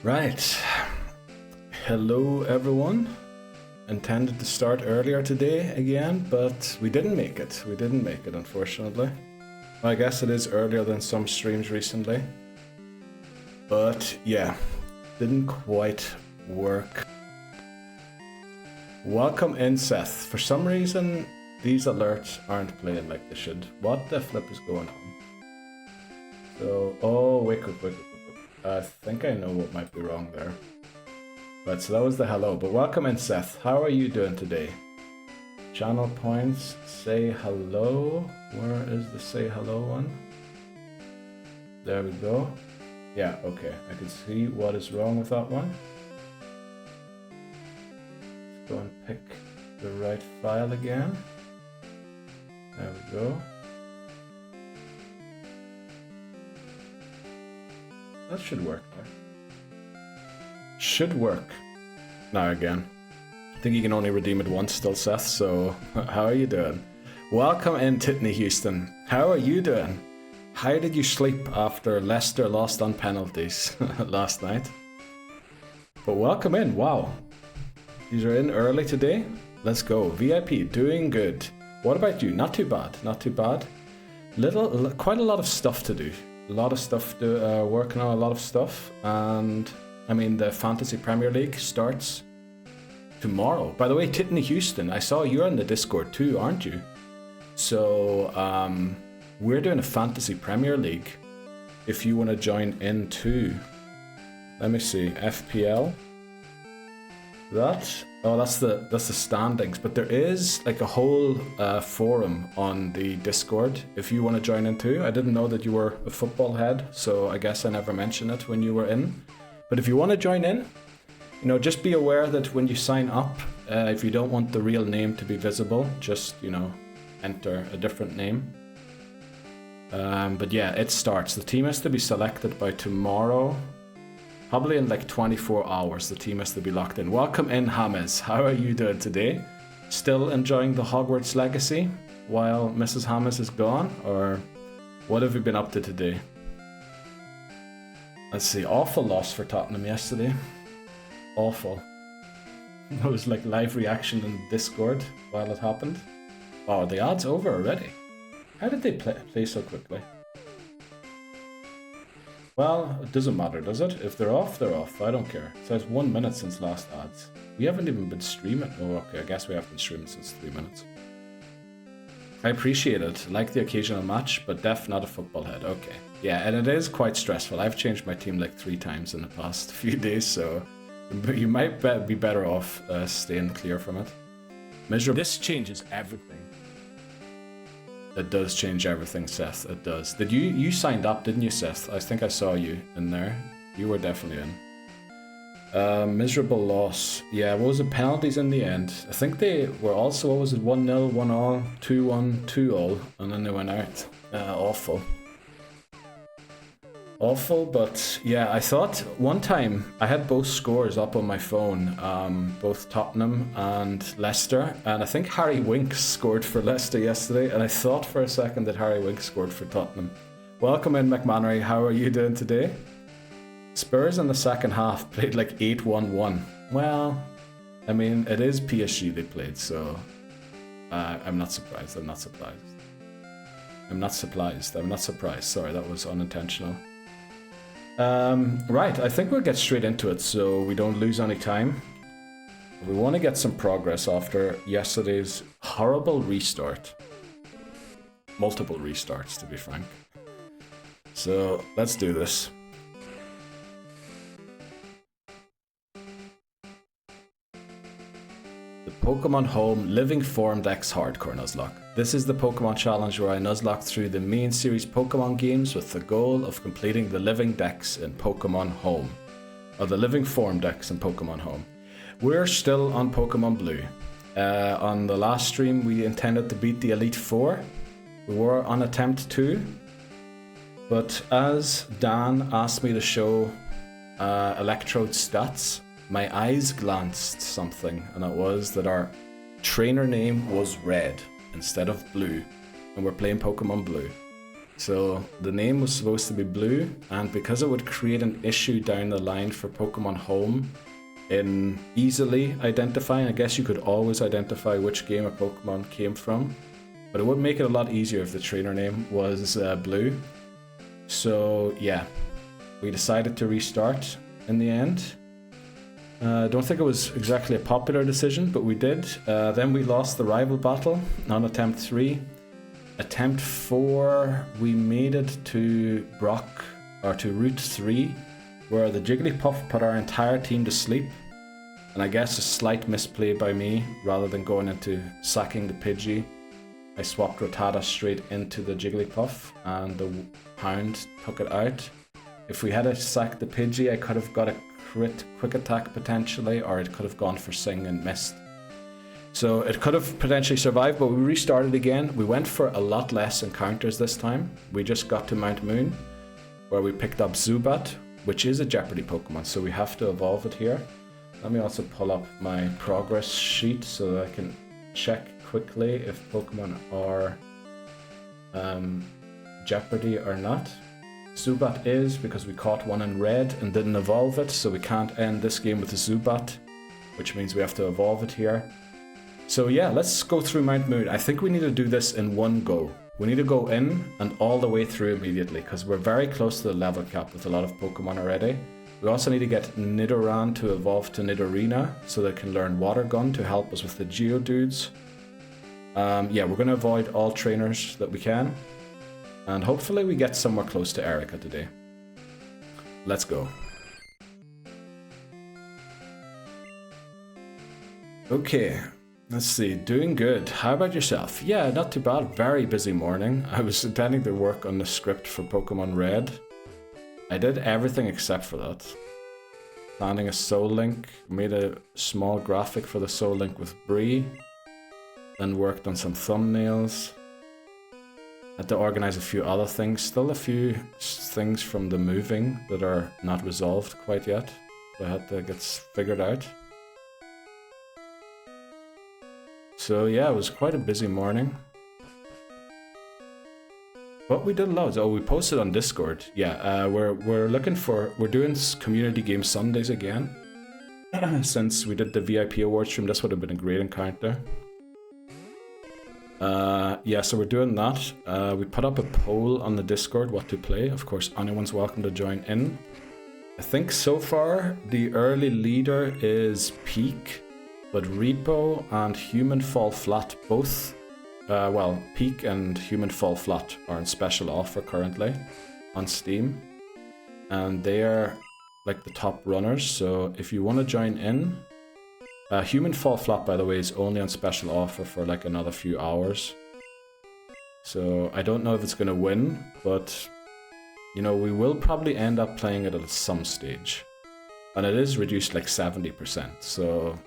Right. Hello everyone. Intended to start earlier today again, but we didn't make it. We didn't make it, unfortunately. Well, I guess it is earlier than some streams recently. But yeah, didn't quite work. Welcome in, Seth. For some reason, these alerts aren't playing like they should. What the flip is going on? So, oh, wait. I think I know what might be wrong there. Right, so that was the hello, but welcome in, Seth. How are you doing today? Channel points, say hello. Where is the say hello one? There we go. Yeah, okay, I can see what is wrong with that one. Let's go and pick the right file again. There we go. That should work there. Should work. Now again. I think you can only redeem it once still, Seth, so how are you doing? Welcome in, Titney Houston. How are you doing? How did you sleep after Leicester lost on penalties last night? But welcome in, wow. These are in early today. Let's go. VIP, doing good. What about you? Not too bad, not too bad. Quite a lot of stuff to do. A lot of stuff to working on, a lot of stuff, and I mean the Fantasy Premier League starts tomorrow. By the way, Titney Houston, I saw you're in the Discord too, aren't you? So we're doing a Fantasy Premier League. If you want to join in too, let me see, FPL. That's the standings, but there is like a whole forum on the Discord if you want to join in too. I didn't know that you were a football head, so I guess I never mentioned it when you were in. But if you want to join in, you know, just be aware that when you sign up, if you don't want the real name to be visible, just, you know, enter a different name. But yeah, it starts. The team has to be selected by tomorrow. Probably in like 24 hours, the team has to be locked in. Welcome in, James. How are you doing today? Still enjoying the Hogwarts legacy while Mrs. James is gone? Or what have you been up to today? Let's see, awful loss for Tottenham yesterday. Awful. It was like live reaction in Discord while it happened. Oh, the odds over already. How did they play so quickly? Well, it doesn't matter, does it? If they're off, they're off. I don't care. It says 1 minute since last odds. We haven't even been streaming. Oh, okay. I guess we have been streaming since 3 minutes. I appreciate it. Like the occasional match, but def not a football head. Okay. Yeah, and it is quite stressful. I've changed my team like 3 times in the past few days, so you might be better off staying clear from it. Miserable. This changes everything. It does change everything, Seth. It does. Did you signed up, didn't you, Seth? I think I saw you in there. You were definitely in. Miserable loss. Yeah, what was the penalties in the end? I think they were also, what was it, 1-0, 1-all, 2-1, 2-all, and then they went out. Awful. Awful, but yeah, I thought one time I had both scores up on my phone, both Tottenham and Leicester, and I think Harry Winks scored for Leicester yesterday, and I thought for a second that Harry Winks scored for Tottenham. Welcome in, McMannery. How are you doing today? Spurs in the second half played like 8-1-1. Well, I mean, it is PSG they played, so I'm not surprised. I'm not surprised. Sorry, that was unintentional. Right, I think we'll get straight into it so we don't lose any time. We want to get some progress after yesterday's horrible restart. Multiple restarts, to be frank. So, let's do this. The Pokémon Home Living Form Dex Hardcore Nuzlocke. This is the Pokemon challenge where I nuzlocke through the main series Pokemon games with the goal of completing the Living Dex in Pokemon Home. Or the Living Form Dex in Pokemon Home. We're still on Pokemon Blue. On the last stream we intended to beat the Elite Four. We were on attempt 2. But as Dan asked me to show Electrode stats, my eyes glanced something, and it was that our trainer name was red instead of blue, and we're playing Pokemon Blue. So the name was supposed to be Blue, and because it would create an issue down the line for Pokemon Home in easily identifying, I guess you could always identify which game a Pokemon came from, but it would make it a lot easier if the trainer name was Blue. So yeah, we decided to restart in the end. I don't think it was exactly a popular decision, but we did. Then we lost the rival battle on attempt 3. Attempt 4, we made it to Route 3, where the Jigglypuff put our entire team to sleep. And I guess a slight misplay by me, rather than going into sacking the Pidgey, I swapped Rattata straight into the Jigglypuff, and the Hound took it out. If we had sacked the Pidgey, I could have got a quick attack potentially, or it could have gone for Sing and missed. So it could have potentially survived, but we restarted again. We went for a lot less encounters this time. We just got to Mount Moon, where we picked up Zubat, which is a Jeopardy Pokemon, so we have to evolve it here. Let me also pull up my progress sheet so that I can check quickly if Pokemon are Jeopardy or not. Zubat is, because we caught one in red and didn't evolve it, so we can't end this game with a Zubat, which means we have to evolve it here. So yeah, let's go through Mount Moon. I think we need to do this in one go. We need to go in and all the way through immediately, because we're very close to the level cap with a lot of Pokemon already. We also need to get Nidoran to evolve to Nidorina, so they can learn Water Gun to help us with the Geodudes. Yeah, we're going to avoid all trainers that we can. And hopefully we get somewhere close to Erica today. Let's go. Okay, let's see. Doing good. How about yourself? Yeah, not too bad. Very busy morning. I was intending to work on the script for Pokemon Red. I did everything except for that. Planning a Soul Link. Made a small graphic for the Soul Link with Bree. Then worked on some thumbnails. Had to organize a few other things. Still a few things from the moving that are not resolved quite yet. So I had to get figured out. So yeah, it was quite a busy morning. But we did loads. Oh, we posted on Discord. Yeah, we're doing community game Sundays again. Since we did the VIP award stream, this would have been a great encounter. Yeah, so we're doing that. We put up a poll on the Discord what to play. Of course, anyone's welcome to join in. I think so far the early leader is Peak, but Repo and Human Fall Flat both, well, Peak and Human Fall Flat are on special offer currently on Steam. And they are like the top runners, so if you want to join in, Human Fall Flat, by the way, is only on special offer for like another few hours. So I don't know if it's going to win, but you know, we will probably end up playing it at some stage. And it is reduced like 70%, so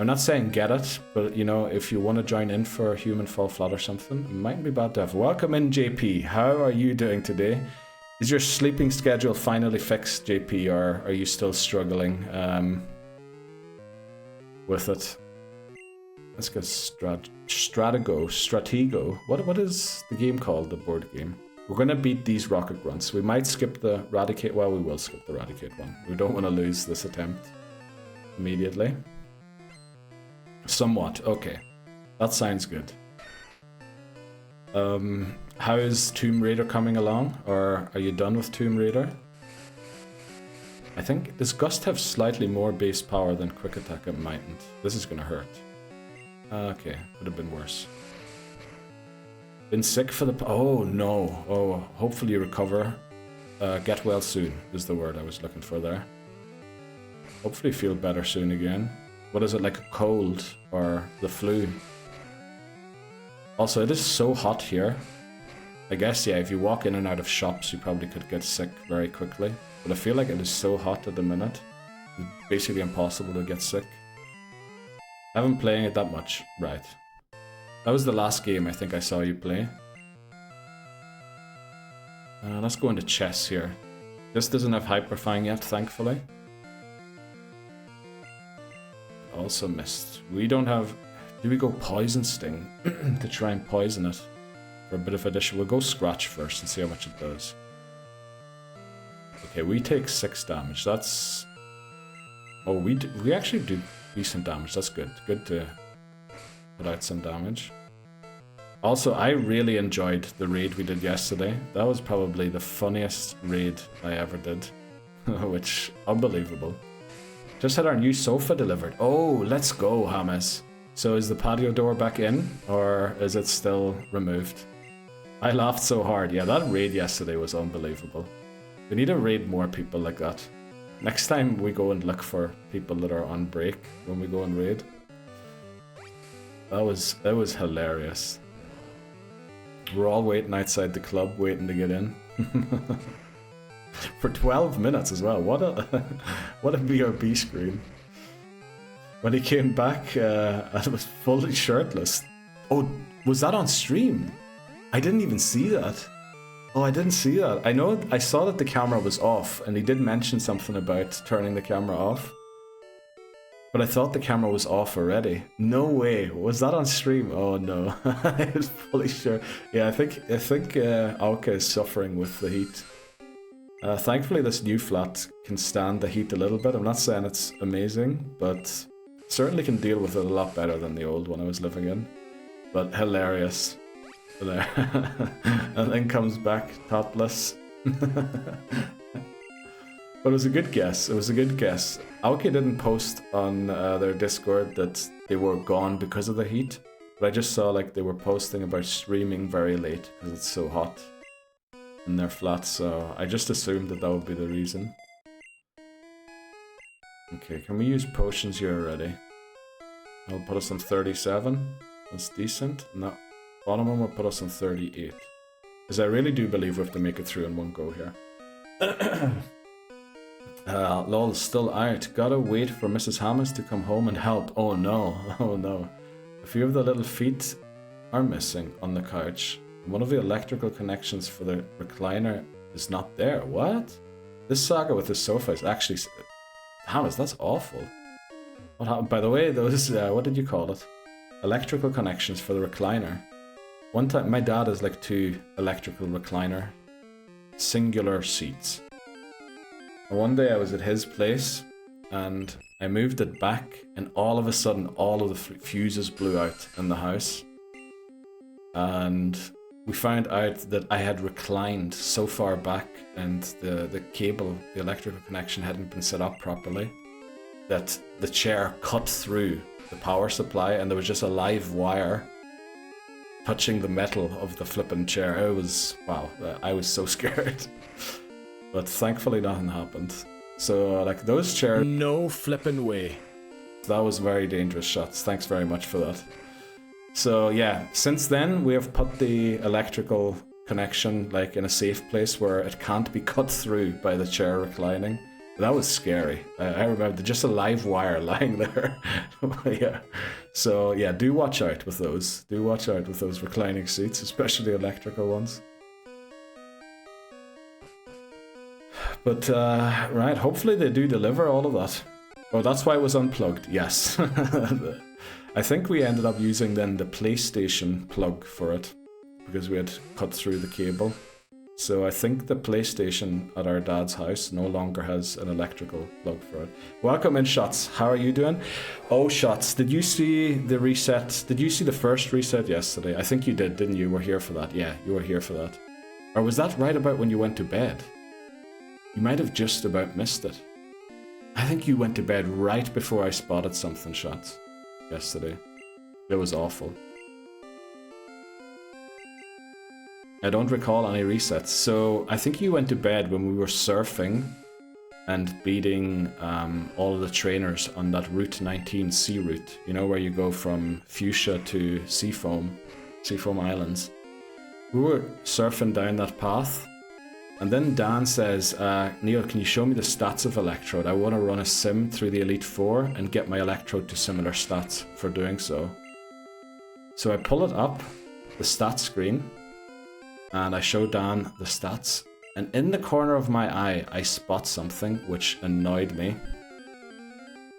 I'm not saying get it, but you know, if you want to join in for Human Fall Flat or something, it mightn't be bad to have. Welcome in, JP. How are you doing today? Is your sleeping schedule finally fixed, JP, or are you still struggling with it? Let's get Stratego. What is the game called, the board game? We're going to beat these Rocket Grunts. We might skip the Raticate. Well, we will skip the Raticate one. We don't want to lose this attempt immediately. Somewhat. Okay. That sounds good. How is Tomb Raider coming along? Or are you done with Tomb Raider? I think, does Gust have slightly more base power than Quick Attack? It mightn't. This is gonna hurt. Okay, could have been worse. Been sick for the... Oh, no. Oh, hopefully you recover. Get well soon is the word I was looking for there. Hopefully feel better soon again. What is it, like a cold or the flu? Also, it is so hot here. I guess, yeah, if you walk in and out of shops, you probably could get sick very quickly. But I feel like it is so hot at the minute. It's basically impossible to get sick. I haven't playing it that much. Right. That was the last game I think I saw you play. Let's go into chess here. This doesn't have Hyperfang yet, thankfully. Also missed. We don't have... Do we go Poison Sting to try and poison it? for a bit of addition. We'll go Scratch first and see how much it does. Okay, we take 6 damage. That's... Oh, we actually do decent damage. That's good. Good to put out some damage. Also, I really enjoyed the raid we did yesterday. That was probably the funniest raid I ever did. Which, unbelievable. Just had our new sofa delivered. Oh, let's go, James. So is the patio door back in, or is it still removed? I laughed so hard. Yeah, that raid yesterday was unbelievable. We need to raid more people like that. Next time we go and look for people that are on break when we go and raid. That was hilarious. We're all waiting outside the club, waiting to get in. For 12 minutes as well. What a BRB screen. When he came back, I was fully shirtless. Oh, was that on stream? I didn't even see that. Oh, I didn't see that. I saw that the camera was off, and he did mention something about turning the camera off. But I thought the camera was off already. No way. Was that on stream? Oh no. I was fully sure. Yeah, I think Alka is suffering with the heat. Thankfully this new flat can stand the heat a little bit. I'm not saying it's amazing, but certainly can deal with it a lot better than the old one I was living in. But hilarious. And then comes back topless. But it was a good guess. It was a good guess. Aoki didn't post on their Discord that they were gone because of the heat, but I just saw like they were posting about streaming very late because it's so hot in their flat, so I just assumed that would be the reason. Okay, can we use potions here already? I'll put us on 37. That's decent. No, bottom one will put us on 38. Because I really do believe we have to make it through in one go here. Lol, still out. Gotta wait for Mrs. Hammers to come home and help. Oh no, oh no. A few of the little feet are missing on the couch. One of the electrical connections for the recliner is not there. What? This saga with the sofa is actually... Hammers, that's awful. What happened? By the way, those, what did you call it? Electrical connections for the recliner. One time, my dad has like 2 electrical recliner singular seats. One day I was at his place and I moved it back, and all of a sudden all of the fuses blew out in the house, and we found out that I had reclined so far back and the cable, the electrical connection hadn't been set up properly, that the chair cut through the power supply and there was just a live wire touching the metal of the flippin' chair. It was, wow, I was so scared. But thankfully nothing happened. So like those chairs... No flippin' way. That was very dangerous shots. Thanks very much for that. So yeah, since then we have put the electrical connection like in a safe place where it can't be cut through by the chair reclining. That was scary. I remember just a live wire lying there. Yeah. So yeah, do watch out with those. Do watch out with those reclining seats, especially electrical ones. But, right, hopefully they do deliver all of that. Oh, that's why it was unplugged, yes. I think we ended up using then the PlayStation plug for it, because we had cut through the cable. So I think the PlayStation at our dad's house no longer has an electrical plug for it. Welcome in, Shots. How are you doing? Oh, Shots, did you see the reset? Did you see the first reset yesterday? I think you did, didn't you? You were here for that. Yeah, you were here for that. Or was that right about when you went to bed? You might have just about missed it. I think you went to bed right before I spotted something, Shots, yesterday. It was awful. I don't recall any resets. So I think you went to bed when we were surfing and beating all of the trainers on that Route 19 sea route. You know, where you go from Fuchsia to Seafoam Islands. We were surfing down that path. And then Dan says, Neil, can you show me the stats of Electrode? I want to run a sim through the Elite Four and get my Electrode to similar stats for doing so. So I pull it up, the stats screen, and I show Dan the stats. And in the corner of my eye, I spot something which annoyed me.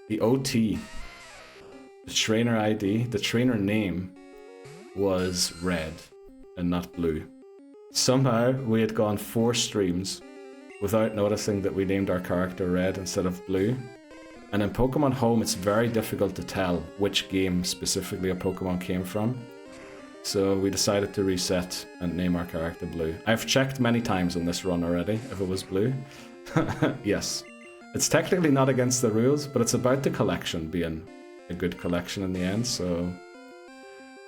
The OT, the trainer ID, the trainer name was red. and not blue. Somehow we had gone 4 streams without noticing that we named our character red instead of blue. And in Pokemon Home, it's very difficult to tell which game specifically a Pokemon came from. So we decided to reset and name our character blue. I've checked many times on this run already if it was blue. Yes. It's technically not against the rules, but it's about the collection being a good collection in the end, so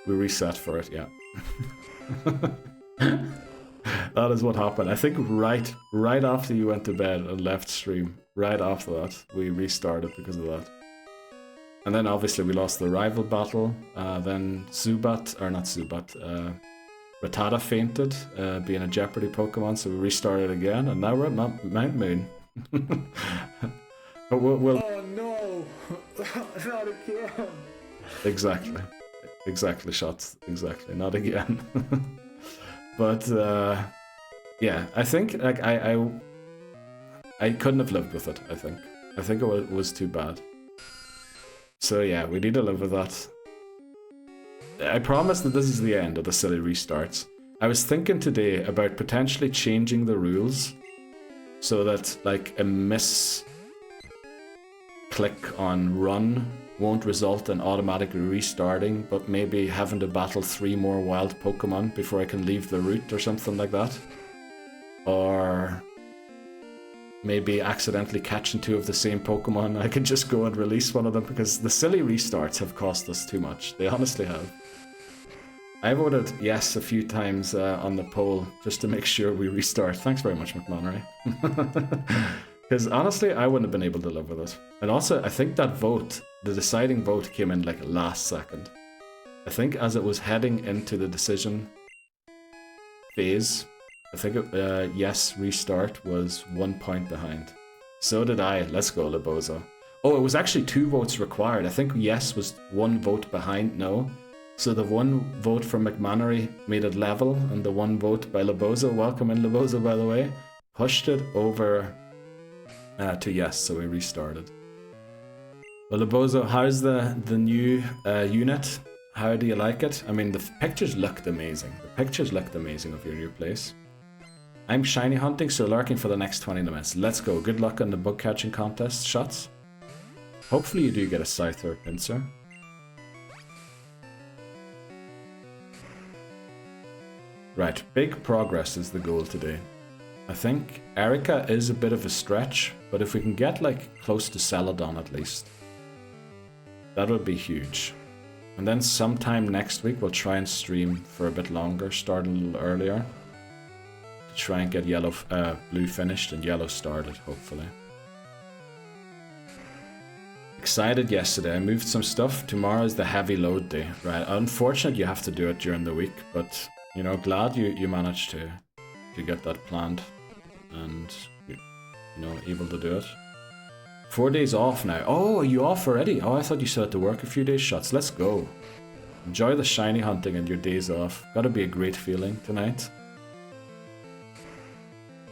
we reset for it, yeah. That is what happened. I think right after you went to bed and left stream, right after that, we restarted because of that. And then obviously we lost the rival battle, then Rattata fainted, being a Jeopardy Pokemon, so we restarted again, and now we're at Mount Moon. But we'll... Oh no! Not again! Exactly, shots. Exactly, not again. But yeah, I think like I couldn't have lived with it. I think it was too bad. So yeah, we need to live with that. I promise that this is the end of the silly restarts. I was thinking today about potentially changing the rules so that like a misclick on run won't result in automatically restarting, but maybe having to battle 3 more wild Pokemon before I can leave the route or something like that. Or maybe accidentally catching 2 of the same Pokemon. I can just go and release one of them, because the silly restarts have cost us too much. They honestly have. I voted yes a few times on the poll just to make sure we restart. Thanks very much, McManary. Because honestly, I wouldn't have been able to live with it. And also, I think that vote, the deciding vote, came in like last second. I think as it was heading into the decision phase, I think yes, restart was 1 point behind. So did I. Let's go, Labozo. Oh, it was actually 2 votes required. I think yes was 1 vote behind no. So the 1 vote from McManary made it level, and the 1 vote by Labozo, welcome in Labozo by the way, pushed it over to yes, so we restarted. Well, Labozo, how's the new unit? How do you like it? I mean, the pictures looked amazing. The pictures looked amazing of your new place. I'm shiny hunting, so lurking for the next 20 minutes. Let's go. Good luck on the bug catching contest shots. Hopefully you do get a Scyther or Pinsir. Right, big progress is the goal today. I think Erica is a bit of a stretch, but if we can get like close to Celadon at least, that would be huge. And then sometime next week we'll try and stream for a bit longer, start a little earlier, to try and get blue finished and yellow started, hopefully. Excited yesterday, I moved some stuff. Tomorrow is the heavy load day, right? Unfortunate you have to do it during the week, but you know, glad you managed to get that planned and you know, able to do it. 4 days off now. Oh, are you off already? Oh, I thought you still had to work a few days. Shots. Let's go. Enjoy the shiny hunting and your days off. Gotta be a great feeling tonight.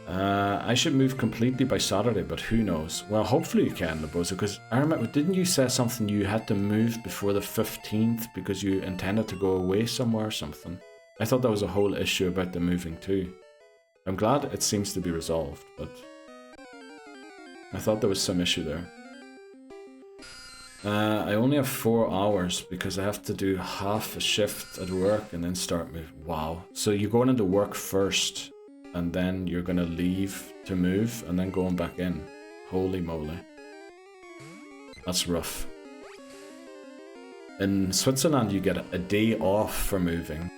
I should move completely by Saturday, but who knows? Well, hopefully you can, Labozo, because I remember, didn't you say something you had to move before the 15th because you intended to go away somewhere or something? I thought that was a whole issue about the moving too. I'm glad it seems to be resolved, but I thought there was some issue there. I only have 4 hours because I have to do half a shift at work and then start moving. Wow. So you're going into work first and then you're going to leave to move and then going back in. Holy moly. That's rough. In Switzerland you get a day off for moving.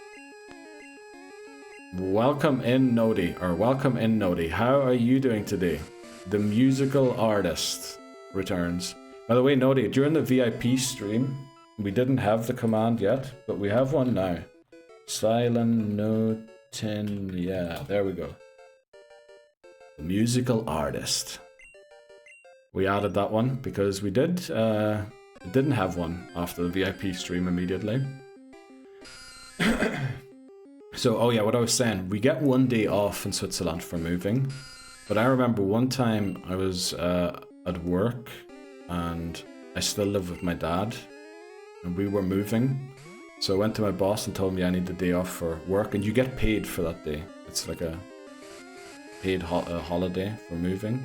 Welcome in Nodi, How are you doing today? The musical artist returns. By the way, Nodi, during the VIP stream, we didn't have the command yet, but we have one now. Silent Notin, yeah, there we go. The musical artist. We added that one because we didn't have one after the VIP stream immediately. So, oh yeah, what I was saying, we get 1 day off in Switzerland for moving, but I remember one time I was at work and I still live with my dad and we were moving So I went to my boss and told me I need the day off for work, and you get paid for that day. It's like a paid holiday for moving.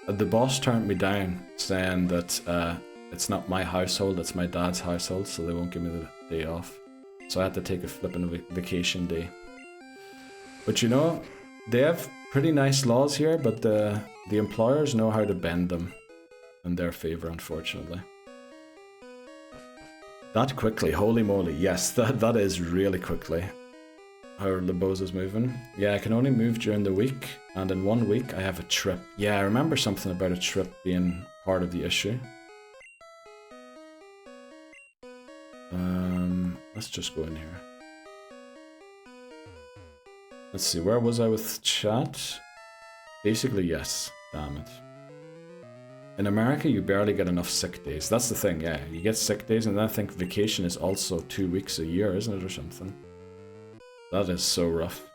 The boss turned me down, saying that it's not my household, it's my dad's household, so they won't give me the day off. So I had to take a flipping vacation day. But you know, they have pretty nice laws here, but the employers know how to bend them in their favor, unfortunately. That quickly, holy moly, yes, that is really quickly. How Leboza's moving. Yeah, I can only move during the week, and in 1 week I have a trip. Yeah, I remember something about a trip being part of the issue. Let's just go in here. Let's see, where was I with chat? Basically, yes. Damn it. In America, you barely get enough sick days. That's the thing, yeah. You get sick days, and then I think vacation is also 2 weeks a year, isn't it, or something? That is so rough.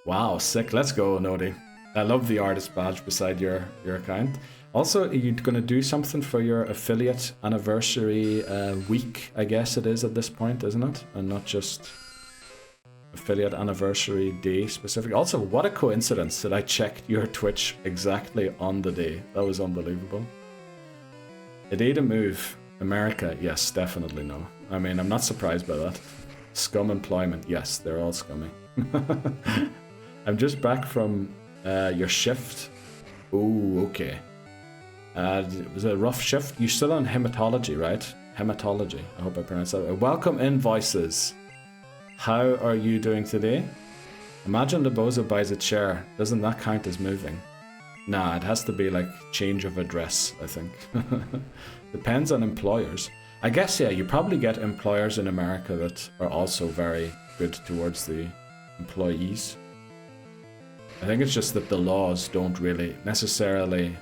Wow, sick. Let's go, Nodi. I love the artist badge beside your account. Also, are you going to do something for your affiliate anniversary week, I guess it is at this point, isn't it? And not just affiliate anniversary day specific. Also, what a coincidence that I checked your Twitch exactly on the day. That was unbelievable. A day to move. America, yes, definitely no. I mean, I'm not surprised by that. Scum employment, yes, they're all scummy. I'm just back from your shift. Oh, okay. It was a rough shift. You're still on hematology, right? Hematology. I hope I pronounced that right. Welcome in, Voices. How are you doing today? Imagine Leboza buys a chair. Doesn't that count as moving? Nah, it has to be like change of address, I think. Depends on employers. I guess, yeah, you probably get employers in America that are also very good towards the employees. I think it's just that the laws don't really necessarily,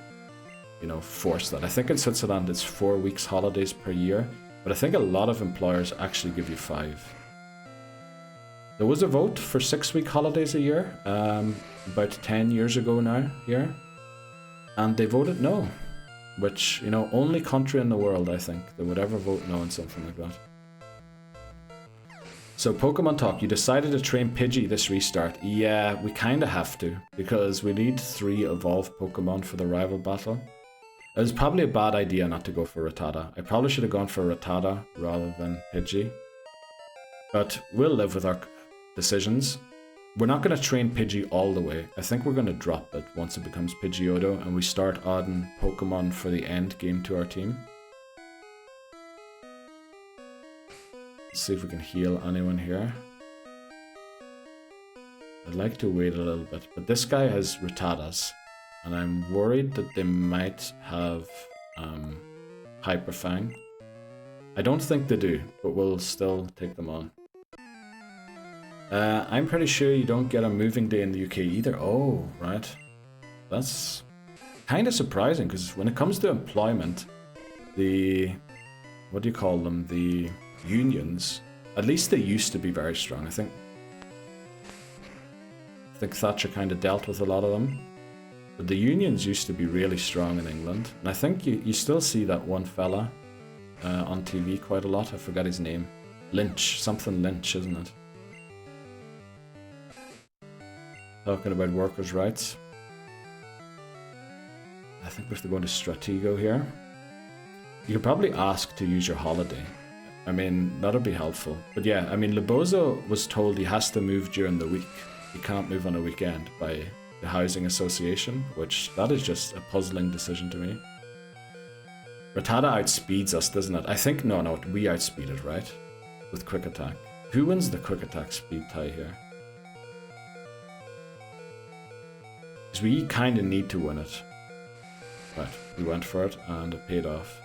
you know, force that. I think in Switzerland it's 4 weeks holidays per year, but I think a lot of employers actually give you 5. There was a vote for 6-week holidays a year, about 10 years ago now here, and they voted no, which, you know, only country in the world, I think, that would ever vote no on something like that. So Pokemon Talk, you decided to train Pidgey this restart. Yeah, we kind of have to, because we need 3 evolved Pokemon for the rival battle. It was probably a bad idea not to go for Rattata. I probably should have gone for Rattata rather than Pidgey. But we'll live with our decisions. We're not going to train Pidgey all the way. I think we're going to drop it once it becomes Pidgeotto and we start adding Pokemon for the end game to our team. Let's see if we can heal anyone here. I'd like to wait a little bit, but this guy has Rattatas, and I'm worried that they might have Hyper Fang. I don't think they do, but we'll still take them on. I'm pretty sure you don't get a moving day in the UK either. Oh, right. That's kind of surprising, because when it comes to employment, the... what do you call them? The unions, at least they used to be very strong. I think Thatcher kind of dealt with a lot of them. But the unions used to be really strong in England. And I think you still see that one fella on TV quite a lot. I forgot his name. Lynch. Something Lynch, isn't it? Talking about workers' rights. I think we have to go into Stratego here. You could probably ask to use your holiday. I mean, that'll be helpful. But yeah, I mean, Lebozo was told he has to move during the week. He can't move on a weekend by the Housing Association, which that is just a puzzling decision to me. Rattata outspeeds us, doesn't it? I think, no, we outspeed it, right? With Quick Attack. Who wins the Quick Attack speed tie here? Because we kind of need to win it. Right, we went for it and it paid off.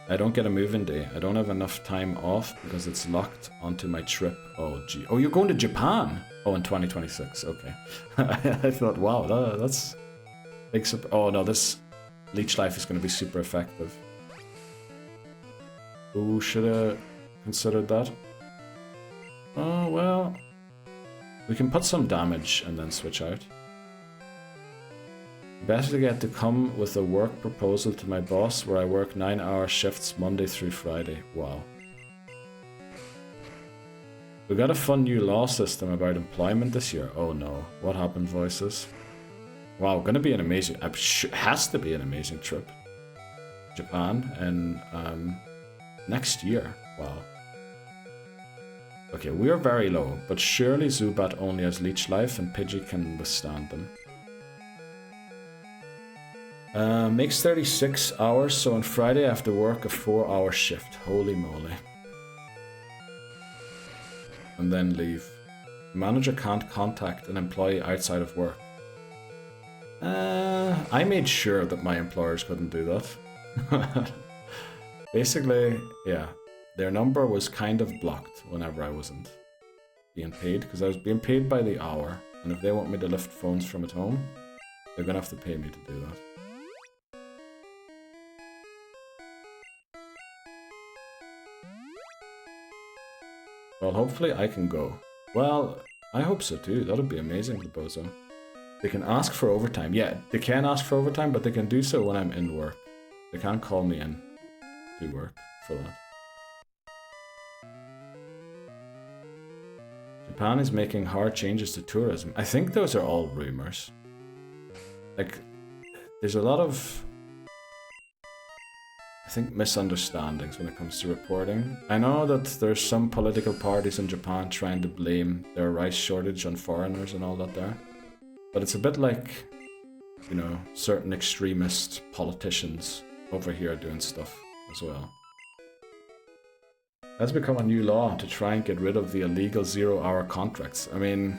I don't get a moving day. I don't have enough time off because it's locked onto my trip. Oh, gee. Oh, you're going to Japan? Oh, in 2026. Okay. I thought, wow, that's big. Oh, no, this Leech Life is going to be super effective. Oh, should have considered that. Oh, well. We can put some damage and then switch out. better to get to come with a work proposal to my boss where I work 9-hour shifts Monday through Friday. Wow. We got a fun new law system about employment this year. Oh no, what happened, voices? Wow, gonna be an amazing, has to be an amazing trip. Japan and next year. Wow. Okay, we are very low, but surely Zubat only has leech life and Pidgey can withstand them. Makes 36 hours, so on Friday I have to work a 4-hour shift. Holy moly. And then leave. The manager can't contact an employee outside of work. I made sure that my employers couldn't do that. Basically, yeah, their number was kind of blocked whenever I wasn't being paid, because I was being paid by the hour, and if they want me to lift phones from at home, they're gonna have to pay me to do that. Well, hopefully I can go. Well, I hope so too. That'd be amazing, Bozo. They can ask for overtime. Yeah, they can ask for overtime, but they can do so when I'm in work. They can't call me in to work for that. Japan is making hard changes to tourism. I think those are all rumors. Like, there's a lot of, I think, misunderstandings when it comes to reporting. I know that there's some political parties in Japan trying to blame their rice shortage on foreigners and all that there. But it's a bit like, you know, certain extremist politicians over here doing stuff as well. That's become a new law to try and get rid of the illegal 0-hour contracts. I mean,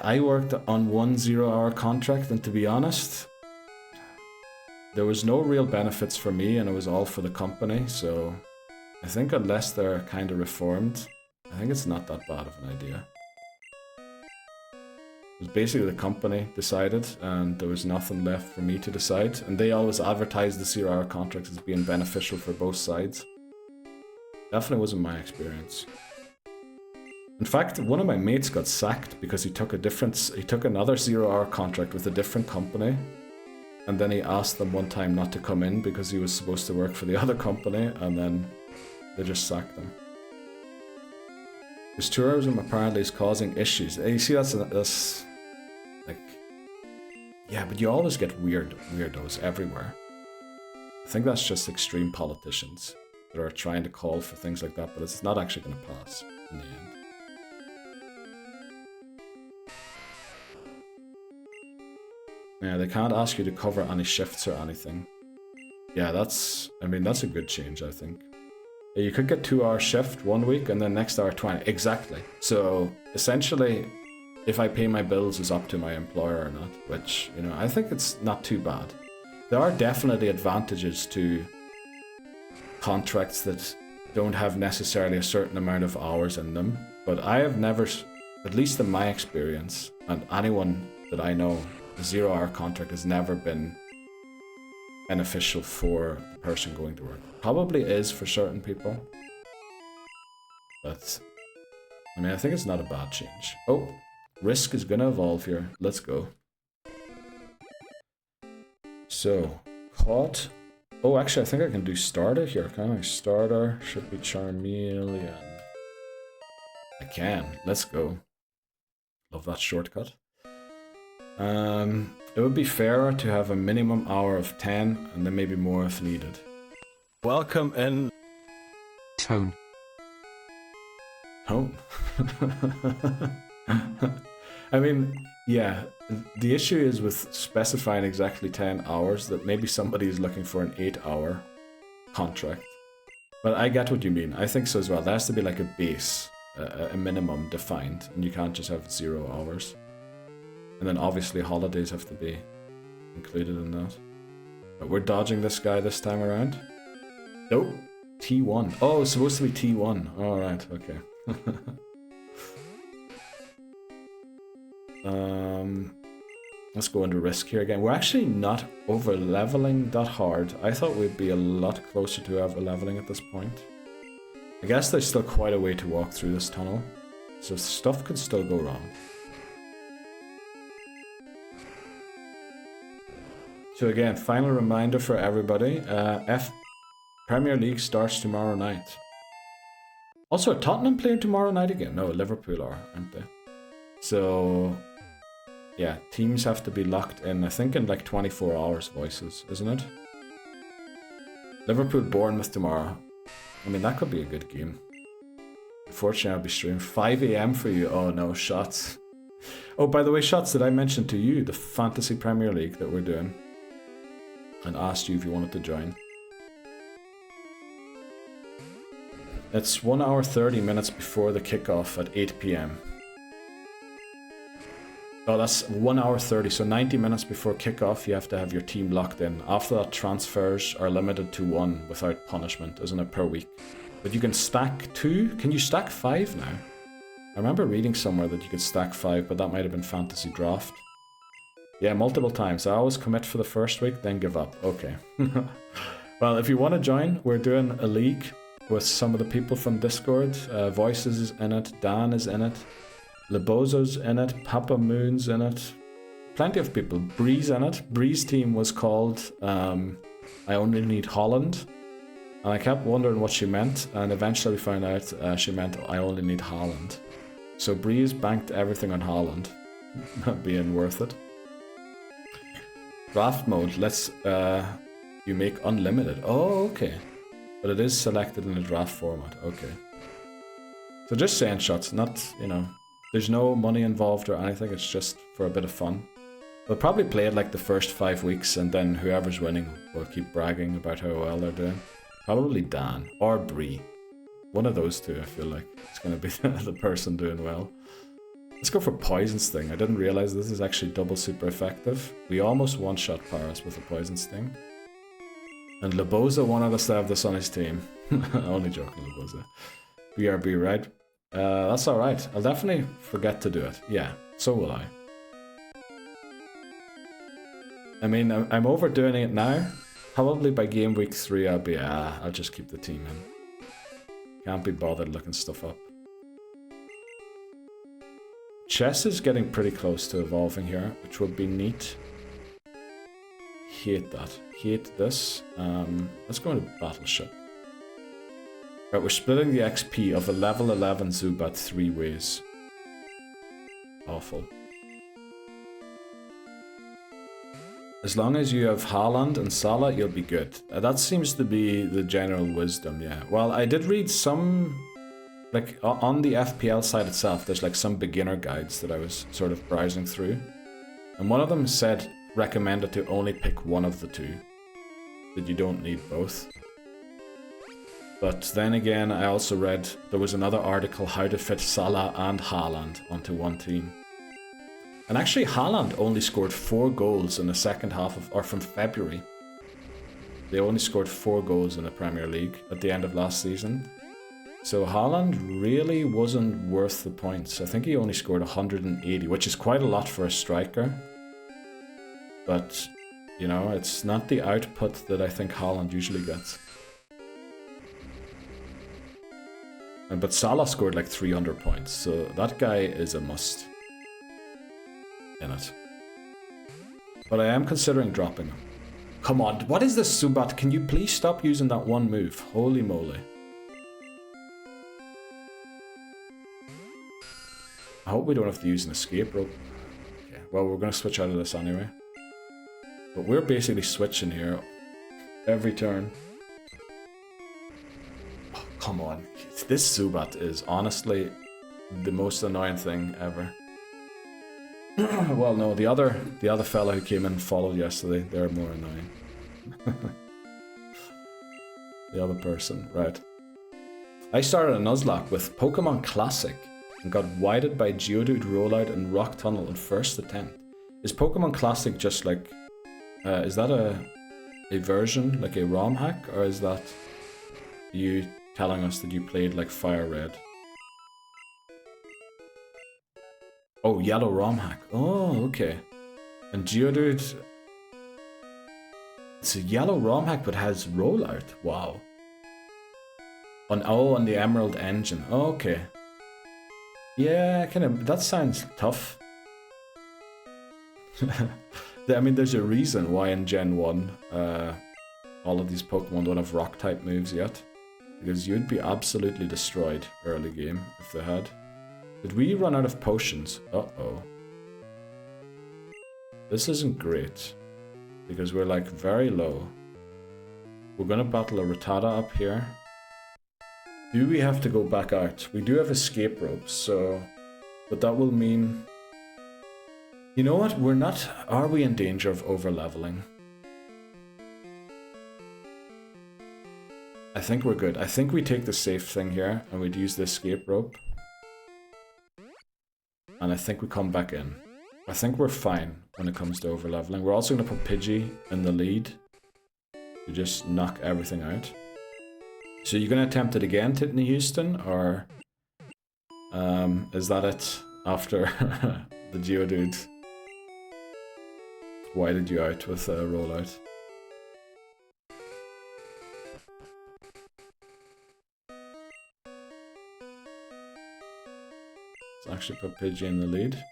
I worked on one 0-hour contract, and to be honest, there was no real benefits for me, and it was all for the company, so I think unless they're kind of reformed, I think it's not that bad of an idea. It was basically the company decided, and there was nothing left for me to decide, and they always advertised the 0-hour contracts as being beneficial for both sides. Definitely wasn't my experience. In fact, one of my mates got sacked because he took another 0-hour contract with a different company. And then he asked them one time not to come in because he was supposed to work for the other company, and then they just sacked him. Because tourism apparently is causing issues. You see, that's like, yeah, but you always get weirdos everywhere. I think that's just extreme politicians that are trying to call for things like that, but it's not actually going to pass in the end. Yeah, they can't ask you to cover any shifts or anything. Yeah, that's a good change, I think. Yeah, you could get 2-hour shift one week and then next hour 20. Exactly. So essentially, if I pay my bills is up to my employer or not, which, you know, I think it's not too bad. There are definitely advantages to contracts that don't have necessarily a certain amount of hours in them, but I have never, at least in my experience, and anyone that I know, a 0-hour contract has never been beneficial for the person going to work. Probably is for certain people, but I mean, I think it's not a bad change. Oh, Risk is gonna evolve here. Let's go. So, caught. Oh, actually, I think I can do starter here. Can I? Starter should be Charmeleon. I can. Let's go. Love that shortcut. It would be fairer to have a minimum hour of 10 and then maybe more if needed. Welcome in. Tone. Home. I mean, yeah, the issue is with specifying exactly 10 hours that maybe somebody is looking for an 8-hour contract. But I get what you mean. I think so as well. There has to be like a base, a minimum defined, and you can't just have 0 hours. And then obviously holidays have to be included in that. But we're dodging this guy this time around. Nope. T1. Oh, it's supposed to be T1. Alright, okay. Let's go into Risk here again. We're actually not over leveling that hard. I thought we'd be a lot closer to over leveling at this point. I guess there's still quite a way to walk through this tunnel, so stuff could still go wrong. So again, final reminder for everybody, Premier League starts tomorrow night. Also, are Tottenham playing tomorrow night again? No, Liverpool are, aren't they? So, yeah, teams have to be locked in, I think in like 24 hours voices, isn't it? Liverpool Bournemouth tomorrow. I mean, that could be a good game. Unfortunately, I'll be streaming 5 AM for you. Oh no, Shots. Oh, by the way, Shots, did I mention to you the Fantasy Premier League that we're doing? And asked you if you wanted to join. It's 1 hour 30 minutes before the kickoff at 8 PM. Oh, that's 1 hour 30, so 90 minutes before kickoff you have to have your team locked in. After that, transfers are limited to 1 without punishment, isn't it, per week? But you can stack 2? Can you stack 5 now? I remember reading somewhere that you could stack 5, but that might have been Fantasy Draft. Yeah, multiple times. I always commit for the first week, then give up. Okay. Well, if you want to join, we're doing a league with some of the people from Discord. Voices is in it, Dan is in it, Lebozo's in it, Papa Moon's in it. Plenty of people. Bree's in it. Bree's team was called I Only Need Holland. And I kept wondering what she meant, and eventually we found out she meant I Only Need Holland. So Breeze banked everything on Holland being worth it. Draft mode, let's you make unlimited. Oh, okay. But it is selected in the draft format. Okay. So just saying, Shots, not, you know, there's no money involved or anything, it's just for a bit of fun. We'll probably play it like the first 5 weeks, and then whoever's winning will keep bragging about how well they're doing. Probably Dan or Bree. One of those two, I feel like. It's going to be the person doing well. Let's go for Poison Sting. I didn't realize this is actually double super effective. We almost one-shot Paris with a Poison Sting. And Leboza wanted us to have this on his team. Only joking, Leboza. BRB, right? That's alright. I'll definitely forget to do it. Yeah, so will I. I mean, I'm overdoing it now. Probably by game week 3 I'll be, I'll just keep the team in. Can't be bothered looking stuff up. Chess is getting pretty close to evolving here, which would be neat. Hate that. Hate this. Let's go into Battleship. Right, we're splitting the XP of a level 11 Zubat 3 ways. Awful. As long as you have Haaland and Salah, you'll be good. That seems to be the general wisdom, yeah. Well, I did read some, like, on the FPL site itself, there's like some beginner guides that I was sort of browsing through. And one of them said, recommended to only pick one of the two. That you don't need both. But then again, I also read there was another article, how to fit Salah and Haaland onto one team. And actually, Haaland only scored 4 goals in the second half of, or from February. They only scored 4 goals in the Premier League at the end of last season. So Haaland really wasn't worth the points. I think he only scored 180, which is quite a lot for a striker. But, you know, it's not the output that I think Haaland usually gets. But Salah scored like 300 points, so that guy is a must. In it. But I am considering dropping him. Come on, what is this, Zubat? Can you please stop using that one move? Holy moly. I hope we don't have to use an escape rope. Okay, well, we're going to switch out of this anyway. But we're basically switching here every turn. Oh, come on. This Zubat is honestly the most annoying thing ever. Well, no, the other fella who came in and followed yesterday, they're more annoying. The other person, right. I started a Nuzlocke with Pokemon Classic and got whited by Geodude rollout and Rock Tunnel in first attempt. Is Pokemon Classic just like, is that a version, like a ROM hack, or is that you telling us that you played like Fire Red? Oh, yellow ROM hack. Oh, okay. And Geodude... It's a yellow ROM hack but has rollout. Wow. On the Emerald engine. Oh, okay. Yeah, that sounds tough. I mean, there's a reason why in Gen 1 all of these Pokemon don't have rock type moves yet. Because you'd be absolutely destroyed early game if they had. Did we run out of potions? Uh-oh. This isn't great. Because we're like very low. We're gonna battle a Rattata up here. Do we have to go back out? We do have escape ropes, so... But that will mean... You know what? We're not... Are we in danger of over-leveling? I think we're good. I think we take the safe thing here, and we'd use the escape rope. And I think we come back in. I think we're fine when it comes to over-leveling. We're also going to put Pidgey in the lead. To just knock everything out. So you're going to attempt it again, Titney Houston, or... is that it after the Geodude? Why did you out with a rollout? Let's actually put Pidgey in the lead.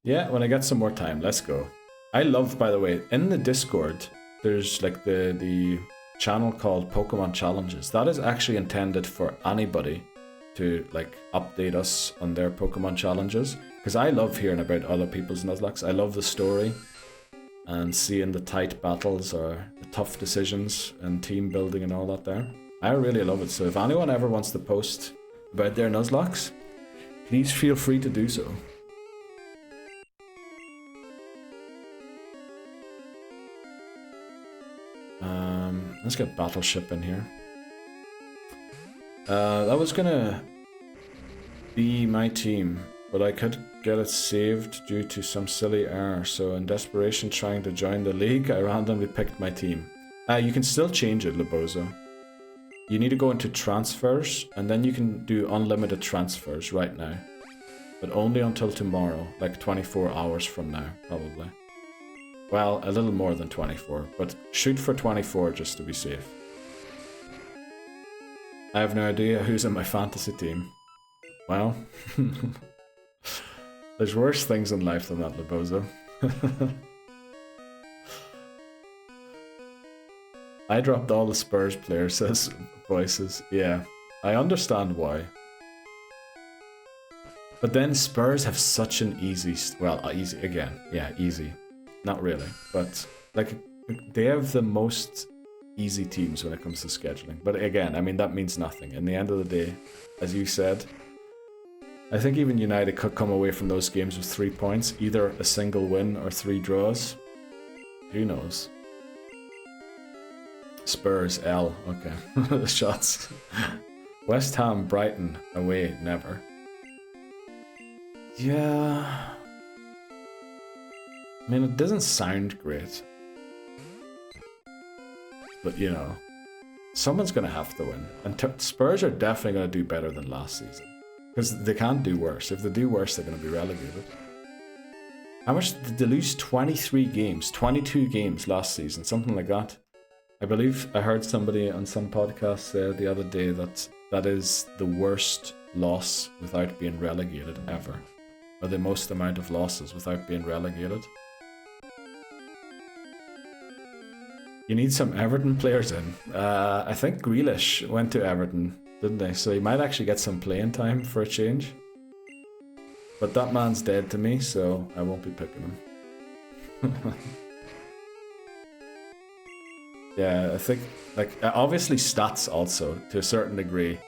Yeah, when I get some more time, let's go. I love, by the way, in the Discord, there's like the channel called Pokemon Challenges. That is actually intended for anybody to like update us on their Pokemon challenges. Because I love hearing about other people's Nuzlockes. I love the story and seeing the tight battles or the tough decisions and team building and all that there. I really love it. So if anyone ever wants to post about their Nuzlockes, please feel free to do so. Let's get Battleship in here. That was gonna be my team, but I could get it saved due to some silly error. So in desperation trying to join the league, I randomly picked my team. You can still change it, Lebozo. You need to go into transfers, and then you can do unlimited transfers right now. But only until tomorrow, like 24 hours from now, probably. Well, a little more than 24, but shoot for 24 just to be safe. I have no idea who's in my fantasy team. Well, there's worse things in life than that, Lebozo. I dropped all the Spurs players, says Voices. Yeah, I understand why. But then Spurs have such an easy... Well, easy again. Yeah, easy. Not really, but like they have the most easy teams when it comes to scheduling. But again, I mean, that means nothing. In the end of the day, as you said, I think even United could come away from those games with 3 points, either a single win or 3 draws. Who knows? Spurs, L, okay. Shots. West Ham, Brighton, away, never. Yeah... I mean, it doesn't sound great. But, you know, someone's going to have to win. And Spurs are definitely going to do better than last season. Because they can't do worse. If they do worse, they're going to be relegated. How much did they lose? 23 games. 22 games last season. Something like that. I believe I heard somebody on some podcast say the other day that that is the worst loss without being relegated ever. Or the most amount of losses without being relegated. You need some Everton players in. I think Grealish went to Everton, didn't they? So he might actually get some playing time for a change. But that man's dead to me, so I won't be picking him. Yeah, I think, like, obviously stats also, to a certain degree.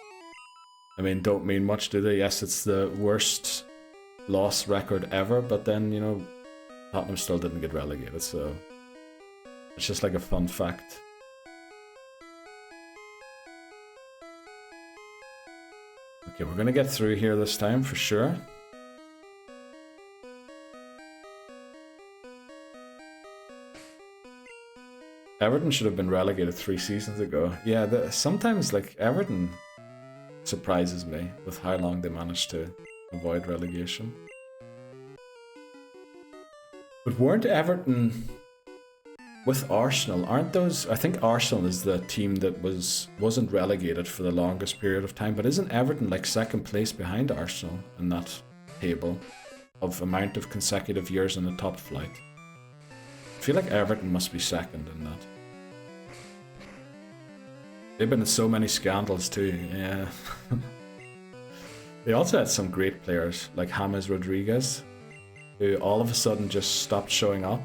I mean, don't mean much, do they? Yes, it's the worst loss record ever, but then, you know, Tottenham still didn't get relegated, so... It's just like a fun fact. Okay, we're gonna get through here this time for sure. Everton should have been relegated 3 seasons ago. Yeah, sometimes like Everton surprises me with how long they managed to avoid relegation. But weren't Everton... With Arsenal, aren't those... I think Arsenal is the team that wasn't relegated for the longest period of time, but isn't Everton like second place behind Arsenal in that table of amount of consecutive years in the top flight? I feel like Everton must be second in that. They've been in so many scandals too, yeah. They also had some great players, like James Rodriguez, who all of a sudden just stopped showing up.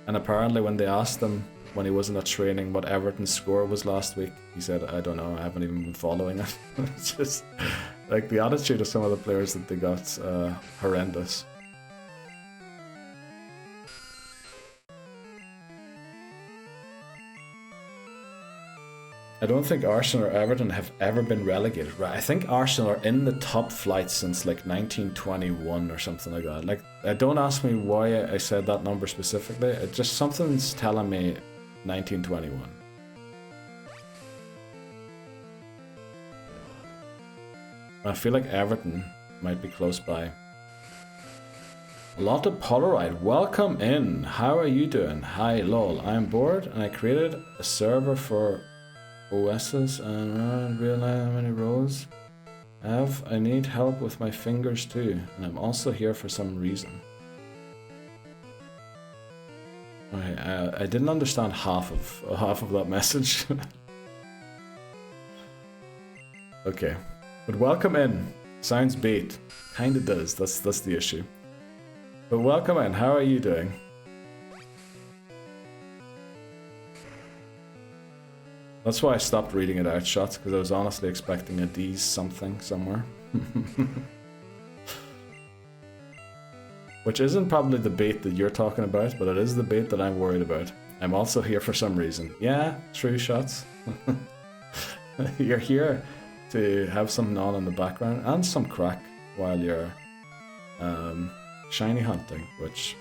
And apparently when they asked him, when he wasn't at training, what Everton's score was last week, he said, I don't know, I haven't even been following it. It's just, like, the attitude of some of the players that they got, horrendous. I don't think Arsenal or Everton have ever been relegated, right? I think Arsenal are in the top flight since like 1921 or something like that. Like, don't ask me why I said that number specifically. It just, something's telling me 1921. I feel like Everton might be close by. A lot of Polaroid, welcome in. How are you doing? Hi, lol. I'm bored and I created a server for OSs and I don't realize how many roles I have. I need help with my fingers too, and I'm also here for some reason. Okay, I didn't understand half of that message. Okay, but welcome in. Sounds bait, kinda does. That's the issue. But welcome in. How are you doing? That's why I stopped reading it out, shots, because I was honestly expecting a D's something somewhere. Which isn't probably the bait that you're talking about, but it is the bait that I'm worried about. I'm also here for some reason. Yeah, true, shots. You're here to have something on in the background and some crack while you're shiny hunting, which...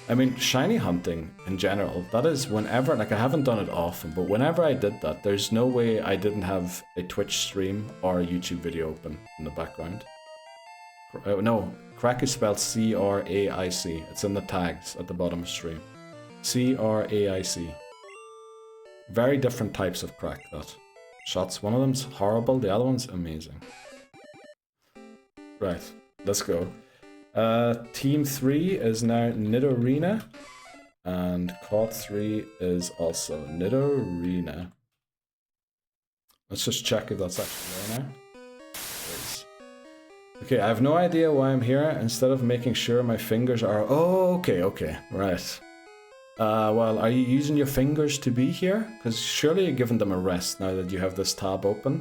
I mean, shiny hunting in general, that is whenever, like I haven't done it often, but whenever I did that, there's no way I didn't have a Twitch stream or a YouTube video open in the background. No, crack is spelled C-R-A-I-C. It's in the tags at the bottom of stream. C-R-A-I-C. Very different types of crack, that. Shots, one of them's horrible, the other one's amazing. Right, let's go. Team 3 is now Nidorina, and Caught 3 is also Nidorina. Let's just check if that's actually there now. Okay, I have no idea why I'm here. Instead of making sure my fingers are... Oh, okay, right. Well, are you using your fingers to be here? Because surely you're giving them a rest now that you have this tab open.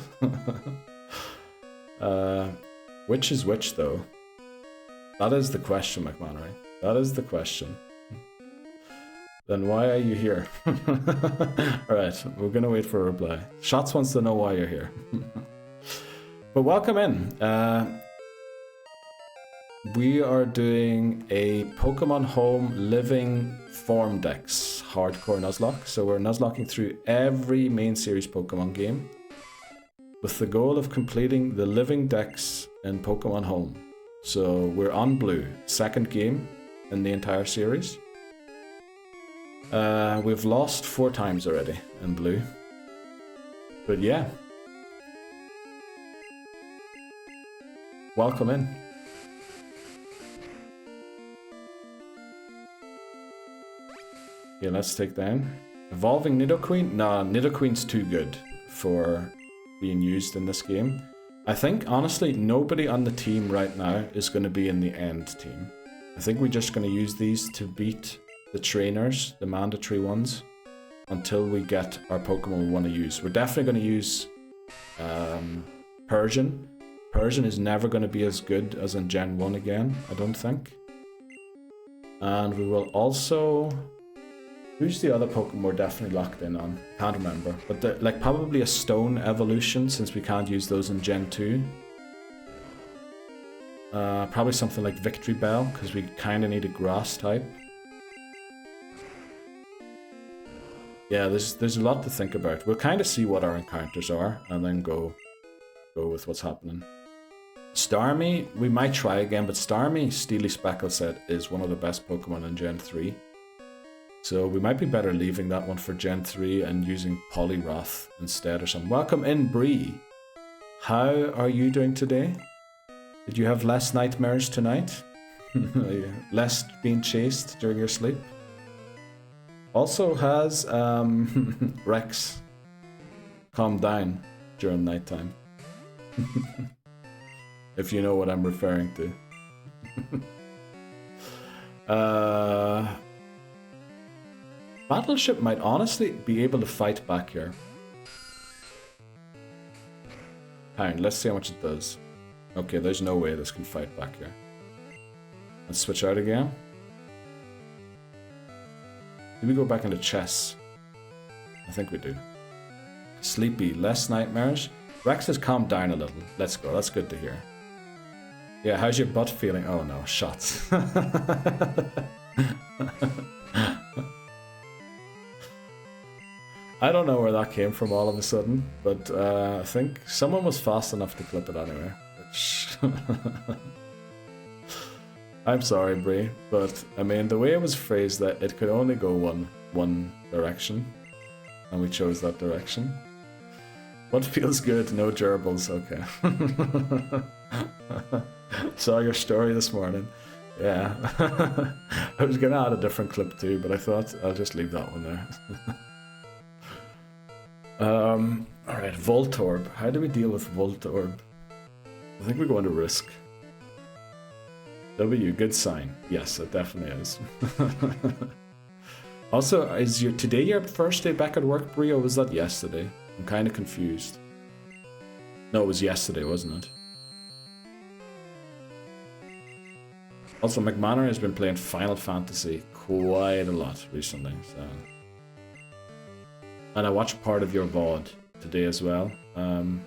Which is which, though? That is the question, McMannery. That is the question. Then why are you here? Alright, we're gonna wait for a reply. Shots wants to know why you're here. But welcome in. We are doing a Pokémon Home Living Form Dex hardcore Nuzlocke. So we're Nuzlocking through every main series Pokémon game with the goal of completing the Living Dex in Pokémon Home. So we're on blue, second game in the entire series. We've lost 4 times already in blue. But yeah. Welcome in. Yeah, let's take down. Evolving Nidoqueen? Nah, Nidoqueen's too good for being used in this game. I think, honestly, nobody on the team right now is going to be in the end team. I think we're just going to use these to beat the trainers, the mandatory ones, until we get our Pokemon we want to use. We're definitely going to use Persian. Persian is never going to be as good as in Gen 1 again, I don't think. And we will also... Who's the other Pokemon we're definitely locked in on? Can't remember. But like probably a Stone evolution, since we can't use those in Gen 2. Probably something like Victory Bell, because we kind of need a Grass type. Yeah, there's a lot to think about. We'll kind of see what our encounters are, and then go with what's happening. Starmie, we might try again, but Starmie, Steely Speckle said, is one of the best Pokemon in Gen 3. So we might be better leaving that one for Gen 3 and using Poliwrath instead or something. Welcome in, Bree. How are you doing today? Did you have less nightmares tonight? Less being chased during your sleep? Also has Rex calm down during nighttime. If you know what I'm referring to. Battleship might honestly be able to fight back here. Hang on, let's see how much it does. Okay, there's no way this can fight back here. Let's switch out again. Do we go back into chess? I think we do. Sleepy, less nightmares. Rex has calmed down a little. Let's go, that's good to hear. Yeah, how's your butt feeling? Oh no, shots. I don't know where that came from all of a sudden, but I think someone was fast enough to clip it anyway. Which I'm sorry, Brie, but I mean the way it was phrased that it could only go one direction, and we chose that direction. What feels good? No gerbils. Okay. Saw your story this morning. Yeah. I was gonna add a different clip too, but I thought I'll just leave that one there. Alright, Voltorb. How do we deal with Voltorb? I think we're going to Risk. W, good sign. Yes, it definitely is. Also, is today your first day back at work, Brie, or was that yesterday? I'm kind of confused. No, it was yesterday, wasn't it? Also, McManor has been playing Final Fantasy quite a lot recently, so... And I watched part of your VOD today as well. The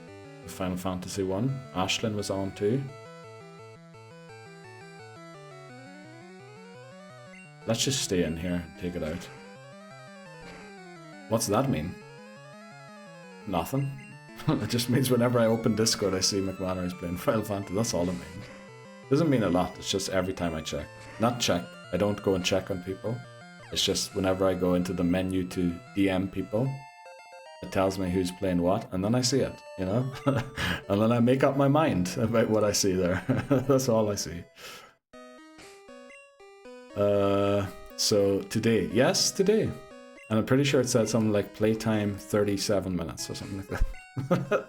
Final Fantasy one. Ashlyn was on too. Let's just stay in here and take it out. What's that mean? Nothing. It just means whenever I open Discord I see McManor is playing Final Fantasy. That's all it means. Doesn't mean a lot, it's just every time I check. Not check, I don't go and check on people. It's just whenever I go into the menu to DM people, it tells me who's playing what, and then I see it, you know? And then I make up my mind about what I see there. That's all I see. So today, yes, today. And I'm pretty sure it said something like playtime 37 minutes or something like that.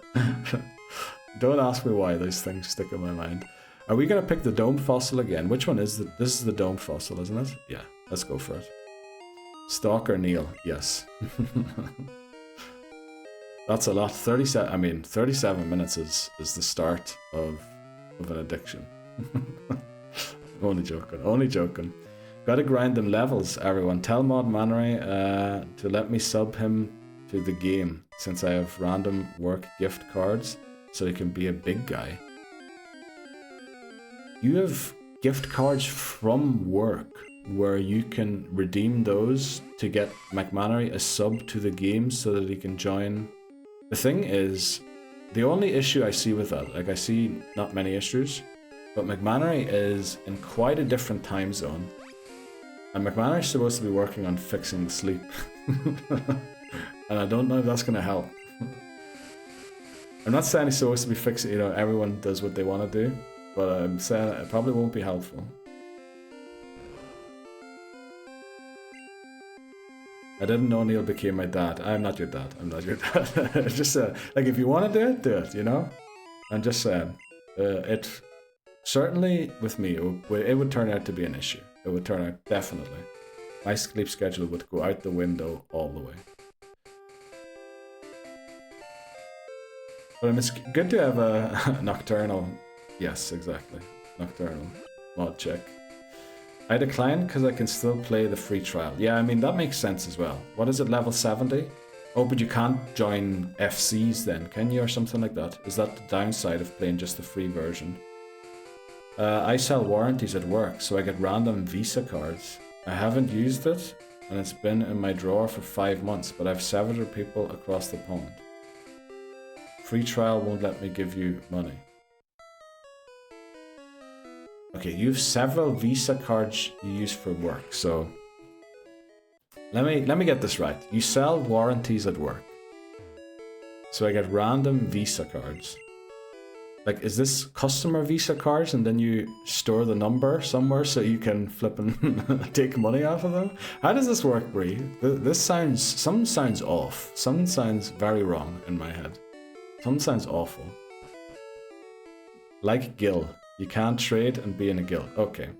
Don't ask me why those things stick in my mind. Are we gonna pick the dome fossil again? Which one is it? This is the dome fossil, isn't it? Yeah, let's go for it. Stalker Neil, yes. That's a lot. 37 minutes is the start of an addiction. Only joking. Gotta grind them levels, everyone. Tell Mod Manory to let me sub him to the game, since I have random work gift cards, so he can be a big guy. You have gift cards from work, where you can redeem those to get McManary a sub to the game so that he can join. The thing is, the only issue I see with that, like I see not many issues, but McManary is in quite a different time zone. And McManary is supposed to be working on fixing the sleep. And I don't know if that's going to help. I'm not saying he's supposed to be fixing, everyone does what they want to do, but I'm saying it probably won't be helpful. I didn't know Neil became my dad. I'm not your dad. It's just like, if you want to do it, I'm just saying. It certainly, with me, it would turn out to be an issue. It would turn out, definitely. My sleep schedule would go out the window all the way. But it's good to have a nocturnal... Yes, exactly. Nocturnal mod check. I declined because I can still play the free trial. Yeah, I mean, that makes sense as well. What is it, level 70? Oh, but you can't join FCs then, can you, or something like that? Is that the downside of playing just the free version? I sell warranties at work, so I get random Visa cards. I haven't used it, and it's been in my drawer for 5 months, but I've several people across the pond. Free trial won't let me give you money. Okay, you have several Visa cards you use for work, so... Let me get this right. You sell warranties at work. So I get random Visa cards. Like, is this customer Visa cards and then you store the number somewhere so you can flip and take money off of them? How does this work, Bree? Something sounds off. Something sounds very wrong in my head. Something sounds awful. Like Gil. You can't trade and be in a guild. Okay.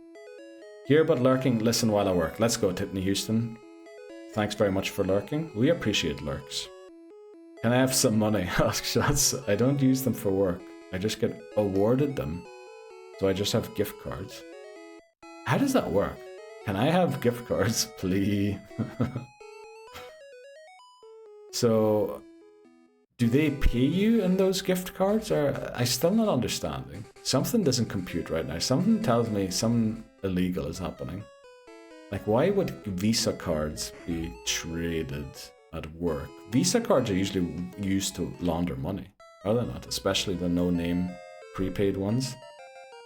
Here but lurking, listen while I work. Let's go, Tiffany Houston. Thanks very much for lurking. We appreciate lurks. Can I have some money? Ask shots. I don't use them for work. I just get awarded them. So I just have gift cards. How does that work? Can I have gift cards, please? So, do they pay you in those gift cards? Or I'm still not understanding. Something doesn't compute right now. Something tells me something illegal is happening. Like, why would Visa cards be traded at work? Visa cards are usually used to launder money, are they not? Especially the no-name prepaid ones.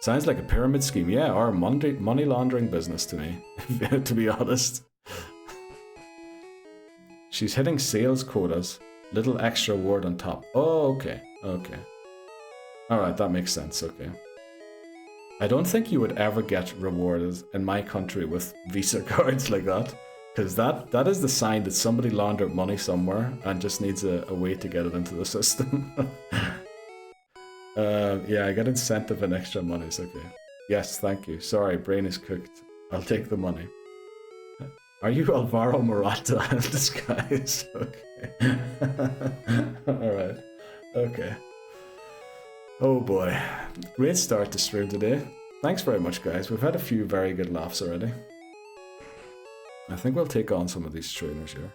Sounds like a pyramid scheme. Yeah, or a money laundering business to me, to be honest. She's hitting sales quotas. Little extra reward on top. Oh, okay. Okay. Alright, that makes sense. Okay. I don't think you would ever get rewarded in my country with Visa cards like that. Because that is the sign that somebody laundered money somewhere and just needs a way to get it into the system. Yeah, I get incentive and extra monies. Okay. Yes, thank you. Sorry, brain is cooked. I'll take the money. Are you Alvaro Morata in disguise? Okay. Alright. Okay. Oh boy. Great start to stream today. Thanks very much, guys. We've had a few very good laughs already. I think we'll take on some of these trainers here.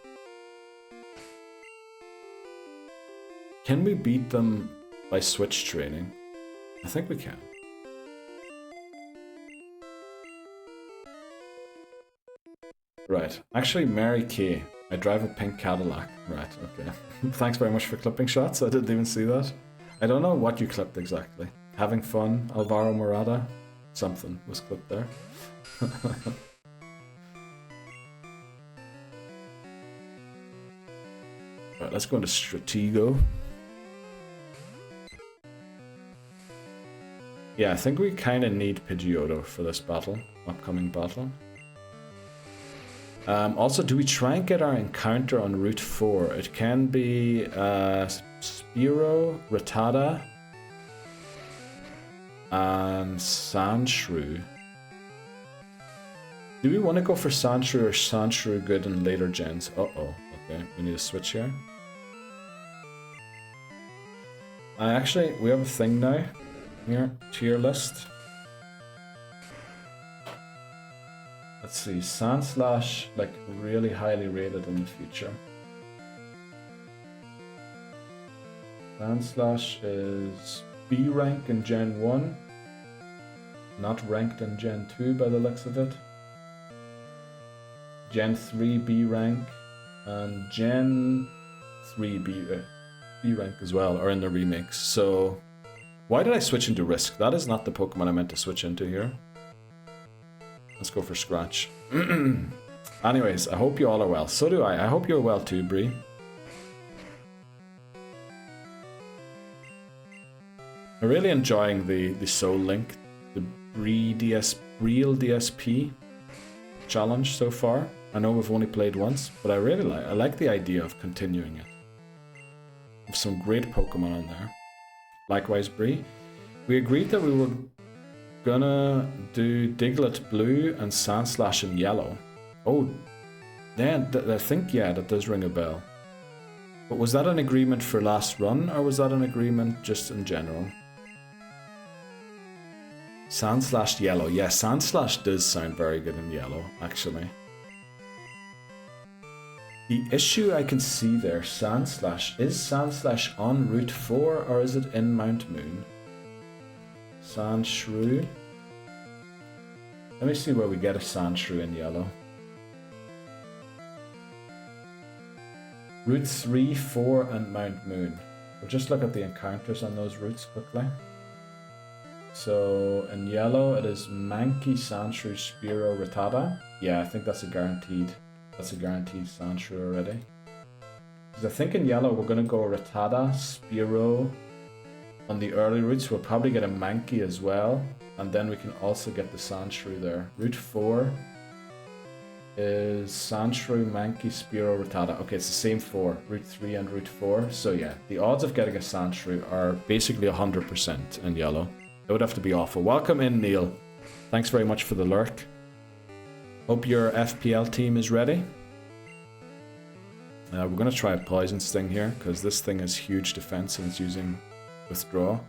Can we beat them by switch training? I think we can. Right. Actually, Mary Kay. I drive a pink Cadillac. Right, okay. Thanks very much for clipping shots. I didn't even see that. I don't know what you clipped exactly. Having fun, Alvaro Morata? Something was clipped there. Right, let's go into Stratego. Yeah, I think we kind of need Pidgeotto for this battle, upcoming battle. Also, do we try and get our encounter on Route 4? It can be Spearow, Rattata, and Sandshrew. Do we want to go for Sandshrew or Sandshrew good in later gens? Uh-oh, okay, we need a switch here. Actually, we have a thing now. Here, tier list. Let's see, Sandslash, like, really highly rated in the future. Sandslash is B rank in Gen 1. Not ranked in Gen 2 by the looks of it. Gen 3 B rank. And Gen 3 B rank as well, are in the remakes. So, why did I switch into Risk? That is not the Pokemon I meant to switch into here. Let's go for Scratch. Anyways, I hope you all are well. So do I. I hope you're well too, Bree. I'm really enjoying the Soul Link, the Real DSP challenge so far. I know we've only played once, but I really like the idea of continuing it. With some great Pokemon on there. Likewise, Bree. We agreed that we were gonna do Diglett Blue and Sandslash in Yellow. Oh, then I think, yeah, that does ring a bell. But was that an agreement for last run, or was that an agreement just in general? Sandslash Yellow. Yeah, Sandslash does sound very good in Yellow, actually. The issue I can see there, Sandslash, is Sandslash on Route 4 or is it in Mount Moon? Sandshrew. Let me see where we get a Sandshrew in Yellow. Route 3, 4 and Mount Moon. We'll just look at the encounters on those routes quickly. So in Yellow it is Mankey, Sandshrew, Spearow, Rattata. Yeah, I think that's a guaranteed Sandshrew already. Because I think in Yellow we're going to go Rattata, Spearow, on the early routes. We'll probably get a Mankey as well. And then we can also get the Sandshrew there. Route 4 is Sandshrew, Mankey, Spearow, Rattata. Okay, it's the same 4. Route 3 and Route 4. So yeah, the odds of getting a Sandshrew are basically 100% in yellow. It would have to be awful. Welcome in, Neil. Thanks very much for the lurk. Hope your FPL team is ready. We're going to try a Poison Sting here, because this thing has huge defense and it's using Withdraw.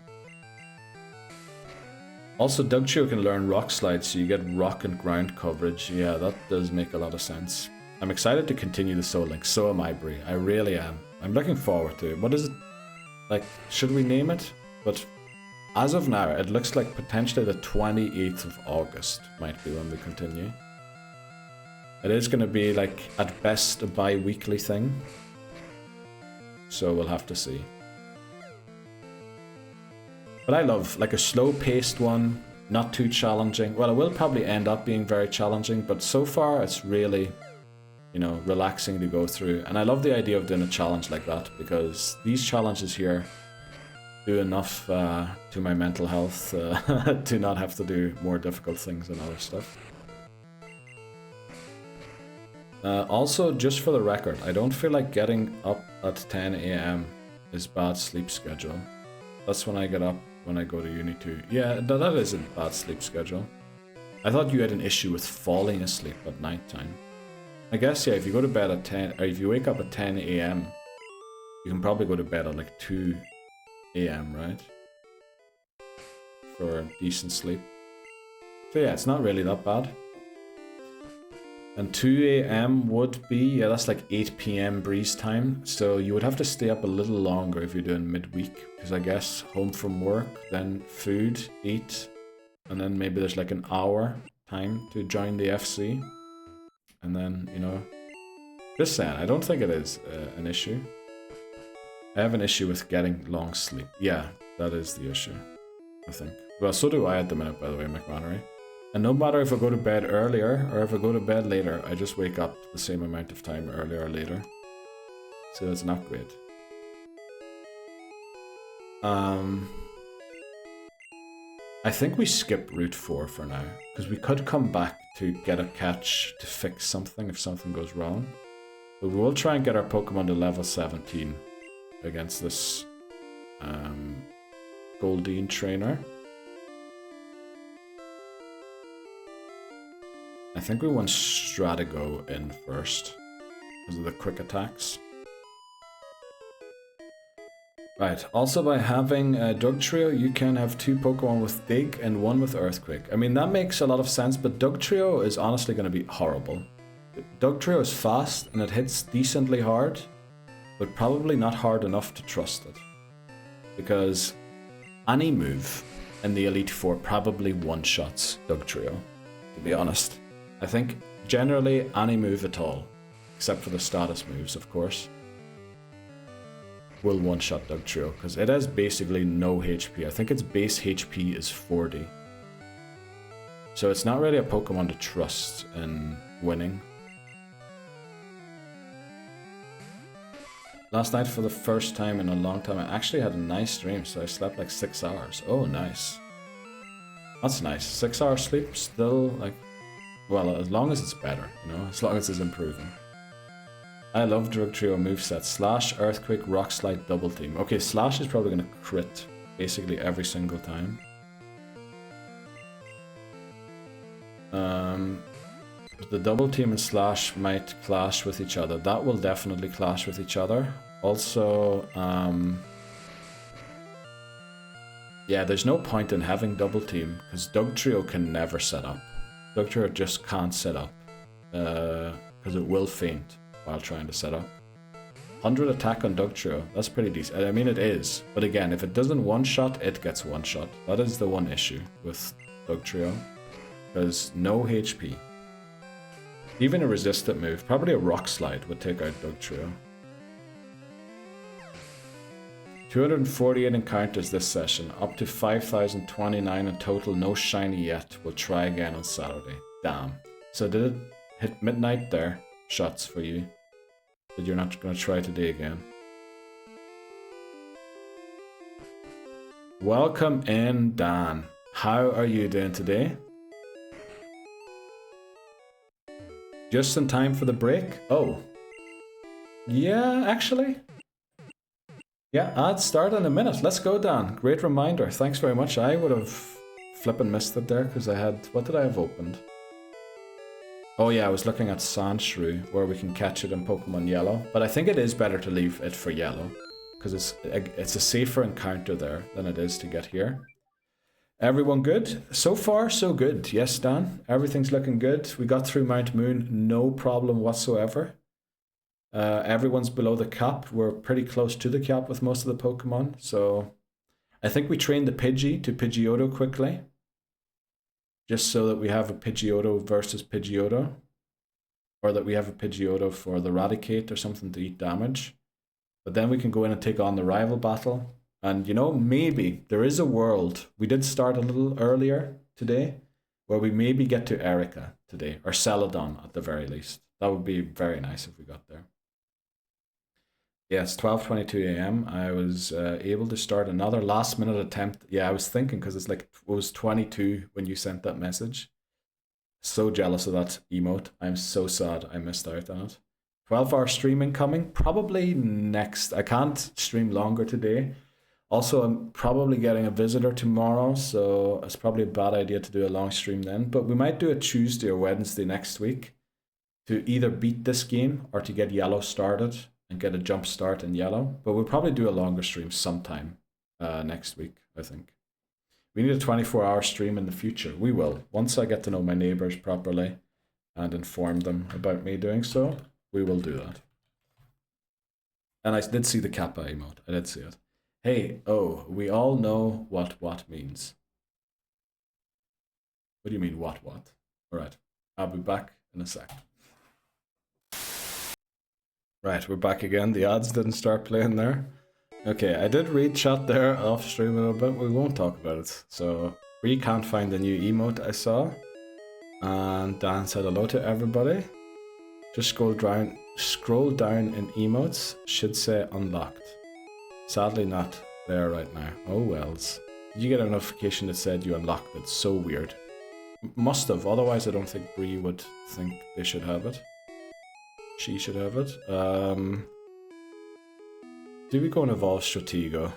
Also, Dugtrio can learn Rock Slide, so you get rock and ground coverage. Yeah, that does make a lot of sense. I'm excited to continue the Soul Link. So am I, Brie. I really am. I'm looking forward to it. What is it? Like, should we name it? But as of now, it looks like potentially the 28th of August might be when we continue. It is going to be, like, at best a bi-weekly thing. So we'll have to see. But I love, like, a slow-paced one, not too challenging. Well, it will probably end up being very challenging, but so far it's really, you know, relaxing to go through. And I love the idea of doing a challenge like that, because these challenges here do enough to my mental health to not have to do more difficult things and other stuff. Also, just for the record, I don't feel like getting up at 10 AM is bad sleep schedule. That's when I get up when I go to uni too. Yeah, that isn't bad sleep schedule. I thought you had an issue with falling asleep at night time. I guess, yeah, if you go to bed at 10, or if you wake up at 10 AM, you can probably go to bed at like 2 AM, right? For decent sleep. So yeah, it's not really that bad. And 2 AM would be, yeah, that's like 8 PM breeze time. So you would have to stay up a little longer if you're doing midweek. Because I guess home from work, then food, eat, and then maybe there's like an hour time to join the FC. And then, you know, just saying, I don't think it is an issue. I have an issue with getting long sleep. Yeah, that is the issue, I think. Well, so do I at the minute, by the way, McMannery. And no matter if I go to bed earlier or if I go to bed later, I just wake up the same amount of time earlier or later. So it's not great. I think we skip Route 4 for now, because we could come back to get a catch to fix something if something goes wrong. But we will try and get our Pokemon to level 17 against this Goldeen trainer. I think we want Stratago in first, because of the quick attacks. Right, also by having Dugtrio, you can have 2 Pokemon with Dig and 1 with Earthquake. I mean, that makes a lot of sense, but Dugtrio is honestly going to be horrible. Dugtrio is fast and it hits decently hard, but probably not hard enough to trust it. Because any move in the Elite Four probably one-shots Dugtrio, to be honest. I think generally any move at all, except for the status moves, of course, will one-shot Dugtrio, because it has basically no HP. I think its base HP is 40. So it's not really a Pokemon to trust in winning. Last night, for the first time in a long time, I actually had a nice dream, so I slept like 6 hours. Oh, nice. That's nice. 6 hours sleep, still, like, well, as long as it's better, you know, as long as it's improving. I love Dugtrio moveset. Slash, Earthquake, Rock Slide, Double Team. Okay, Slash is probably going to crit basically every single time. The Double Team and Slash might clash with each other. That will definitely clash with each other. Also, yeah, there's no point in having Double Team, because Dugtrio can never set up. Dugtrio just can't set up, because it will faint while trying to set up. 100 attack on Dugtrio, that's pretty decent. I mean, it is, but again, if it doesn't one-shot, it gets one-shot. That is the one issue with Dugtrio, because no HP. Even a resistant move, probably a Rock Slide, would take out Dugtrio. 248 encounters this session, up to 5,029 in total, no shiny yet. We'll try again on Saturday. Damn. So did it hit midnight there? Shots for you. But you're not going to try today again. Welcome in, Dan. How are you doing today? Just in time for the break? Oh. Yeah, actually. Yeah, ads start in a minute. Let's go, Dan. Great reminder. Thanks very much. I would have flippin' missed it there because I had... What did I have opened? Oh yeah, I was looking at Sandshrew, where we can catch it in Pokemon Yellow. But I think it is better to leave it for Yellow, because it's a safer encounter there than it is to get here. Everyone good? So far, so good. Yes, Dan. Everything's looking good. We got through Mount Moon, no problem whatsoever. Everyone's below the cap. We're pretty close to the cap with most of the Pokemon. So I think we trained the Pidgey to Pidgeotto quickly, just so that we have a Pidgeotto versus Pidgeotto, or that we have a Pidgeotto for the Raticate or something to eat damage. But then we can go in and take on the rival battle. And you know, maybe there is a world. We did start a little earlier today, where we maybe get to Erica today, or Celadon at the very least. That would be very nice if we got there. Yeah, it's 12:22 a.m. I was able to start another last minute attempt. Yeah, I was thinking because it was 22 when you sent that message. So jealous of that emote. I'm so sad I missed out on it. 12-hour streaming coming, probably next. I can't stream longer today. Also, I'm probably getting a visitor tomorrow, so it's probably a bad idea to do a long stream then. But we might do a Tuesday or Wednesday next week to either beat this game or to get Yellow started and get a jump start in Yellow. But we'll probably do a longer stream sometime next week, I think. We need a 24-hour stream in the future. We will. Once I get to know my neighbors properly and inform them about me doing so, we will do that. And I did see the Kappa emote. I did see it. Hey, oh, we all know what means. What do you mean, what? All right, I'll be back in a sec. Right, we're back again. The ads didn't start playing there. Okay, I did read chat there off stream a little bit. We won't talk about it. So, we can't find the new emote I saw. And Dan said hello to everybody. Just scroll down in emotes. Should say unlocked. Sadly not there right now. Oh wells. Did you get a notification that said you unlocked it? So weird. Must have, otherwise I don't think Bree would think they should have it. She should have it. Do we go and evolve Stratego?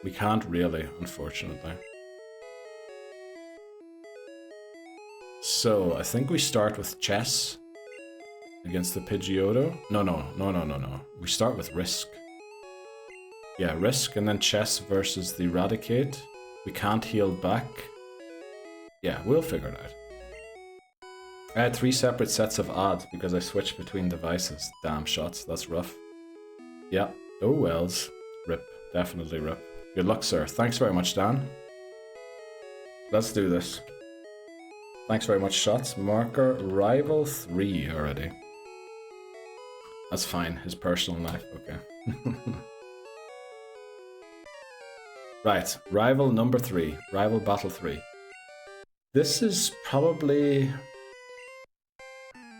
We can't really, unfortunately. So, I think we start with chess against the Pidgeotto. No. We start with Risk. Yeah, Risk and then chess versus the Raticate. We can't heal back. Yeah, we'll figure it out. I had 3 separate sets of odds because I switched between devices. Damn shots, that's rough. Yeah, oh wells. Rip, definitely rip. Good luck, sir. Thanks very much, Dan. Let's do this. Thanks very much, shots. Marker, rival 3 already. That's fine, his personal life, okay. Right, rival number 3. Rival battle 3. This is probably...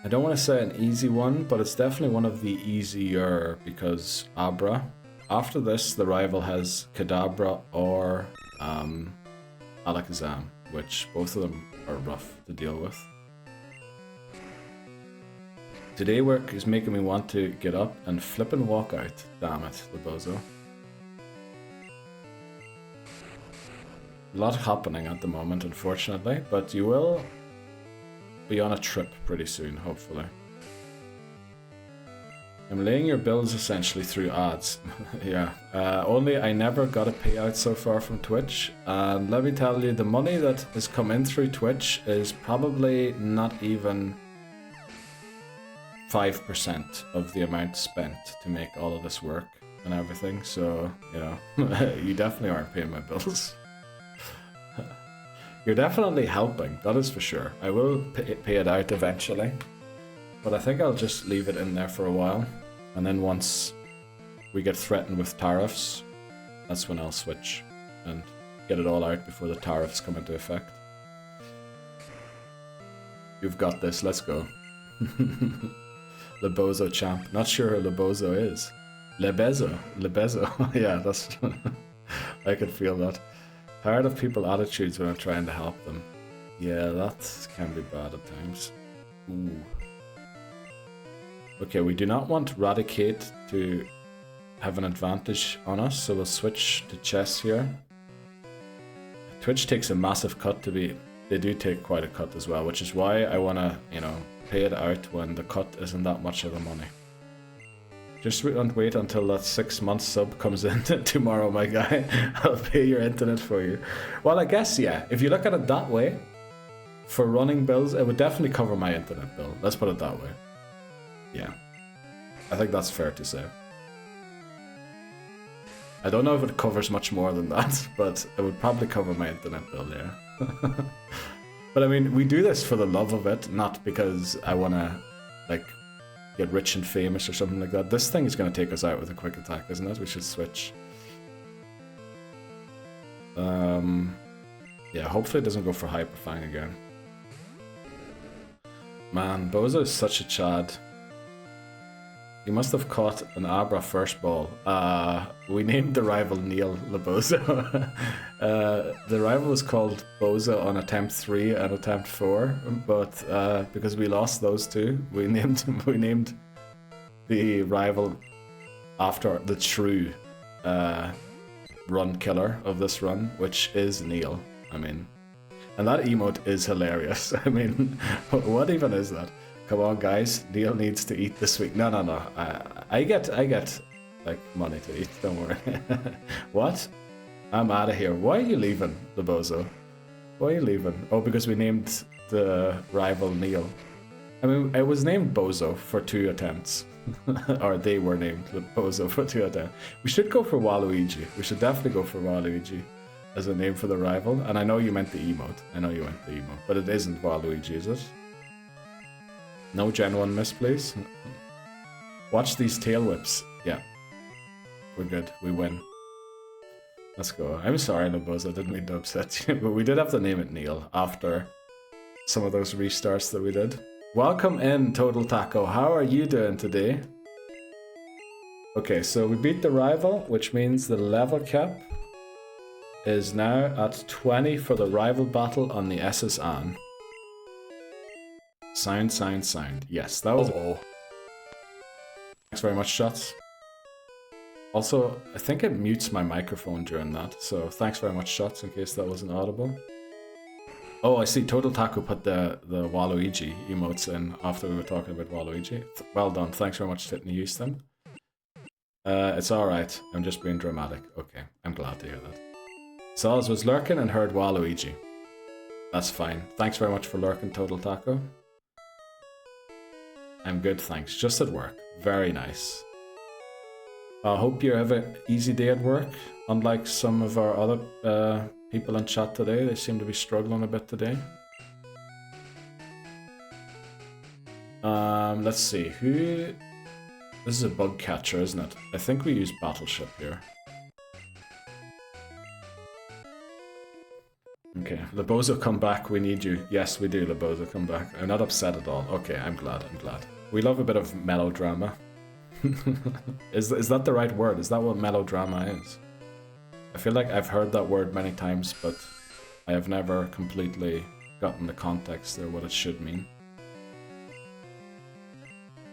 I don't want to say an easy one, but it's definitely one of the easier because Abra. After this, the rival has Kadabra or Alakazam, which both of them are rough to deal with. Today work is making me want to get up and flip and walk out. Damn it, Lebozo. A lot happening at the moment, unfortunately, but you will be on a trip pretty soon, hopefully. I'm laying your bills essentially through ads. Yeah, only I never got a payout so far from Twitch, and let me tell you, the money that has come in through Twitch is probably not even 5% of the amount spent to make all of this work and everything, so, you know, you definitely aren't paying my bills. You're definitely helping, that is for sure. I will pay it out eventually, but I think I'll just leave it in there for a while, and then once we get threatened with tariffs, that's when I'll switch and get it all out before the tariffs come into effect. You've got this, let's go. Lebozo champ. Not sure who Lebozo is. Lebezo. Yeah, that's... I could feel that. Tired of people attitudes when I'm trying to help them. Yeah, that can be bad at times. Ooh. Okay, we do not want Raticate to have an advantage on us, so we'll switch to chess here. Twitch takes a massive cut to be... They do take quite a cut as well, which is why I want to, you know, pay it out when the cut isn't that much of the money. Just wait until that 6-month sub comes in tomorrow, my guy. I'll pay your internet for you. Well, I guess, yeah, if you look at it that way, for running bills, it would definitely cover my internet bill. Let's put it that way. Yeah. I think that's fair to say. I don't know if it covers much more than that, but it would probably cover my internet bill, yeah. But I mean, we do this for the love of it, not because I want to, like, get rich and famous or something like that. This thing is going to take us out with a quick attack, isn't it? We should switch. Yeah, hopefully it doesn't go for Hyper Fang again. Man, Bozo is such a Chad. He must have caught an Abra first ball. We named the rival Neil Labozo. The rival was called Bozo on attempt 3 and attempt 4, but because we lost those two, we named the rival after the true run killer of this run, which is Neil. I mean, and that emote is hilarious. I mean, what even is that? Come on, guys. Neil needs to eat this week. No. I get like money to eat. Don't worry. What? I'm out of here. Why are you leaving, Labozo? Why are you leaving? Oh, because we named the rival Neil. I mean, it was named Bozo for 2 attempts. Or they were named Bozo for 2 attempts. We should go for Waluigi. We should definitely go for Waluigi as a name for the rival. And I know you meant the emote. I know you meant the emote. But it isn't Waluigi, is it? No Gen 1 miss, please. Watch these tail whips. Yeah. We're good. We win. Let's go. I'm sorry, Labozo. I didn't mean to upset you. But we did have to name it Neil after some of those restarts that we did. Welcome in, Total Taco. How are you doing today? Okay, so we beat the rival, which means the level cap is now at 20 for the rival battle on the SSN. Sound. Yes, that was... Oh. Thanks very much, Shots. Also, I think it mutes my microphone during that, so thanks very much, Shots, in case that wasn't audible. Oh, I see. Total Taco put the Waluigi emotes in after we were talking about Waluigi. Well done. Thanks very much, Titney Houston. It's alright. I'm just being dramatic. Okay, I'm glad to hear that. Soz was lurking and heard Waluigi. That's fine. Thanks very much for lurking, Total Taco. I'm good, thanks. Just at work. Very nice. I hope you have an easy day at work. Unlike some of our other people in chat today, they seem to be struggling a bit today. Let's see. Who... This is a bug catcher, isn't it? I think we use Battleship here. Okay, Labozo, come back. We need you. Yes, we do, Labozo, come back. I'm not upset at all. Okay, I'm glad. We love a bit of melodrama. Is that the right word? Is that what melodrama is? I feel like I've heard that word many times, but I have never completely gotten the context or what it should mean.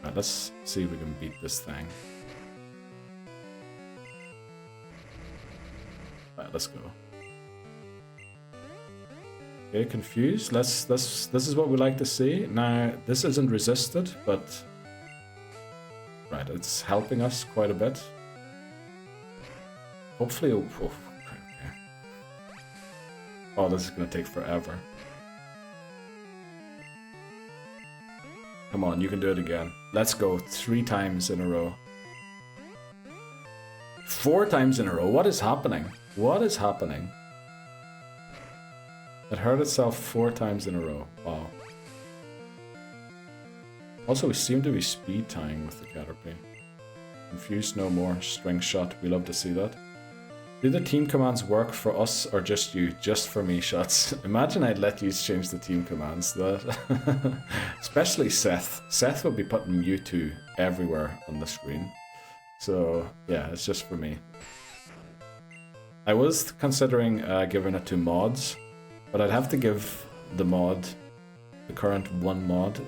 Right, let's see if we can beat this thing. Right, let's go. Okay, confused. This is what we like to see. Now, this isn't resisted, but right, it's helping us quite a bit. Hopefully, okay. Oh, this is gonna take forever. Come on, you can do it again. Let's go 3 times in a row. 4 times in a row. What is happening? What is happening? It hurt itself 4 times in a row. Wow. Also, we seem to be speed tying with the Caterpie. Confused no more. String shot. We love to see that. Do the team commands work for us or just you? Just for me, Shots. Imagine I'd let you change the team commands. Especially Seth. Seth would be putting Mewtwo everywhere on the screen. So, yeah, it's just for me. I was considering giving it to mods, but I'd have to give the mod, the current one mod,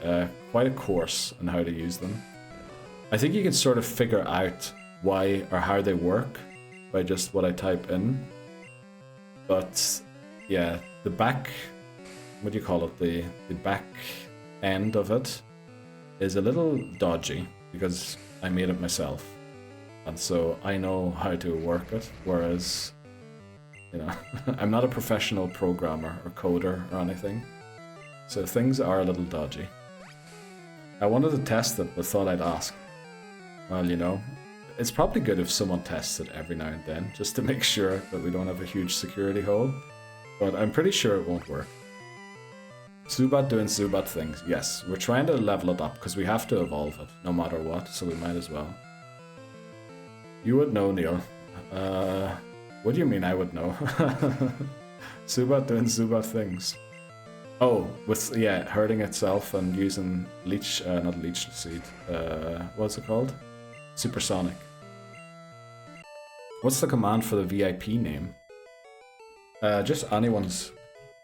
quite a course on how to use them. I think you can sort of figure out why or how they work by just what I type in. But yeah, the back, what do you call it? The back end of it is a little dodgy because I made it myself. And so I know how to work it, whereas, you know, I'm not a professional programmer or coder or anything. So things are a little dodgy. I wanted to test it, but thought I'd ask. Well, you know, it's probably good if someone tests it every now and then, just to make sure that we don't have a huge security hole. But I'm pretty sure it won't work. Zubat doing Zubat things. Yes, we're trying to level it up because we have to evolve it, no matter what, so we might as well. You would know, Neil. What do you mean I would know? Zubat doing Zubat things. Oh, with, yeah, hurting itself and using leech, not leech seed, what's it called? Supersonic. What's the command for the VIP name? Just anyone's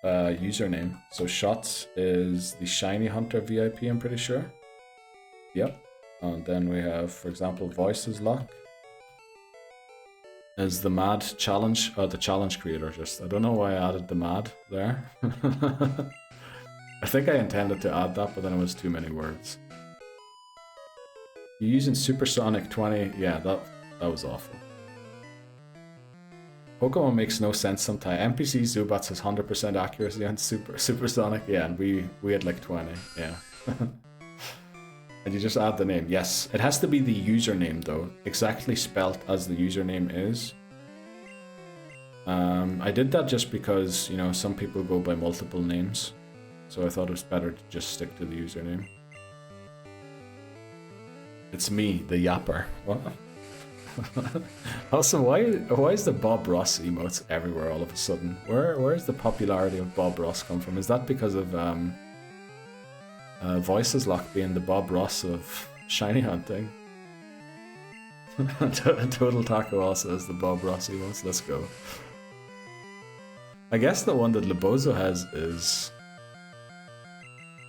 username. So Shots is the Shiny Hunter VIP, I'm pretty sure. Yep. And then we have, for example, Voices Lock. Is the Mad Challenge, the challenge creator, just, I don't know why I added the Mad there. I think I intended to add that, but then it was too many words. You're using Supersonic 20, yeah, that was awful. Pokemon makes no sense sometimes. NPC Zubats has 100% accuracy on Supersonic, yeah, and we had like 20, yeah. And you just add the name. Yes, it has to be the username though, exactly spelt as the username is. I did that just because, you know, some people go by multiple names, so I thought it was better to just stick to the username. It's me, the yapper. What? Also, why is the Bob Ross emotes everywhere all of a sudden? Where's the popularity of Bob Ross come from? Is that because of Voices Lock being the Bob Ross of shiny hunting? Total Taco also is the Bob Ross emotes. Let's go. I guess the one that Lebozo has is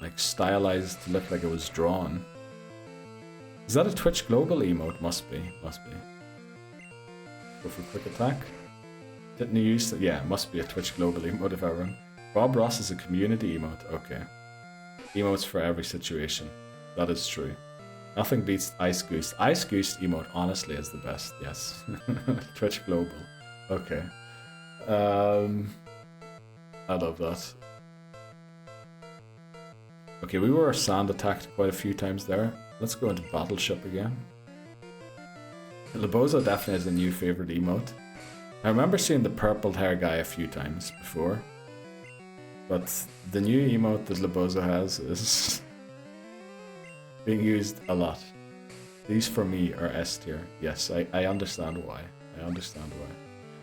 like stylized to look like it was drawn. Is that a Twitch Global emote? Must be. Go for quick attack. Didn't he use it? Yeah, must be a Twitch Global emote if ever. Bob Ross is a community emote. Okay. Emotes for every situation. That is true. Nothing beats Ice Goose. Ice Goose emote honestly is the best. Yes. Twitch Global. Okay. I love that. Okay, we were sand attacked quite a few times there. Let's go into Battleship again. Lebozo definitely is a new favorite emote. I remember seeing the purple hair guy a few times before. But the new emote that Lebozo has is being used a lot. These for me are S tier. Yes, I understand why.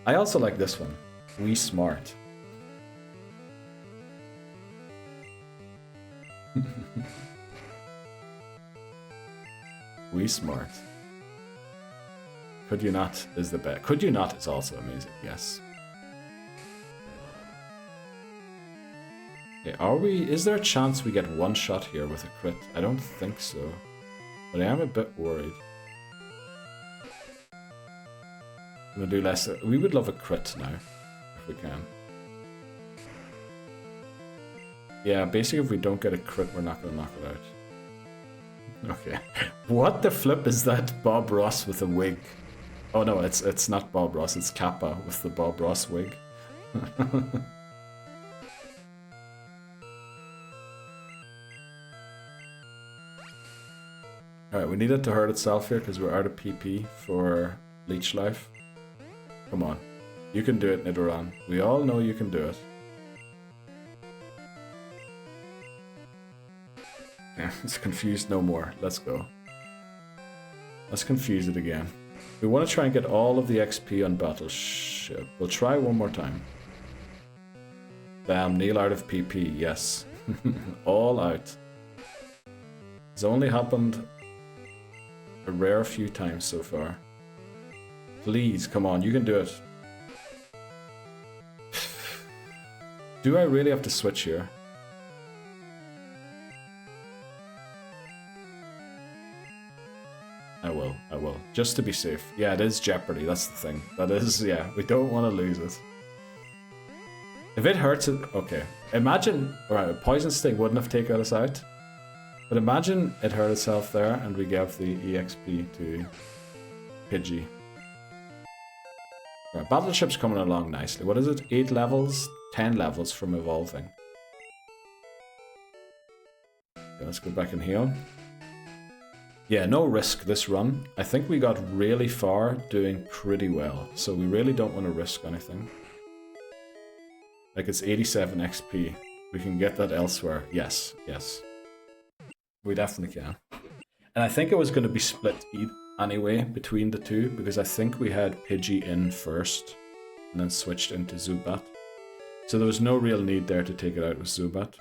I also like this one. We Smart. We Smart. Could you not is the best. Could you not is also amazing. Yes. Okay, is there a chance we get one shot here with a crit? I don't think so, but I am a bit worried. I'm gonna do less. We would love a crit now, if we can. Yeah, basically if we don't get a crit, we're not gonna knock it out. Okay. What the flip is that Bob Ross with a wig? Oh no, it's not Bob Ross, it's Kappa with the Bob Ross wig. Alright, we need it to hurt itself here because we're out of PP for Leech Life. Come on. You can do it, Nidoran. We all know you can do it. Yeah, it's confused no more. Let's go. Let's confuse it again. We want to try and get all of the XP on Battleship. We'll try one more time. Damn, Neil out of PP, yes. All out. It's only happened a rare few times so far. Please, come on, you can do it. Do I really have to switch here? I will. Just to be safe. Yeah, it is Jeopardy, that's the thing. That is, yeah, we don't want to lose it. If it hurts it, okay. Imagine, right, Poison Sting wouldn't have taken us out. But imagine it hurt itself there and we gave the EXP to Pidgey. Right, Battleship's coming along nicely. What is it? 8 levels? 10 levels from evolving. Okay, let's go back and heal. Yeah, no risk this run. I think we got really far doing pretty well. So we really don't want to risk anything. Like it's 87 XP. We can get that elsewhere. Yes, yes. We definitely can. And I think it was going to be split anyway between the two, because I think we had Pidgey in first and then switched into Zubat. So there was no real need there to take it out with Zubat.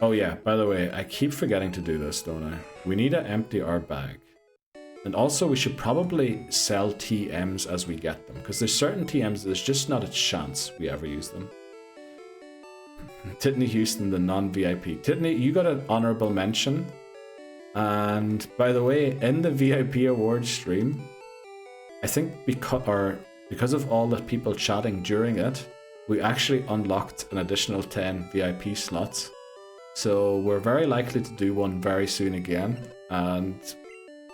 Oh yeah, by the way, I keep forgetting to do this, don't I? We need to empty our bag. And also we should probably sell TMs as we get them, because there's certain TMs there's just not a chance we ever use them. Titney Houston, the non-VIP. Titney, you got an honorable mention. And by the way, in the VIP awards stream, I think because of all the people chatting during it, we actually unlocked an additional 10 VIP slots. So we're very likely to do one very soon again. And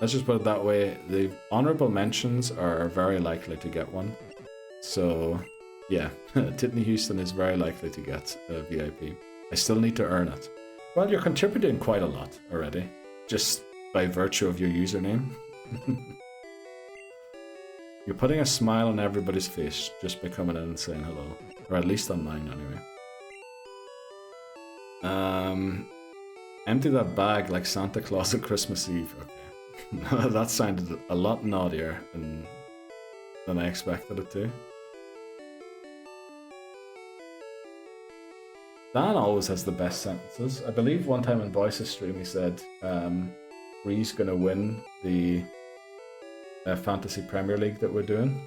let's just put it that way, the honorable mentions are very likely to get one. So yeah, Titney Houston is very likely to get a VIP. I still need to earn it. Well, you're contributing quite a lot already, just by virtue of your username. You're putting a smile on everybody's face just by coming in and saying hello. Or at least on mine, anyway. Empty that bag like Santa Claus at Christmas Eve. Okay. That sounded a lot naughtier than I expected it to. Dan always has the best sentences. I believe one time in Voice's stream he said, Bree's gonna win the Fantasy Premier League that we're doing.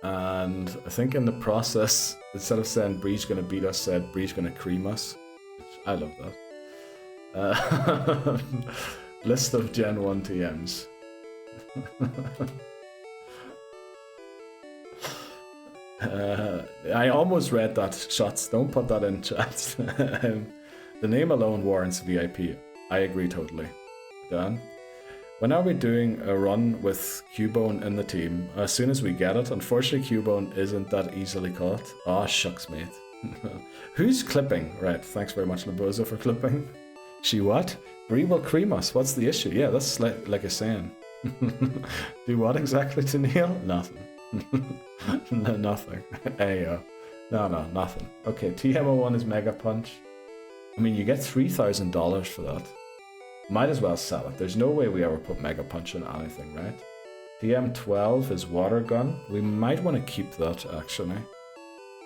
And I think in the process, instead of saying Bree's gonna beat us, said Bree's gonna cream us. Which I love that. List of Gen 1 TMs. I almost read that, Shots. Don't put that in chat. The name alone warrants VIP. I agree totally. Dan? When are we doing a run with Cubone in the team? As soon as we get it. Unfortunately, Cubone isn't that easily caught. Aw, shucks, mate. Who's clipping? Right, thanks very much, Labozo, for clipping. She what? Bree will cream us. What's the issue? Yeah, that's like a saying. Do what exactly to Neil? Nothing. No, nothing. Ayo. No, nothing. Okay, TMO1 is Mega Punch. I mean, you get $3,000 for that. Might as well sell it. There's no way we ever put Mega Punch in anything, right? TM12 is Water Gun. We might want to keep that, actually.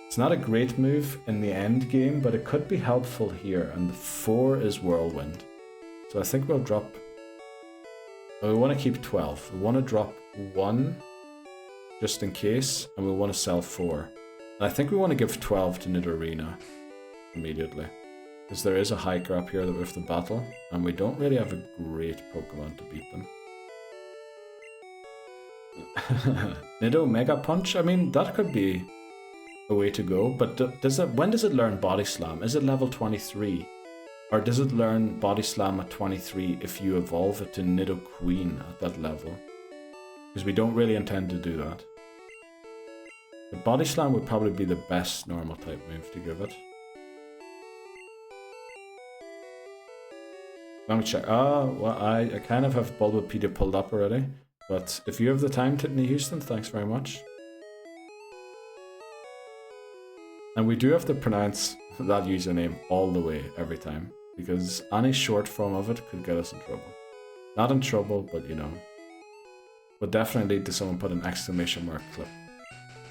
It's not a great move in the end game, but it could be helpful here. And the 4 is Whirlwind. So I think we'll drop... we want to keep 12. We want to drop 1 just in case, and we want to sell 4. And I think we want to give 12 to Nidorina immediately. Because there is a hiker up here that we have to battle, and we don't really have a great Pokemon to beat them. Nido Mega Punch? I mean, that could be a way to go, but when does it learn Body Slam? Is it level 23? Or does it learn Body Slam at 23 if you evolve it to Nidoqueen at that level? Because we don't really intend to do that. But Body Slam would probably be the best normal type move to give it. Let me check. Well, I kind of have Bulbapedia pulled up already. But if you have the time, Titney Houston, thanks very much. And we do have to pronounce that username all the way every time, because any short form of it could get us in trouble. Not in trouble, but you know. Would definitely lead to someone put an exclamation mark clip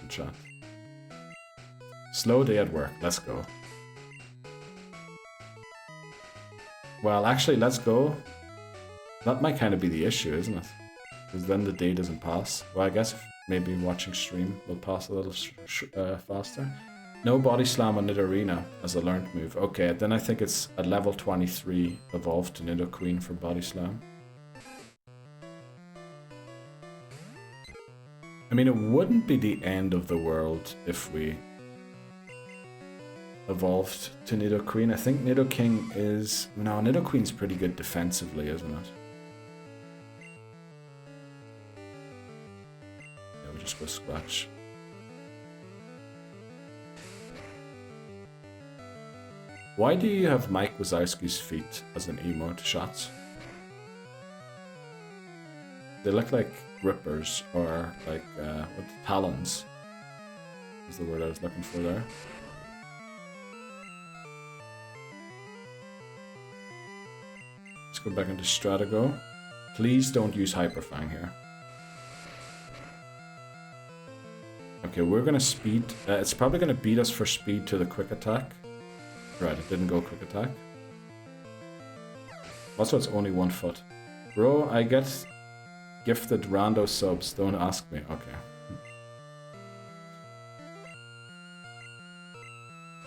in chat. Slow day at work, let's go. Well, actually, let's go. That might kind of be the issue, isn't it? Because then the day doesn't pass. Well, I guess maybe watching stream will pass a little faster. No body slam on Nidorina as a learned move. Okay, then I think it's at level 23 evolved to Nidoqueen for body slam. I mean, it wouldn't be the end of the world if we evolved to Nidoqueen. I think Nidoking is... No, Nidoqueen's pretty good defensively, isn't it? Yeah, we'll just go scratch. Why do you have Mike Wazowski's feet as an emote, Shots? They look like grippers, or like, what, talons is the word I was looking for there. Let's go back into Stratago. Please don't use Hyperfang here. Okay, we're gonna speed. It's probably gonna beat us for speed to the quick attack. Right, it didn't go quick attack. Also, it's only 1 foot. Bro, I get gifted rando subs. Don't ask me. Okay.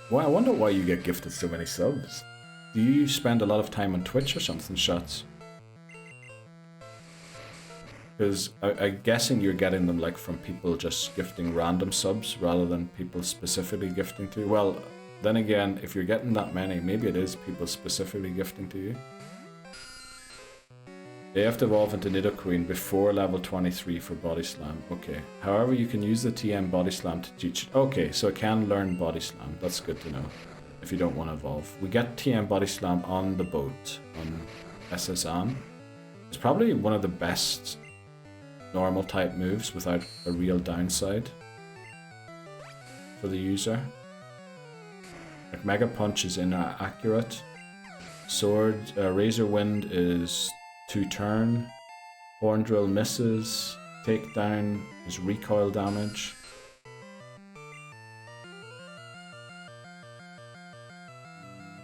Well, I wonder why you get gifted so many subs. Do you spend a lot of time on Twitch or something, Shots? Because I'm guessing you're getting them like from people just gifting random subs rather than people specifically gifting to you. Well, then again, if you're getting that many, maybe it is people specifically gifting to you. They have to evolve into Nidoqueen before level 23 for Body Slam. Okay. However, you can use the TM Body Slam to teach it. Okay, so it can learn Body Slam. That's good to know. If you don't want to evolve. We get TM Body Slam on the boat, on SSN. It's probably one of the best normal type moves without a real downside for the user. Like Mega Punch is inaccurate. Sword, Razor Wind is 2 turn. Horn Drill misses. Takedown is recoil damage.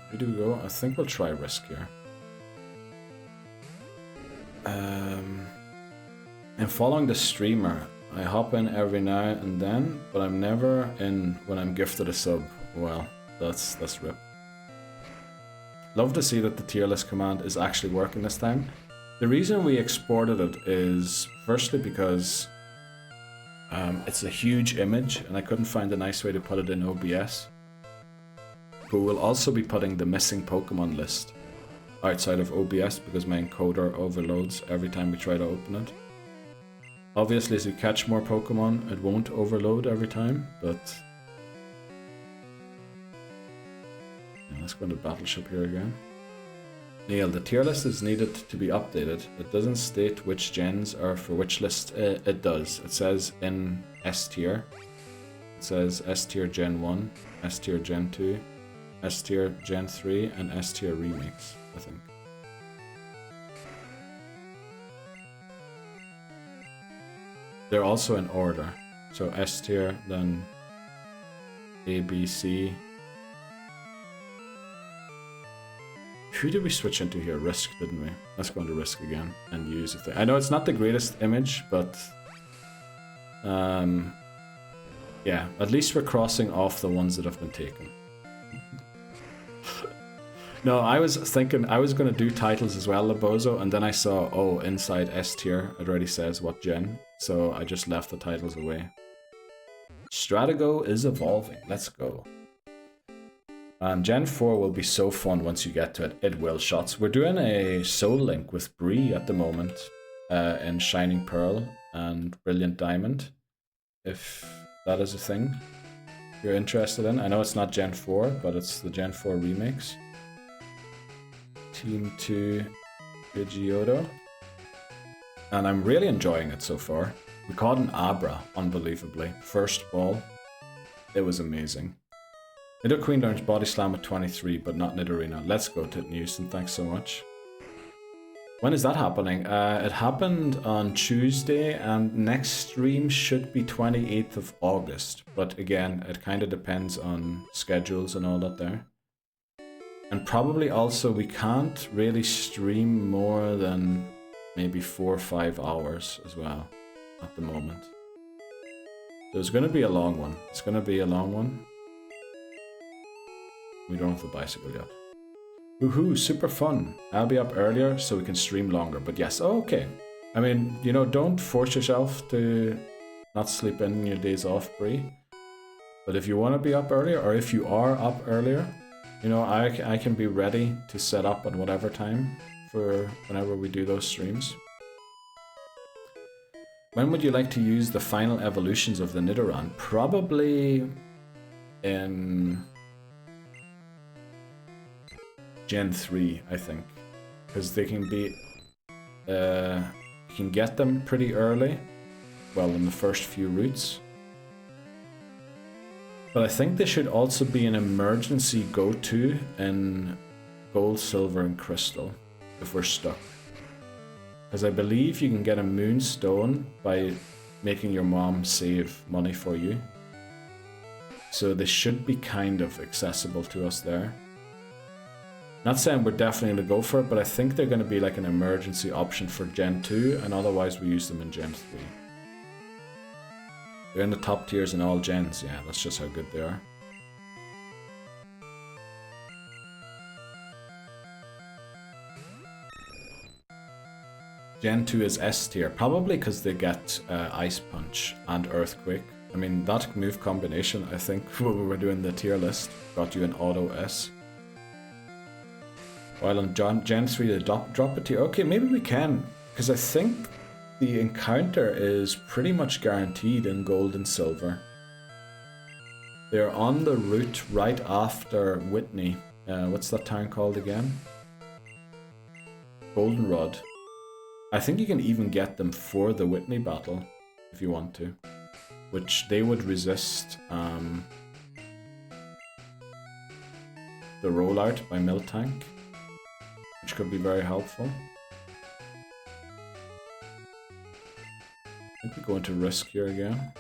Where do we go? I think we'll try Risk here. I'm following the streamer. I hop in every now and then, but I'm never in when I'm gifted a sub. Well, that's rip. Love to see that the tier list command is actually working this time. The reason we exported it is firstly because it's a huge image and I couldn't find a nice way to put it in OBS. But we'll also be putting the missing Pokemon list outside of OBS because my encoder overloads every time we try to open it. Obviously, as you catch more Pokemon, it won't overload every time, but... Yeah, let's go into Battleship here again. Neil, the tier list is needed to be updated. It doesn't state which gens are for which list. It does. It says in S tier. It says S tier Gen 1, S tier Gen 2, S tier Gen 3, and S tier Remix, I think. They're also in order. So S tier, then A, B, C. Who did we switch into here? Risk, didn't we? Let's go into Risk again and use the thing. I know it's not the greatest image, but yeah, at least we're crossing off the ones that have been taken. No, I was thinking I was going to do titles as well, Labozo, and then I saw, oh, inside S tier, it already says what gen, so I just left the titles away. Stratago is evolving. Let's go. And Gen 4 will be so fun once you get to it. It will, Shots. We're doing a Soul Link with Bree at the moment in Shining Pearl and Brilliant Diamond, if that is a thing you're interested in. I know it's not Gen 4, but it's the Gen 4 remakes. Team 2 Pidgeotto. And I'm really enjoying it so far. We caught an Abra, unbelievably. First ball. It was amazing. Nidoqueen learns Body Slam at 23, but not Nidorina. Let's go, Titnewson. Thanks so much. When is that happening? It happened on Tuesday, and next stream should be 28th of August. But again, it kind of depends on schedules and all that there. And probably also we can't really stream more than maybe 4 or 5 hours as well at the moment. So it's going to be a long one. It's going to be a long one. We don't have the bicycle yet. Woohoo, super fun. I'll be up earlier so we can stream longer. But yes, oh, okay. I mean, you know, don't force yourself to not sleep in your days off, Bree. But if you want to be up earlier, or if you are up earlier, you know, I can be ready to set up at whatever time for whenever we do those streams. When would you like to use the final evolutions of the Nidoran? Probably in Gen 3, I think. Because they can be... you can get them pretty early. Well, in the first few routes. But I think they should also be an emergency go-to in Gold, Silver, and Crystal if we're stuck. Because I believe you can get a Moonstone by making your mom save money for you. So they should be kind of accessible to us there. Not saying we're definitely going to go for it, but I think they're going to be like an emergency option for Gen 2, and otherwise we use them in Gen 3. They're in the top tiers in all gens, yeah, that's just how good they are. Gen 2 is S tier, probably because they get Ice Punch and Earthquake. I mean, that move combination, I think, when we were doing the tier list, got you an auto S. While on Gen 3 they drop a tier. Okay, maybe we can, because I think the encounter is pretty much guaranteed in Gold and Silver. They're on the route right after Whitney. What's that town called again? Goldenrod. I think you can even get them for the Whitney battle, if you want to. Which they would resist the rollout by Miltank, which could be very helpful. I think we go into risk here again.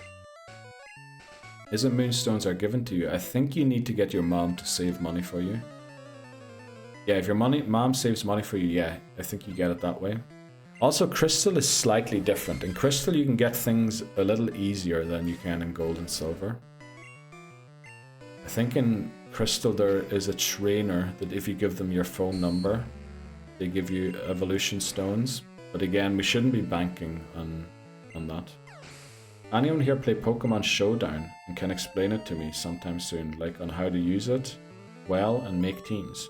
Isn't Moonstones are given to you? I think you need to get your mom to save money for you. Yeah, if your mom saves money for you, yeah, I think you get it that way. Also, Crystal is slightly different. In Crystal, you can get things a little easier than you can in Gold and Silver. I think in Crystal there is a trainer that if you give them your phone number, they give you evolution stones. But again, we shouldn't be banking on that. Anyone here play Pokemon Showdown and can explain it to me sometime soon, like on how to use it well and make teams?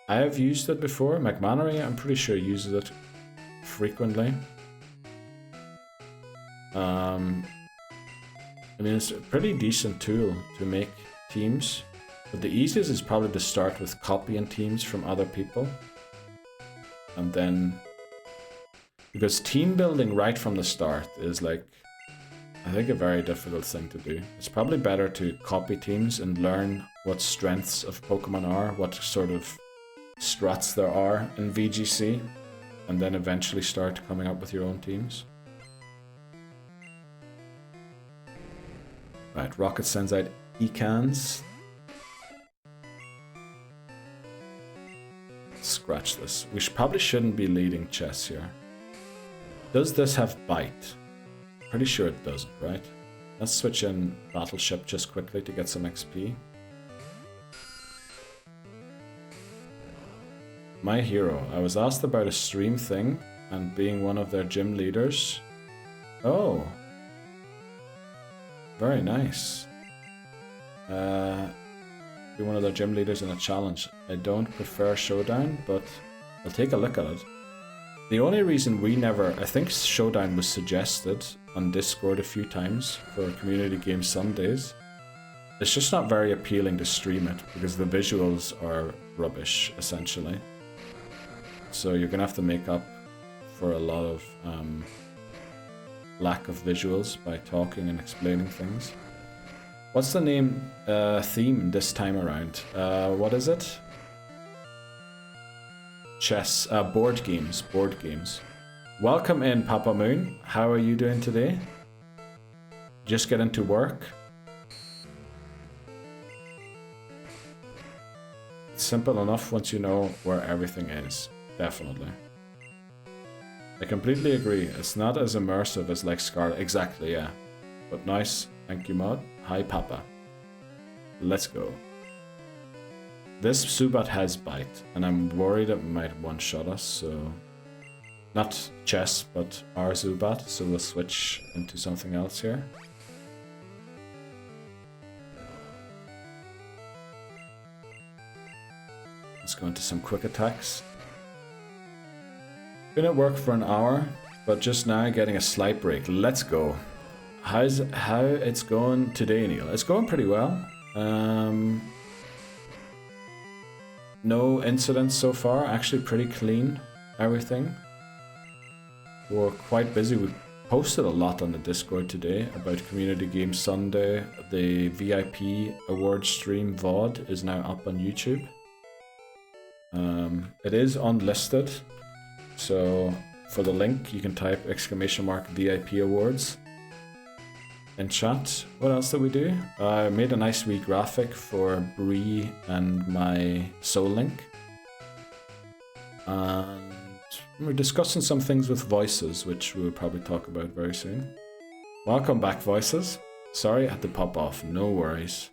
I have used it before. McMannery, I'm pretty sure, uses it frequently. I mean, it's a pretty decent tool to make teams, but the easiest is probably to start with copying teams from other people. And then, because team building right from the start is like, I think, a very difficult thing to do. It's probably better to copy teams and learn what strengths of Pokemon are, what sort of strats there are in VGC, and then eventually start coming up with your own teams. Right, Rocket sends out Ecans. Scratch this. We probably shouldn't be leading chess here. Does this have bite? Pretty sure it doesn't, right? Let's switch in Battleship just quickly to get some XP. My hero. I was asked about a stream thing and being one of their gym leaders. Oh. Very nice. Be one of their gym leaders in a challenge. I don't prefer Showdown, but I'll take a look at it. The only reason we never... I think Showdown was suggested on Discord a few times for community games some days. It's just not very appealing to stream it because the visuals are rubbish, essentially. So you're gonna have to make up for a lot of lack of visuals by talking and explaining things. What's the theme this time around? What is it? Chess, board games. Welcome in, Papa Moon. How are you doing today? Just get into work? It's simple enough once you know where everything is. Definitely. I completely agree. It's not as immersive as like Scarlet. Exactly, yeah. But nice. Thank you, Mod. Hi, Papa. Let's go. This Zubat has bite, and I'm worried it might one-shot us, so... Not chess, but our Zubat, so we'll switch into something else here. Let's go into some quick attacks. Been at work for an hour, but just now getting a slight break. Let's go. How it's going today, Neil? It's going pretty well. No incidents so far. Actually, pretty clean. Everything. We're quite busy. We posted a lot on the Discord today about Community Games Sunday. The VIP award stream VOD is now up on YouTube. It is unlisted, so for the link you can type !VIP awards in chat. What else did we do? I made a nice wee graphic for Bree and my Soul Link. And we're discussing some things with Voices, which we'll probably talk about very soon. Welcome back, Voices. Sorry I had to pop off, no worries.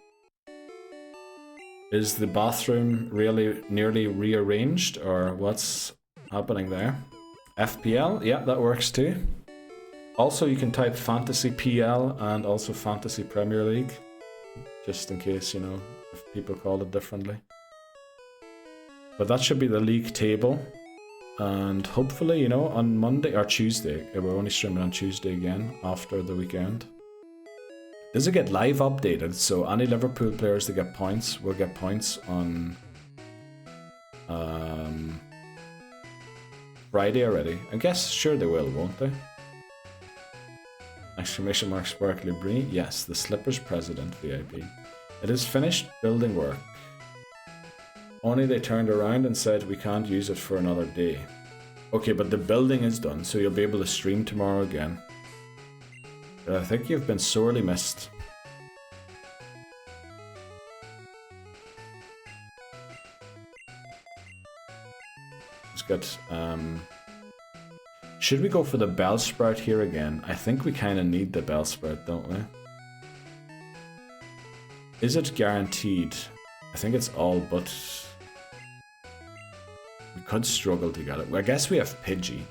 Is the bathroom really nearly rearranged, or what's happening there? FPL? Yeah, that works too. Also, you can type Fantasy PL and also Fantasy Premier League, just in case, you know, if people call it differently. But that should be the league table, and hopefully, you know, on Monday or Tuesday, we're only streaming on Tuesday again after the weekend. Does it get live updated? So any Liverpool players that get points will get points on Friday already. I guess, sure they will, won't they? Exclamation mark Sparkly Bree. Yes, the Slippers President VIP. It is finished building work. Only they turned around and said we can't use it for another day. Okay, but the building is done, so you'll be able to stream tomorrow again. But I think you've been sorely missed. Let's get, should we go for the Bellsprout here again? I think we kind of need the Bellsprout, don't we? Is it guaranteed? I think it's all but... We could struggle to get it. Well, I guess we have Pidgey.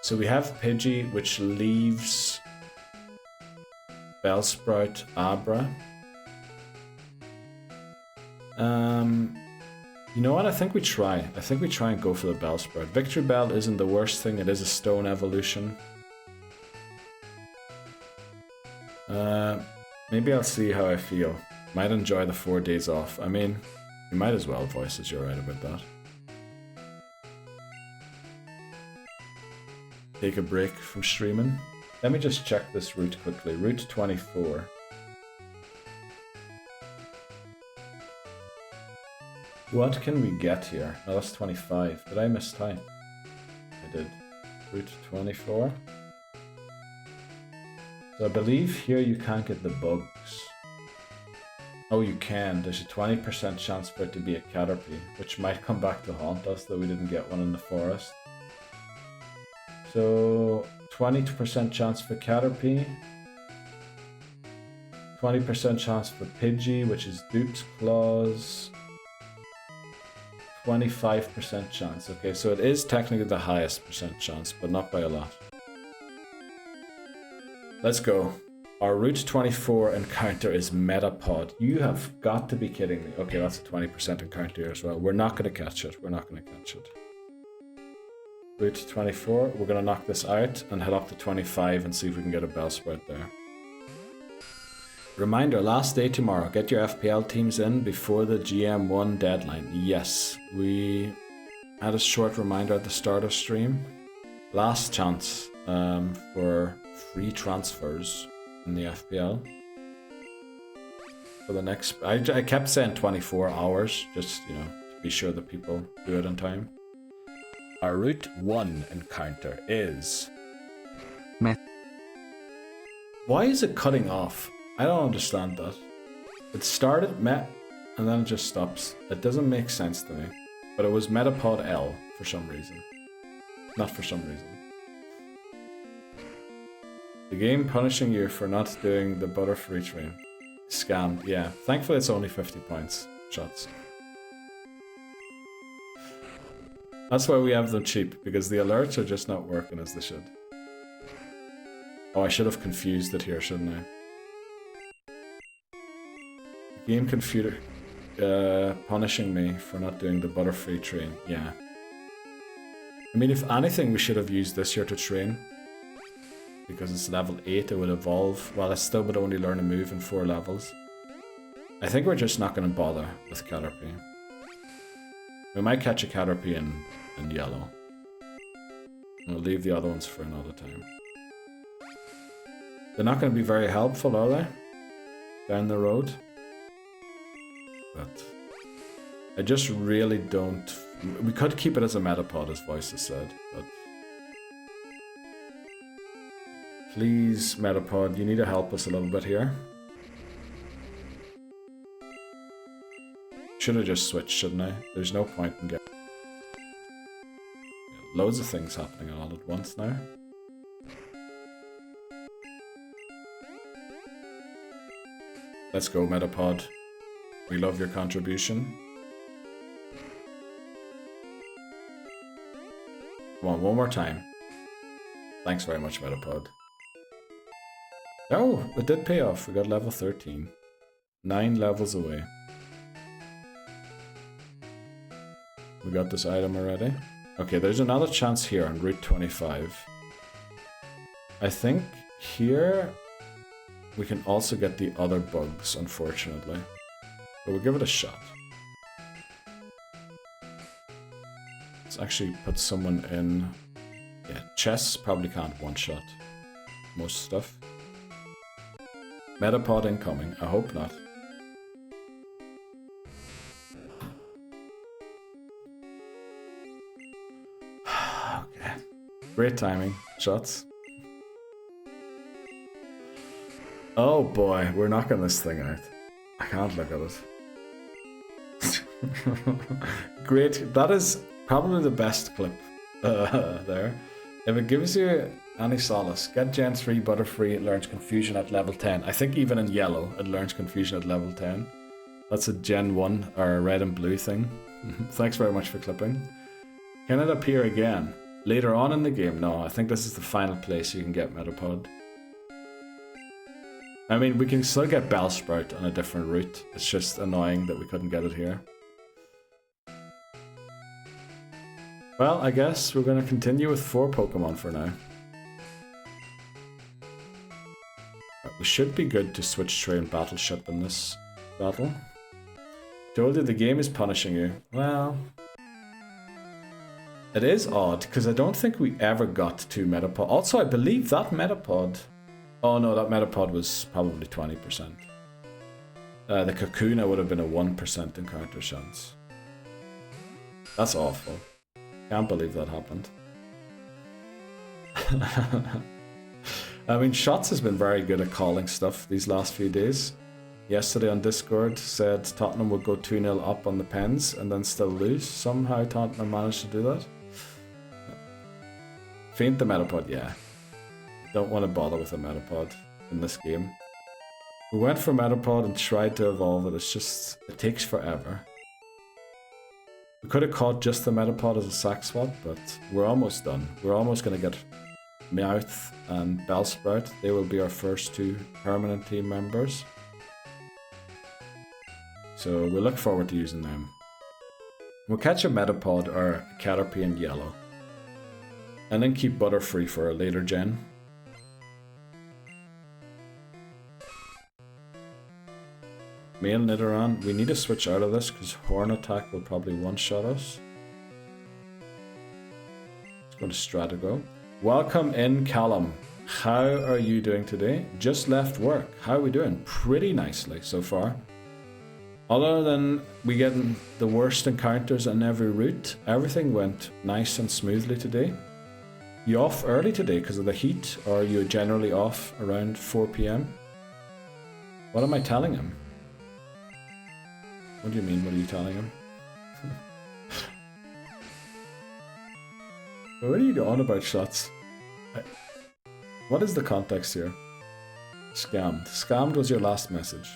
So we have Pidgey, which leaves... Bellsprout, Abra. You know what? I think we try. I think we try and go for the Bellsprout. Victory Bell isn't the worst thing. It is a stone evolution. Maybe I'll see how I feel. Might enjoy the 4 days off. I mean, you might as well, Voices. You're right about that. Take a break from streaming. Let me just check this route quickly. Route 24. What can we get here? Oh, that's 25. Did I miss time? I did. Route 24. So I believe here you can't get the bugs. Oh, you can. There's a 20% chance for it to be a Caterpie, which might come back to haunt us that we didn't get one in the forest. So 20% chance for Caterpie, 20% chance for Pidgey, which is dupes, claws, 25% chance. Okay, so it is technically the highest percent chance, but not by a lot. Let's go. Our Route 24 encounter is Metapod. You have got to be kidding me. Okay, that's a 20% encounter here as well. We're not going to catch it. We're not going to catch it. Route 24, we're going to knock this out and head up to 25 and see if we can get a Bellsprout there. Reminder, last day tomorrow. Get your FPL teams in before the GM1 deadline. Yes, we had a short reminder at the start of stream. Last chance for free transfers in the FPL. For the next... I kept saying 24 hours, just, you know, to be sure that people do it on time. Our Route 1 encounter is... Why is it cutting off? I don't understand that. It started Met, and then it just stops. It doesn't make sense to me. But it was Metapod L for some reason. Not for some reason. The game punishing you for not doing the Butterfree train. Scammed, yeah. Thankfully it's only 50 points. Shots. That's why we have them cheap, because the alerts are just not working as they should. Oh, I should have confused it here, shouldn't I? Game computer punishing me for not doing the Butterfree train. Yeah. I mean, if anything, we should have used this here to train. Because it's level 8, it would evolve. Well, it still would only learn a move in 4 levels. I think we're just not going to bother with Caterpie. We might catch a Caterpie in yellow. We'll leave the other ones for another time. They're not going to be very helpful, are they? Down the road. But I just really don't... We could keep it as a Metapod, as Voices said, but... Please, Metapod, you need to help us a little bit here. Should have just switched, shouldn't I? There's no point in getting... Loads of things happening all at once now. Let's go, Metapod. We love your contribution. Come on, one more time. Thanks very much, Metapod. Oh, it did pay off. We got level 13. 9 levels away. We got this item already. Okay, there's another chance here on Route 25. I think here we can also get the other bugs, unfortunately. But we'll give it a shot. Let's actually put someone in... Yeah, chess probably can't one-shot most stuff. Metapod incoming. I hope not. Okay. Great timing. Shots. Oh boy, we're knocking this thing out. I can't look at it. Great. That is probably the best clip there. If it gives you any solace, get Gen 3 Butterfree, it learns Confusion at level 10. I think even in yellow, it learns Confusion at level 10. That's a Gen 1 or red and blue thing. Thanks very much for clipping. Can it appear again? Later on in the game? No, I think this is the final place you can get Metapod. I mean, we can still get Bellsprout on a different route. It's just annoying that we couldn't get it here. Well, I guess we're going to continue with 4 Pokemon for now. We should be good to switch train Battleship in this battle. Told you the game is punishing you. Well, it is odd because I don't think we ever got 2 Metapod. Also, I believe that Metapod... Oh no, that Metapod was probably 20%. The Kakuna would have been a 1% encounter chance. That's awful. Can't believe that happened. I mean, Shots has been very good at calling stuff these last few days. Yesterday on Discord said Tottenham would go 2-0 up on the Pens and then still lose. Somehow Tottenham managed to do that. Faint the Metapod, yeah. Don't want to bother with a Metapod in this game. We went for Metapod and tried to evolve it. It's just, it takes forever. We could have caught just the Metapod as a sack swap, but we're almost done. We're almost going to get Meowth and Bellsprout. They will be our first 2 permanent team members. So we look forward to using them. We'll catch a Metapod or a Caterpie in yellow. And then keep Butterfree for a later gen. Male Nidoran, we need to switch out of this because Horn Attack will probably one-shot us. Let's go to Stratago. Welcome in, Callum. How are you doing today? Just left work. How are we doing? Pretty nicely so far. Other than we getting the worst encounters on every route, everything went nice and smoothly today. You off early today because of the heat, or are you generally off around 4 PM? What am I telling him? What do you mean, what are you telling him? What are you on about, Shots? What is the context here? Scammed. Scammed was your last message.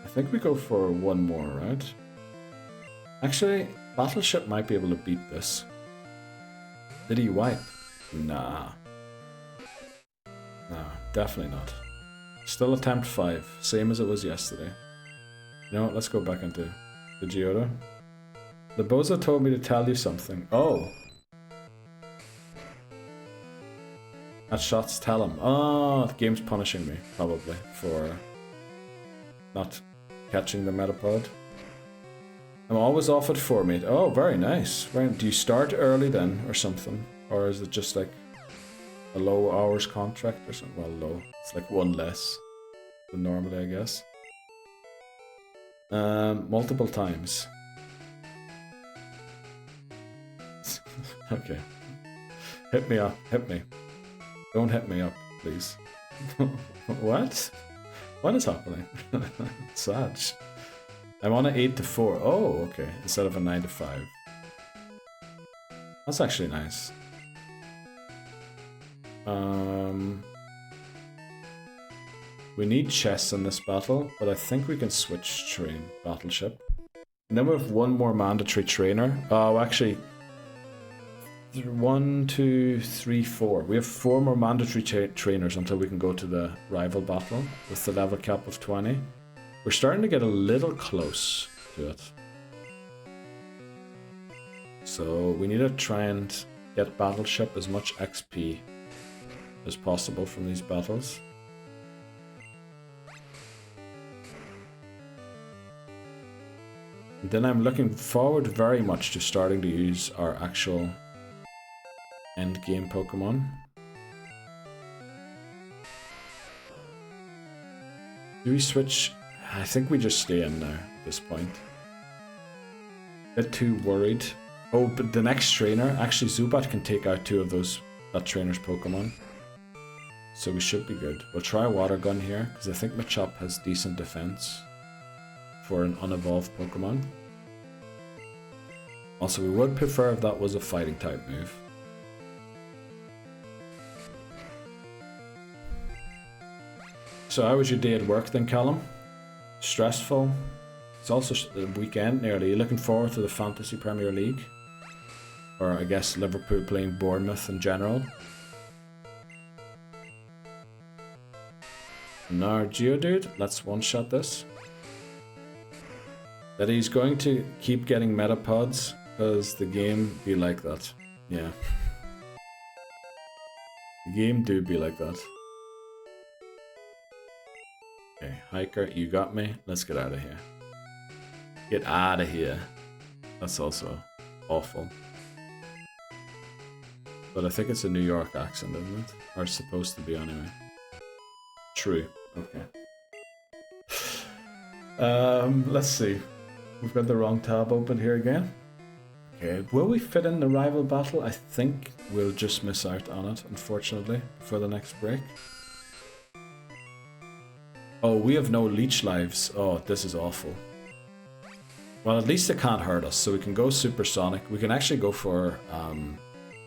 I think we go for one more, right? Actually, Battleship might be able to beat this. Did he wipe? Nah. Nah, definitely not. Still attempt 5, same as it was yesterday. You know what, let's go back into the Geoda. The Bozo told me to tell you something. Oh! At shots, tell him. Oh, the game's punishing me, probably, for not catching the Metapod. I'm always off at 4, mate. Oh, very nice. Do you start early then, or something? Or is it just like a low hours contract or something? Well, low. It's like one less than normally, I guess. Multiple times. Okay. Hit me up. Hit me. Don't hit me up, please. What? What is happening? Sad. I'm on an 8 to 4. Oh, okay. Instead of a 9 to 5. That's actually nice. We need chess in this battle, but I think we can switch train Battleship. And then we have one more mandatory trainer. Oh, actually, 1, 2, 3, 4. We have 4 more mandatory trainers until we can go to the rival battle with the level cap of 20. We're starting to get a little close to it. So we need to try and get Battleship as much XP as possible from these battles. And then I'm looking forward very much to starting to use our actual end game Pokemon. Do we switch? I think we just stay in now at this point. Bit too worried. Oh, but the next trainer, actually Zubat can take out 2 of that trainer's Pokemon. So we should be good. We'll try Water Gun here, because I think Machop has decent defense for an unevolved Pokemon. Also, we would prefer if that was a fighting type move. So how was your day at work then, Callum? Stressful? It's also the weekend nearly. You looking forward to the Fantasy Premier League? Or I guess Liverpool playing Bournemouth in general? Now our Geodude, let's one-shot this. That he's going to keep getting Metapods, because the game be like that. Yeah. The game do be like that. Okay, Hiker, you got me. Let's get out of here. Get out of here. That's also awful. But I think it's a New York accent, isn't it? Or it's supposed to be anyway. True. Okay. Let's see. We've got the wrong tab open here again. Okay, will we fit in the rival battle? I think we'll just miss out on it, unfortunately, for the next break. Oh, we have no leech lives. Oh, this is awful. Well, at least it can't hurt us, so we can go supersonic. We can actually go for,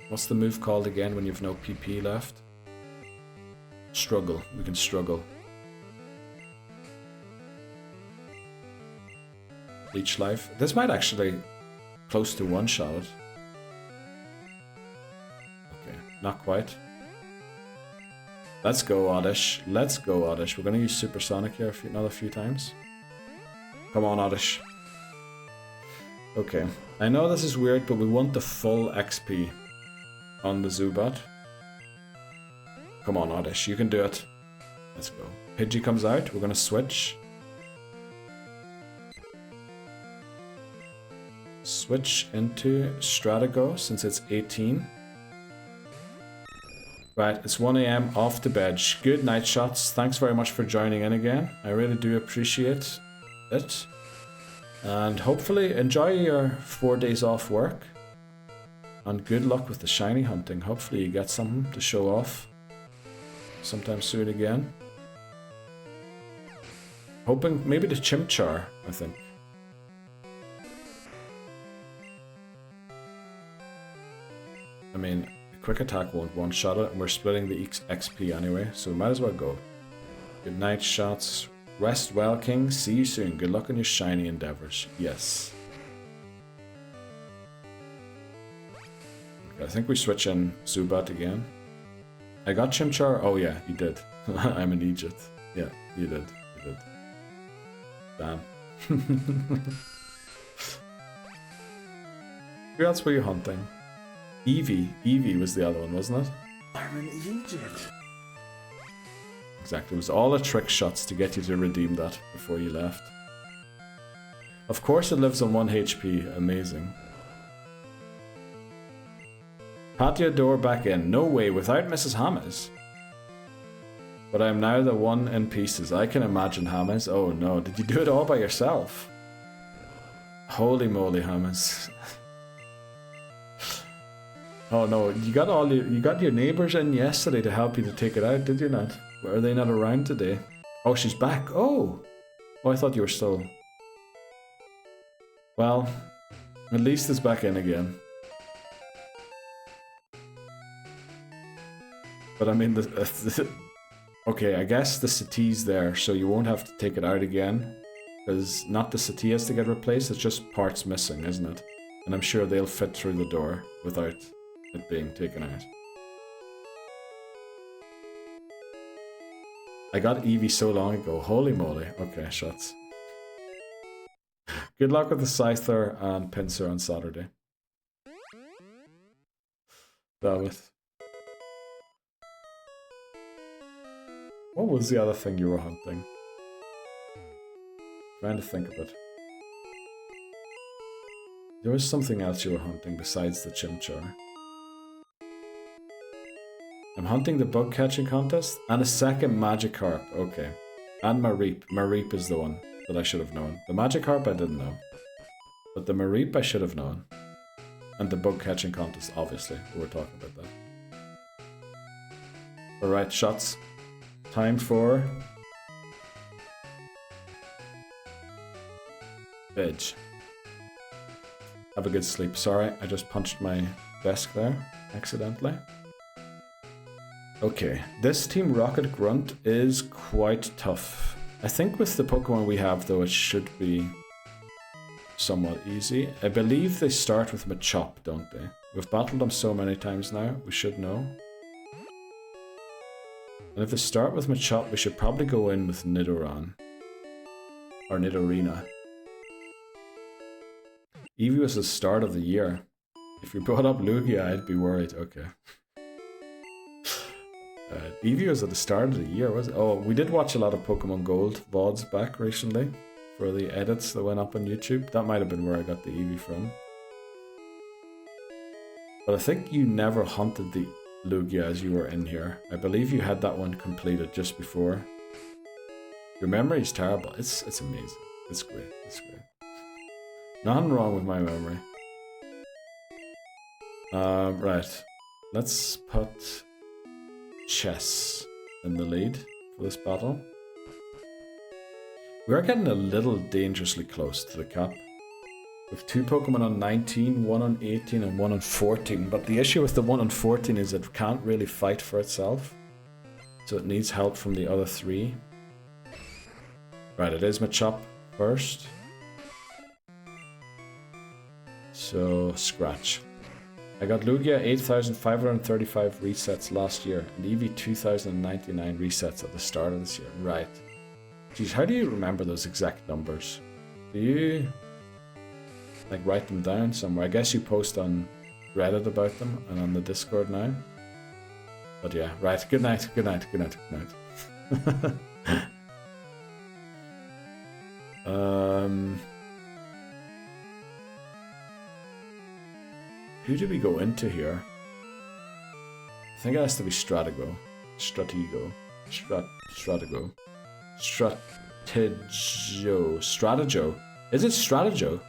what's the move called again when you have no PP left? Struggle. We can struggle. Leech life. This might actually close to one-shot it. Okay, not quite. Let's go, Oddish. Let's go, Oddish. We're going to use Supersonic here another few times. Come on, Oddish. Okay. I know this is weird, but we want the full XP on the Zubat. Come on, Oddish. You can do it. Let's go. Pidgey comes out. We're going to switch. Switch into Stratago since it's 18. Right, it's 1 AM off to bed. Good night, shots. Thanks very much for joining in again. I really do appreciate it. And hopefully enjoy your 4 days off work. And good luck with the shiny hunting. Hopefully you get something to show off sometime soon again. Hoping maybe the Chimchar, I think. I mean, quick attack won't one-shot it, and we're splitting the XP anyway, so we might as well go. Good night, shots. Rest well, King. See you soon. Good luck on your shiny endeavors. Yes. Okay, I think we switch in Zubat again. I got Chimchar. Oh yeah, you did. I'm an Egypt. Yeah, you did. You did. Damn. Who else were you hunting? Eevee. Eevee was the other one, wasn't it? I'm in Egypt. Exactly. It was all the trick shots to get you to redeem that before you left. Of course it lives on 1 HP. Amazing. Patio door back in. No way, without Mrs. Hammers. But I am now the one in pieces. I can imagine, Hammers. Oh no, did you do it all by yourself? Holy moly, Hammers. Oh no, you got your neighbours in yesterday to help you to take it out, did you not? Are they not around today? Oh, she's back. Oh! Oh, I thought you were still... Well, at least it's back in again. But I mean, okay, I guess the settee's there, so you won't have to take it out again. Because not the settee has to get replaced, it's just parts missing, isn't it? And I'm sure they'll fit through the door without it being taken out. I got Eevee so long ago. Holy moly. Okay, shots. Good luck with the Scyther and Pinsir on Saturday. Damn it. What was the other thing you were hunting? Trying to think of it. There was something else you were hunting besides the Chimchar. I'm hunting the bug catching contest and a second Magikarp. Okay. And Mareep. Mareep is the one that I should have known. The Magikarp I didn't know. But the Mareep I should have known. And the bug catching contest, obviously. We were talking about that. Alright, shots. Time for... Veg. Have a good sleep. Sorry, I just punched my desk there accidentally. Okay, this Team Rocket Grunt is quite tough. I think with the Pokemon we have though, it should be somewhat easy. I believe they start with Machop, don't they? We've battled them so many times now, we should know. And if they start with Machop, we should probably go in with Nidoran. Or Nidorina. Eevee was the start of the year. If you brought up Lugia, I'd be worried. Okay. Eevee was at the start of the year, was it? Oh, we did watch a lot of Pokemon Gold VODs back recently for the edits that went up on YouTube. That might have been where I got the Eevee from. But I think you never hunted the Lugia as you were in here. I believe you had that one completed just before. Your memory is terrible. It's amazing. It's great. It's great. Nothing wrong with my memory. Right. Let's put Chess in the lead for this battle. We are getting a little dangerously close to the cap. With 2 Pokemon on 19, 1 on 18 and 1 on 14. But the issue with the 1 on 14 is it can't really fight for itself. So it needs help from the other 3. Right, it is Machop first. So, scratch. I got Lugia 8,535 resets last year, and Eevee 2,099 resets at the start of this year. Right. Geez, how do you remember those exact numbers? Do you, like, write them down somewhere? I guess you post on Reddit about them, and on the Discord now. But yeah, right. Good night, good night, good night, good night. Who do we go into here? I think it has to be Stratego. Stratego. Stratego. Stratego. Is it Stratego?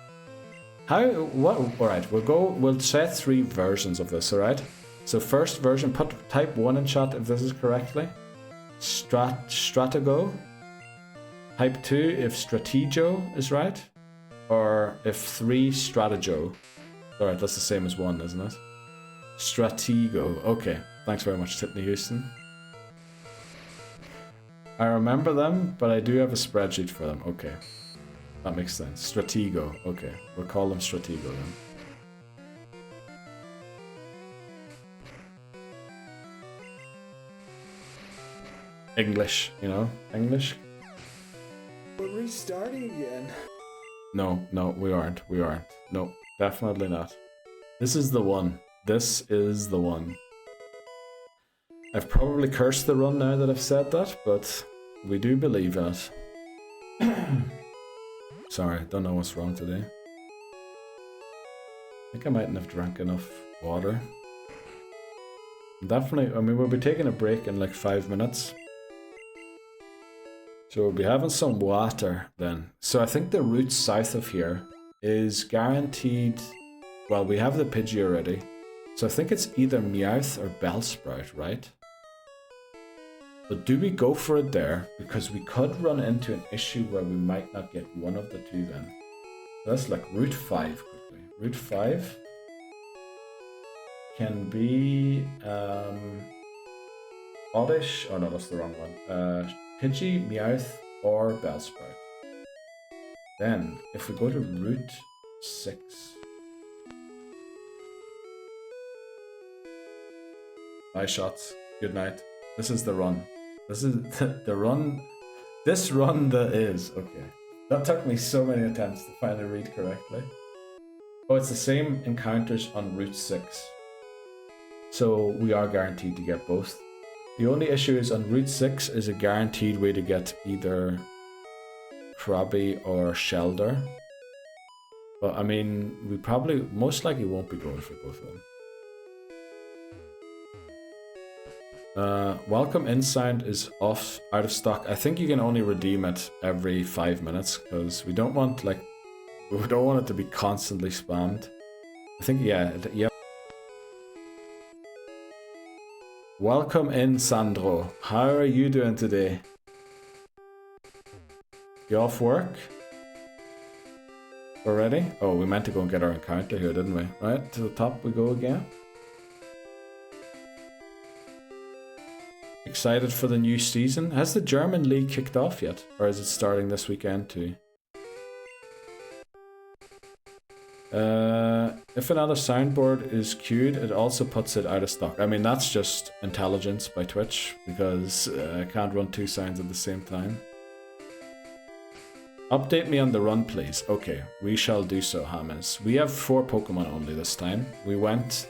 How? What? Alright, we'll say 3 versions of this, alright? So first version, type 1 in chat if this is correctly. Stratego. Type 2 if Stratego is right. Or if 3, Stratego. Alright, that's the same as 1, isn't it? Stratego. Okay. Thanks very much, Tiffany Houston. I remember them, but I do have a spreadsheet for them. Okay. That makes sense. Stratego. Okay. We'll call them Stratego then. English, you know? English? We're restarting again. No, we aren't. We aren't. No, definitely not. This is the one. This is the one. I've probably cursed the run now that I've said that, but we do believe in it. Sorry, don't know what's wrong today. I think I mightn't have drank enough water. Definitely, I mean, we'll be taking a break in like 5 minutes. So we'll be having some water then. So I think the route south of here is guaranteed. Well, we have the Pidgey already. So I think it's either Meowth or Bellsprout, right? But do we go for it there? Because we could run into an issue where we might not get one of the two then. That's like Route 5 quickly. Route 5 can be Oddish. Oh no, that's the wrong one. Pidgey, Meowth, or Bellsprout. Then, if we go to Route 6. Bye shots. Good night. This is the run. This is the run. This run that is. Okay. That took me so many attempts to finally read correctly. Oh, it's the same encounters on Route 6. So we are guaranteed to get both. The only issue is on Route 6 is a guaranteed way to get either Krabby or Shelder. But I mean, we probably, most likely won't be going for both of them. Welcome in sound is out of stock. I think you can only redeem it every 5 minutes because we don't want it to be constantly spammed. I think yeah. Welcome in, Sandro. How are you doing today? You off work? Already? Oh, we meant to go and get our encounter here, didn't we? Right, to the top we go again. Excited for the new season? Has the German league kicked off yet? Or is it starting this weekend too? If another soundboard is queued, it also puts it out of stock. I mean, that's just intelligence by Twitch, because I can't run two sounds at the same time. Update me on the run, please. Okay, we shall do so, Hammers. We have 4 Pokemon only this time. We went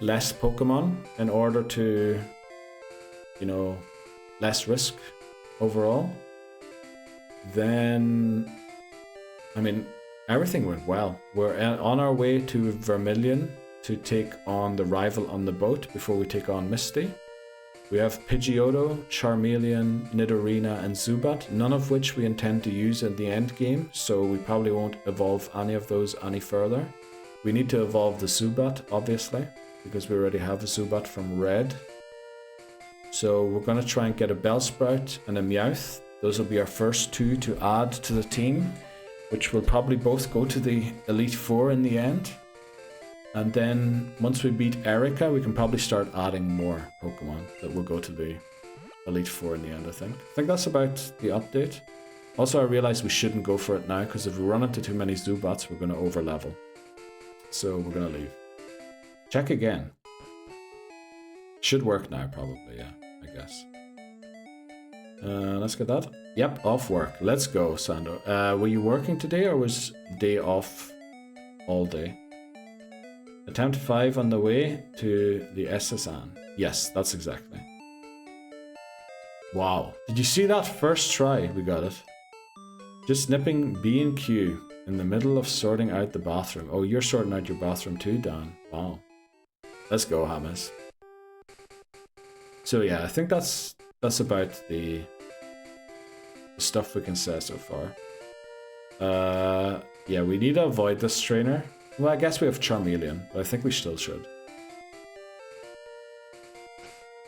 less Pokemon in order to, you know, less risk overall. Then, I mean, everything went well. We're on our way to Vermilion to take on the rival on the boat before we take on Misty. We have Pidgeotto, Charmeleon, Nidorina, and Zubat, none of which we intend to use in the end game, so we probably won't evolve any of those any further. We need to evolve the Zubat, obviously, because we already have a Zubat from Red. So we're going to try and get a Bellsprout and a Meowth. Those will be our first 2 to add to the team, which will probably both go to the Elite Four in the end. And then once we beat Erica, we can probably start adding more Pokemon that will go to the Elite Four in the end, I think. I think that's about the update. Also, I realized we shouldn't go for it now, because if we run into too many Zubats, we're going to over-level. So we're going to leave. Check again. Should work now, probably, yeah, I guess. Let's get that. Yep, off work. Let's go, Sando. Were you working today, or was day off all day? Attempt 5 on the way to the SSN. Yes, that's exactly. Wow. Did you see that first try? We got it. Just nipping B and Q in the middle of sorting out the bathroom. Oh, you're sorting out your bathroom too, Dan. Wow. Let's go, Hamas. So yeah, I think that's about the stuff we can say so far. Yeah, we need to avoid this trainer. Well, I guess we have Charmeleon, but I think we still should.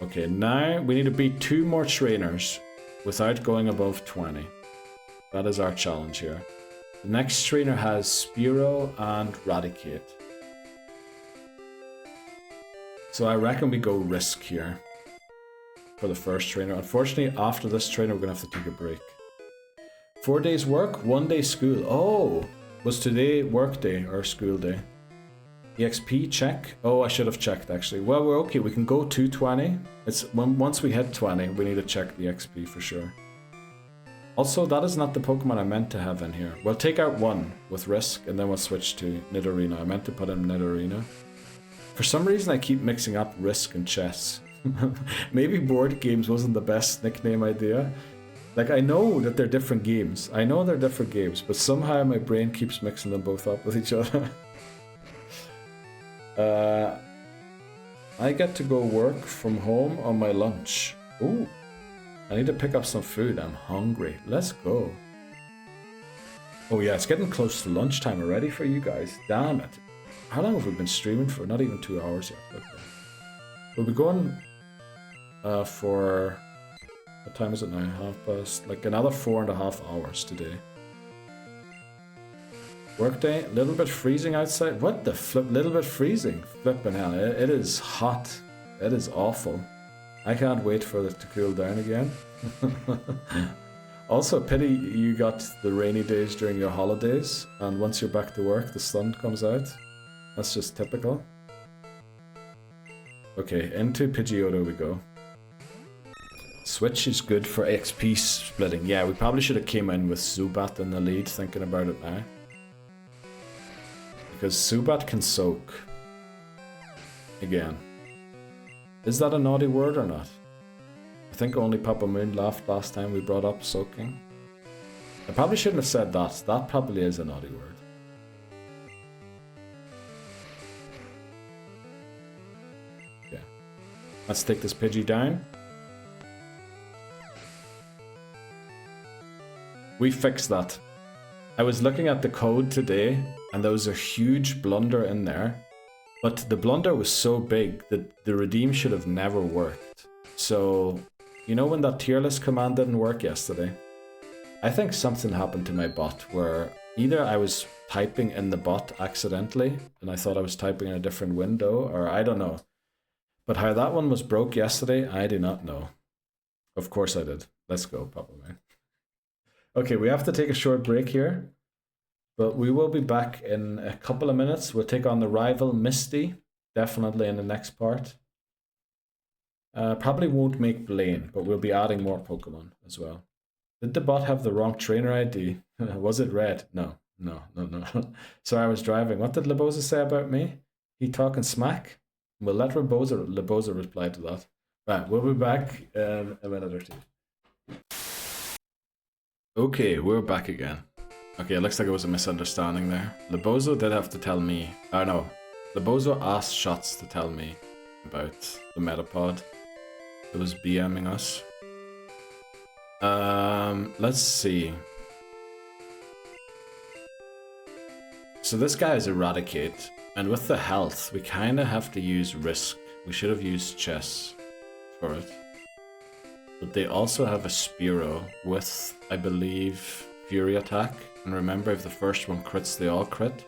Okay, now we need to beat 2 more trainers without going above 20. That is our challenge here. The next trainer has Spearow and Raticate. So I reckon we go Risk here. for the first trainer. Unfortunately, after this trainer, we're gonna have to take a break. 4 days work, 1 day school. Oh, was today work day or school day? EXP check. Oh, I should have checked actually. Well, we're okay. We can go to 20. Once we hit 20, we need to check the XP for sure. Also, that is not the Pokemon I meant to have in here. We'll take out one with Risk, and then we'll switch to Nidorina. I meant to put in Nidorina. For some reason, I keep mixing up Risk and Chess. Maybe board games wasn't the best nickname idea. Like, I know that they're different games. But somehow my brain keeps mixing them both up with each other. I get to go work from home on my lunch. Ooh, I need to pick up some food. I'm hungry. Let's go. Oh yeah, it's getting close to lunchtime already for you guys. Damn it. How long have we been streaming for? Not even 2 hours yet. Okay. We'll be going for... What time is it now? 1:30. Like another 4.5 hours today. Workday, a little bit freezing outside. What the flip? Little bit freezing. Flipping hell. It is hot. It is awful. I can't wait for it to cool down again. Also, pity you got the rainy days during your holidays, and once you're back to work, the sun comes out. That's just typical. Okay, into Pidgeotto we go. Switch is good for XP splitting. Yeah, we probably should have came in with Zubat in the lead, thinking about it now. Because Zubat can soak. Again. Is that a naughty word or not? I think only Papa Moon laughed last time we brought up soaking. I probably shouldn't have said that. That probably is a naughty word. Yeah. Let's take this Pidgey down. We fixed that. I was looking at the code today, and there was a huge blunder in there. But the blunder was so big that the redeem should have never worked. So, you know when that tier list command didn't work yesterday? I think something happened to my bot where either I was typing in the bot accidentally, and I thought I was typing in a different window, or I don't know. But how that one was broke yesterday, I do not know. Of course I did. Let's go, Papa Man. Okay, we have to take a short break here. But we will be back in a couple of minutes. We'll take on the rival Misty, definitely in the next part. Probably won't make Blaine, but we'll be adding more Pokemon as well. Did the bot have the wrong trainer ID? Was it red? No. Sorry, I was driving. What did Lebosa say about me? He talking smack? We'll let Lebosa reply to that. Right, we'll be back in a minute or two. Okay, we're back again. Okay, it looks like it was a misunderstanding there. Lebozo did have to tell me... Oh no. Lebozo asked Shots to tell me about the Metapod. It was BMing us. Let's see. So this guy is Eradicate. And with the health, we kind of have to use Risk. We should have used Chess for it. But they also have a Spearow with, I believe, Fury Attack. And remember, if the first one crits, they all crit.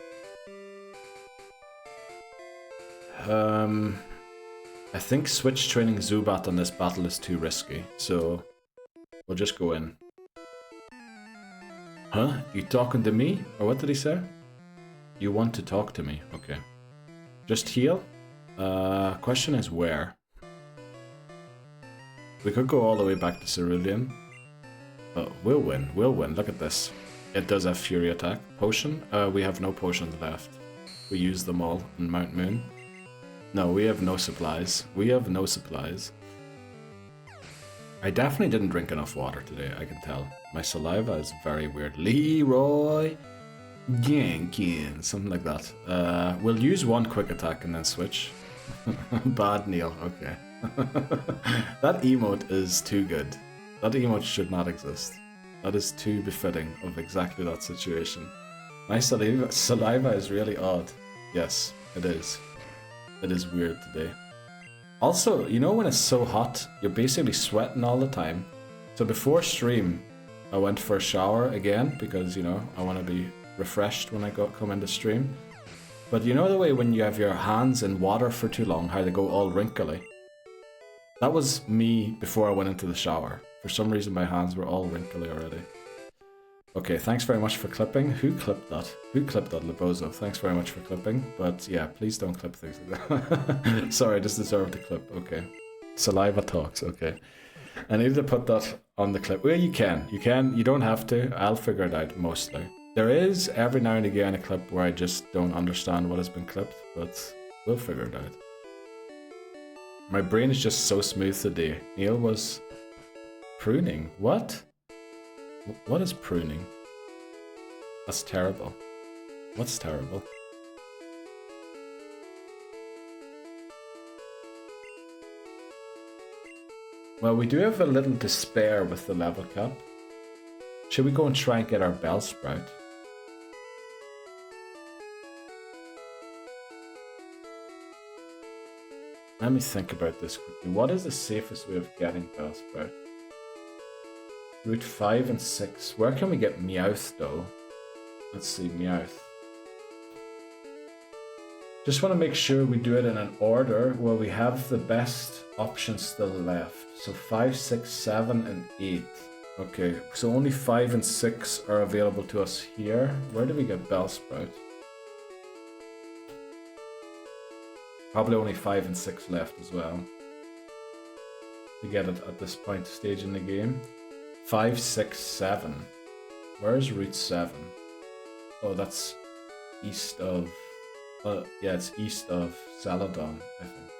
I think switch training Zubat on this battle is too risky, so we'll just go in. Huh? You talking to me? Or what did he say? You want to talk to me? Okay. Just heal? Question is where? We could go all the way back to Cerulean. Oh, we'll win. Look at this. It does have Fury Attack. Potion? We have no potions left. We used them all in Mount Moon. No, we have no supplies. I definitely didn't drink enough water today, I can tell. My saliva is very weird. Leroy Jenkins, something like that. We'll use one quick attack and then switch. Bad Neil, okay. That emote is too good. That emote should not exist. That is too befitting of exactly that situation. My saliva is really odd. Yes, it is. It is weird today. Also, you know when it's so hot, you're basically sweating all the time. So before stream, I went for a shower again because, you know, I want to be refreshed when I come into stream. But you know the way when you have your hands in water for too long, how they go all wrinkly? That was me before I went into the shower. For some reason my hands were all wrinkly already. Okay, thanks very much for clipping. Who clipped that? Who clipped that, Lebozo? Thanks very much for clipping. But yeah, please don't clip things like that. Sorry, I just deserved a clip. Okay. Saliva talks. Okay. I need to put that on the clip. Well, you can. You don't have to. I'll figure it out mostly. There is every now and again a clip where I just don't understand what has been clipped, but we'll figure it out. My brain is just so smooth today. Neil was pruning. What? What is pruning? That's terrible. What's terrible? Well, we do have a little despair with the level cap. Should we go and try and get our Bellsprout? Let me think about this quickly. What is the safest way of getting Bellsprout? Route 5 and 6. Where can we get Meowth though? Let's see, Meowth. Just want to make sure we do it in an order where we have the best options still left. So 5, 6, 7, and 8. Okay, so only 5 and 6 are available to us here. Where do we get Bellsprout? Probably only 5 and 6 left as well to get it at this point stage in the game. 5, 6, 7. Where's Route 7? Oh, that's east of... yeah, it's east of Celadon, I think.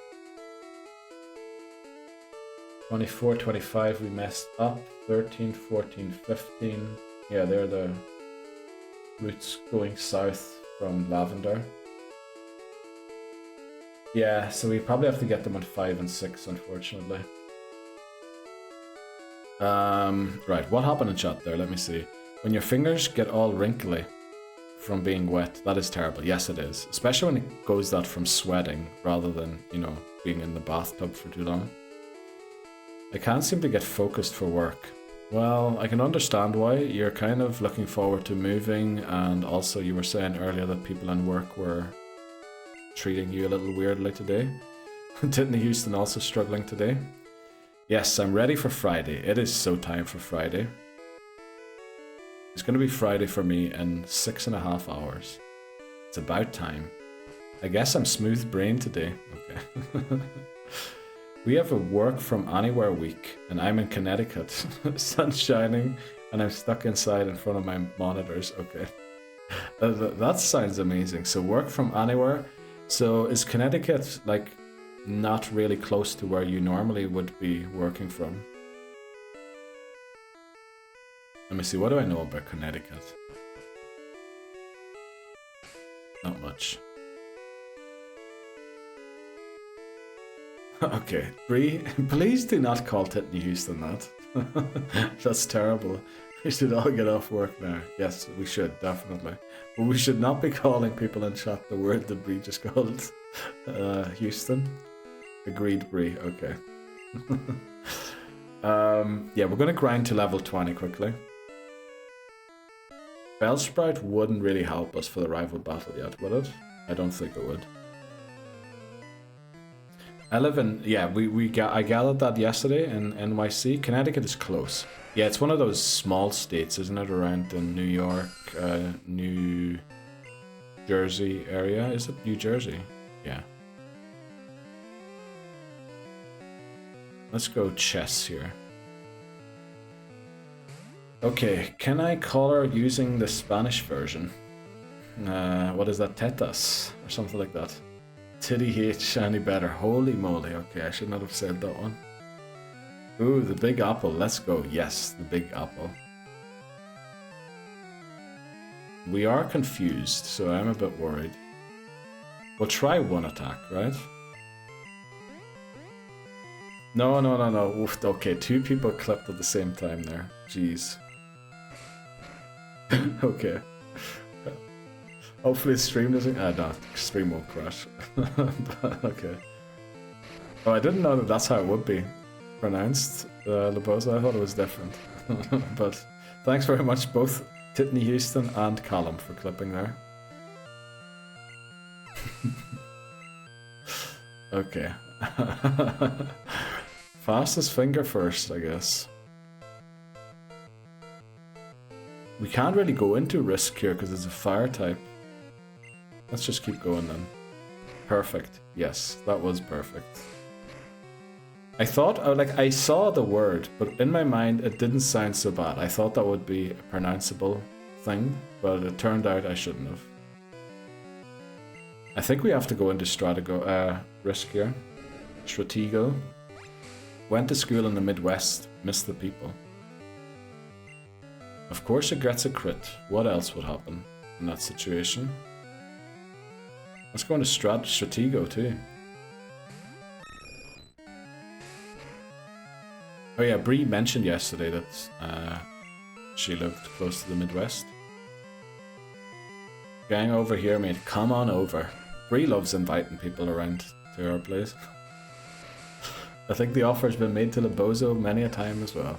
24, 25 we messed up. 13, 14, 15. Yeah, they're the routes going south from Lavender. Yeah, so we probably have to get them on 5 and 6, unfortunately. Right, what happened in chat there? Let me see. When your fingers get all wrinkly from being wet, that is terrible. Yes, it is. Especially when it goes that from sweating rather than, you know, being in the bathtub for too long. I can't seem to get focused for work. Well, I can understand why. You're kind of looking forward to moving, and also you were saying earlier that people in work were treating you a little weirdly today. Titney Houston also struggling today. Yes, I'm ready for Friday. It is so time for Friday. It's going to be Friday for me in 6.5 hours. It's about time. I guess I'm smooth brain today. Okay. We have a work from anywhere week, and I'm in Connecticut. Sun's shining, and I'm stuck inside in front of my monitors. Okay. That sounds amazing. So work from anywhere. So is Connecticut like not really close to where you normally would be working from? Let me see, what do I know about Connecticut? Not much. Okay, Bree, please do not call Titney Houston that. That's terrible. We should all get off work now. Yes, we should, definitely. But we should not be calling people in chat the word that Bree just called Houston. Agreed, Bree, okay. Yeah, we're going to grind to level 20 quickly. Bellsprout wouldn't really help us for the rival battle yet, would it? I don't think it would. I live in, yeah, I gathered that yesterday in NYC. Connecticut is close. Yeah, it's one of those small states, isn't it, around in New York, New Jersey area? Is it New Jersey? Yeah. Let's go chess here. Okay, can I call her using the Spanish version? What is that, tetas? Or something like that. Titty H any better. Holy moly, okay, I should not have said that one. Ooh, the Big Apple, let's go. Yes, the Big Apple. We are confused, so I'm a bit worried. We'll try one attack, right? No. Oof, okay, 2 people clipped at the same time there. Jeez. Okay. Hopefully the stream doesn't... no, stream won't crash. Okay. Oh, I didn't know that that's how it would be pronounced, Lebosa. I thought it was different. But thanks very much, both Titney Houston and Callum, for clipping there. Okay. Fastest finger first, I guess. We can't really go into risk here because it's a fire type. Let's just keep going then. Perfect. Yes, that was perfect. I thought, I saw the word, but in my mind it didn't sound so bad. I thought that would be a pronounceable thing, but it turned out I shouldn't have. I think we have to go into risk here. Stratego. Went to school in the Midwest, missed the people. Of course it gets a crit. What else would happen in that situation? Let's go into Stratego too. Oh yeah, Bree mentioned yesterday that she lived close to the Midwest. Gang over here, mate. Come on over. Bree loves inviting people around to her place. I think the offer's been made to the bozo many a time as well.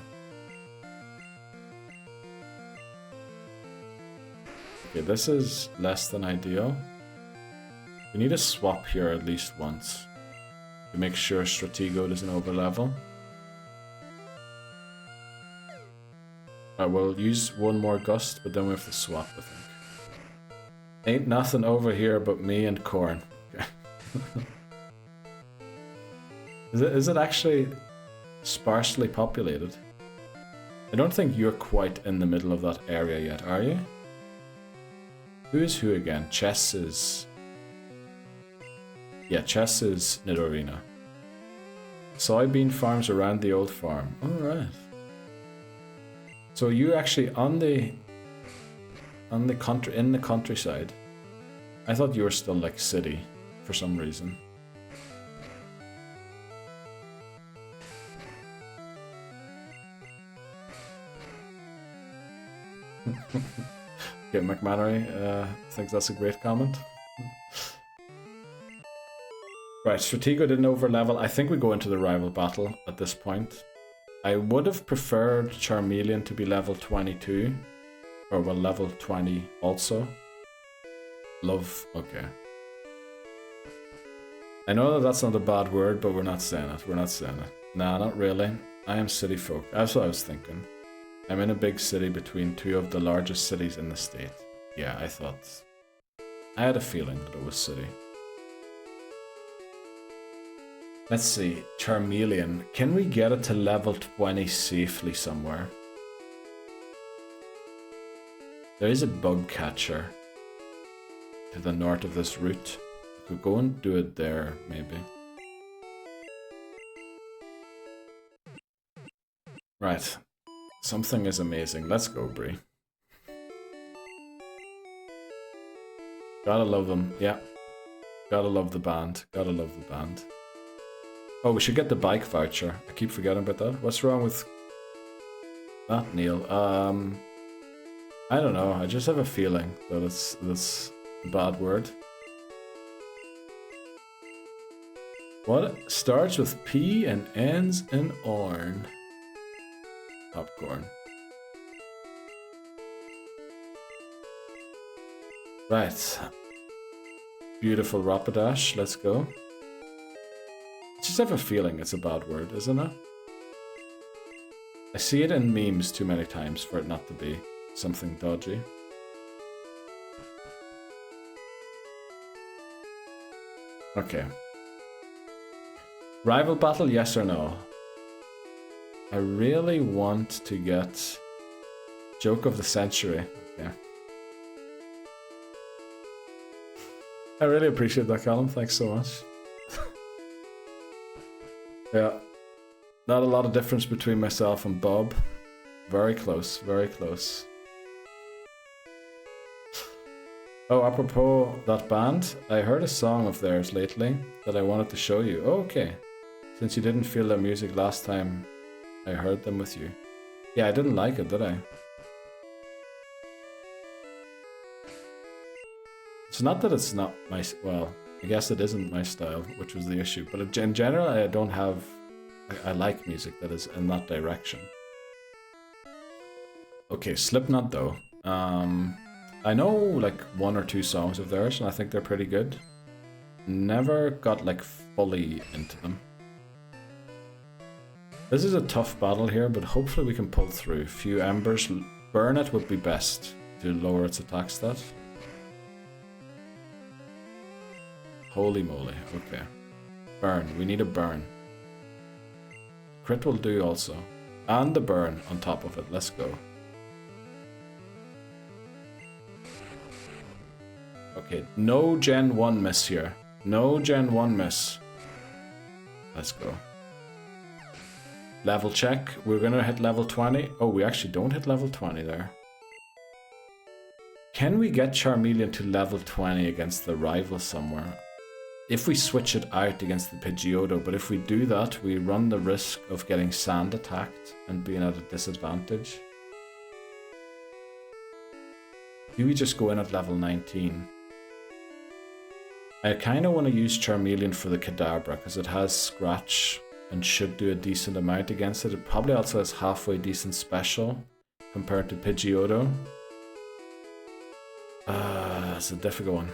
Okay, this is less than ideal. We need to swap here at least once to make sure Stratego doesn't overlevel. We'll use one more gust, but then we have to swap, I think. Ain't nothing over here but me and corn. Okay. Is it actually sparsely populated? I don't think you're quite in the middle of that area yet, are you? Who is who again? Chess is... Yeah, Chess is Nidorina. Soybean farms around the old farm. Alright. So you actually in the countryside. I thought you were still like city for some reason. Okay, McMannery thinks that's a great comment. Right, Stratego didn't overlevel. I think we go into the rival battle at this point. I would have preferred Charmeleon to be level 22. Or well, level 20 also. Love, okay. I know that that's not a bad word, but we're not saying it. We're not saying it. Nah, not really. I am city folk. That's what I was thinking. I'm in a big city between two of the largest cities in the state. Yeah, I thought... I had a feeling that it was city. Let's see, Charmeleon. Can we get it to level 20 safely somewhere? There is a bug catcher to the north of this route. We could go and do it there, maybe. Right. Something is amazing. Let's go, Bree. Gotta love them. Yeah. Gotta love the band. Gotta love the band. Oh, we should get the bike voucher. I keep forgetting about that. What's wrong with... Not Neil. I don't know. I just have a feeling that that's a bad word. What starts with P and ends in orn? Popcorn. Right. Beautiful Rapidash. Let's go. I just have a feeling it's a bad word, isn't it? I see it in memes too many times for it not to be something dodgy. Okay. Rival battle, yes or no? I really want to get joke of the century. Okay. I really appreciate that, Callum. Thanks so much. Yeah. Not a lot of difference between myself and Bob. Very close, very close. Oh, apropos that band, I heard a song of theirs lately that I wanted to show you. Oh, okay. Since you didn't feel their music last time I heard them with you. Yeah, I didn't like it, did I? It's not that it's not my... Well, I guess it isn't my style, which was the issue. But in general, I don't have... I like music that is in that direction. Okay, Slipknot though. I know like 1 or 2 songs of theirs, and I think they're pretty good. Never got like fully into them. This is a tough battle here, but hopefully we can pull through. Few embers. Burn it would be best to lower its attack stat. Holy moly, okay. Burn, we need a burn. Crit will do also. And the burn on top of it, let's go. Okay, no Gen 1 miss here. No Gen 1 miss. Let's go. Level check. We're gonna hit level 20. Oh, we actually don't hit level 20 there. Can we get Charmeleon to level 20 against the rival somewhere? If we switch it out against the Pidgeotto, but if we do that, we run the risk of getting Sand attacked and being at a disadvantage. Do we just go in at level 19? I kind of want to use Charmeleon for the Kadabra because it has Scratch and should do a decent amount against it. It probably also has halfway decent special compared to Pidgeotto. It's a difficult one.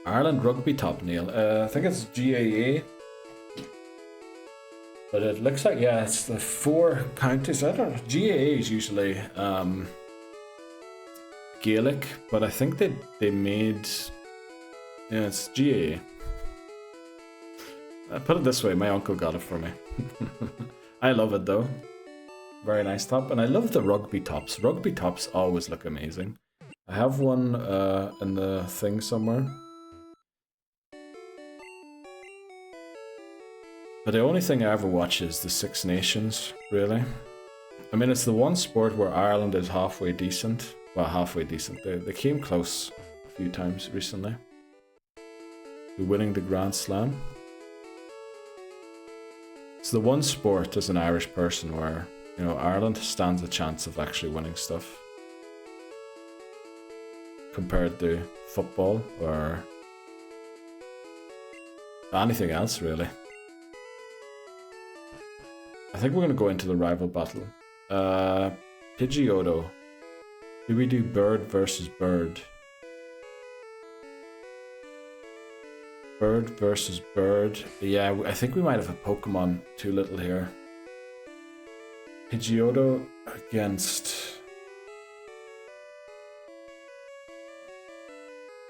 Ireland Rugby top, Neil. I think it's GAA. But it looks like, yeah, it's the 4 counties. I don't know. GAA is usually Gaelic, but I think they made... Yeah, it's GAA. Put it this way, my uncle got it for me. I love it though. Very nice top, and I love the rugby tops. Rugby tops always look amazing. I have one in the thing somewhere. But the only thing I ever watch is the Six Nations, really. I mean, it's the one sport where Ireland is halfway decent. Well, halfway decent. They came close a few times recently to winning the Grand Slam. It's the one sport as an Irish person where, you know, Ireland stands a chance of actually winning stuff. Compared to football or anything else, really. I think we're going to go into the rival battle. Pidgeotto. Do we do bird versus bird? Bird versus bird. Yeah, I think we might have a Pokemon too little here. Pidgeotto against...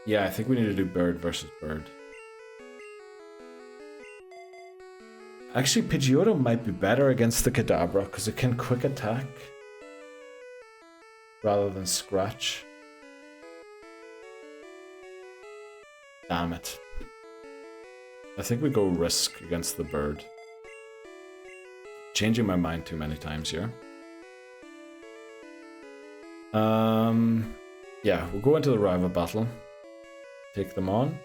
Yeah, I think we need to do bird versus bird. Actually, Pidgeotto might be better against the Kadabra because it can quick attack rather than scratch. Damn it. I think we go risk against the bird. Changing my mind too many times here. Yeah, we'll go into the rival battle. Take them on.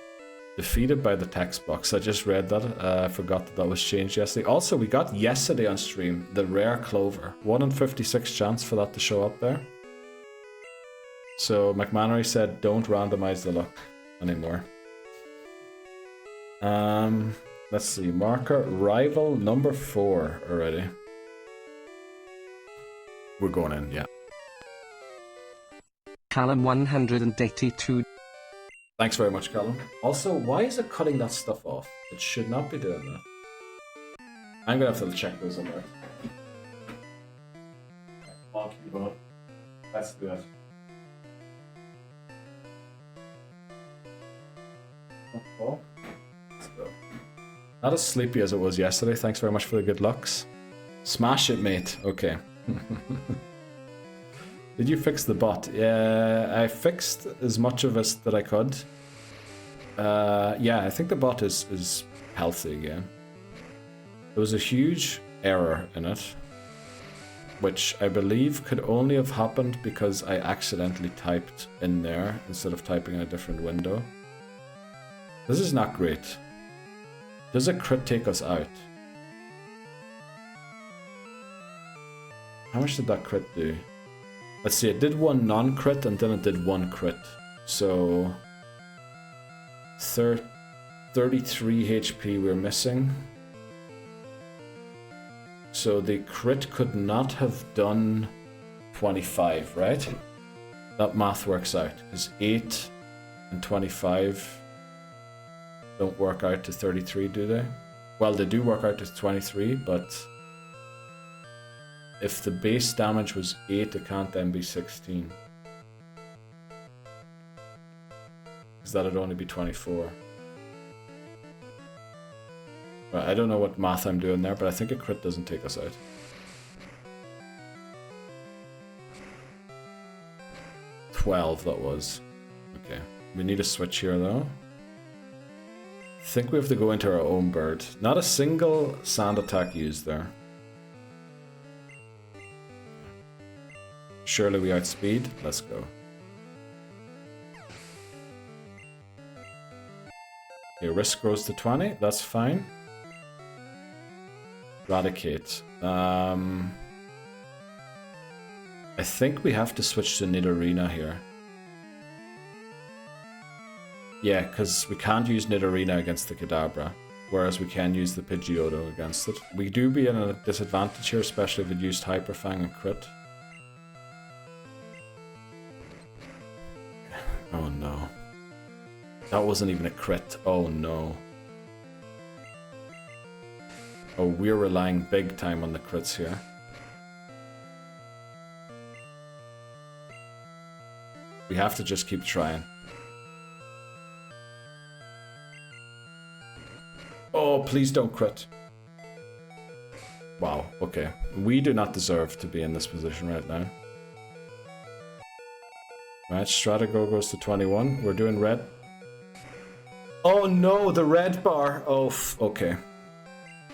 Defeated by the text box. I just read that. I forgot that was changed yesterday. Also, we got yesterday on stream the rare clover. 1 in 56 chance for that to show up there. So McMannery said don't randomize the luck anymore. Let's see. Marker rival number 4 already. We're going in, yeah. Callum 182. Thanks very much, Callum. Also, why is it cutting that stuff off? It should not be doing that. I'm gonna have to check those on there. Come on, keep going. Let's do it. Let's go. Not as sleepy as it was yesterday. Thanks very much for the good lucks. Smash it, mate. Okay. Did you fix the bot? Yeah, I fixed as much of it that I could. Yeah, I think the bot is healthy again. There was a huge error in it, which I believe could only have happened because I accidentally typed in there instead of typing in a different window. This is not great. Does a crit take us out? How much did that crit do? Let's see, it did 1 non-crit and then it did 1 crit. So 33 HP we're missing. So the crit could not have done 25, right? That math works out, because 8 and 25 don't work out to 33, do they? Well, they do work out to 23, but if the base damage was 8, it can't then be 16. Because that'd only be 24. Right, I don't know what math I'm doing there, but I think a crit doesn't take us out. $12 that was. Okay, we need a switch here though. I think we have to go into our own bird. Not a single sand attack used there. Surely we outspeed. Let's go. Okay, risk grows to 20. That's fine. Eradicate. I think we have to switch to Nidorina here. Yeah, because we can't use Nidorina against the Kadabra, whereas we can use the Pidgeotto against it. We do be in a disadvantage here, especially if it used Hyper Fang and crit. Oh no. That wasn't even a crit. Oh no. Oh, we're relying big time on the crits here. We have to just keep trying. Oh, please don't crit. Wow, okay. We do not deserve to be in this position right now. Right, Stratago goes to 21. We're doing red. Oh no, the red bar. Oh, okay.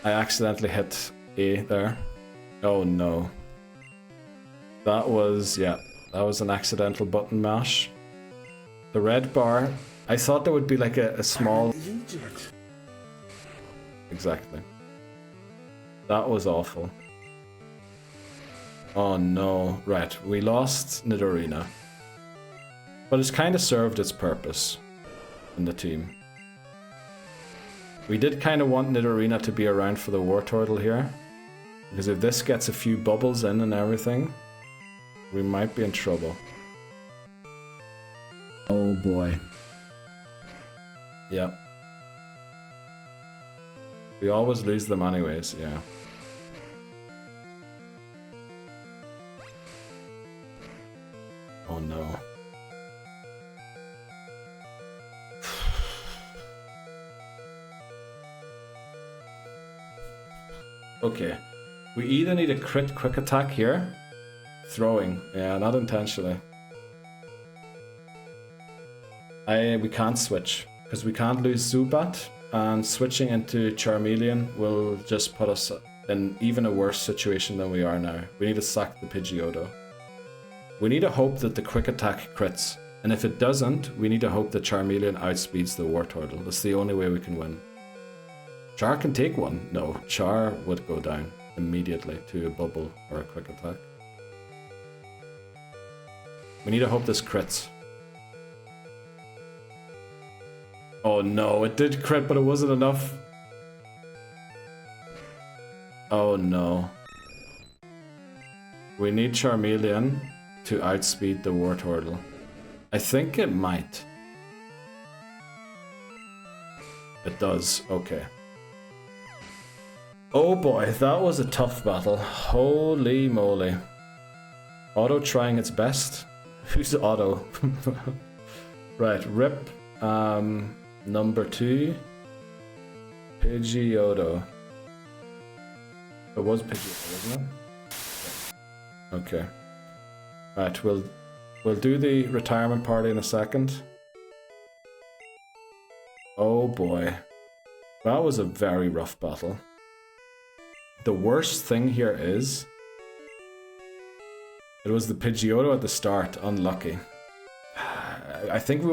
I accidentally hit A there. Oh no. That was, yeah, that was an accidental button mash. The red bar, I thought there would be like a small... Exactly. That was awful. Oh no, right, we lost Nidorina. But it's kind of served its purpose in the team. We did kind of want Nidorina to be around for the Wartortle here. Because if this gets a few bubbles in and everything, we might be in trouble. Oh boy. Yep. We always lose them anyways, yeah. Oh no. Okay. We either need a crit quick attack here. Throwing. Yeah, not intentionally. We can't switch. Because we can't lose Zubat. And switching into Charmeleon will just put us in even a worse situation than we are now. We need to sack the Pidgeotto. We need to hope that the quick attack crits. And if it doesn't, we need to hope that Charmeleon outspeeds the Wartortle. That's the only way we can win. Char can take one. No, Char would go down immediately to a bubble or a quick attack. We need to hope this crits. Oh no, it did crit, but it wasn't enough. Oh no. We need Charmeleon to outspeed the Wartortle. I think it might. It does, okay. Oh boy, that was a tough battle. Holy moly. Otto trying its best. Who's Otto? Right, rip. Number 2. Pidgeotto. It was Pidgeotto, wasn't it? Okay. Right, we'll do the retirement party in a second. Oh boy. That was a very rough battle. The worst thing here is... It was the Pidgeotto at the start, unlucky. I think we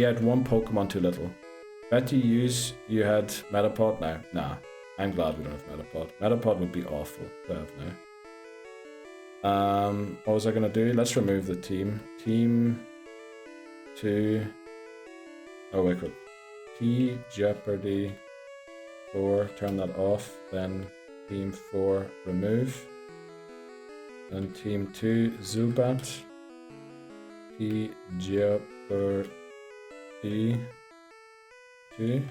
had one Pokemon too little. Bet you had Metapod now? Nah, I'm glad we don't have Metapod. Metapod would be awful to have now. What was I gonna do? Let's remove the team. Team 2. Oh wait, quick. Jeopardy 4, turn that off. Then Team 4, remove. Then Team 2, Zubat. Jeopardy 2.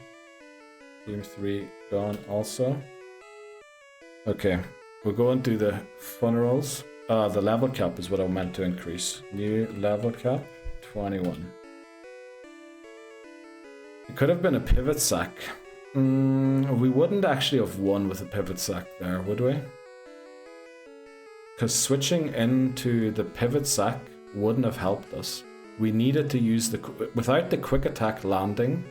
Team 3 gone also. Okay, we're going to the funerals. The level cap is what I meant to increase. New level cap, 21. It could have been a pivot sack. We wouldn't actually have won with a pivot sack there, would we? Because switching into the pivot sack wouldn't have helped us. We needed to use without the quick attack landing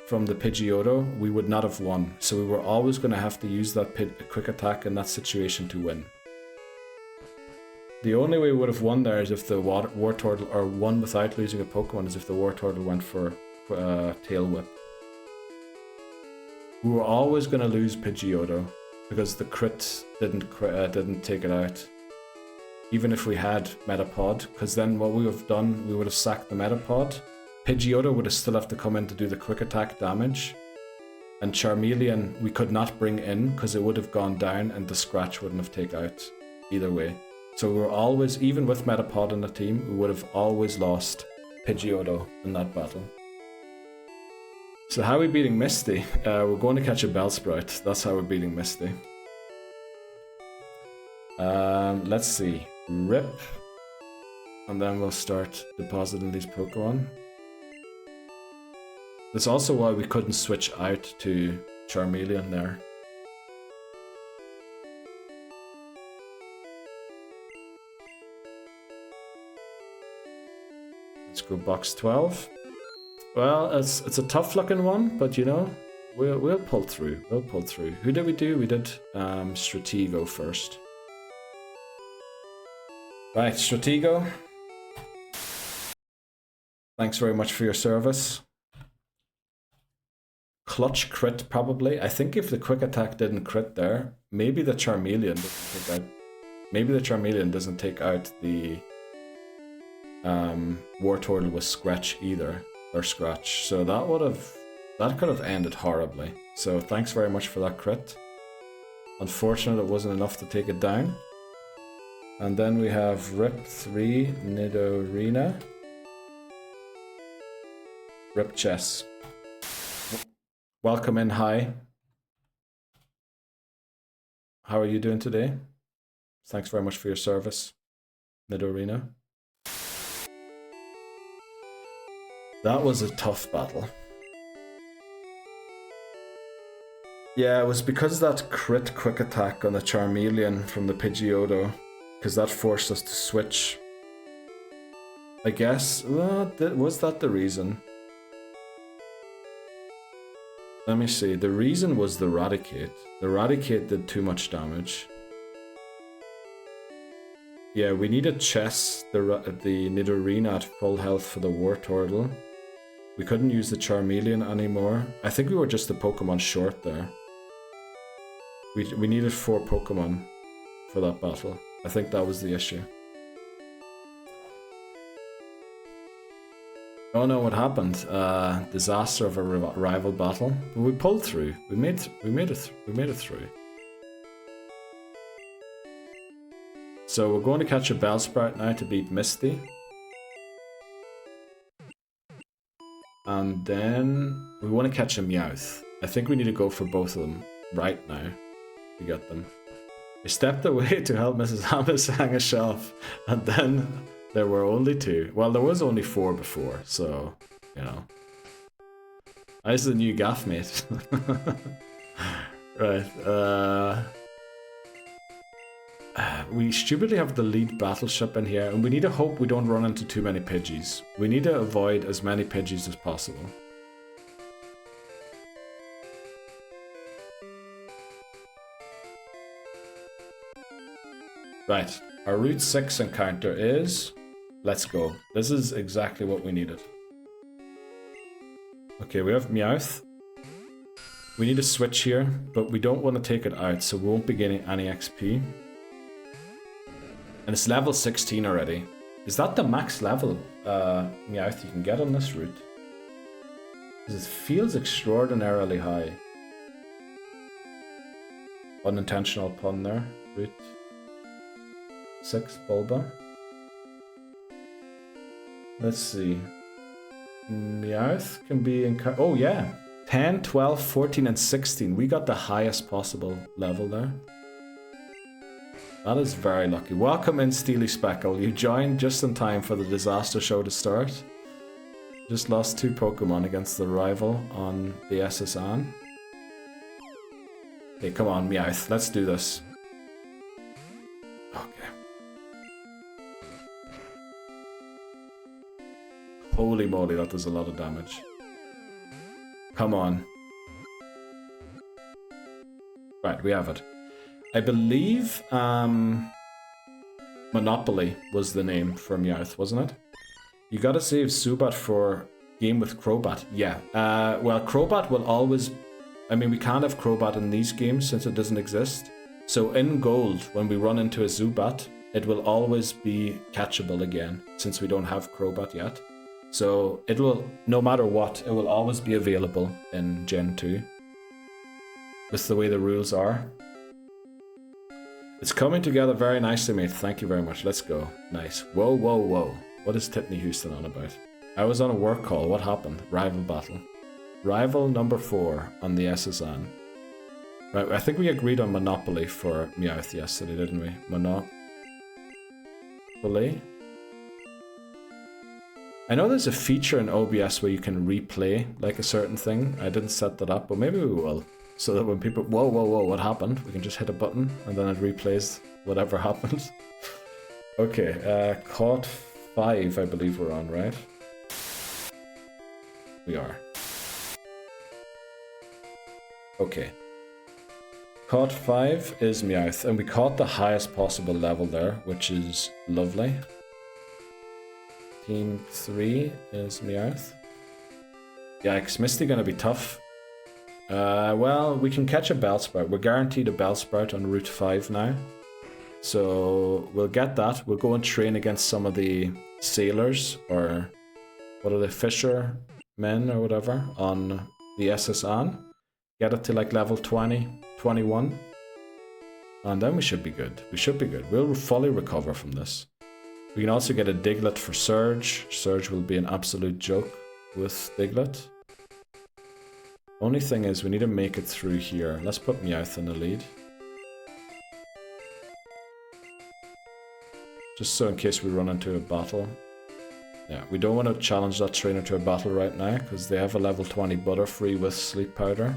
from the Pidgeotto, we would not have won. So we were always going to have to use that quick attack in that situation to win. The only way we would have won there is if the Wartortle, or won without losing a Pokemon, is if the Wartortle went for Tail Whip. We were always going to lose Pidgeotto because the crit didn't take it out. Even if we had Metapod, because then what we would have done, we would have sacked the Metapod. Pidgeotto would have still have to come in to do the quick attack damage. And Charmeleon we could not bring in because it would have gone down and the scratch wouldn't have taken out either way. So we were always, even with Metapod in the team, we would have always lost Pidgeotto in that battle. So how are we beating Misty? We're going to catch a Bellsprout. That's how we're beating Misty. Let's see. Rip. And then we'll start depositing these Pokemon. That's also why we couldn't switch out to Charmeleon there. Let's go box 12. Well, it's a tough looking one, but you know, we'll pull through. We'll pull through. Who did we do? We did Stratego first. Right, Stratego. Thanks very much for your service. Clutch crit probably. I think if the quick attack didn't crit there, maybe the Charmeleon doesn't take out. Maybe the Charmeleon doesn't take out the Wartortle with Scratch either, or Scratch. So that could have ended horribly. So thanks very much for that crit. Unfortunate it wasn't enough to take it down. And then we have Rip 3, Nidorina. Rip Chess. Welcome in, hi. How are you doing today? Thanks very much for your service, Nidorina. That was a tough battle. Yeah, it was because of that crit quick attack on the Charmeleon from the Pidgeotto, because that forced us to switch. I guess, was that the reason? Let me see, the reason was the Raticate. The Raticate did too much damage. Yeah, we needed Chess, the Nidorina at full health for the Wartortle. We couldn't use the Charmeleon anymore. I think we were just a Pokemon short there. We needed 4 Pokemon for that battle. I think that was the issue. Oh no, what happened? Disaster of a rival battle. But we pulled through. We made it through. So we're going to catch a Bellsprout now to beat Misty. And then we want to catch a Meowth. I think we need to go for both of them right now to get them. I stepped away to help Mrs. Hammis hang a shelf, and then there were only 2. Well, there was only 4 before, so, you know. Nice the new gaff mate. Right, we stupidly have the lead battleship in here, and we need to hope we don't run into too many Pidgeys. We need to avoid as many Pidgeys as possible. Right, our Route 6 encounter is... Let's go. This is exactly what we needed. Okay, we have Meowth. We need to switch here, but we don't want to take it out, so we won't be getting any XP. And it's level 16 already. Is that the max level Meowth you can get on this route? Because it feels extraordinarily high. Unintentional pun there. Route 6 Bulba. Let's see. Meowth can be in... Oh yeah! 10, 12, 14 and 16. We got the highest possible level there. That is very lucky. Welcome in, Steely Speckle. You joined just in time for the disaster show to start. Just lost 2 Pokemon against the rival on the SSN. Okay, come on, Meowth. Let's do this. Okay. Holy moly, that does a lot of damage. Come on. Right, we have it. I believe Monopoly was the name for Meowth, wasn't it? You gotta save Zubat for game with Crobat. Yeah. Well, Crobat will always... I mean, we can't have Crobat in these games since it doesn't exist. So in Gold, when we run into a Zubat, it will always be catchable again, since we don't have Crobat yet. So it will, no matter what, it will always be available in Gen 2. That's the way the rules are. It's coming together very nicely, mate. Thank you very much. Let's go. Nice. Whoa, whoa, whoa. What is Tiffany Houston on about? I was on a work call. What happened? Rival battle. Rival number 4 on the SSN. Right, I think we agreed on Monopoly for Meowth yesterday, didn't we? Monopoly? I know there's a feature in OBS where you can replay like a certain thing. I didn't set that up, but maybe we will. So that when people, whoa, whoa, whoa, what happened? We can just hit a button and then it replays whatever happened. Okay, caught 5, I believe we're on, right? We are. Okay. Caught 5 is Meowth, and we caught the highest possible level there, which is lovely. Team 3 is Meowth. Yikes, Misty gonna be tough. Well, we can catch a Bellsprout. We're guaranteed a Bellsprout on Route 5 now. So we'll get that. We'll go and train against some of the sailors, or what are they, fishermen or whatever, on the SSN. Get it to like level 20, 21. And then we should be good. We should be good. We'll fully recover from this. We can also get a Diglett for Surge. Surge will be an absolute joke with Diglett. Only thing is, we need to make it through here. Let's put Meowth in the lead. Just so in case we run into a battle. Yeah, we don't want to challenge that trainer to a battle right now, because they have a level 20 Butterfree with Sleep Powder,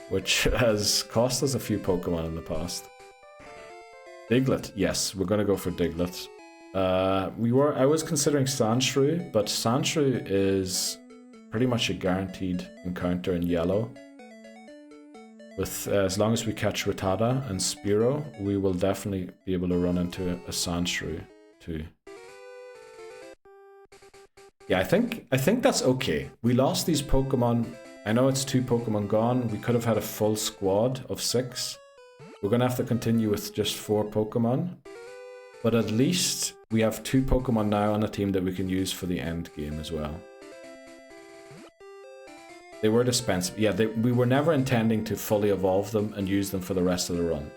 which has cost us a few Pokemon in the past. Diglett, yes, we're going to go for Diglett. I was considering Sandshrew, but Sandshrew is pretty much a guaranteed encounter in yellow. With as long as we catch Rattata and Spearow, we will definitely be able to run into a Sandshrew too. Yeah, I think that's okay. We lost these Pokemon. I know it's 2 Pokemon gone. We could have had a full squad of 6. We're gonna have to continue with just 4 Pokemon. But at least we have 2 Pokemon now on the team that we can use for the end game as well. They were dispensable. Yeah, we were never intending to fully evolve them and use them for the rest of the run.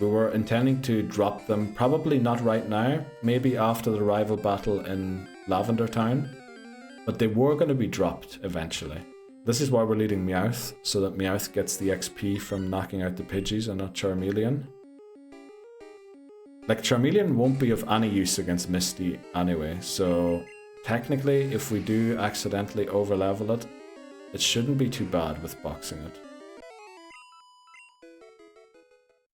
We were intending to drop them, probably not right now, maybe after the rival battle in Lavender Town. But they were going to be dropped eventually. This is why we're leading Meowth, so that Meowth gets the XP from knocking out the Pidgeys and not Charmeleon. Like, Charmeleon won't be of any use against Misty anyway, so technically if we do accidentally overlevel it, it shouldn't be too bad with boxing it.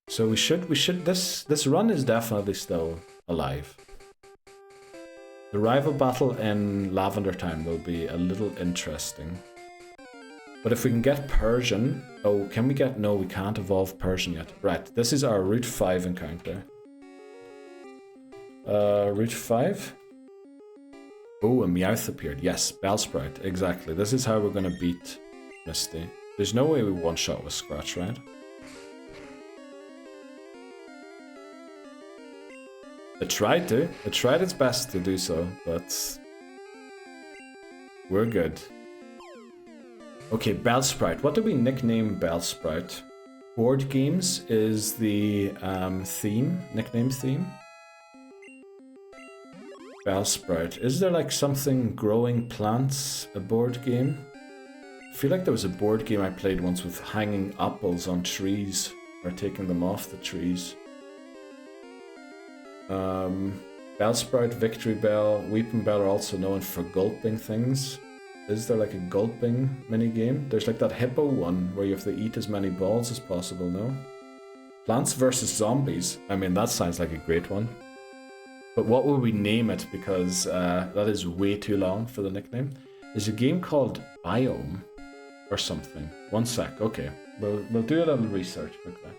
So this run is definitely still alive. The rival battle in Lavender Town will be a little interesting. But if we can get Persian... Oh, can we get... No, we can't evolve Persian yet. Right, this is our Route 5 encounter. Route 5? Oh, a Meowth appeared. Yes, Bellsprout. Exactly. This is how we're going to beat Misty. There's no way we one-shot with Scratch, right? It tried to. It tried its best to do so, but... we're good. Okay, Bellsprout. What do we nickname Bellsprout? Board games is the nickname theme. Bellsprout. Is there like something growing plants, a board game? I feel like there was a board game I played once with hanging apples on trees, or taking them off the trees. Bellsprout, Victory Bell, Weeping Bell are also known for gulping things. Is there like a gulping mini game? There's like that hippo one where you have to eat as many balls as possible, no? Plants vs. Zombies. I mean, that sounds like a great one. But what will we name it? Because that is way too long for the nickname. There's a game called Biome or something. One sec. Okay, we'll do a little research quickly.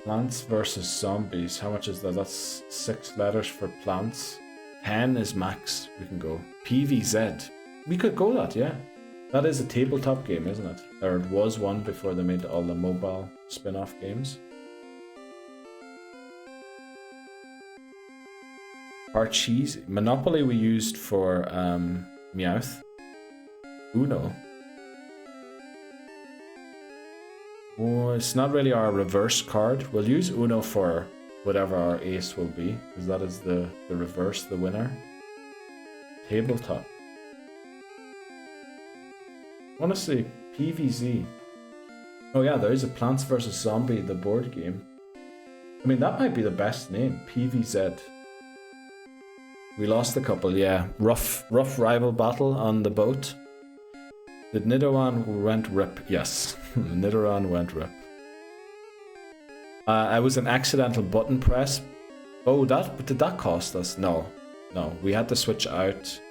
Plants versus Zombies. How much is that? That's 6 letters for plants. 10 is max. We can go. PVZ. We could go that, yeah. That is a tabletop game, isn't it? Or it was one before they made all the mobile spin-off games. Parcheesi. Monopoly we used for Meowth. Uno. Oh, it's not really our reverse card. We'll use Uno for whatever our ace will be, because that is the reverse, the winner. Tabletop. Honestly, PVZ. Oh yeah, there is a Plants vs. Zombie, the board game. I mean, that might be the best name, PVZ. We lost a couple, yeah. Rough rival battle on the boat. Did Nidoran went rip? Yes, Nidoran went rip. I was an accidental button press. Oh, did that cost us? No, we had to switch out.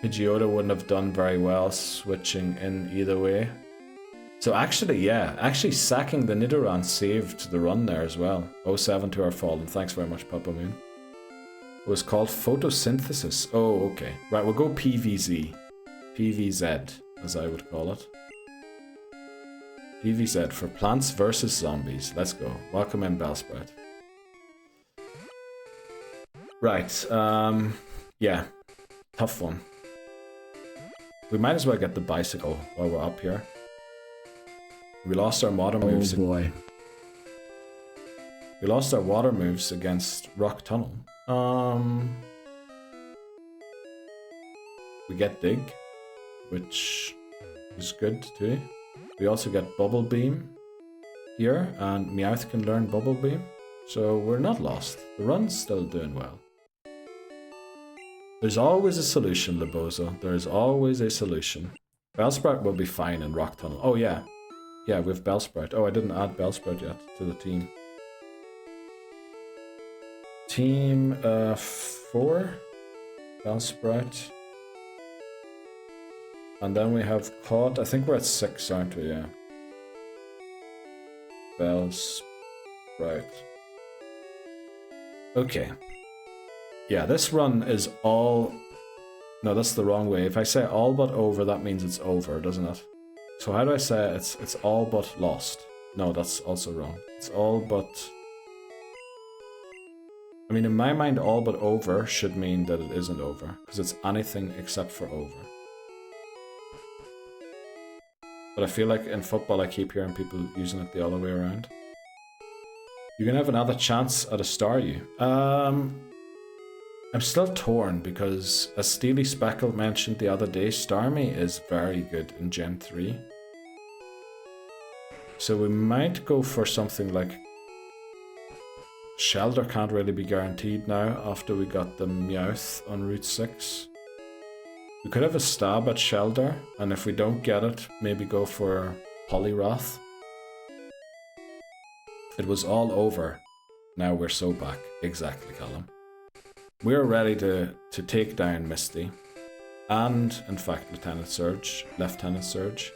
Pidgeotto wouldn't have done very well switching in either way. So actually, yeah, sacking the Nidoran saved the run there as well. 0-7 to our Fallen. Thanks very much, Papa Moon. It was called photosynthesis. Oh, okay. Right, we'll go PVZ. PVZ, as I would call it. PVZ for Plants vs. Zombies. Let's go. Welcome in, Bellsprout. Right, yeah. Tough one. We might as well get the bicycle while we're up here. We lost our water moves. Oh boy. We lost our water moves against Rock Tunnel. We get Dig, which is good too. We also get Bubble Beam here, and Meowth can learn Bubble Beam. So we're not lost. The run's still doing well. There's always a solution, Lebozo. There's always a solution. Bellsprout will be fine in Rock Tunnel. Oh yeah. Yeah, we have Bellsprout. Oh, I didn't add Bellsprout yet to the team. Team 4. Bellsprout. And then we have Cod. I think we're at 6, aren't we? Yeah. Bellsprout. Okay. Yeah, this run is all... No, that's the wrong way. If I say all but over, that means it's over, doesn't it? So how do I say it? It's all but lost? No, that's also wrong. It's all but... I mean, in my mind, all but over should mean that it isn't over, because it's anything except for over. But I feel like in football, I keep hearing people using it the other way around. You can have another chance at a Staryu. I'm still torn because, as Steely Speckle mentioned the other day, Starmie is very good in Gen 3. So we might go for something like... Shelter can't really be guaranteed now after we got the Meowth on Route 6. We could have a stab at Shelter, and if we don't get it, maybe go for Poliwrath. It was all over. Now we're so back. Exactly, Callum. We're ready to take down Misty. And, in fact, Lieutenant Surge.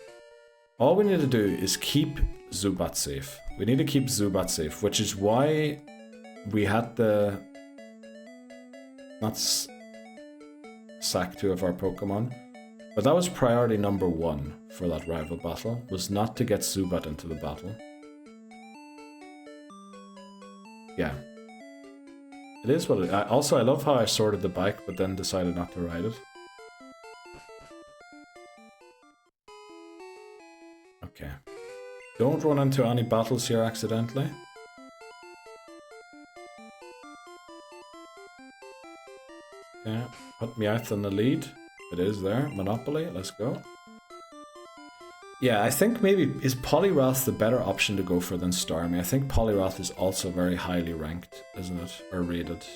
All we need to do is keep Zubat safe. We need to keep Zubat safe, which is why we had to not sack 2 of our Pokemon. But that was priority number 1 for that rival battle, was not to get Zubat into the battle. Yeah. It is what it is. Also, I love how I sorted the bike, but then decided not to ride it. Okay. Don't run into any battles here accidentally. Okay, put Meowth in the lead. It is there. Monopoly, let's go. Yeah, I think maybe is Poliwrath the better option to go for than Starmie. I think Poliwrath is also very highly ranked, isn't it? Or rated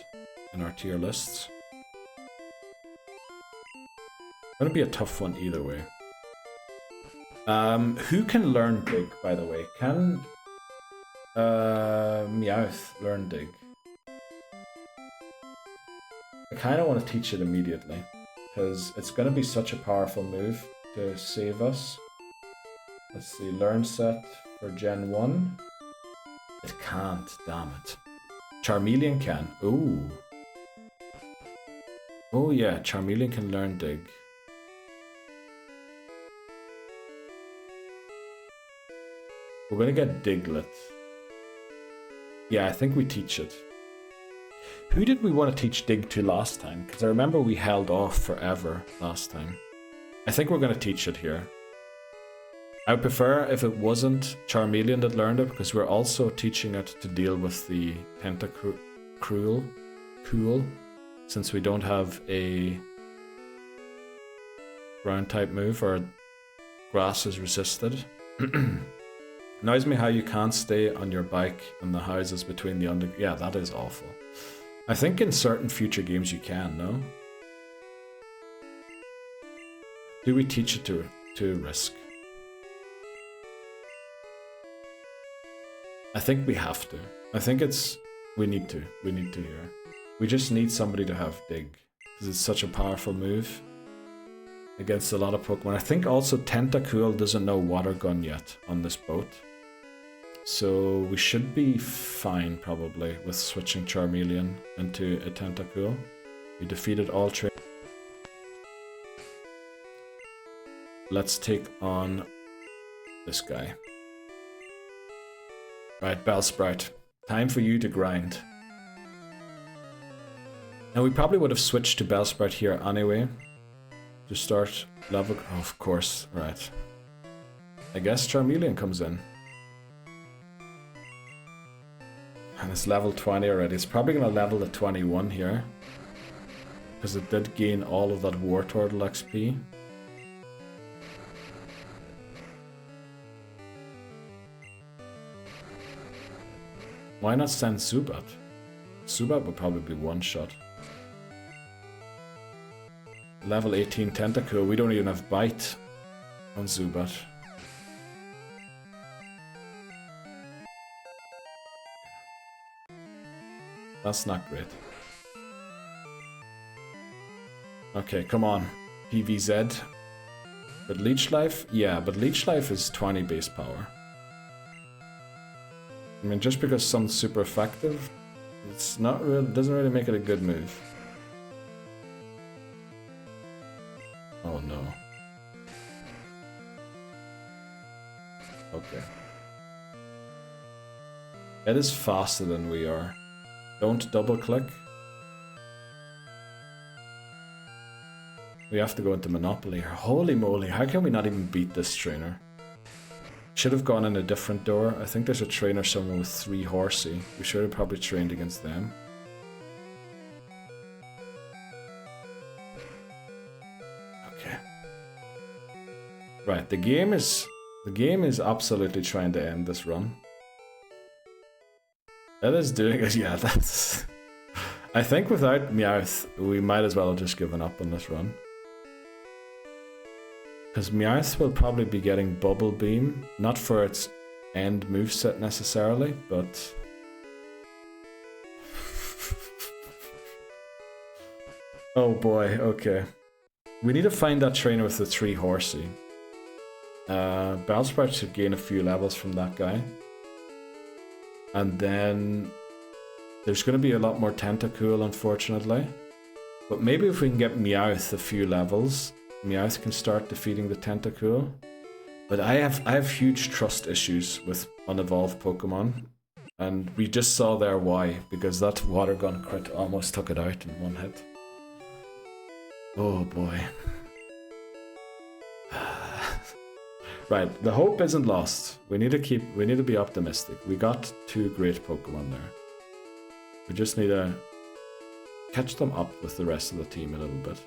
in our tier lists. Gonna be a tough one either way. Who can learn Dig, by the way? Can Meowth learn Dig? I kind of want to teach it immediately, because it's going to be such a powerful move to save us. Let's see, learn set for Gen 1. It can't, damn it. Charmeleon can. Ooh. Oh yeah, Charmeleon can learn Dig. We're gonna get Diglett. Yeah, I think we teach it. Who did we want to teach Dig to last time? Because I remember we held off forever last time. I think we're gonna teach it here. I would prefer if it wasn't Charmeleon that learned it, because we're also teaching it to deal with the Tentacruel, since we don't have a ground type move, or grass is resisted. Annoys me how you can't stay on your bike in the houses between the under... Yeah, that is awful. I think in certain future games you can, no? Do we teach it to Risk? I think we have to. I think it's... We need to here. We just need somebody to have Dig, because it's such a powerful move against a lot of Pokemon. I think also Tentacool doesn't know Water Gun yet on this boat. So we should be fine probably with switching Charmeleon into a Tentacool. We defeated all trainers. Let's take on this guy. Right, Bellsprout. Time for you to grind. Now we probably would have switched to Bellsprout here anyway. To start level... Oh, of course, right. I guess Charmeleon comes in. And it's level 20 already. It's probably going to level to 21 here. Because it did gain all of that Wartortle XP. Why not send Zubat? Zubat would probably be one shot. Level 18 Tentacool. We don't even have Bite on Zubat. That's not great. Okay, come on. PVZ. But Leech Life? Yeah, but Leech Life is 20 base power. I mean, just because something's super effective, it's not real, doesn't really make it a good move. Oh no. Okay. It is faster than we are. Don't double click. We have to go into Monopoly here. Holy moly, how can we not even beat this trainer? Should have gone in a different door. I think there's a trainer somewhere with 3 Horsey. We should have probably trained against them. Okay. Right, the game is absolutely trying to end this run. It is doing it, yeah, that's... I think without Meowth, we might as well have just given up on this run. Because Meowth will probably be getting Bubble Beam, not for its end moveset necessarily, but... Oh boy, okay. We need to find that trainer with the 3 Horsey. Bellsprout should gain a few levels from that guy. And then there's going to be a lot more Tentacool, unfortunately. But maybe if we can get Meowth a few levels, Meowth can start defeating the Tentacool. But I have huge trust issues with unevolved Pokemon. And we just saw there why, because that Water Gun crit almost took it out in one hit. Oh boy. Right, the hope isn't lost. We need to be optimistic. We got 2 great Pokemon there. We just need to catch them up with the rest of the team a little bit.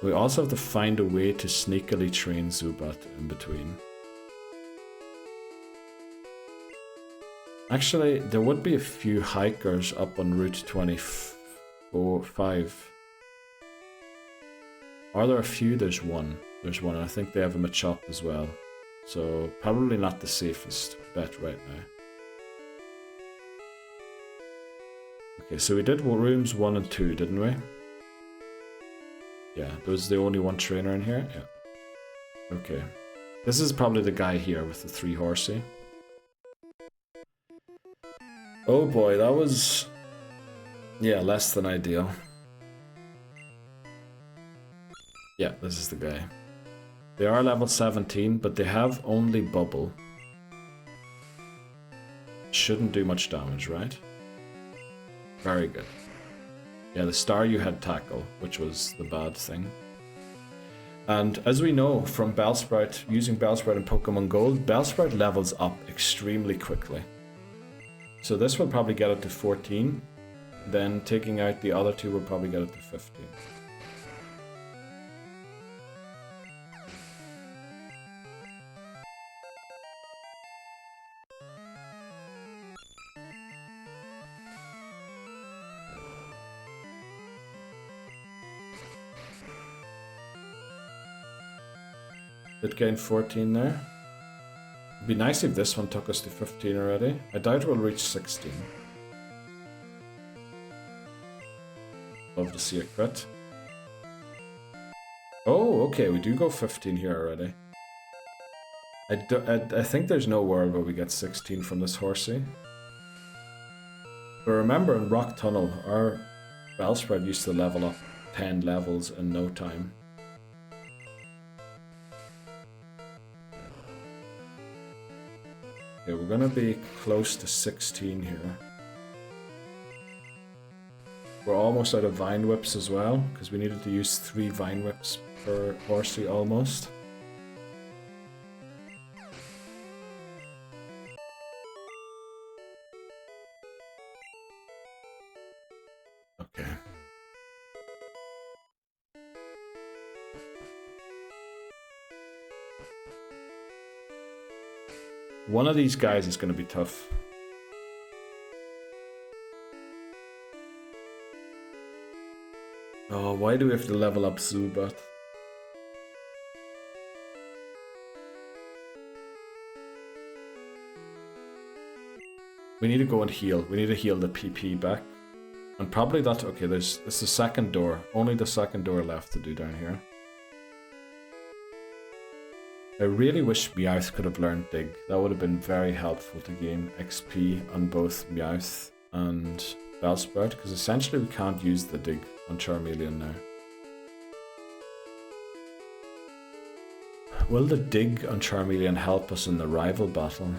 We also have to find a way to sneakily train Zubat in between. Actually, there would be a few hikers up on Route 25. Are there a few? There's one. There's one, and I think they have a Machop as well. So, probably not the safest bet right now. Okay, so we did rooms 1 and 2, didn't we? Yeah, there was the only one trainer in here? Yeah. Okay. This is probably the guy here with the 3 horsey. Oh boy, that was... yeah, less than ideal. Yeah, this is the guy. They are level 17, but they have only bubble. Shouldn't do much damage, right? Very good. Yeah, the Staryu had tackle, which was the bad thing. And as we know from Bellsprout, using Bellsprout in Pokemon Gold, Bellsprout levels up extremely quickly. So this will probably get it to 14, then taking out the other 2 will probably get it to 15. Did gain 14 there. It'd be nice if this one took us to 15 already. I doubt we'll reach 16. Love to see a crit. Oh, okay, we do go 15 here already. I think there's no world where we get 16 from this horsey. But remember, in Rock Tunnel, our Bellsprout used to level up 10 levels in no time. Okay, we're gonna be close to 16 here. We're almost out of Vine Whips as well, because we needed to use 3 Vine Whips per horsey almost. Okay. One of these guys is going to be tough. Oh, why do we have to level up Zubat? We need to go and heal. We need to heal the PP back. And probably that... okay, it's the second door. Only the second door left to do down here. I really wish Meowth could have learned Dig. That would have been very helpful to gain XP on both Meowth and Bellsprout, because essentially we can't use the Dig on Charmeleon now. Will the Dig on Charmeleon help us in the rival battle?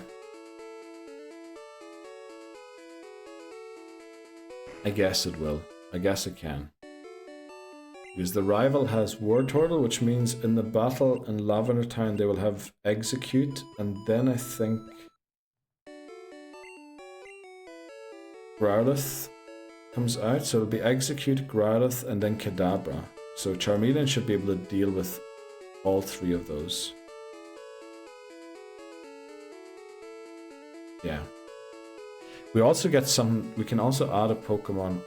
I guess it will. I guess it can. Because the rival has War Turtle, which means in the battle in Lavender Town they will have Execute, and then I think Growlithe comes out, so it'll be Execute, Growlithe, and then Kadabra. So Charmeleon should be able to deal with all 3 of those. Yeah. We also get some... we can also add a Pokemon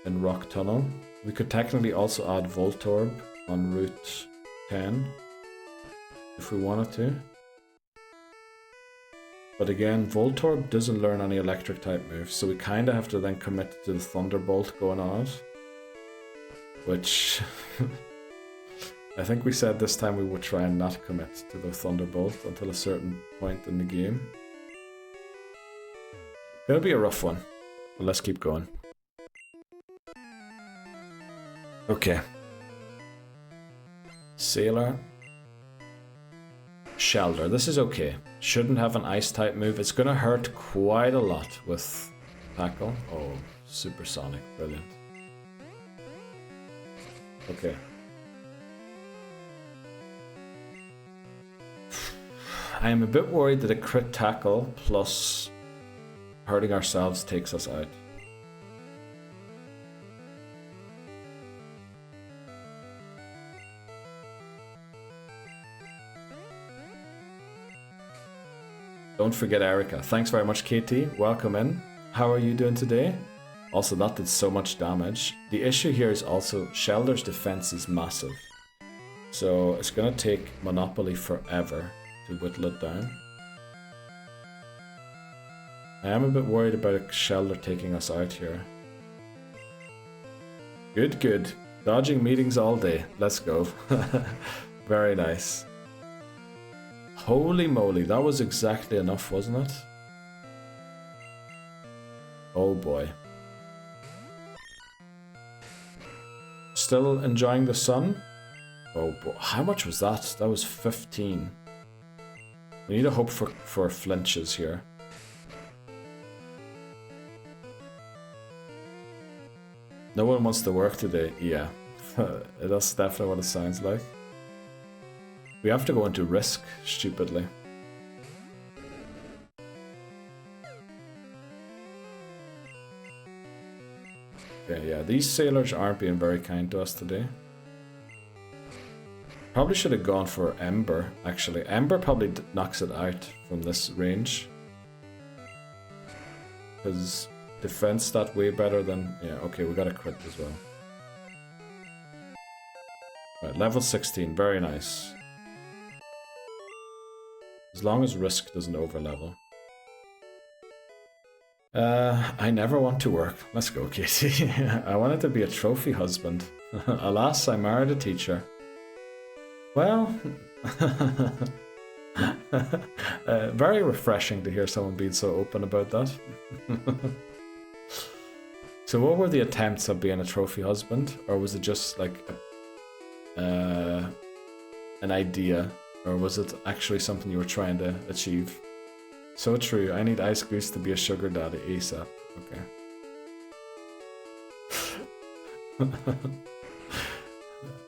in Rock Tunnel. We could technically also add Voltorb on Route 10 if we wanted to. But again, Voltorb doesn't learn any electric type moves, so we kind of have to then commit to the Thunderbolt going on it. Which I think we said this time we would try and not commit to the Thunderbolt until a certain point in the game. Gonna be a rough one, but let's keep going. Okay. Sailor. Shelter. This is okay. Shouldn't have an ice type move. It's gonna hurt quite a lot with tackle. Oh, supersonic. Brilliant. Okay. I am a bit worried that a crit tackle plus hurting ourselves takes us out. Don't forget Erica. Thanks very much, KT. Welcome in. How are you doing today? Also, that did so much damage. The issue here is also Shelder's defense is massive. So it's going to take Monopoly forever to whittle it down. I am a bit worried about Shelder taking us out here. Good, good. Dodging meetings all day. Let's go. Very nice. Holy moly, that was exactly enough, wasn't it? Oh boy. Still enjoying the sun? Oh boy, how much was that? That was 15. We need to hope for flinches here. No one wants to work today. Yeah, that's definitely what it sounds like. We have to go into risk, stupidly. Okay, yeah, these sailors aren't being very kind to us today. Probably should have gone for Ember, actually. Ember probably knocks it out from this range. Because defense that way better than... Yeah, okay, we got a crit as well. Right, level 16, very nice. As long as risk doesn't overlevel. I never want to work. Let's go, Casey. I wanted to be a trophy husband. Alas, I married a teacher. Well... very refreshing to hear someone being so open about that. So what were the attempts of being a trophy husband? Or was it just like an idea? Or was it actually something you were trying to achieve? So true, I need Ice Goose to be a sugar daddy ASAP. Okay.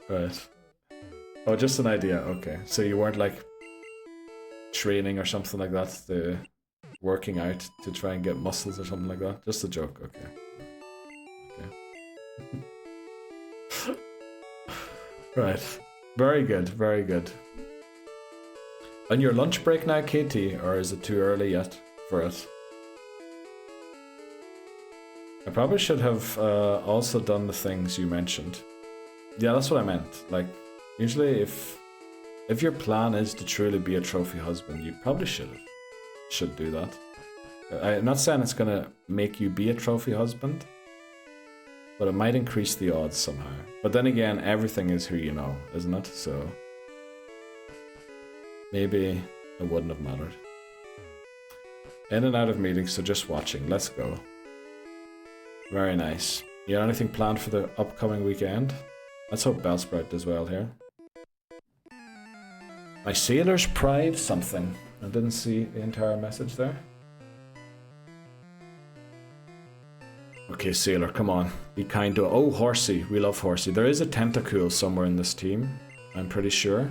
Right. Oh, just an idea, okay. So you weren't like training or something like that, the working out to try and get muscles or something like that? Just a joke, okay. Okay. Right. Very good, very good. On your lunch break now, KT, or is it too early yet for it? I probably should have also done the things you mentioned. Yeah, that's what I meant. Like, usually if your plan is to truly be a trophy husband, you probably should do that. I'm not saying it's gonna make you be a trophy husband, but it might increase the odds somehow. But then again, everything is who you know, isn't it? So maybe it wouldn't have mattered. In and out of meetings, so just watching. Let's go. Very nice. You got anything planned for the upcoming weekend? Let's hope Bellsprout does well here. My sailor's pride something. I didn't see the entire message there. Okay, Sailor, come on. Be kind to... Oh, Horsey. We love Horsey. There is a Tentacool somewhere in this team, I'm pretty sure.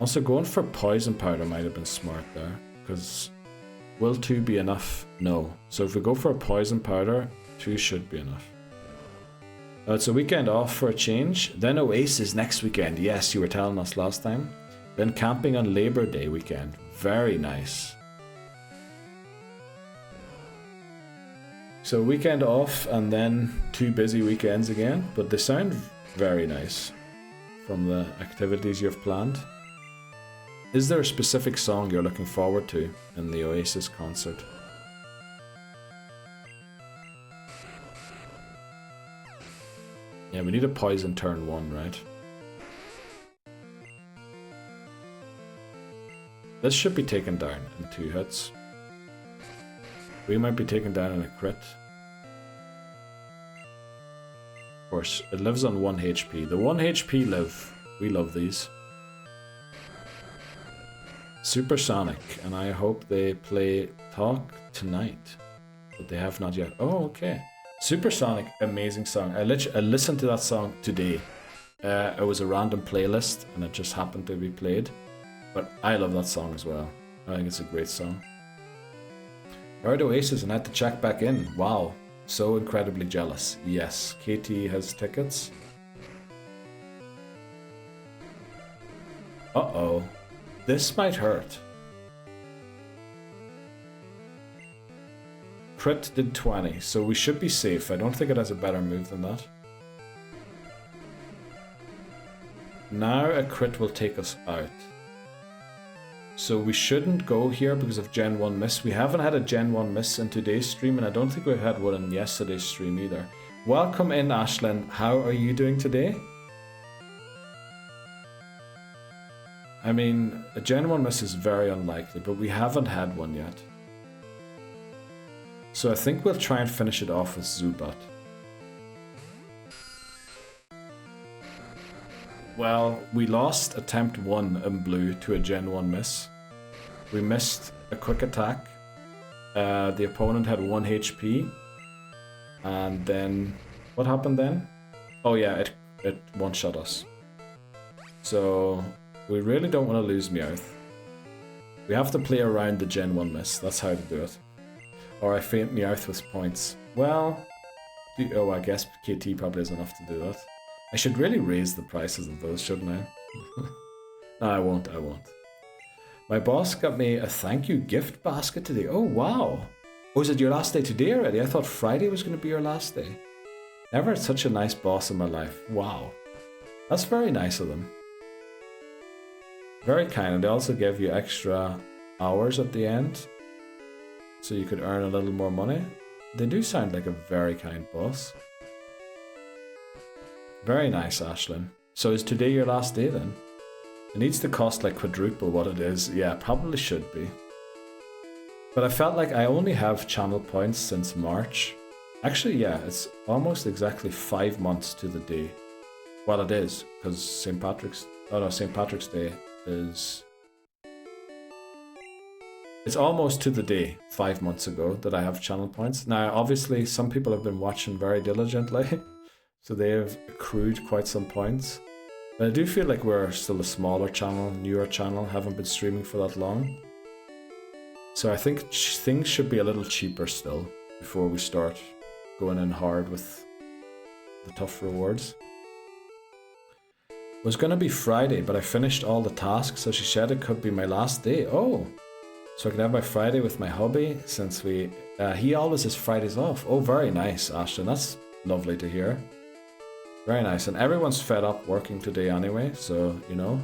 Also, going for Poison Powder might have been smart there, because will 2 be enough? No. So if we go for a Poison Powder, 2 should be enough. It's a weekend off for a change. Then Oasis next weekend. Yes, you were telling us last time. Then camping on Labor Day weekend. Very nice. So weekend off and then 2 busy weekends again. But they sound very nice from the activities you've planned. Is there a specific song you're looking forward to in the Oasis concert? Yeah, we need a poison turn 1, right? This should be taken down in 2 hits. We might be taken down in a crit. Of course, it lives on 1 HP. The 1 HP live. We love these. Supersonic, and I hope they play Talk tonight. But they have not yet. Oh, okay. Supersonic, amazing song. I listened to that song today. It was a random playlist and it just happened to be played. But I love that song as well. I think it's a great song. Alright, Oasis, and I had to check back in. Wow, so incredibly jealous. Yes, KT has tickets. Uh-oh. This might hurt. Crit did 20, so we should be safe. I don't think it has a better move than that. Now a crit will take us out. So we shouldn't go here because of Gen 1 miss. We haven't had a Gen 1 miss in today's stream, and I don't think we had one in yesterday's stream either. Welcome in, Ashlyn. How are you doing today? I mean, a Gen 1 miss is very unlikely, but we haven't had one yet. So I think we'll try and finish it off with Zubat. Well, we lost attempt 1 in blue to a Gen 1 miss. We missed a quick attack. The opponent had 1 HP. And then... what happened then? Oh yeah, it one-shot us. So we really don't want to lose Meowth. We have to play around the Gen 1 miss. That's how to do it. Or I faint Meowth with points. Well... oh, I guess KT probably has enough to do that. I should really raise the prices of those, shouldn't I? No, I won't. My boss got me a thank you gift basket today. Oh, wow. Oh, is it your last day today already? I thought Friday was going to be your last day. Never had such a nice boss in my life. Wow. That's very nice of them. Very kind. And they also gave you extra hours at the end, so you could earn a little more money. They do sound like a very kind boss. Very nice, Ashlyn. So is today your last day then? It needs to cost like quadruple what it is. Yeah, probably should be. But I felt like I only have channel points since March. Actually, yeah, it's almost exactly 5 months to the day. Well, it is, because St. Patrick's... oh no, St. Patrick's Day is... it's almost to the day, 5 months ago, that I have channel points. Now, obviously, some people have been watching very diligently. So they have accrued quite some points. But I do feel like we're still a smaller channel, newer channel, haven't been streaming for that long. So I think things should be a little cheaper still before we start going in hard with the tough rewards. It was going to be Friday, but I finished all the tasks, so she said it could be my last day. Oh, so I can have my Friday with my hubby, since he always has Fridays off. Oh, very nice, Ashton. That's lovely to hear. Very nice, and everyone's fed up working today anyway, so, you know,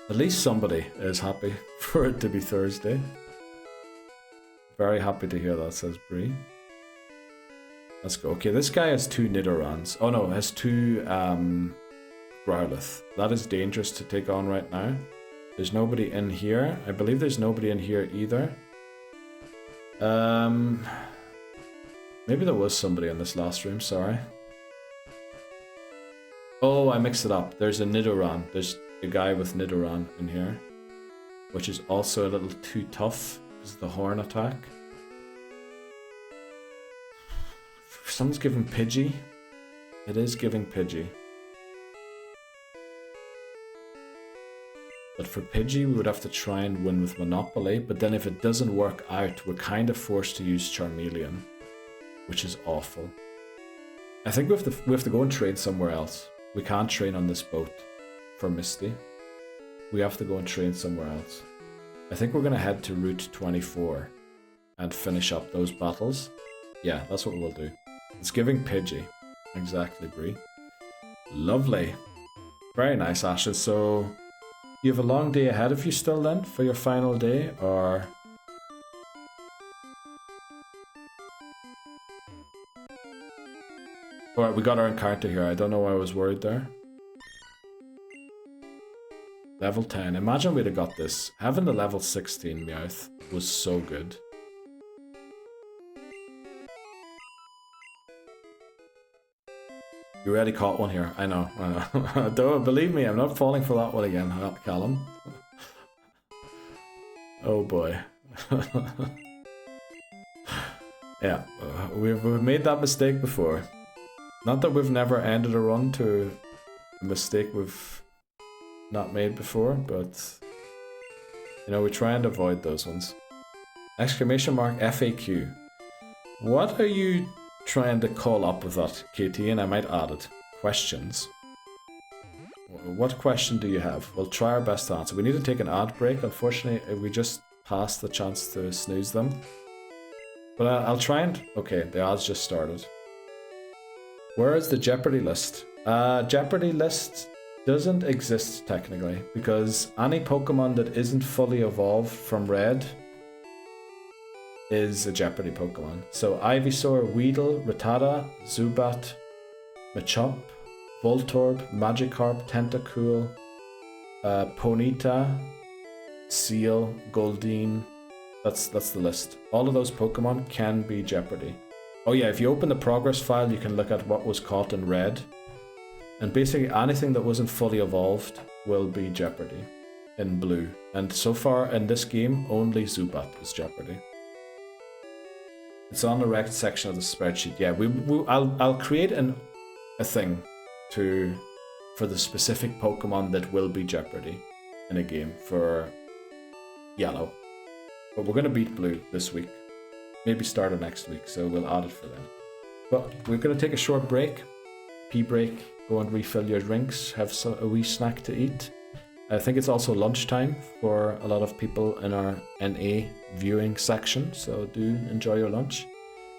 at least somebody is happy for it to be Thursday. Very happy to hear that, says Bree. Let's go. Okay, this guy has 2 Nidorans. Oh no, has 2 Growlithe. That is dangerous to take on right now. There's nobody in here. I believe there's nobody in here either. Maybe there was somebody in this last room, sorry. Oh, I mixed it up. There's a Nidoran. There's a guy with Nidoran in here, which is also a little too tough because of the horn attack. Someone's giving Pidgey. It is giving Pidgey. But for Pidgey, we would have to try and win with Monopoly, but then if it doesn't work out, we're kind of forced to use Charmeleon, which is awful. I think we have to go and train somewhere else. We can't train on this boat for Misty. We have to go and train somewhere else. I think we're going to head to Route 24 and finish up those battles. Yeah, that's what we'll do. It's giving Pidgey. Exactly, Bree. Lovely. Very nice, Ashes. So, you have a long day ahead of you still then for your final day, or... Alright, we got our encounter here. I don't know why I was worried there. Level 10. Imagine we'd have got this. Having the level 16 Meowth was so good. You already caught one here. I know. Don't believe me, I'm not falling for that one again, Callum. Oh boy. Yeah, we've made that mistake before. Not that we've never ended a run to a mistake we've not made before, but you know, we try and avoid those ones. Exclamation mark FAQ. What are you trying to call up with that, KT? And I might add it. Questions. what question do you have? We'll try our best to answer. We need to take an ad break. Unfortunately, we just passed the chance to snooze them. But I'll try and... Okay, the ads just started. Where is the Jeopardy list? Jeopardy list doesn't exist technically, because any Pokemon that isn't fully evolved from Red is a Jeopardy Pokemon. So Ivysaur, Weedle, Rattata, Zubat, Machop, Voltorb, Magikarp, Tentacool, Ponyta, Seal, Goldeen. That's the list. All of those Pokemon can be Jeopardy. Oh yeah, if you open the progress file, you can look at what was caught in Red. And basically anything that wasn't fully evolved will be Jeopardy in blue. And so far in this game, only Zubat is Jeopardy. It's on the rect section of the spreadsheet. Yeah, I'll create a thing for the specific Pokemon that will be Jeopardy in a game for Yellow. But we're gonna beat Blue this week. Maybe start it next week, so we'll add it for then. But we're gonna take a short break. Pee break, go and refill your drinks, have a wee snack to eat. I think it's also lunchtime for a lot of people in our NA viewing section, so do enjoy your lunch.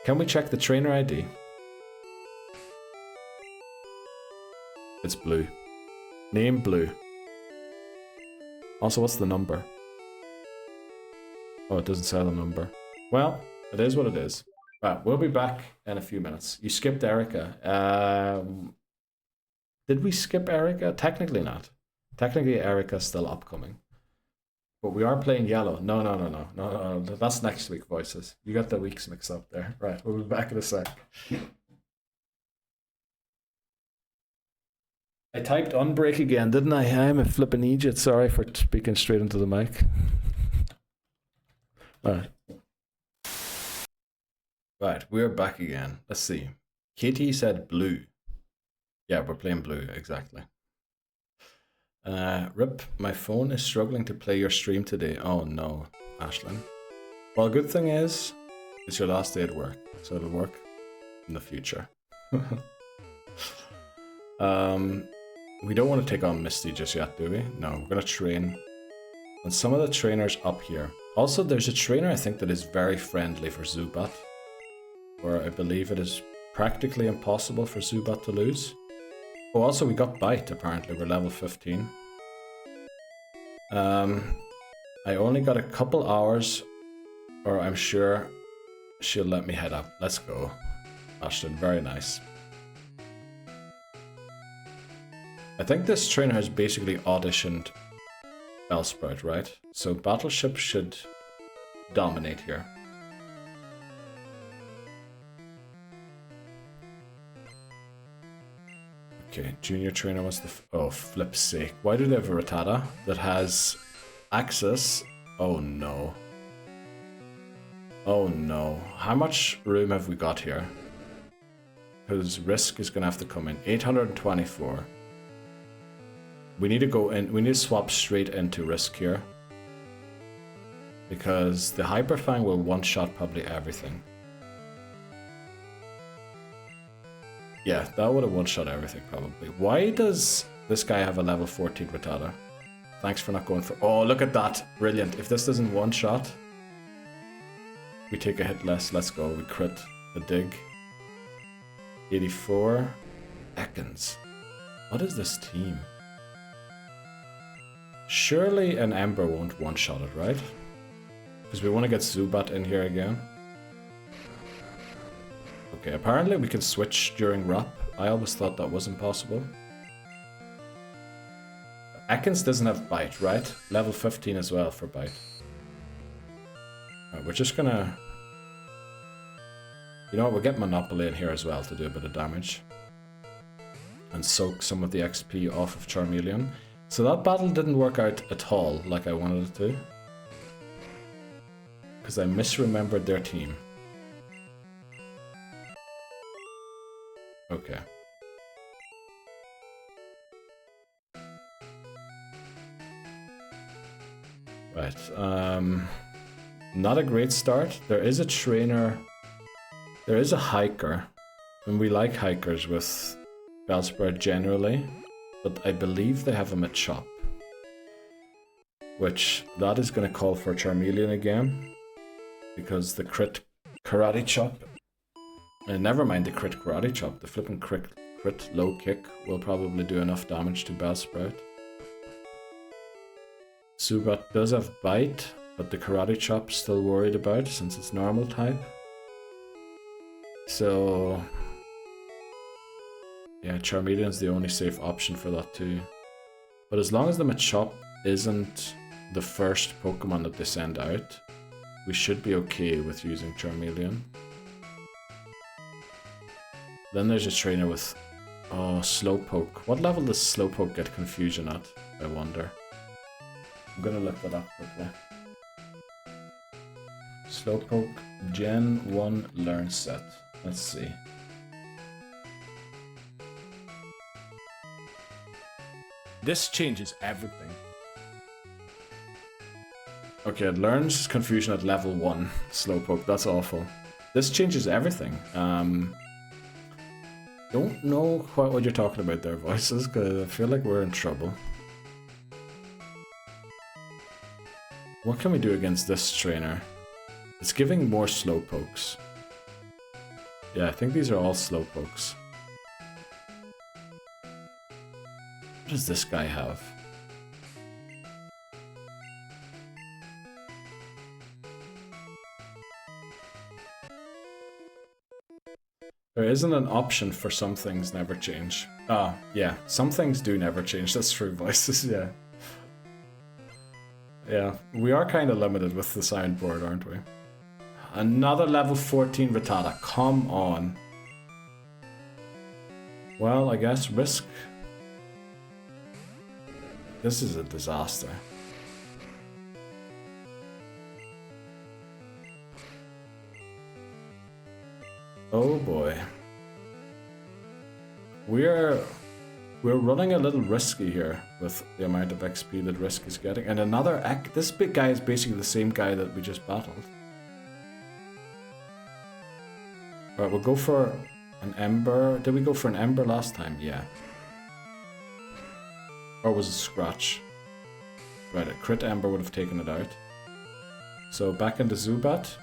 Can we check the trainer ID? It's Blue. Name Blue. Also, what's the number? Oh, it doesn't say the number. Well, it is what it is. Right, we'll be back in a few minutes. You skipped Erica. Did we skip Erica? Technically not. Technically, Erica's still upcoming. But we are playing Yellow. No. That's next week, voices. You got the weeks mixed up there. Right, we'll be back in a sec. I typed unbreak again, didn't I? I'm a flippin' idiot. Sorry for speaking straight into the mic. Alright. Right, we're back again. Let's see. Katie said blue. Yeah, we're playing blue, exactly. Rip, my phone is struggling to play your stream today. Oh no, Ashlyn. Well, good thing is, it's your last day at work, so it'll work in the future. We don't want to take on Misty just yet, do we? No, we're going to train on some of the trainers up here. Also, there's a trainer I think that is very friendly for Zubat, where I believe it is practically impossible for Zubat to lose. Oh, also we got Bite, apparently. We're level 15. I only got a couple hours, or I'm sure she'll let me head up. Let's go. Ashton, very nice. I think this trainer has basically auditioned Bellsprout, right? So Battleship should dominate here. Okay, junior trainer wants the... Oh, flip's sake. Why do they have a Rattata that has access? Oh no. Oh no. How much room have we got here? Because Risk is going to have to come in. 824. We need to go in, we need to swap straight into Risk here. Because the Hyperfang will one-shot probably everything. Yeah, that would have one-shot everything probably. Why does this guy have a level 14 Rattata? Thanks for not going for... Oh, look at that! Brilliant. If this doesn't one-shot, we take a hit less. Let's go. We crit the dig. 84. Ekans. What is this team? Surely an Ember won't one-shot it, right? Because we want to get Zubat in here again. Okay, apparently we can switch during RUP. I always thought that wasn't possible. Ekans doesn't have Bite, right? Level 15 as well for Bite. Right, we're just gonna... You know what, we'll get Monopoly in here as well to do a bit of damage. And soak some of the XP off of Charmeleon. So that battle didn't work out at all like I wanted it to. Because I misremembered their team. Okay. Right, not a great start. There is a trainer, there is a hiker, and we like hikers with Bellsprout generally. but I believe they have a Machop. Which, that is going to call for Charmeleon again. Because the crit Karate Chop... And never mind the crit Karate Chop, the flipping crit low kick will probably do enough damage to Bellsprout. Zubat does have Bite, but the Karate Chop still worried about since it's normal type. So... yeah, Charmeleon's the only safe option for that too. But as long as the Machop isn't the first Pokemon that they send out, we should be okay with using Charmeleon. Then there's a trainer with... oh, Slowpoke. What level does Slowpoke get Confusion at, I wonder? I'm gonna look that up quickly. Slowpoke Gen 1 Learn Set. Let's see. This changes everything. Okay, it learns Confusion at level 1. Slowpoke, that's awful. This changes everything. Don't know quite what you're talking about there, Voices, because I feel like we're in trouble. What can we do against this trainer? It's giving more Slowpokes. Yeah, I think these are all Slowpokes. What does this guy have? There isn't an option for some things never change. Ah, yeah, some things do never change. That's true, Voices, yeah. Yeah, we are kind of limited with the soundboard, aren't we? Another level 14 Rattata, come on. Well, I guess risk. This is a disaster. Oh boy. We're running a little risky here with the amount of XP that Risk is getting. And another... this big guy is basically the same guy that we just battled. Alright, we'll go for an Ember. Did we go for an Ember last time? Yeah. Or was it Scratch? Right, a crit Ember would have taken it out. So back into Zubat.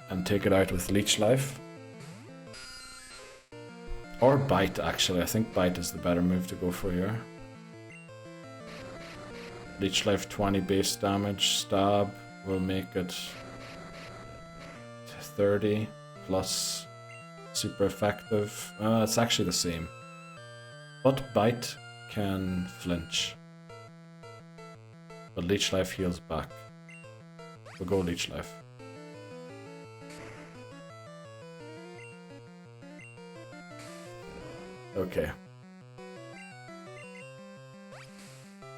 And take it out with Leech Life. Or Bite, actually. I think Bite is the better move to go for here. Leech Life 20 base damage. Stab will make it 30 plus super effective. It's actually the same. But Bite can flinch. But Leech Life heals back. We'll go Leech Life. Okay.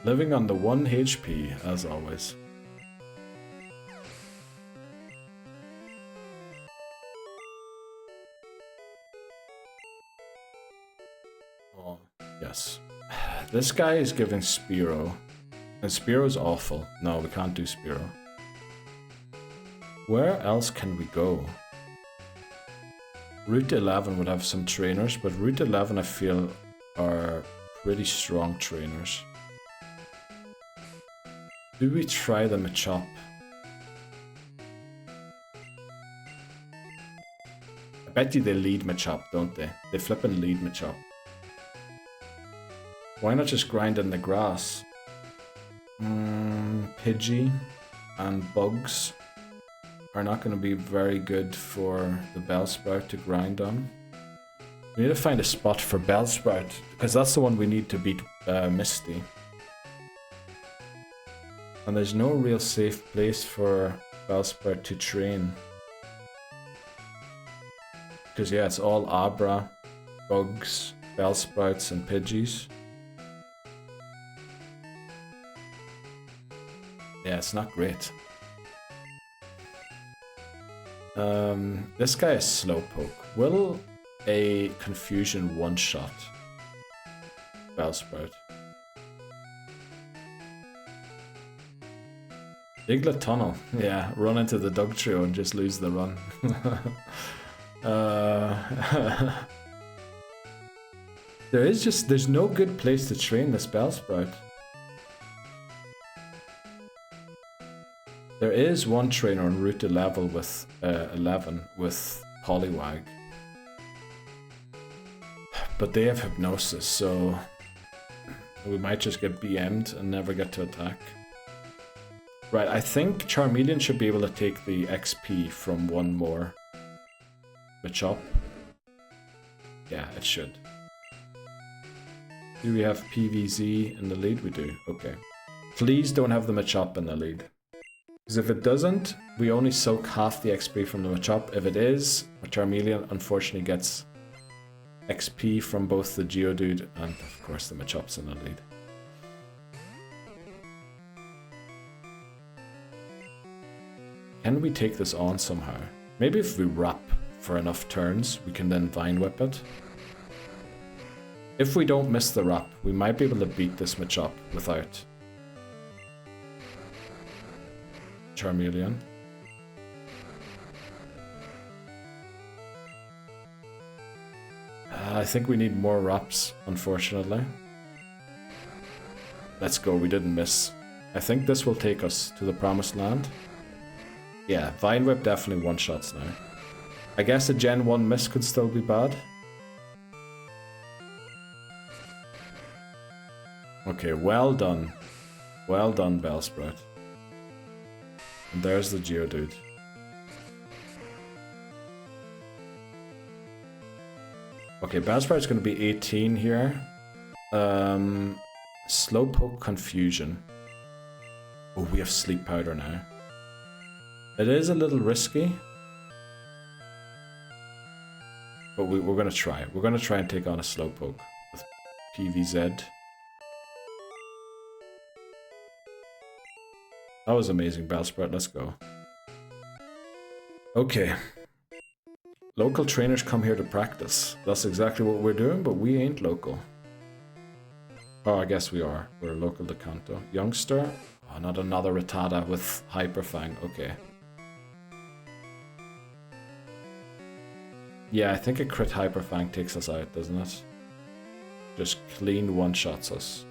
Living on the 1 HP, as always. Oh, yes. This guy is giving Spearow. And Spearow's awful. No, we can't do Spearow. Where else can we go? Route 11 would have some trainers, but Route 11 I feel are pretty strong trainers. Do we try the Machop? I bet you they lead Machop, don't they? They flippin' lead Machop. Why not just grind in the grass? Pidgey and Bugs are not going to be very good for the Bellsprout to grind on. We need to find a spot for Bellsprout, because that's the one we need to beat Misty. And there's no real safe place for Bellsprout to train. Because yeah, it's all Abra, Bugs, Bellsprouts and Pidgeys. Yeah, it's not great. This guy is Slowpoke. Will a Confusion one-shot Bellsprout? Diglett Tunnel. Yeah, run into the Dugtrio and just lose the run. There's no good place to train this Bellsprout. There is one trainer on route to level with 11 with Poliwag. But they have Hypnosis, so we might just get BM'd and never get to attack. Right, I think Charmeleon should be able to take the XP from one more Machop. Yeah, it should. Do we have PVZ in the lead? We do, okay. Please don't have the Machop in the lead. Because if it doesn't, we only soak half the XP from the Machop. If it is, Charmeleon unfortunately gets XP from both the Geodude and of course the Machop's in the lead. Can we take this on somehow? Maybe if we wrap for enough turns, we can then Vine Whip it. If we don't miss the wrap, we might be able to beat this Machop without Charmeleon. I think we need more wraps, unfortunately. Let's go, we didn't miss. I think this will take us to the promised land. Yeah, Vine Whip definitely one-shots now. I guess a Gen 1 miss could still be bad. Okay, well done. Well done, Bellsprout. And there's the Geodude. Okay, Bellsprout's going to be 18 here. Slowpoke Confusion. Oh, we have Sleep Powder now. It is a little risky. But we're going to try. We're going to try and take on a Slowpoke with PVZ. That was amazing, Bellsprout. Let's go. Okay. Local trainers come here to practice. That's exactly what we're doing, but we ain't local. Oh, I guess we are. We're local to Kanto. Youngster? Oh, not another Rattata with Hyper Fang. Okay. Yeah, I think a crit Hyper Fang takes us out, doesn't it? Just clean one-shots us.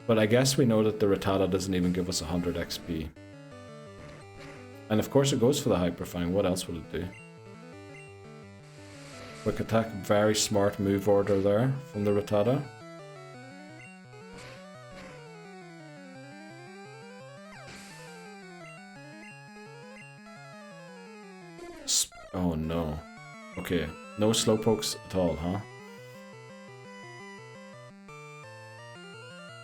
But I guess we know that the Rattata doesn't even give us 100 XP. And of course it goes for the Hyper Fang. What else will it do? Quick attack, very smart move order there from the Rattata. Oh no. Okay, no Slowpokes at all, huh?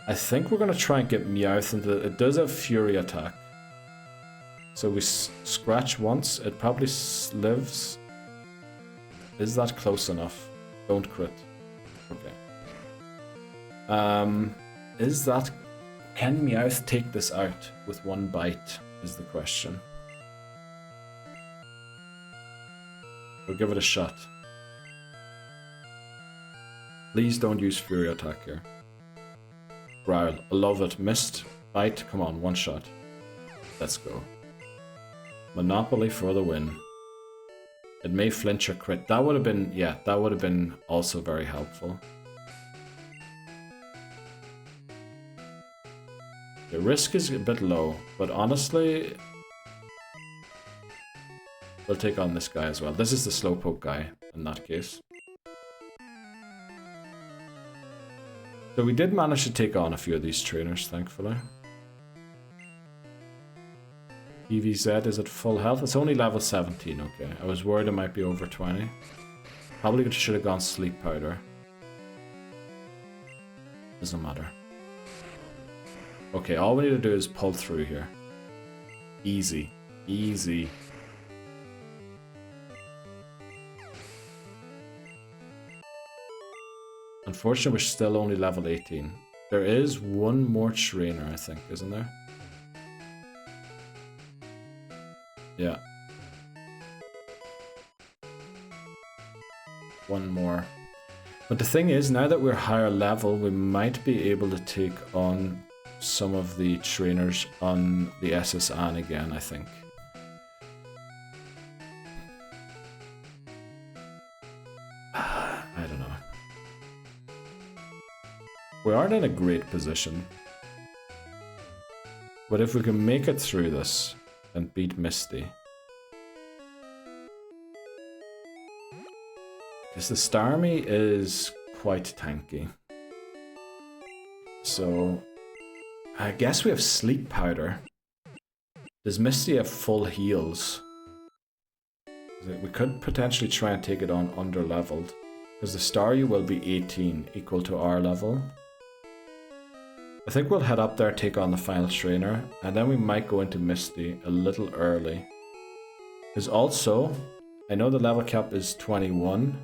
I think we're gonna try and get Meowth into it. It does have Fury attack. So we scratch once, it probably lives. Is that close enough? Don't crit. Okay. Is that... Can Meowth take this out with one bite, is the question. We'll give it a shot. Please don't use Fury attack here. Growl, I love it. Missed. Bite, come on, one shot. Let's go. Monopoly for the win. It may flinch or crit. That would have been, yeah, that would have been also very helpful. The risk is a bit low, but honestly, we'll take on this guy as well. This is the Slowpoke guy in that case. So we did manage to take on a few of these trainers, thankfully. EVZ is at full health. It's only level 17, okay. I was worried it might be over 20. Probably should have gone Sleep Powder. Doesn't matter. Okay, all we need to do is pull through here. Easy. Easy. Unfortunately, we're still only level 18. There is one more trainer, I think, isn't there? Yeah. One more. But the thing is, now that we're higher level, we might be able to take on some of the trainers on the SS Anne again, I think. I don't know. We aren't in a great position. But if we can make it through this and beat Misty. Because the Starmie is quite tanky. So, I guess we have Sleep Powder. Does Misty have full heals? We could potentially try and take it on under-leveled. Because the Staryu will be 18, equal to our level. I think we'll head up there, take on the final trainer, and then we might go into Misty a little early. Because also, I know the level cap is 21,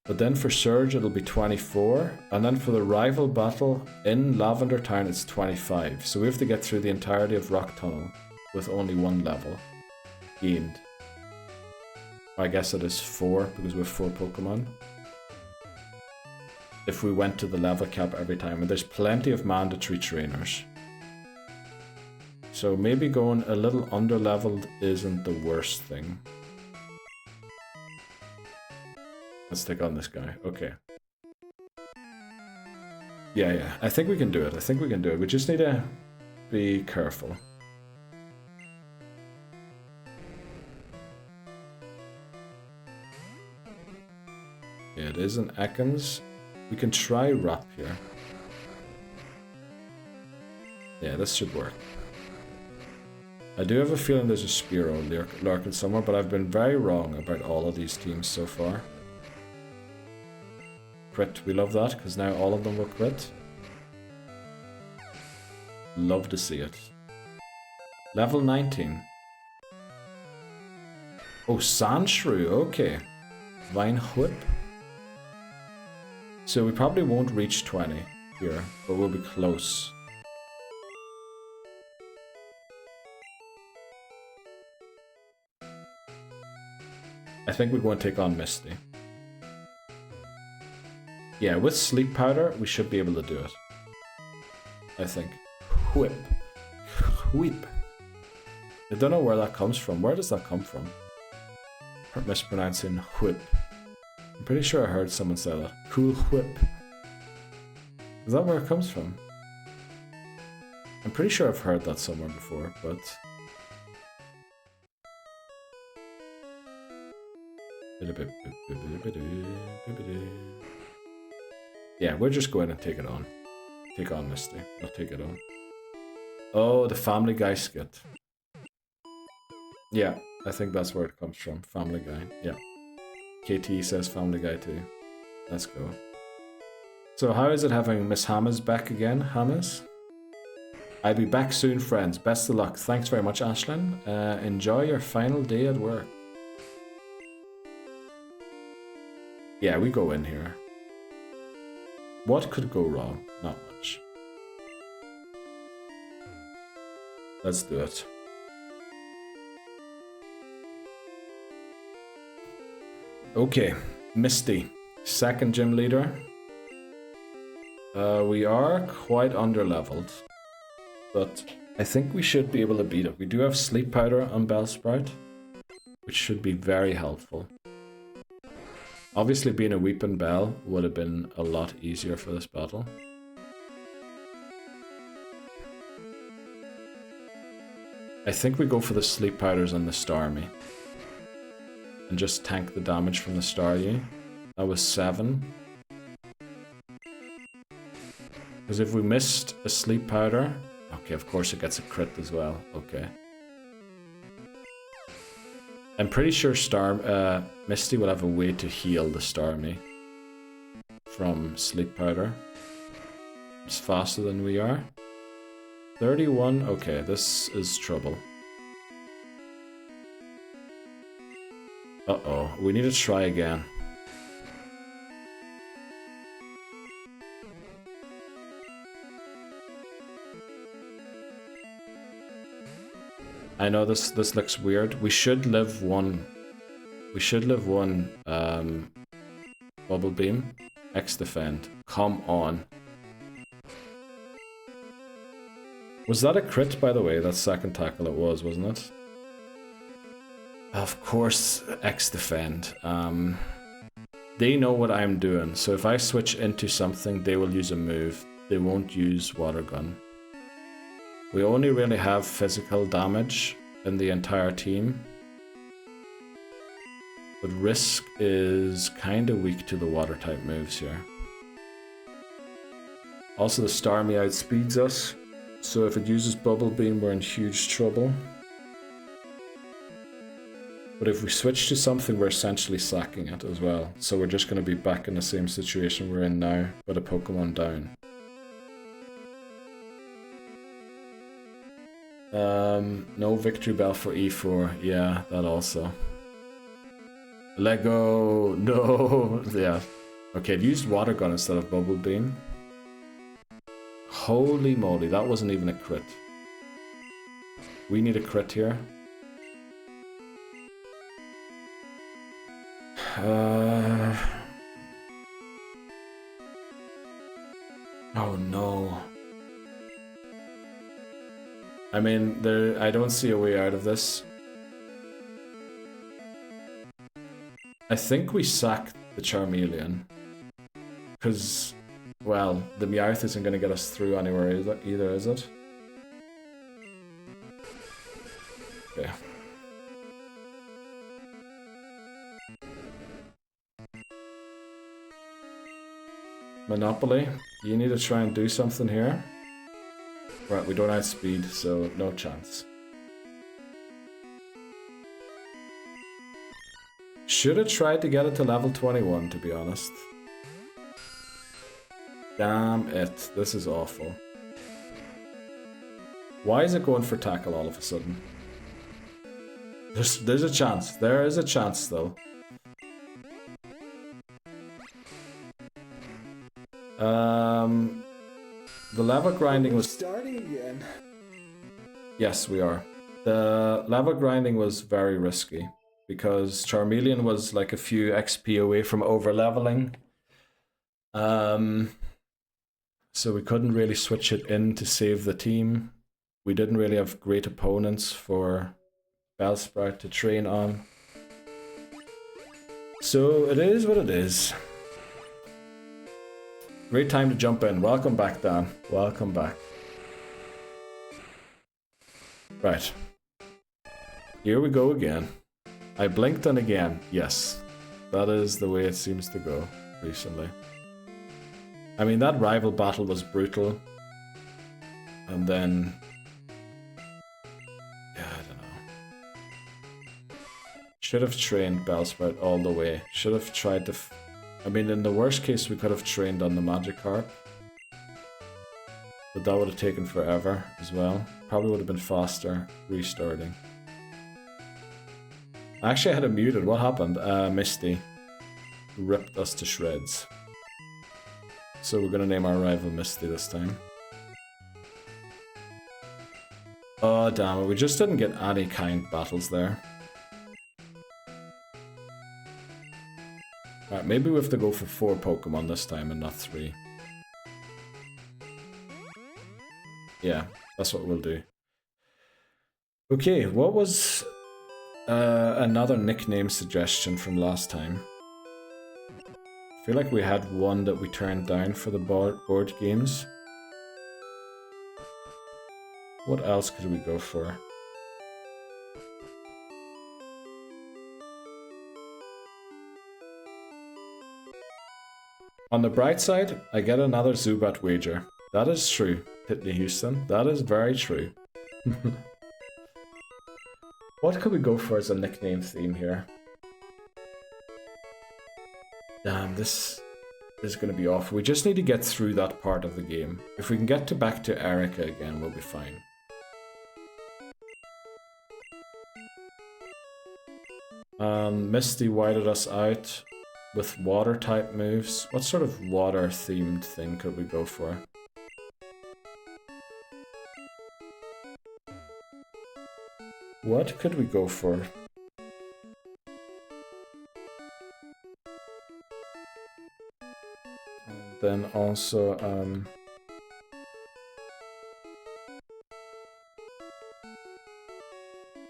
but then for Surge it'll be 24, and then for the rival battle in Lavender Town it's 25. So we have to get through the entirety of Rock Tunnel with only one level gained. I guess it is 4 because we have 4 Pokemon. If we went to the level cap every time, and there's plenty of mandatory trainers. So maybe going a little under-leveled isn't the worst thing. Let's take on this guy. Okay. Yeah, I think we can do it. We just need to be careful. Yeah, it is an Ekans. We can try Wrap here. Yeah, this should work. I do have a feeling there's a Spearow lurking somewhere, but I've been very wrong about all of these teams so far. Crit, we love that, because now all of them will crit. Love to see it. Level 19. Oh, Sandshrew, okay. Vine Whip. So we probably won't reach 20 here, but we'll be close. I think we're going to take on Misty. Yeah, with Sleep Powder, we should be able to do it. I think. Whip. Whip. I don't know where that comes from. Where does that come from? I'm mispronouncing whip. I'm pretty sure I heard someone say that. Cool whip. Is that where it comes from? I'm pretty sure I've heard that somewhere before, but... Yeah, we're just going to take it on. Take on Misty. Not take it on. Oh, the Family Guy skit. Yeah, I think that's where it comes from. Family Guy. Yeah. KT says Family Guy too. Let's go. So how is it having Miss Hammers back again, Hammers? I'll be back soon, friends. Best of luck. Thanks very much, Ashlyn. Enjoy your final day at work. Yeah, we go in here. What could go wrong? Not much. Let's do it. Okay, Misty, second gym leader. We are quite under-leveled, but I think we should be able to beat it. We do have Sleep Powder on Bellsprout, which should be very helpful. Obviously, being a Weeping Bell would have been a lot easier for this battle. I think we go for the Sleep Powders and the Starmie. And just tank the damage from the Staryu. That was 7. Because if we missed a Sleep Powder... Okay, of course it gets a crit as well. Okay. I'm pretty sure Misty will have a way to heal the Starmie from Sleep Powder. It's faster than we are. 31. Okay, this is trouble. Uh-oh, we need to try again. I know this looks weird. We should live one. We should live one Bubble Beam. X defend. Come on. Was that a crit, by the way? That second tackle it was, wasn't it? Of course, X defend. They know what I'm doing, so if I switch into something, they will use a move they won't use water gun. We only really have physical damage in the entire team. But Risk is kind of weak to the water type moves here. Also the Starmie outspeeds us, so if it uses Bubble Beam we're in huge trouble. But if we switch to something we're essentially sacking it as well, so we're just going to be back in the same situation we're in now, but a Pokemon down. No Victory Bell for E4, yeah, that also. Lego, no, yeah. Okay, it used Water Gun instead of Bubble Beam. Holy moly, that wasn't even a crit. We need a crit here. Oh no. I mean, I don't see a way out of this. I think we sack the Charmeleon. Because, well, the Meowth isn't going to get us through anywhere either, is it? Okay. Monopoly, you need to try and do something here. Right, we don't outspeed, so no chance. Should have tried to get it to level 21, to be honest. Damn it, this is awful. Why is it going for tackle all of a sudden? There's a chance. There is a chance, though. The lava grinding was starting again. Yes, we are. The lava grinding was very risky because Charmeleon was like a few XP away from over leveling. So we couldn't really switch it in to save the team. We didn't really have great opponents for Bellsprout to train on. So it is what it is. Great time to jump in. Welcome back, Dan. Welcome back. Right. Here we go again. I blinked and again. Yes. That is the way it seems to go recently. I mean, that rival battle was brutal. And then... yeah, I don't know. Should have trained Bellsprout all the way. Should have tried to... I mean, in the worst case, we could have trained on the Magikarp. But that would have taken forever as well. Probably would have been faster restarting. Actually, I had it muted. What happened? Misty ripped us to shreds. So we're going to name our rival Misty this time. Oh, damn it. We just didn't get any kind battles there. Alright, maybe we have to go for 4 Pokemon this time and not 3. Yeah, that's what we'll do. Okay, what was another nickname suggestion from last time? I feel like we had one that we turned down for the board games. What else could we go for? On the bright side, I get another Zubat wager. That is true, Pitney Houston. That is very true. What could we go for as a nickname theme here? Damn, this is going to be awful. We just need to get through that part of the game. If we can get back to Erica again, we'll be fine. Misty whited us out with water type moves. What sort of water themed thing could we go for? What could we go for? And then also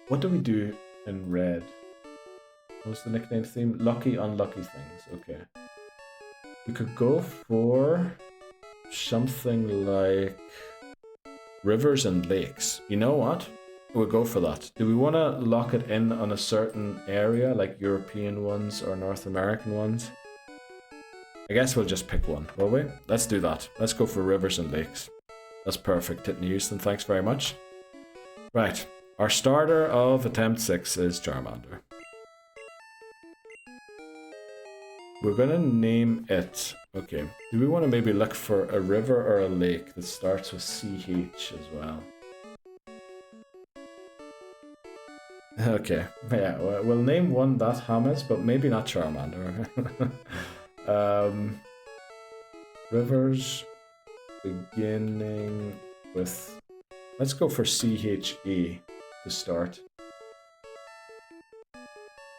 what do we do in red? What's the nickname theme? Lucky, unlucky things. Okay. We could go for something like rivers and lakes. You know what? We'll go for that. Do we want to lock it in on a certain area, like European ones or North American ones? I guess we'll just pick one, will we? Let's do that. Let's go for rivers and lakes. That's perfect, Titney Houston. Thanks very much. Right. Our starter of attempt 6 is Charmander. We're gonna name it. Okay. Do we want to maybe look for a river or a lake that starts with CH as well? Okay. Yeah, we'll name one that Hamas, but maybe not Charmander. Rivers beginning with. Let's go for CHE to start.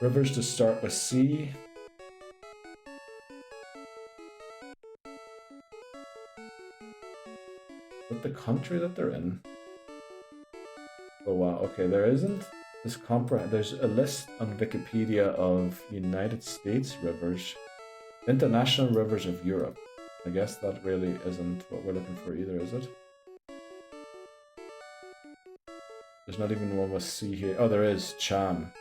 Rivers to start with C. What the country that they're in? Oh wow, okay, there isn't this there's a list on Wikipedia of United States rivers. International rivers of Europe. I guess that really isn't what we're looking for either, is it? There's not even one with C here. Oh, there is. Cham.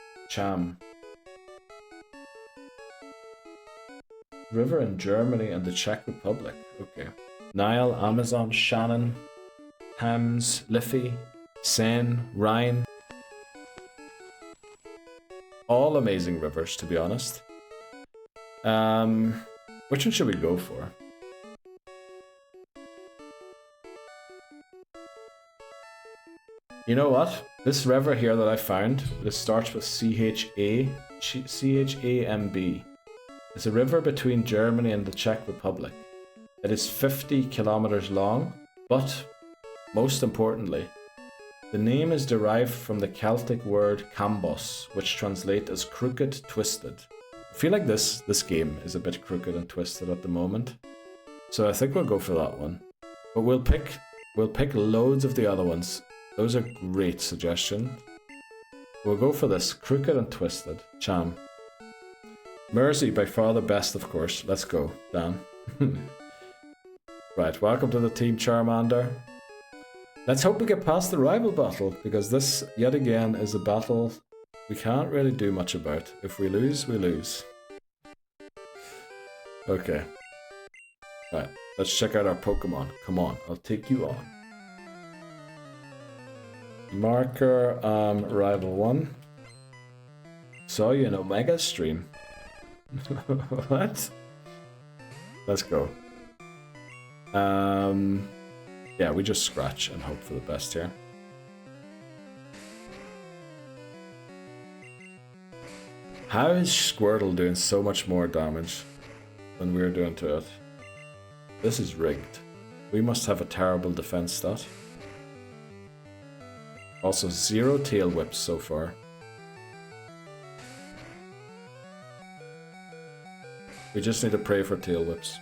River in Germany and the Czech Republic. Okay. Nile, Amazon, Shannon, Thames, Liffey, Seine, Rhine. All amazing rivers, to be honest. Which one should we go for? You know what? This river here that I found, this starts with CHAMB. It's a river between Germany and the Czech Republic. It is 50 kilometers long, but most importantly, the name is derived from the Celtic word cambos, which translates as crooked, twisted. I feel like this game is a bit crooked and twisted at the moment, so I think we'll go for that one. But we'll pick loads of the other ones. Those are great suggestions. We'll go for this, crooked and twisted. Cham. Mersey, by far the best, of course. Let's go, Dan. Right, welcome to the team, Charmander. Let's hope we get past the rival battle, because this, yet again, is a battle we can't really do much about. If we lose, we lose. Okay. Right, let's check out our Pokemon. Come on, I'll take you on. Marker, rival 1. Saw you in Omega stream. What? Let's go. Yeah, we just scratch and hope for the best here. How is Squirtle doing so much more damage than we're doing to it? This is rigged. We must have a terrible defense stat. Also, 0 tail whips so far. We just need to pray for tail whips.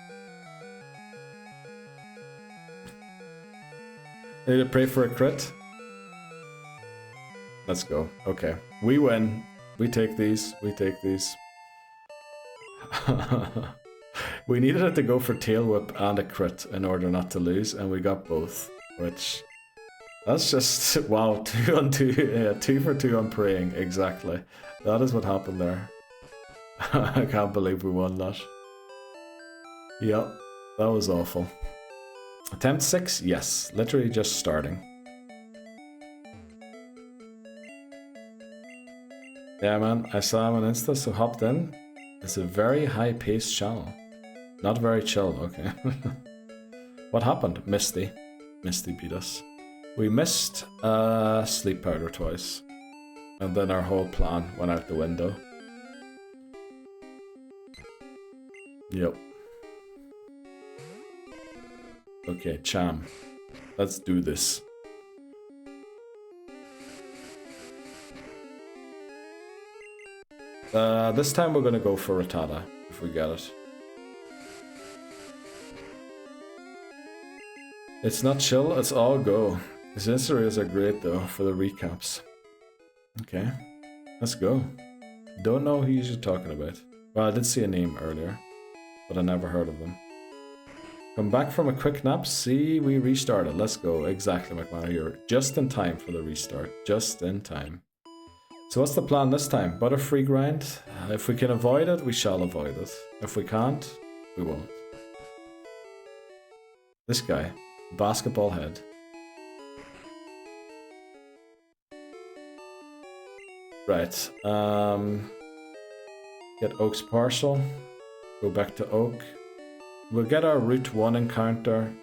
Need to pray for a crit. Let's go. Okay. We win. We take these. We take these. We needed it to go for tail whip and a crit in order not to lose, and we got both. Which... that's just... wow. 2 on 2. Yeah, 2 for 2 on praying. Exactly. That is what happened there. I can't believe we won that. Yep. That was awful. Attempt 6? Yes. Literally just starting. Yeah, man. I saw him on Insta, so hopped in. It's a very high-paced channel. Not very chill, okay. What happened? Misty. Misty beat us. We missed sleep powder twice. And then our whole plan went out the window. Yep. Okay, Cham. Let's do this. This time we're gonna go for Rattata, if we get it. It's not chill, it's all go. His Instarays are great though, for the recaps. Okay, let's go. Don't know who you're talking about. Well, I did see a name earlier, but I never heard of them. Come back from a quick nap. See, we restarted. Let's go. Exactly, McMahon. You're just in time for the restart. Just in time. So what's the plan this time? Butterfree grind? If we can avoid it, we shall avoid it. If we can't, we won't. This guy. Basketball head. Right. Get Oak's parcel. Go back to Oak. We'll get our Route 1 encounter.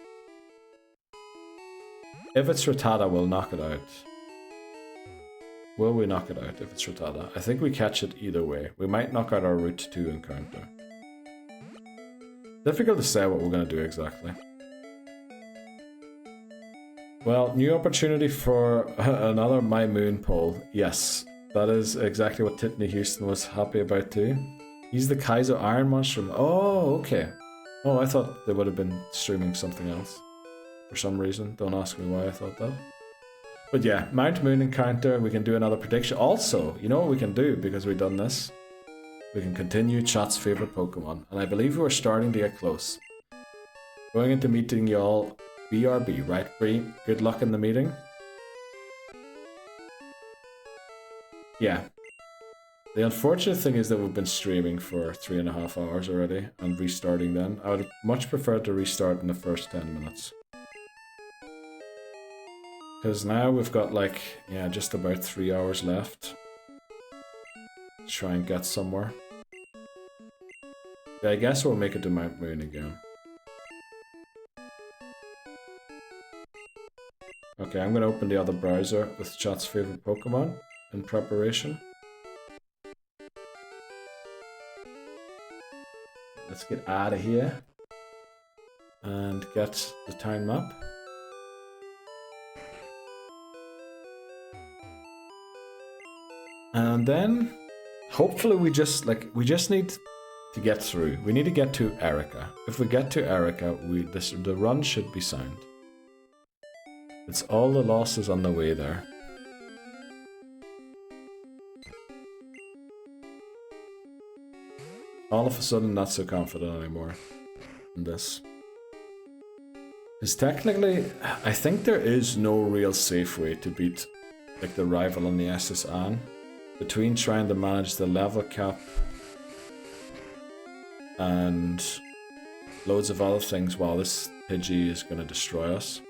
If it's Rattata, we'll knock it out. Will we knock it out if it's Rattata? I think we catch it either way. We might knock out our Route 2 encounter. Difficult to say what we're going to do exactly. Well, new opportunity for another My Moon poll. Yes, that is exactly what Titney Houston was happy about too. He's the Kaizo Iron Mushroom. Oh, okay. Oh, I thought they would have been streaming something else. For some reason. Don't ask me why I thought that. But yeah, Mount Moon encounter. We can do another prediction. Also, you know what we can do because we've done this? We can continue chat's favorite Pokemon. And I believe we're starting to get close. Going into meeting y'all. BRB, right, Bree? Good luck in the meeting. Yeah. The unfortunate thing is that we've been streaming for 3.5 hours already and restarting then. I would much prefer to restart in the first 10 minutes. Because now we've got like, yeah, just about 3 hours left. Let's try and get somewhere. Yeah, I guess we'll make it to Mount Moon again. Okay, I'm going to open the other browser with chat's favorite Pokemon in preparation. Let's get out of here and get the town map. And then hopefully we just need to get through. We need to get to Erica. If we get to Erica, the run should be sound. It's all the losses on the way there. All of a sudden not so confident anymore in this. Because technically, I think there is no real safe way to beat like the rival on the SS Anne. Between trying to manage the level cap and loads of other things while this Pidgey is going to destroy us.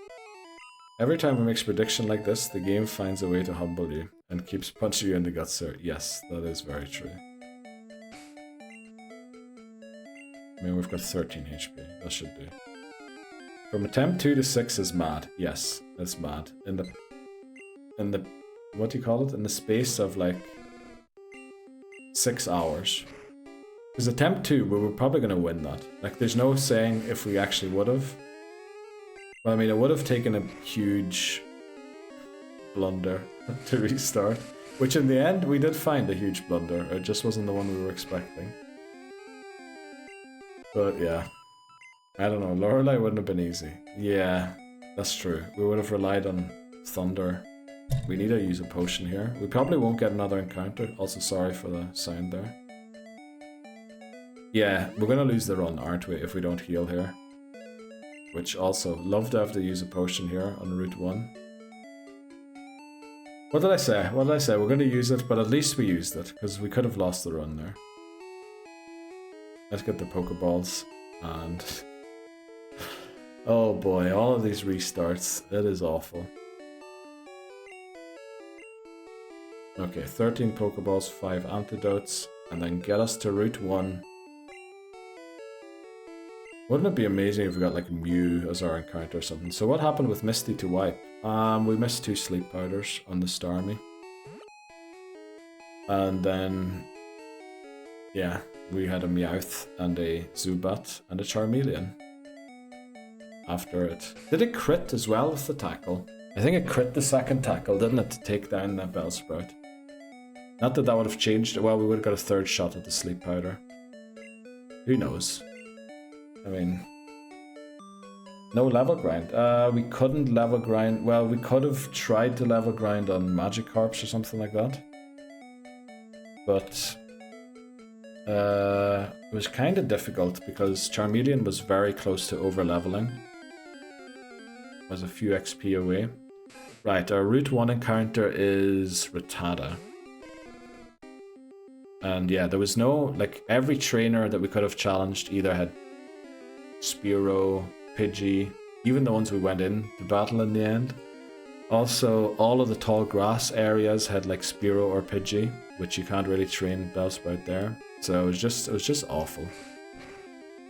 Every time we make a prediction like this, the game finds a way to humble you and keeps punching you in the guts, sir. Yes, that is very true. I mean, we've got 13 HP. That should do. From attempt 2 to 6 is mad. Yes, it's mad. In the what do you call it? In the space of like 6 hours. Because attempt 2, we were probably going to win that. Like, there's no saying if we actually would have. Well, I mean, it would have taken a huge blunder to restart. Which in the end, we did find a huge blunder. It just wasn't the one we were expecting. But yeah. I don't know, Lorelei wouldn't have been easy. Yeah, that's true. We would have relied on Thunder. We need to use a potion here. We probably won't get another encounter. Also, sorry for the sound there. Yeah, we're going to lose the run, aren't we, if we don't heal here. Which also, love to have to use a potion here on Route 1. What did I say? What did I say? We're going to use it, but at least we used it, because we could have lost the run there. Let's get the Pokeballs, and... oh boy, all of these restarts. It is awful. Okay, 13 Pokeballs, 5 antidotes, and then get us to Route 1. Wouldn't it be amazing if we got like Mew as our encounter or something? So what happened with Misty to wipe? We missed 2 sleep powders on the Starmie. And then... yeah, we had a Meowth and a Zubat and a Charmeleon. After it. Did it crit as well with the tackle? I think it crit the second tackle, didn't it, to take down that Bellsprout? Not that that would have changed. Well, we would have got a third shot at the sleep powder. Who knows? I mean... no level grind. We couldn't level grind. Well, we could have tried to level grind on Magikarps or something like that. But... It was kind of difficult because Charmeleon was very close to over-leveling. Was a few XP away. Right, our Route 1 encounter is Rattata. And yeah, there was no, like, every trainer that we could have challenged either had Spearow, Pidgey, even the ones we went in to battle in the end. Also, all of the tall grass areas had like Spearow or Pidgey, which you can't really train Bellsprout there. So it was just awful.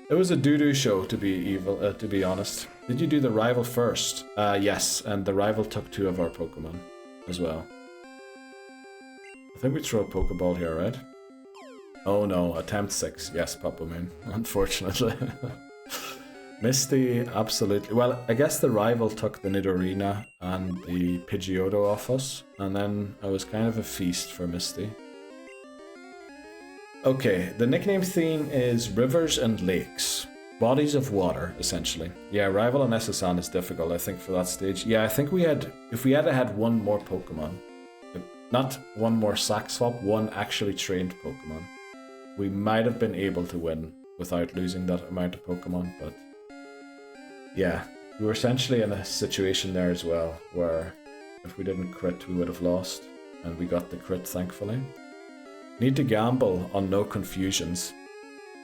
It was a doo-doo show, to be honest. Did you do the rival first? Yes, and the rival took 2 of our Pokemon as well. I think we throw a Pokeball here, right? Oh no, attempt 6. Yes, Papa Moon, unfortunately. Misty, absolutely. Well, I guess the rival took the Nidorina and the Pidgeotto off us, and then I was kind of a feast for Misty. Okay, the nickname theme is rivers and lakes. Bodies of water, essentially. Yeah, rival on SSN is difficult, I think, for that stage. Yeah, I think if we had one more Pokemon, not one more sack swap, one actually trained Pokemon, we might have been able to win without losing that amount of Pokemon, but yeah, we were essentially in a situation there as well, where if we didn't crit, we would have lost, and we got the crit, thankfully. Need to gamble on no confusions.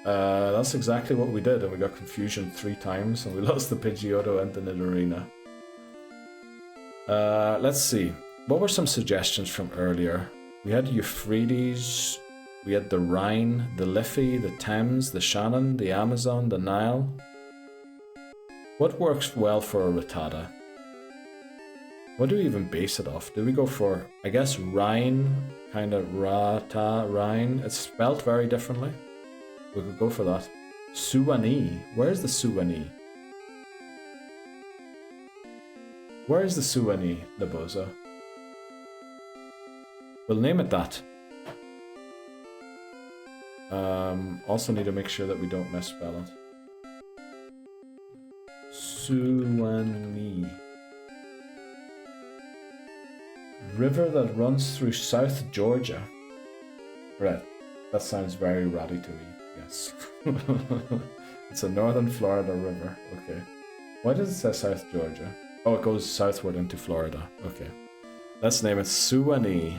That's exactly what we did, and we got confusion 3 times, and we lost the Pidgeotto and the Nidorina. Let's see. What were some suggestions from earlier? We had Euphrates, we had the Rhine, the Liffey, the Thames, the Shannon, the Amazon, the Nile. What works well for a Rattata? What do we even base it off? Do we go for, I guess, Rhine, kind of Rhine? It's spelled very differently. We could go for that. Suwani. Where's the Suwani? Where's the Suwani, Laboza? We'll name it that. Also need to make sure that we don't misspell it. Suwani. River that runs through South Georgia. Right. That sounds very ratty to me. Yes. It's a northern Florida river. Okay. Why does it say South Georgia? Oh, it goes southward into Florida. Okay. Let's name it Suwani.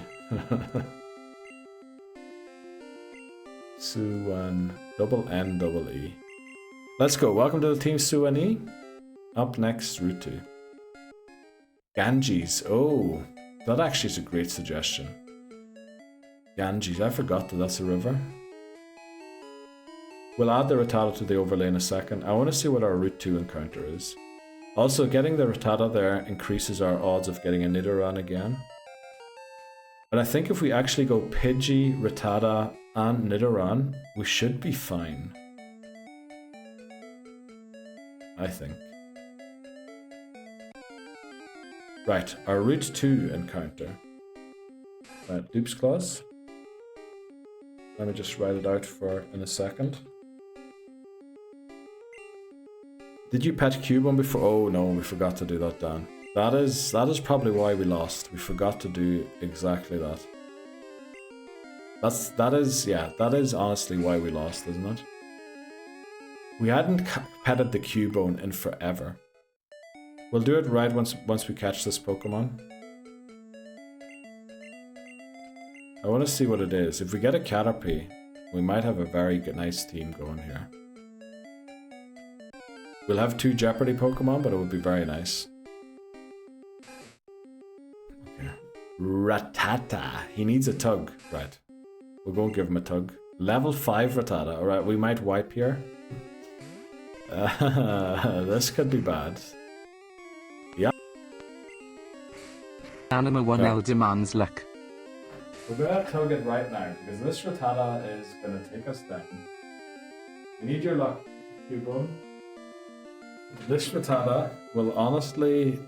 Suwan. Double N double E. Let's go. Welcome to the team Suwani. Up next, Route 2. Ganges. Oh, that actually is a great suggestion. Ganges. I forgot that that's a river. We'll add the Rattata to the overlay in a second. I want to see what our Route 2 encounter is. Also, getting the Rattata there increases our odds of getting a Nidoran again. But I think if we actually go Pidgey, Rattata, and Nidoran, we should be fine. I think. Right, our Route 2 encounter. Right, Dupes Clause. Let me just write it out in a second. Did you pet Cubone before? Oh no, we forgot to do that, Dan. That is probably why we lost. We forgot to do exactly that. That is honestly why we lost, isn't it? We hadn't petted the Cubone in forever. We'll do it right once we catch this Pokemon. I want to see what it is. If we get a Caterpie, we might have a very nice team going here. We'll have 2 Jeopardy Pokemon, but it would be very nice. Okay. Rattata. He needs a tug. Right. We'll go and give him a tug. Level 5 Rattata. Alright, we might wipe here. This could be bad. Yeah. Anima 1L demands luck. We're gonna tug it right now, because this Rattata is gonna take us down. We need your luck, Cubone. This Rattata will honestly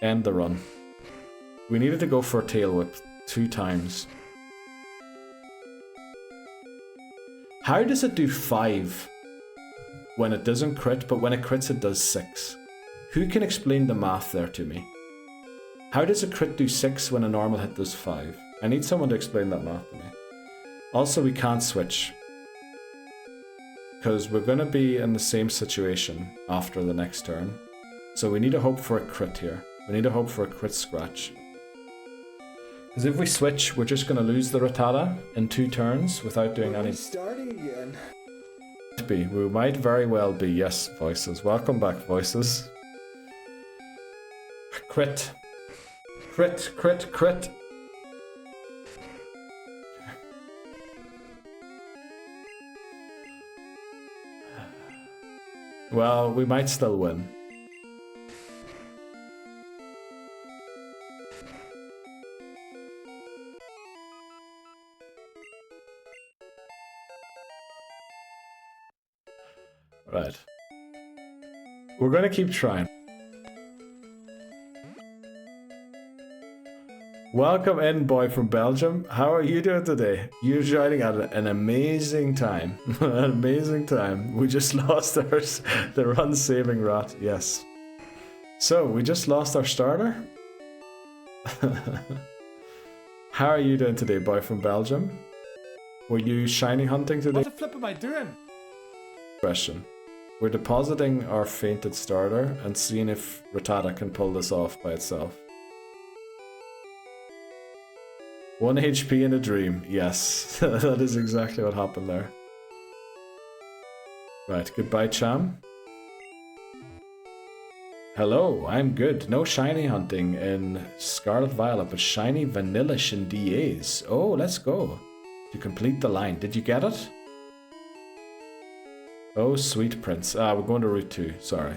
end the run. We needed to go for a Tail Whip 2 times. How does it do 5 when it doesn't crit, but when it crits it does 6? Who can explain the math there to me? How does a crit do 6 when a normal hit does 5? I need someone to explain that math to me. Also, we can't switch. because we're going to be in the same situation after the next turn. So we need to hope for a crit here. We need to hope for a crit scratch. Because if we switch, we're just going to lose the Rattata in 2 turns without doing any... Starting again. We might very well be. Yes, Voices. Welcome back, Voices. Crit. Crit, crit, crit. Well, we might still win. Right. We're gonna keep trying. Welcome in, boy from Belgium. How are you doing today? You're joining at an amazing time. An amazing time. We just lost the run-saving rat. Yes. So, we just lost our starter. How are you doing today, boy from Belgium? Were you shiny hunting today? What the flip am I doing? Question. We're depositing our fainted starter and seeing if Rattata can pull this off by itself. 1 HP in a dream. Yes, that is exactly what happened there. Right, goodbye, Cham. Hello, I'm good. No shiny hunting in Scarlet Violet, but shiny Vanillish in DAs. Oh, let's go. To complete the line. Did you get it? Oh, sweet prince. We're going to Route 2. Sorry.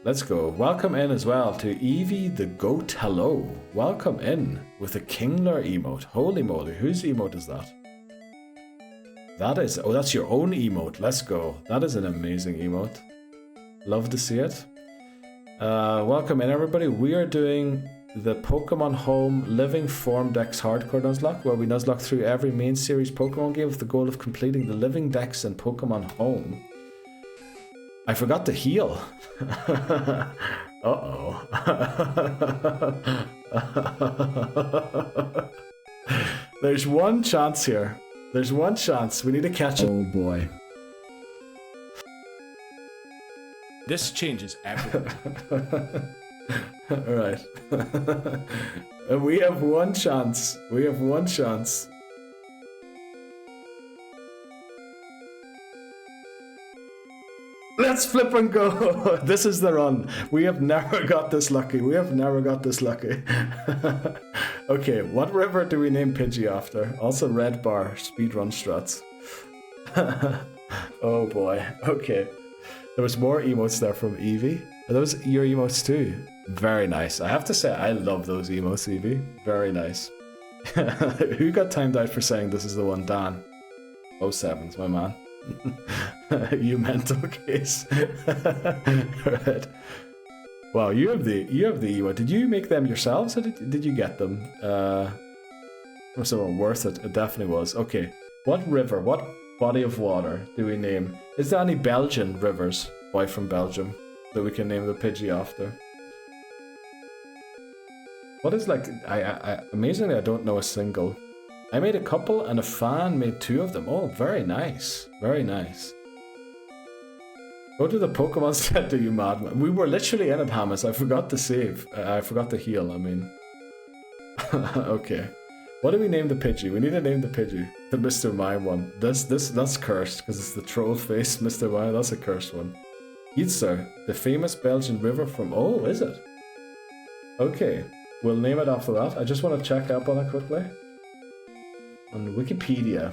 Let's go. Welcome in as well to Evie the Goat. Hello. Welcome in with a Kingler emote. Holy moly. Whose emote is that? That is... Oh, that's your own emote. Let's go. That is an amazing emote. Love to see it. Welcome in, everybody. We are doing the Pokemon Home Living Form Dex Hardcore Nuzlocke, where we Nuzlocke through every main series Pokemon game with the goal of completing the Living Dex in Pokemon Home. I forgot to heal. Uh-oh. There's one chance here. There's one chance. We need to catch it. Oh boy. This changes everything. Alright. We have one chance. We have one chance. Let's flip and go. This is the run. We have never got this lucky. We have never got this lucky. Okay, what river do we name Pidgey after? Also red bar, speedrun struts. Oh boy. Okay. There was more emotes there from Evie. Are those your emotes too? Very nice. I have to say, I love those emotes, Evie. Very nice. Who got timed out for saying this is the one? Dan. 07's my man. You mental case. Right. Wow, you have the emote. Did you make them yourselves, or did you get them? Was someone worth it? It definitely was. Okay. What river? What body of water do we name? Is there any Belgian rivers, boy from Belgium, that we can name the Pidgey after? What is like... amazingly, I don't know a single. I made a couple, and a fan made 2 of them. Oh, very nice. Very nice. Go to the Pokemon set, do you madman? We were literally in it, Hamas. I forgot to save. I forgot to heal, I mean. Okay. What do we name the Pidgey? We need to name the Pidgey. The Mr. Mime one. That's cursed, because it's the troll face Mr. Mime. That's a cursed one. Yitzer, the famous Belgian river from... Oh, is it? Okay. We'll name it after that. I just want to check up on it quickly. On Wikipedia.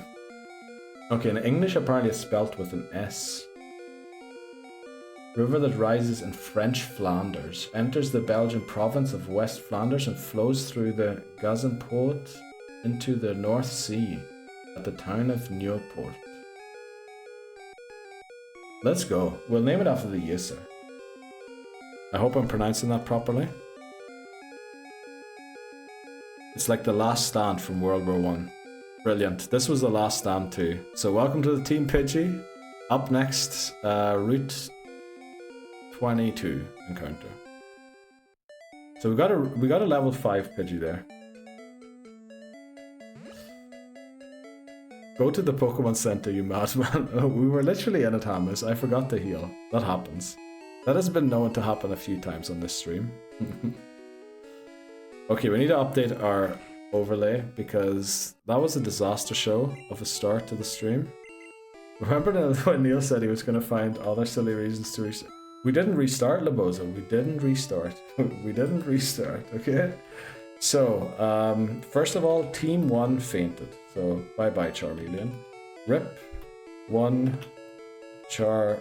Okay, in English apparently it's spelt with an S. River that rises in French Flanders. Enters the Belgian province of West Flanders and flows through the Gazenpoort into the North Sea at the town of Nieuwpoort. Let's go. We'll name it after the user. I hope I'm pronouncing that properly. It's like the last stand from World War I. Brilliant. This was the last stand too. So welcome to the Team Pidgey. Up next, Route 22 encounter. So we got a level 5 Pidgey there. Go to the Pokemon Center, you madman. Oh, we were literally in it, Hammers. I forgot to heal. That happens. That has been known to happen a few times on this stream. Okay, we need to update our overlay because that was a disaster show of a start to the stream. Remember when Neil said he was going to find other silly reasons to restart? We didn't restart, Laboza. We didn't restart. We didn't restart, okay? So, first of all, Team 1 fainted. So, bye-bye, Charmeleon. Rip 1 Charmander.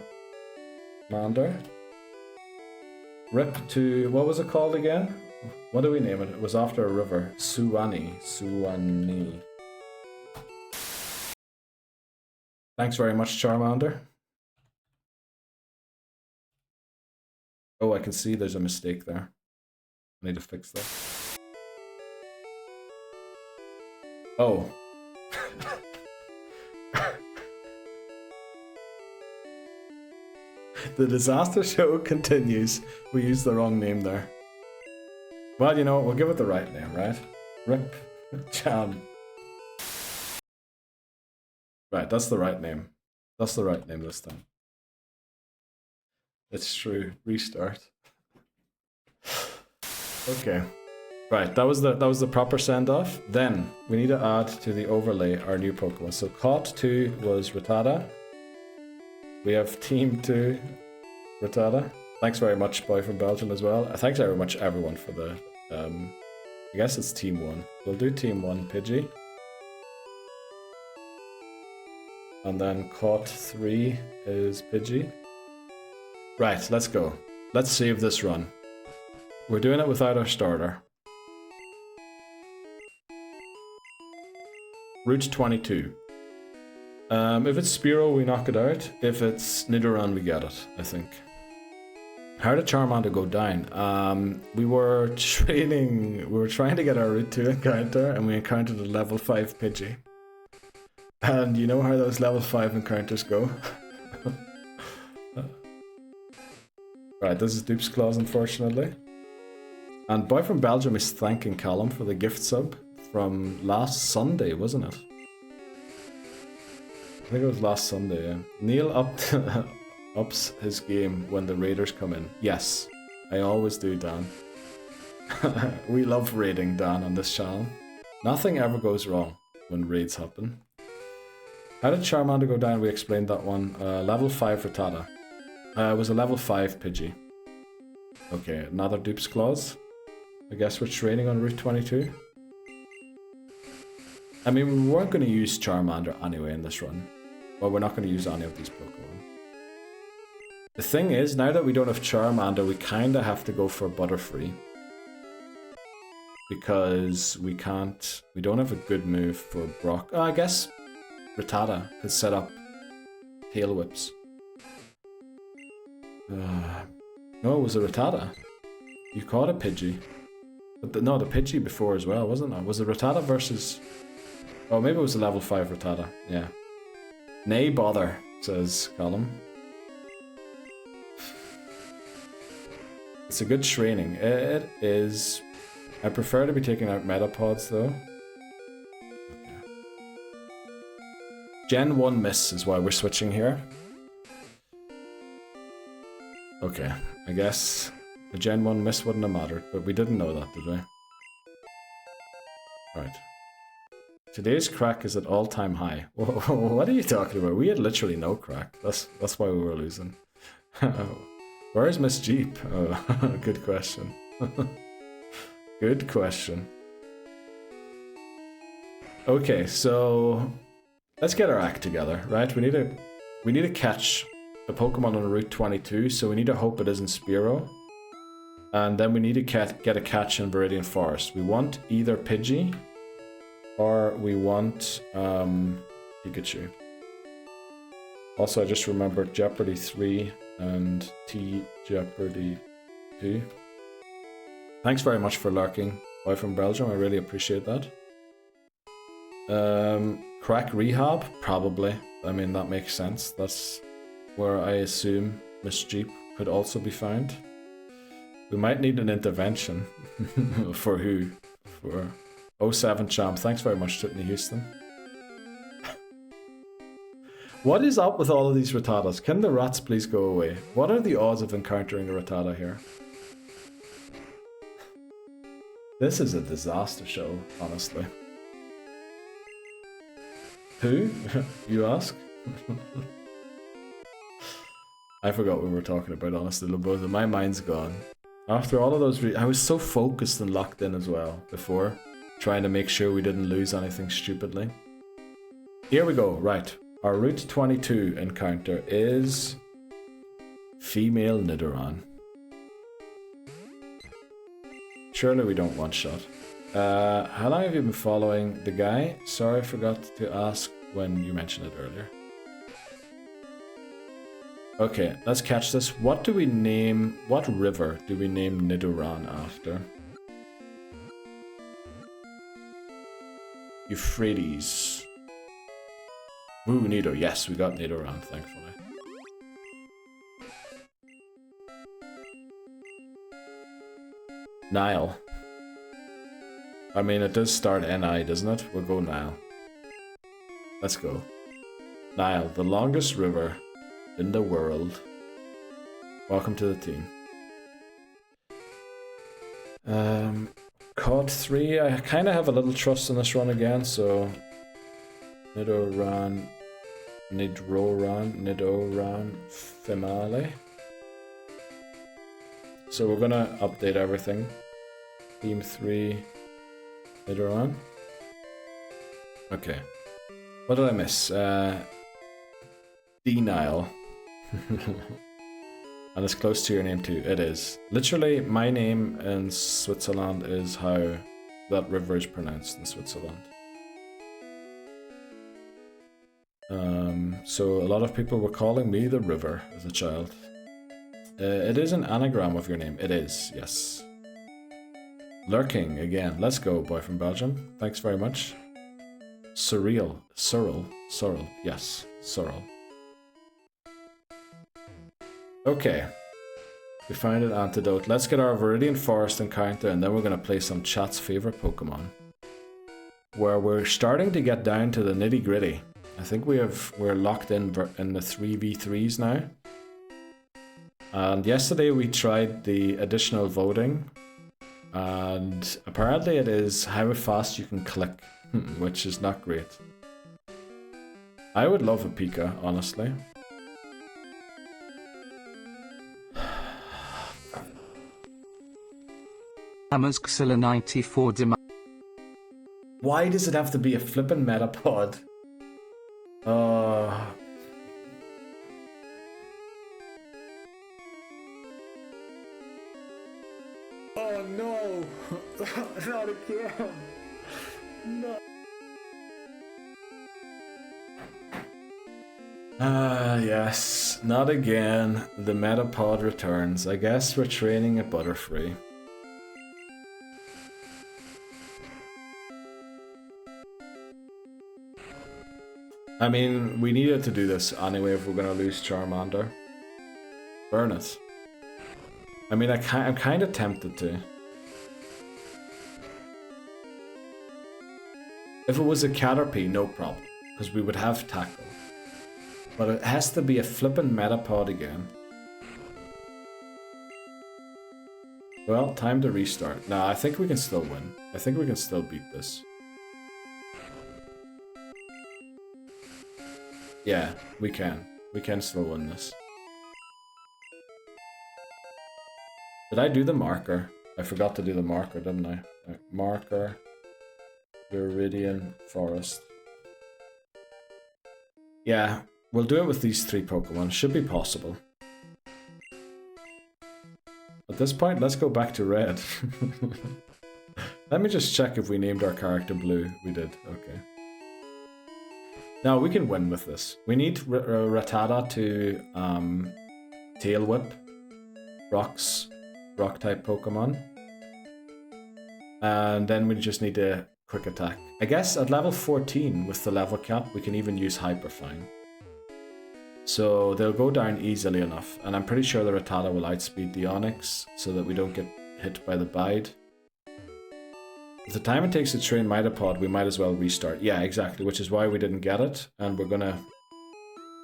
Rip to, what was it called again? What do we name it? It was after a river. Suwani. Thanks very much, Charmander. Oh, I can see there's a mistake there. I need to fix that. Oh. The disaster show continues. We used the wrong name there. Well, you know what? We'll give it the right name, right? Rip Chan. Right, that's the right name. That's the right name this time. It's true. Restart. Okay. Right, that was the proper send-off. Then we need to add to the overlay our new Pokemon. So Caught 2 was Rattata. We have Team 2 Rattata. Thanks very much, boy from Belgium as well. Thanks very much everyone for the I guess it's Team 1. We'll do Team 1 Pidgey. And then Caught 3 is Pidgey. Right, let's go. Let's save this run. We're doing it without our starter. Route 22. If it's Spearow, we knock it out. If it's Nidoran, we get it, I think. How did Charmander go down? We were trying to get our Route 2 encounter, and we encountered a level 5 Pidgey. And you know how those level 5 encounters go? Right, this is Dupes Claws, unfortunately. And Boy from Belgium is thanking Callum for the gift sub from last Sunday, wasn't it? I think it was last Sunday, yeah. Neil ups his game when the raiders come in. Yes, I always do, Dan. We love raiding, Dan, on this channel. Nothing ever goes wrong when raids happen. How did Charmander go down? We explained that one. Level 5 Rattata. It was a level 5 Pidgey. Okay, another Dupes Claws. I guess we're training on Route 22. I mean, we weren't going to use Charmander anyway in this run. Well, we're not going to use any of these Pokemon. The thing is, now that we don't have Charmander, we kind of have to go for Butterfree. Because we don't have a good move for Brock. Oh, I guess Rattata could set up Tail Whips. No, it was a Rattata. You caught a Pidgey. But the Pidgey before as well, wasn't it? Was it Rattata versus... Oh, maybe it was a level 5 Rattata. Yeah. Nay bother, says Callum. It's a good training. It is... I prefer to be taking out Metapods though. Okay. Gen 1 miss is why we're switching here. Okay, I guess the Gen 1 miss wouldn't have mattered, but we didn't know that, did we? Right. Today's crack is at all-time high. What are you talking about? We had literally no crack. That's why we were losing. Where is Miss Jeep? Oh, good question. Good question. Okay, so let's get our act together, right? We need to catch a Pokemon on Route 22, so we need to hope it isn't Spearow. And then we need to get a catch in Viridian Forest. We want either Pidgey or we want Pikachu. Also, I just remembered Jeopardy 3 and Jeopardy 2. Thanks very much for lurking, boy from Belgium. I really appreciate that. Crack Rehab? Probably. I mean, that makes sense. That's where I assume Miss Jeep could also be found. We might need an intervention. For who? For 07 Champ. Thanks very much, Whitney Houston. What is up with all of these Rattatas? Can the rats please go away? What are the odds of encountering a Rattata here? This is a disaster show, honestly. Who? You ask? I forgot what we were talking about, honestly, both. My mind's gone. After all of those, I was so focused and locked in as well before, trying to make sure we didn't lose anything stupidly. Here we go, right. Our Route 22 encounter is female Nidoran. Surely we don't one-shot. How long have you been following the guy? Sorry, I forgot to ask when you mentioned it earlier. Okay, let's catch this. What do we name... What river do we name Nidoran after? Euphrates. Ooh, Nido. Yes, we got Nidoran, thankfully. Nile. I mean, it does start N-I, doesn't it? We'll go Nile. Let's go. Nile, the longest river in the world. Welcome to the team. Caught 3. I kind of have a little trust in this run again, so... Nidoran, Female. So we're gonna update everything. Team 3, Nidoran. Okay. What did I miss? Denial. And it's close to your name too. It is. Literally, my name in Switzerland is how that river is pronounced in Switzerland. So a lot of people were calling me the river as a child. It is an anagram of your name. It is, yes. Lurking again. Let's go, boy from Belgium. Thanks very much. Surreal. Surreal. Yes, Surreal. Okay. We found an antidote. Let's get our Viridian Forest encounter, and then we're going to play some chat's favorite Pokemon. Where we're starting to get down to the nitty gritty. I think we're locked in the 3v3s now. And yesterday we tried the additional voting. And apparently it is how fast you can click, which is not great. I would love a Pika, honestly. Amaskxilla 94 demand. Why does it have to be a flippin' Metapod? Oh no! Not again! No! Yes. Not again. The Metapod returns. I guess we're training a Butterfree. I mean, we needed to do this anyway if we're gonna lose Charmander. Burn it. I mean, I'm kind of tempted to. If it was a Caterpie, no problem, because we would have Tackle. But it has to be a flippin' Metapod again. Well, time to restart. Nah, I think we can still win. I think we can still beat this. Yeah, we can. We can still win this. Did I do the marker? I forgot to do the marker, didn't I? Marker. Viridian Forest. Yeah, we'll do it with these 3 Pokemon. Should be possible. At this point, let's go back to red. Let me just check if we named our character Blue. We did, okay. Now we can win with this. We need Rattata to Tail Whip rock type Pokemon. And then we just need a quick attack. I guess at level 14 with the level cap we can even use Hyper Fine. So they'll go down easily enough. And I'm pretty sure the Rattata will outspeed the Onix so that we don't get hit by the Bide. With the time it takes to train Metapod, we might as well restart. Yeah, exactly, which is why we didn't get it. And we're gonna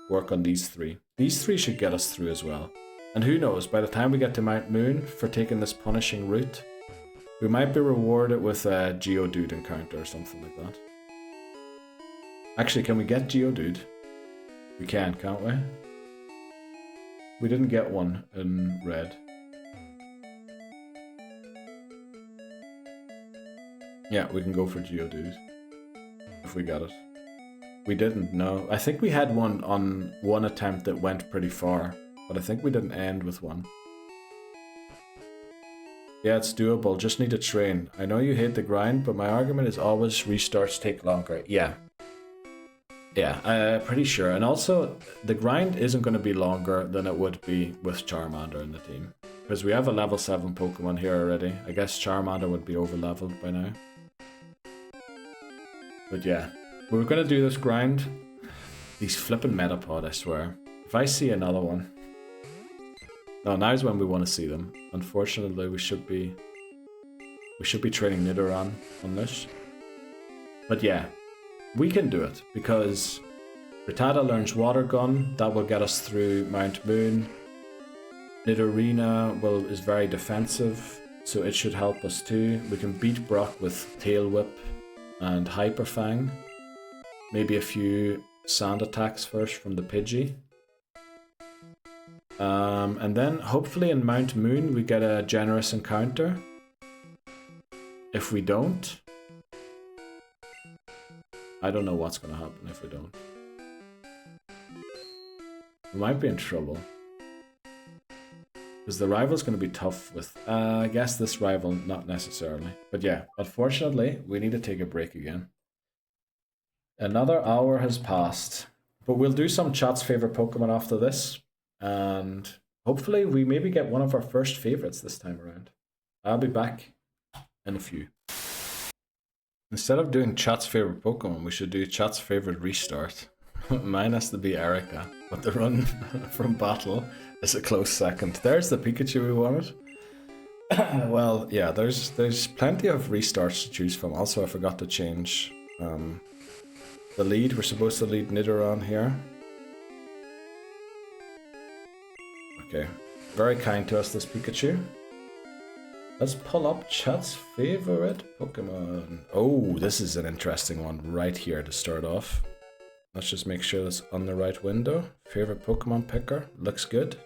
work on these three. These three should get us through as well. And who knows, by the time we get to Mount Moon for taking this punishing route, we might be rewarded with a Geodude encounter or something like that. Actually, can we get Geodude? We can, can't we? We didn't get one in red. Yeah, we can go for Geodude. If we got it. We didn't, no. I think we had one on one attempt that went pretty far. But I think we didn't end with one. Yeah, it's doable. Just need to train. I know you hate the grind, but my argument is always restarts take longer. Yeah. Yeah, pretty sure. And also, the grind isn't going to be longer than it would be with Charmander in the team. Because we have a level 7 Pokemon here already. I guess Charmander would be over-leveled by now. But yeah, we're going to do this grind. These flipping Metapod, I swear. If I see another one... No, now's when we want to see them. Unfortunately, we should be training Nidoran on this. But yeah, we can do it because Rattata learns Water Gun. That will get us through Mount Moon. Nidorina is very defensive, so it should help us too. We can beat Brock with Tail Whip and Hyper Fang. Maybe a few sand attacks first from the Pidgey. And then hopefully in Mount Moon we get a generous encounter. If we don't, I don't know what's going to happen if we don't. We might be in trouble. Because the rival's going to be tough with, I guess this rival, not necessarily. But yeah, unfortunately, we need to take a break again. Another hour has passed. But we'll do some chat's favorite Pokemon after this. And hopefully we maybe get one of our first favorites this time around. I'll be back in a few. Instead of doing chat's favorite Pokemon, we should do chat's favorite restart. Mine has to be Erica, but the run from battle is a close second. There's the Pikachu we wanted. Well, yeah, there's plenty of restarts to choose from. Also, I forgot to change the lead. We're supposed to lead Nidoran here. Okay, very kind to us, this Pikachu. Let's pull up chat's favorite Pokemon. Oh, this is an interesting one right here to start off. Let's just make sure that's on the right window. Favorite Pokemon picker, looks good.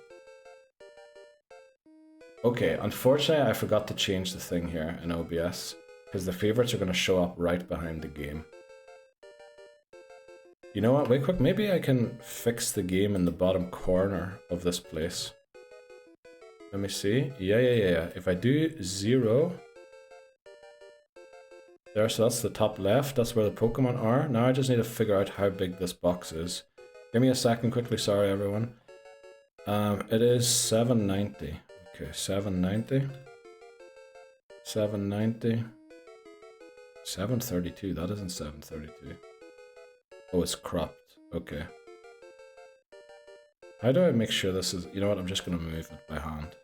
Okay, unfortunately I forgot to change the thing here in OBS, because the favorites are going to show up right behind the game. You know what, wait quick, maybe I can fix the game in the bottom corner of this place. Let me see. Yeah. If I do 0... There, so that's the top left, that's where the Pokemon are. Now I just need to figure out how big this box is. Give me a second quickly, sorry everyone. It is 790. Okay, 790. 790. 732, that isn't 732. Oh, it's cropped. Okay. How do I make sure this is... You know what, I'm just going to move it by hand.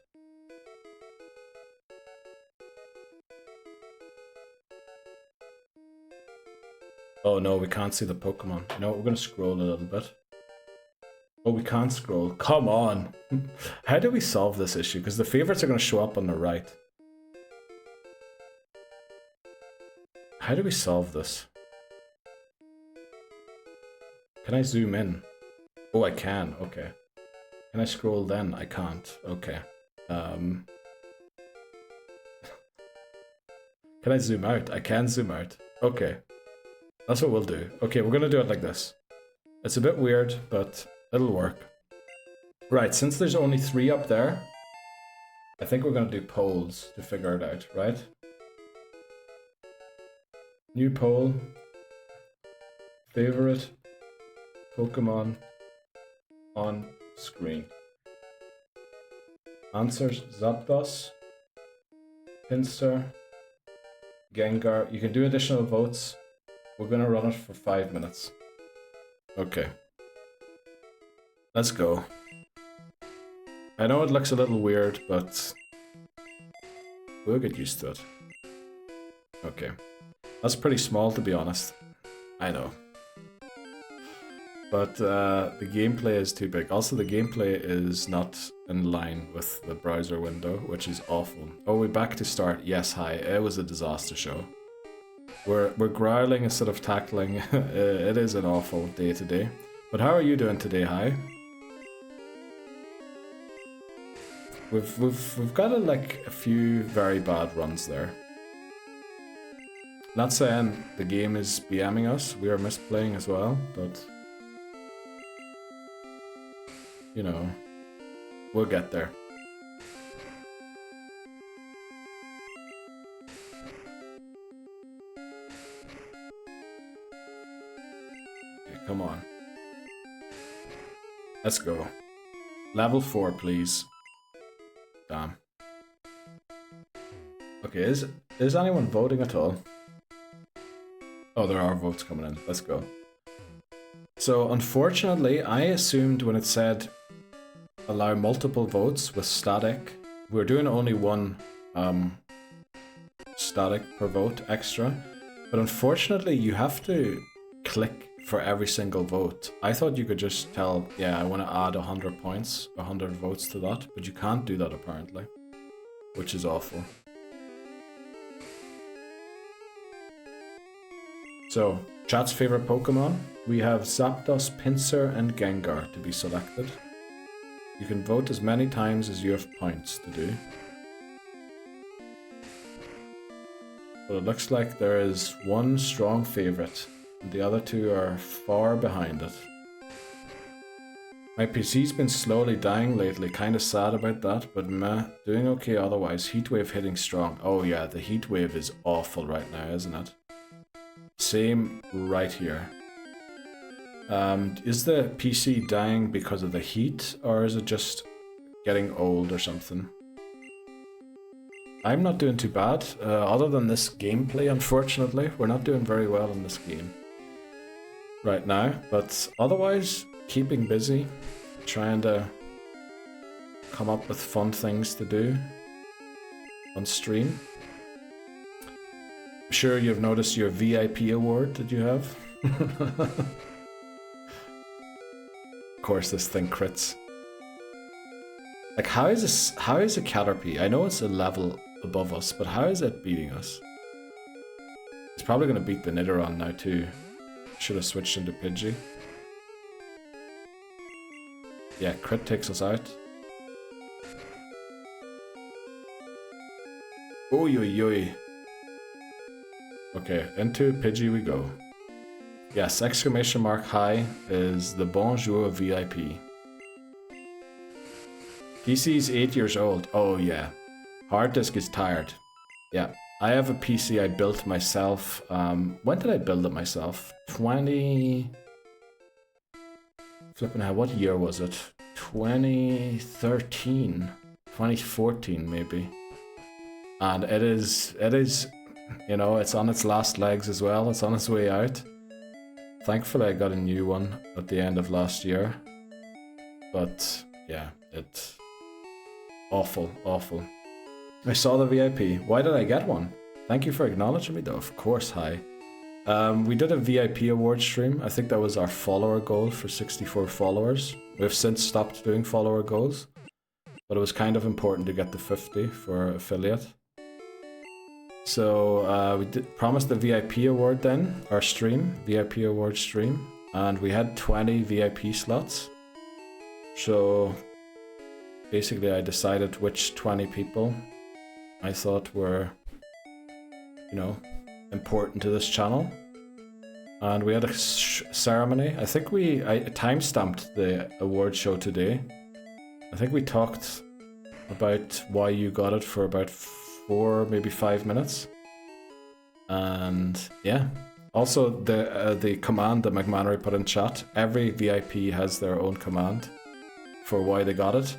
Oh no, we can't see the Pokemon. You know what, we're going to scroll a little bit. Oh, we can't scroll. Come on! How do we solve this issue? Because the favorites are going to show up on the right. How do we solve this? Can I zoom in? Oh, I can. Okay. Can I scroll then? I can't. Okay. Can I zoom out? I can zoom out. Okay. That's what we'll do. Okay, we're gonna do it like this. It's a bit weird, but it'll work. Right, since there's only 3 up there, I think we're gonna do polls to figure it out, right? New poll. Favorite Pokemon on screen. Answers: Zapdos, Pinsir, Gengar. You can do additional votes. We're gonna run it for 5 minutes. Okay. Let's go. I know it looks a little weird, but we'll get used to it. Okay. That's pretty small, to be honest. I know. But the gameplay is too big. Also, the gameplay is not in line with the browser window, which is awful. Oh, we're back to start. Yes, hi. It was a disaster show. We're growling instead of tackling. It is an awful day today. But how are you doing today, hi? We've got a few very bad runs there. Not saying the game is BMing us. We are misplaying as well, but you know, we'll get there. Okay, come on. Let's go. Level 4, please. Damn. Okay, is anyone voting at all? Oh, there are votes coming in. Let's go. So, unfortunately, I assumed when it said allow multiple votes with static, we're doing only one static per vote extra. But unfortunately, you have to click for every single vote. I thought you could just tell, yeah, I want to add 100 points, 100 votes to that, but you can't do that apparently, which is awful. So, chat's favorite Pokemon, we have Zapdos, Pinsir, and Gengar to be selected. You can vote as many times as you have points to do. But it looks like there is one strong favorite, and the other two are far behind it. My PC's been slowly dying lately, kinda sad about that, but meh, doing okay otherwise. Heatwave hitting strong. Oh yeah, the heatwave is awful right now, isn't it? Same right here. Is the PC dying because of the heat, or is it just getting old or something? I'm not doing too bad, other than this gameplay, unfortunately. We're not doing very well in this game right now, but otherwise, keeping busy, trying to come up with fun things to do on stream. I'm sure you've noticed your VIP award that you have. Of course, this thing crits. Like, how is a Caterpie? I know it's a level above us, but how is it beating us? It's probably going to beat the Nidoran now too. Should have switched into Pidgey. Yeah, crit takes us out. Oy oy oy. Okay, into Pidgey we go. Yes, exclamation mark high is the Bonjour VIP. PC's 8 years old. Oh yeah. Hard disk is tired. Yeah. I have a PC I built myself. When did I build it myself? 20... Flipping out, what year was it? 2013. 2014 maybe. And it is, you know, it's on its last legs as well. It's on its way out. Thankfully I got a new one at the end of last year. But yeah, it's awful, awful. I saw the VIP. Why did I get one? Thank you for acknowledging me though. Of course, hi. We did a VIP award stream. I think that was our follower goal for 64 followers. We've since stopped doing follower goals, but it was kind of important to get the 50 for affiliate. So we promised the VIP award then, our stream, VIP award stream, and we had 20 VIP slots. So basically I decided which 20 people I thought were, you know, important to this channel. And we had a ceremony. I think I time-stamped the award show today. I think we talked about why you got it for about 4, maybe 5 minutes. And yeah. Also, the command that McMannery put in chat, every VIP has their own command for why they got it.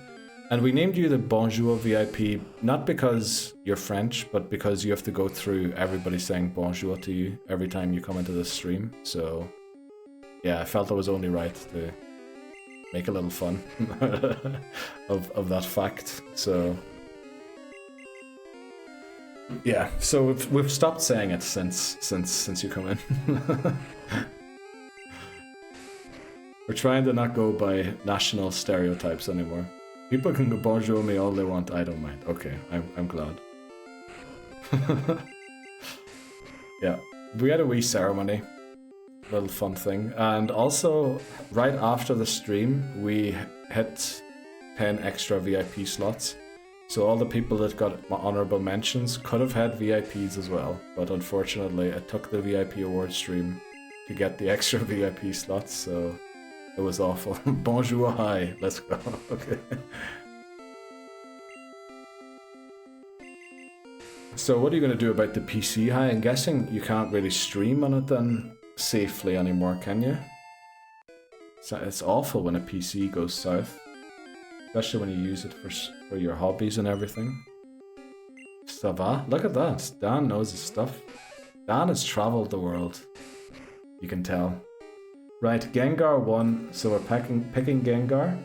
And we named you the Bonjour VIP, not because you're French, but because you have to go through everybody saying bonjour to you every time you come into the stream. So yeah, I felt it was only right to make a little fun of that fact. So yeah, so we've stopped saying it since you come in. We're trying to not go by national stereotypes anymore. People can go bonjour me all they want, I don't mind. Okay, I'm glad. Yeah, we had a wee ceremony. Little fun thing. And also, right after the stream, we hit 10 extra VIP slots. So all the people that got honorable mentions could have had VIPs as well. But unfortunately, it took the VIP award stream to get the extra VIP slots, so it was awful. Bonjour, hi, let's go. Okay. So what are you going to do about the PC high? I'm guessing you can't really stream on it then safely anymore, can you? So it's awful when a PC goes south. Especially when you use it for your hobbies and everything. Ça va? Look at that. Dan knows his stuff. Dan has traveled the world. You can tell. Right, Gengar won, so we're picking Gengar.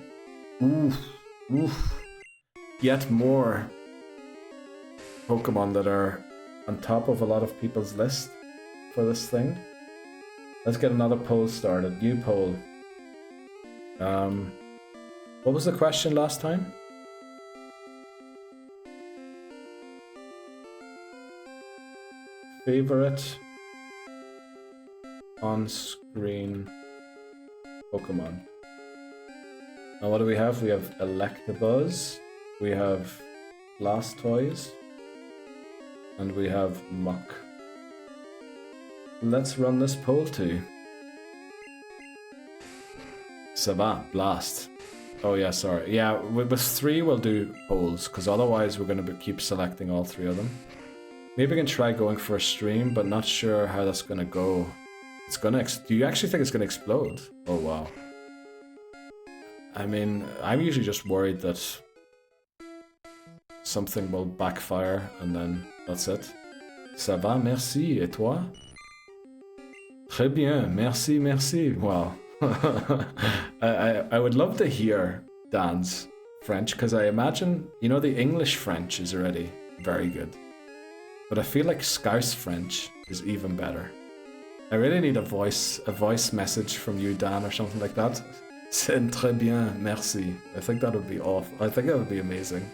Oof. Oof. Yet more Pokemon that are on top of a lot of people's list for this thing. Let's get another poll started. New poll. What was the question last time? Favorite on-screen Pokemon. Now what do we have? We have Electabuzz, we have Blastoise, and we have Muck. Let's run this poll too. Sabat, Blast. Oh yeah, sorry. Yeah, with 3 we'll do polls, because otherwise we're going to keep selecting all 3 of them. Maybe we can try going for a stream, but not sure how that's going to go. It's going to... Do you actually think it's going to explode? Oh wow. I mean, I'm usually just worried that something will backfire and then that's it. Ça va, merci. Et toi? Très bien, merci, merci. Wow. I would love to hear Dan's French, because I imagine, you know, the English French is already very good. But I feel like Scouse French is even better. I really need a voice message from you, Dan, or something like that. C'est très bien, merci. I think that would be awful. I think that would be amazing.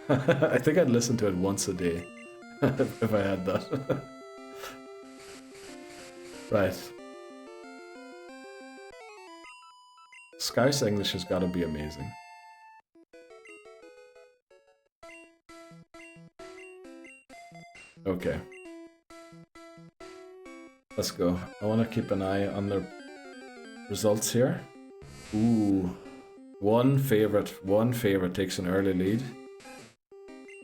I think I'd listen to it once a day if I had that. Right. Scouse English has got to be amazing. Okay. Let's go. I want to keep an eye on the results here. Ooh. One favorite takes an early lead.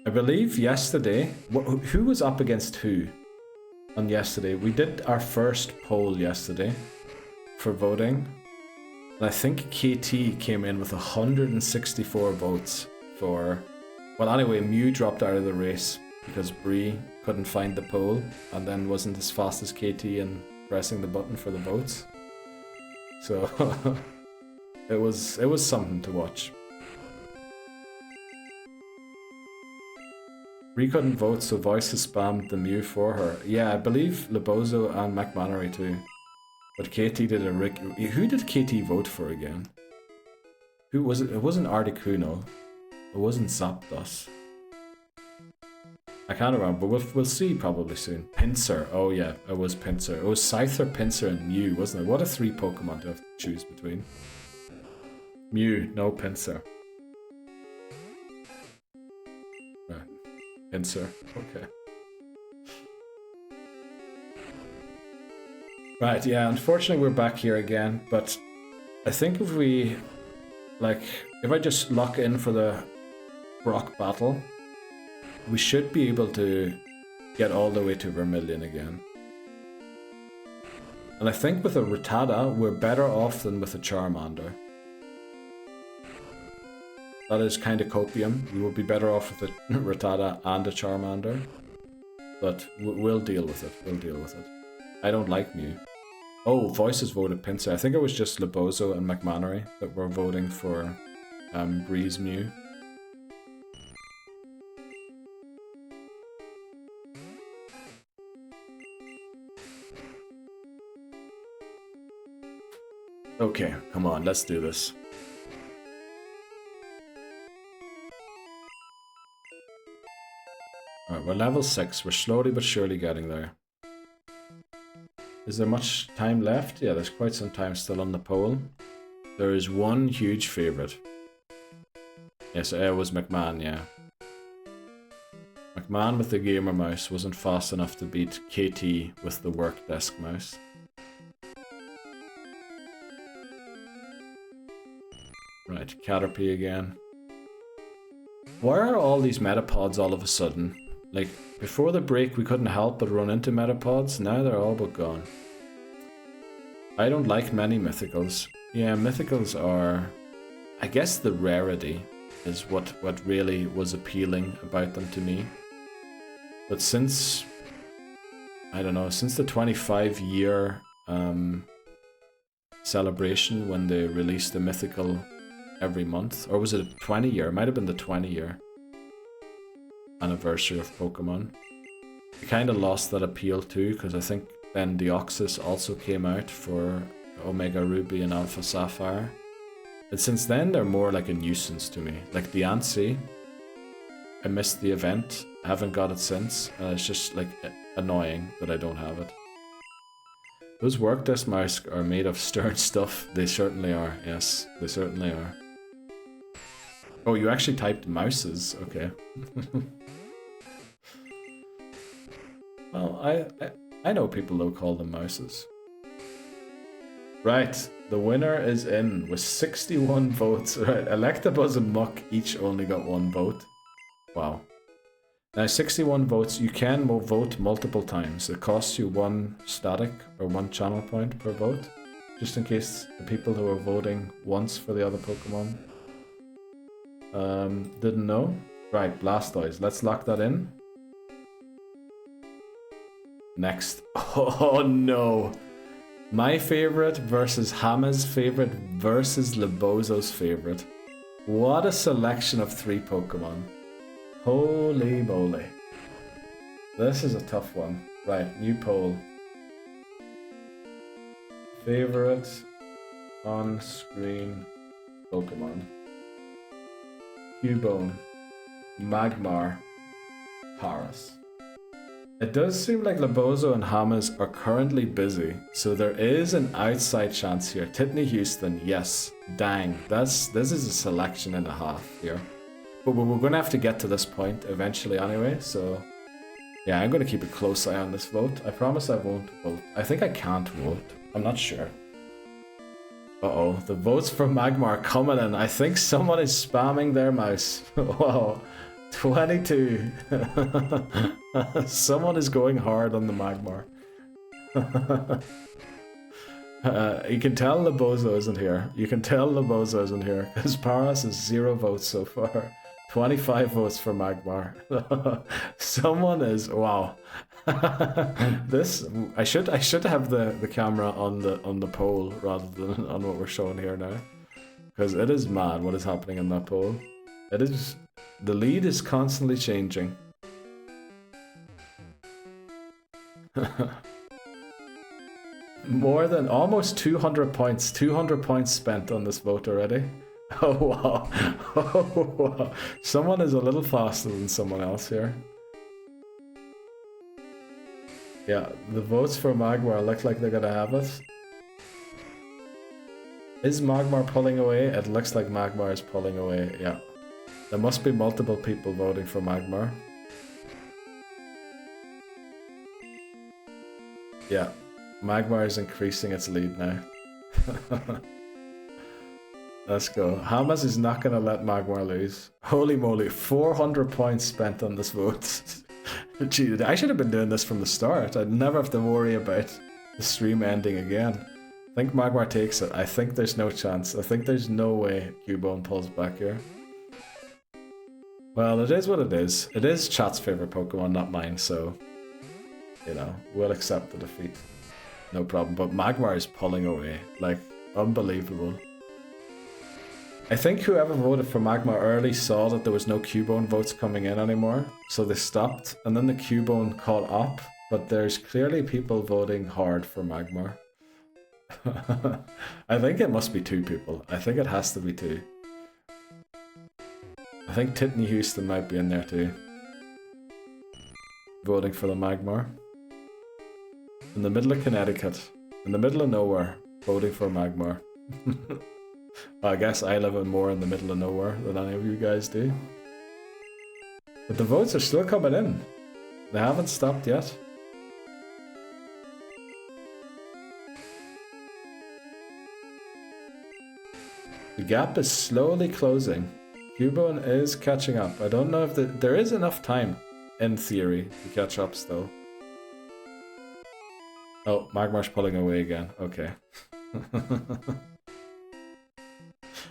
I believe yesterday... Who was up against who on yesterday? We did our first poll yesterday for voting. And I think KT came in with 164 votes for... Well, anyway, Mew dropped out of the race because Bree couldn't find the poll and then wasn't as fast as KT in pressing the button for the votes. So it was something to watch. Bree couldn't vote, so Voice has spammed the Mew for her. Yeah, I believe Lebozo and McMannery too. But KT did a Rick. Who did KT vote for again? Who was it? It wasn't Articuno. It wasn't Zapdos. I can't remember, but we'll see probably soon. Pinsir. Oh yeah, it was Pinsir. It was Scyther, Pinsir, and Mew, wasn't it? What a 3 Pokemon to have to choose between. Mew, no Pinsir. Pinsir. Okay. Right, yeah, unfortunately we're back here again, but I think if we, if I just lock in for the Brock battle, we should be able to get all the way to Vermilion again. And I think with a Rattata, we're better off than with a Charmander. That is kind of copium. We will be better off with a Rattata and a Charmander. But we'll deal with it. We'll deal with it. I don't like Mew. Oh, Voices voted Pinsir. I think it was just Lebozo and McMannery that were voting for Breeze Mew. Okay, come on, let's do this. Alright, we're level 6. We're slowly but surely getting there. Is there much time left? Yeah, there's quite some time still on the poll. There is one huge favourite. Yes, it was McMahon, yeah. McMahon with the gamer mouse wasn't fast enough to beat KT with the work desk mouse. Right, Caterpie again. Why are all these metapods all of a sudden? Like, before the break we couldn't help but run into metapods, now they're all but gone. I don't like many mythicals. Yeah, mythicals are... I guess the rarity is what really was appealing about them to me. But since... I don't know, since the 25-year celebration when they released a mythical every month, or was it a 20-year? It might have been the 20-year anniversary of Pokemon. It kind of lost that appeal too, because I think then Deoxys also came out for Omega Ruby and Alpha Sapphire. And since then they're more like a nuisance to me. Like Diancie, I missed the event, haven't got it since, and it's just like annoying that I don't have it. Those work desk mice are made of stern stuff. They certainly are, yes, they certainly are. Oh, you actually typed mouses, okay. Well, I know people though call them mouses. Right, the winner is in with 61 votes. Right, Electabuzz and Muck each only got 1 vote. Wow. Now 61 votes, you can vote multiple times. It costs you 1 static or 1 channel point per vote. Just in case the people who are voting once for the other Pokemon didn't know. Right, Blastoise, let's lock that in. Next. Oh no! My favorite versus Hama's favorite versus Lebozo's favorite. What a selection of 3 Pokemon. Holy moly. This is a tough one. Right, new poll. Favorite on-screen Pokemon. Cubone, Magmar, Paras. It does seem like Lebozo and Hamas are currently busy, so there is an outside chance here. Titney Houston, yes, dang, this is a selection and a half here. But we're going to have to get to this point eventually anyway, so yeah, I'm going to keep a close eye on this vote. I promise I won't vote. I think I can't vote. I'm not sure. Uh-oh, the votes for Magmar are coming in. I think someone is spamming their mouse. Wow, 22. Someone is going hard on the Magmar. You can tell Lebozo isn't here. You can tell Lebozo isn't here, because Paras is 0 votes so far. 25 votes for Magmar. Someone is... wow. This I should have the camera on the poll rather than on what we're showing here now, because it is mad what is happening in that poll. It is, the lead is constantly changing. More than almost 200 points. 200 points spent on this vote already. Oh wow. Oh wow. Someone is a little faster than someone else here. Yeah, the votes for Magmar look like they're gonna have it. Is Magmar pulling away? It looks like Magmar is pulling away, yeah. There must be multiple people voting for Magmar. Yeah, Magmar is increasing its lead now. Let's go. Hamas is not gonna let Magmar lose. Holy moly, 400 points spent on this vote. Gee, I should have been doing this from the start. I'd never have to worry about the stream ending again. I think Magmar takes it. I think there's no chance. I think there's no way Cubone pulls back here. Well, it is what it is. It is chat's favorite Pokemon, not mine, so... you know, we'll accept the defeat. No problem. But Magmar is pulling away. Like, unbelievable. I think whoever voted for Magmar early saw that there was no Cubone votes coming in anymore, so they stopped, and then the Cubone caught up, but there's clearly people voting hard for Magmar. I think it must be 2 people. I think it has to be 2. I think Titney Houston might be in there too. Voting for the Magmar. In the middle of Connecticut. In the middle of nowhere. Voting for Magmar. I guess I live more in the middle of nowhere than any of you guys do. But the votes are still coming in. They haven't stopped yet. The gap is slowly closing. Cubone is catching up. I don't know if there is enough time, in theory, to catch up still. Oh, Magmar's pulling away again. Okay.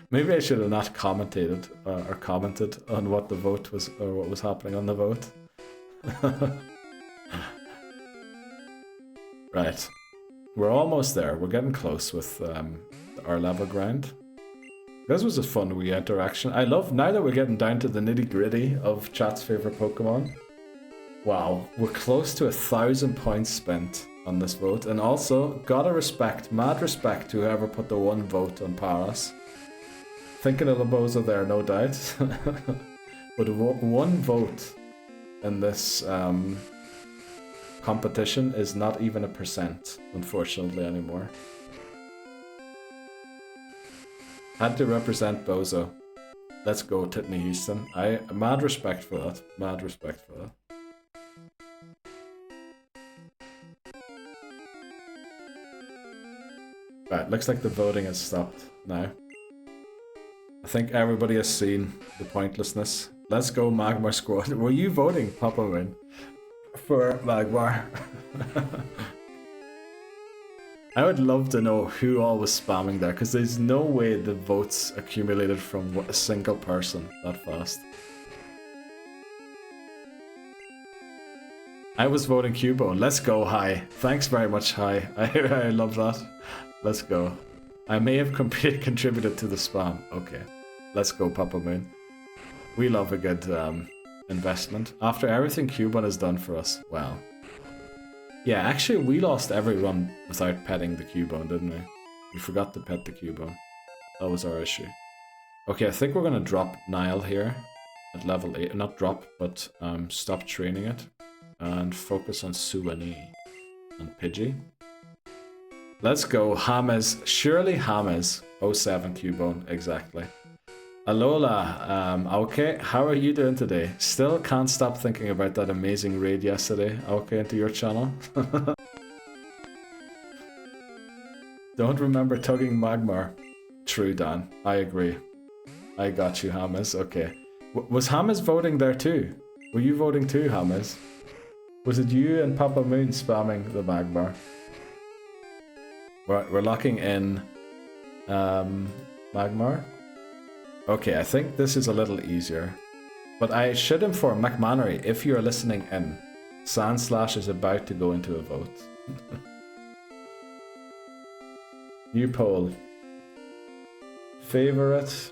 Maybe I should have not commented on what the vote was, or what was happening on the vote. Right. We're almost there. We're getting close with our level grind. This was a fun wee interaction. I love, now that we're getting down to the nitty gritty of chat's favourite Pokemon. Wow, we're close to 1,000 points spent on this vote. And also, gotta respect, mad respect to whoever put the 1 vote on Paras. Thinking of Laboza there, no doubt. But 1 vote in this competition is not even a %, unfortunately, anymore. Had to represent Bozo. Let's go, Titney Houston. Mad respect for that. Mad respect for that. Right, looks like the voting has stopped now. I think everybody has seen the pointlessness. Let's go, Magmar Squad. Were you voting, Papa Win, for Magmar? I would love to know who all was spamming there, because there's no way the votes accumulated from a single person that fast. I was voting Cubone. Let's go, Hi. Thanks very much, Hi. I love that. Let's go. I may have contributed to the spam. Okay. Let's go, Papa Moon. We love a good investment. After everything Cubone has done for us. Wow. Yeah, actually, we lost every run without petting the Cubone, didn't we? We forgot to pet the Cubone. That was our issue. Okay, I think we're going to drop Nile here at level 8. Not drop, but stop training it. And focus on Suwani and Pidgey. Let's go, Hames. Surely Hames. 07 Cubone, exactly. Alola, okay, how are you doing today? Still can't stop thinking about that amazing raid yesterday, okay, into your channel. Don't remember tugging Magmar. True, Dan, I agree. I got you, Hamas, okay. Was Hamas voting there too? Were you voting too, Hamas? Was it you and Papa Moon spamming the Magmar? We're locking in Magmar. Okay, I think this is a little easier. But I should inform McMannery, if you're listening in, Sandslash is about to go into a vote. New poll. Favorite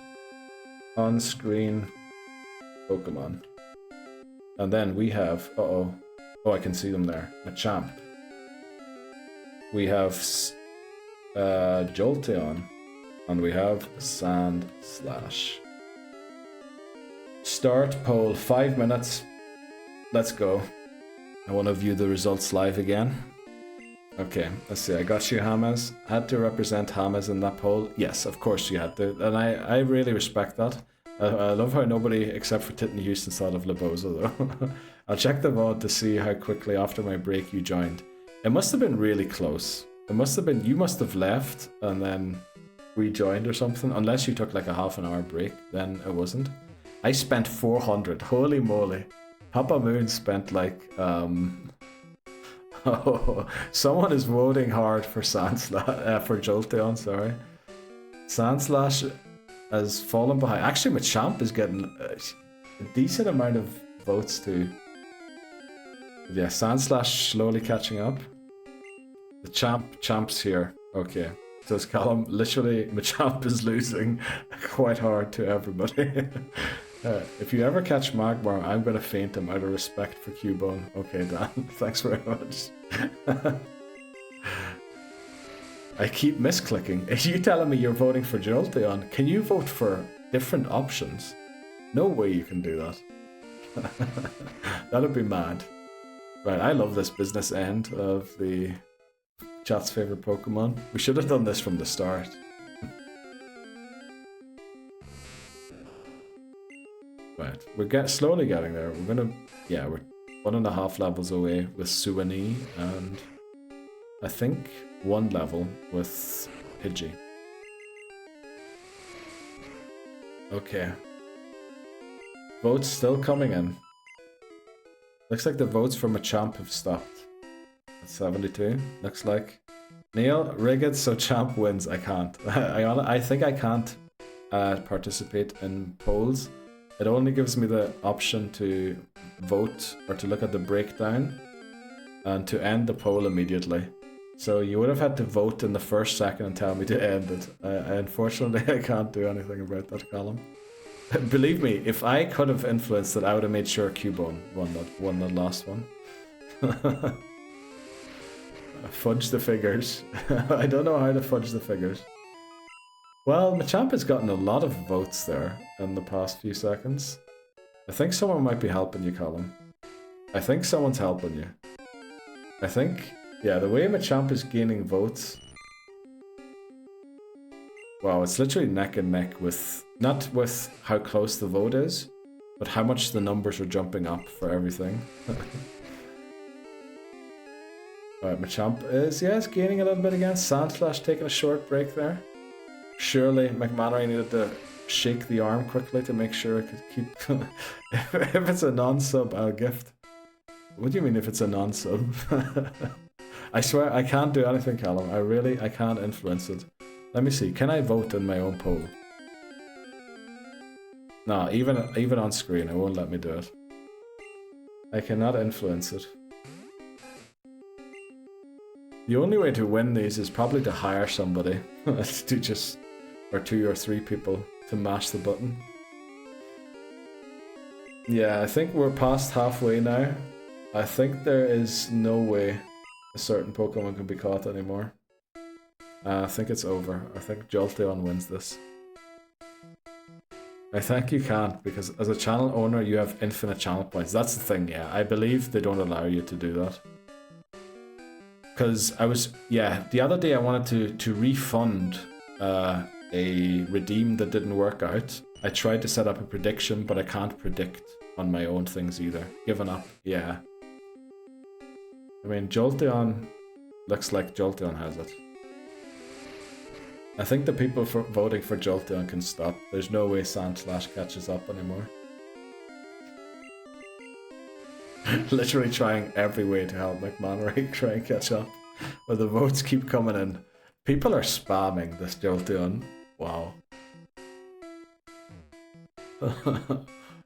on-screen Pokemon. And then we have, oh, I can see them there. Machamp. We have Jolteon. And we have Sandslash. Start poll, 5 minutes. Let's go. I want to view the results live again. Okay, let's see. I got you, Hamas. Had to represent Hamas in that poll. Yes, of course you had to. And I really respect that. I love how nobody except for Titney Houston thought of Laboza though. I'll check the VOD to see how quickly after my break you joined. It must have been really close. It must have been, you must have left and then rejoined or something, unless you took like a half an hour break, then it wasn't. I spent 400, holy moly. Papa Moon spent like, oh, someone is voting hard for Sandslash, for Jolteon, sorry. Sandslash has fallen behind. Actually, Machamp is getting a decent amount of votes too. But yeah, Sandslash slowly catching up. The champ's here, okay. So it's Callum, literally, Machamp is losing quite hard to everybody. If you ever catch Magmar, I'm going to faint him out of respect for Cubone. Okay, Dan, thanks very much. I keep misclicking. Are you telling me you're voting for Jolteon? Can you vote for different options? No way you can do that. That'd be mad. Right, I love this business end of the chat's favorite Pokemon. We should have done this from the start. Right, we're slowly getting there. We're 1.5 levels away with Suwani, and I think 1 level with Pidgey. Okay. Votes still coming in. Looks like the votes for Machamp have stopped. At 72, looks like. Neil, rig it so Champ wins. I can't. I think I can't participate in polls. It only gives me the option to vote or to look at the breakdown and to end the poll immediately. So you would have had to vote in the first second and tell me to end it. Unfortunately, I can't do anything about that column. Believe me, if I could have influenced it, I would have made sure Cubone won that last one. Fudge the figures. I don't know how to fudge the figures. Well, Machamp has gotten a lot of votes there in the past few seconds. I think someone might be helping you, Colin. I think someone's helping you. I think, yeah, the way Machamp is gaining votes. Wow, it's literally neck and neck with, not with how close the vote is, but how much the numbers are jumping up for everything. Alright, Machamp is gaining a little bit again. Sandslash taking a short break there. Surely McManary needed to shake the arm quickly to make sure it could keep... If it's a non-sub, I'll gift. What do you mean if it's a non-sub? I swear I can't do anything, Callum. I can't influence it. Let me see, can I vote in my own poll? No, even on screen, it won't let me do it. I cannot influence it. The only way to win these is probably to hire somebody to just, or 2 or 3 people to mash the button. Yeah, I think we're past halfway now. I think there is no way a certain Pokemon can be caught anymore. I think it's over. I think Jolteon wins this. I think you can't, because as a channel owner you have infinite channel points. That's the thing, yeah. I believe they don't allow you to do that. Because the other day I wanted to refund a redeem that didn't work out. I tried to set up a prediction, but I can't predict on my own things either. Given up, yeah. I mean, Jolteon looks like Jolteon has it. I think the people voting for Jolteon can stop. There's no way Sandslash catches up anymore. Literally trying every way to help McManary try and catch up. But the votes keep coming in. People are spamming this Jolteon. Wow.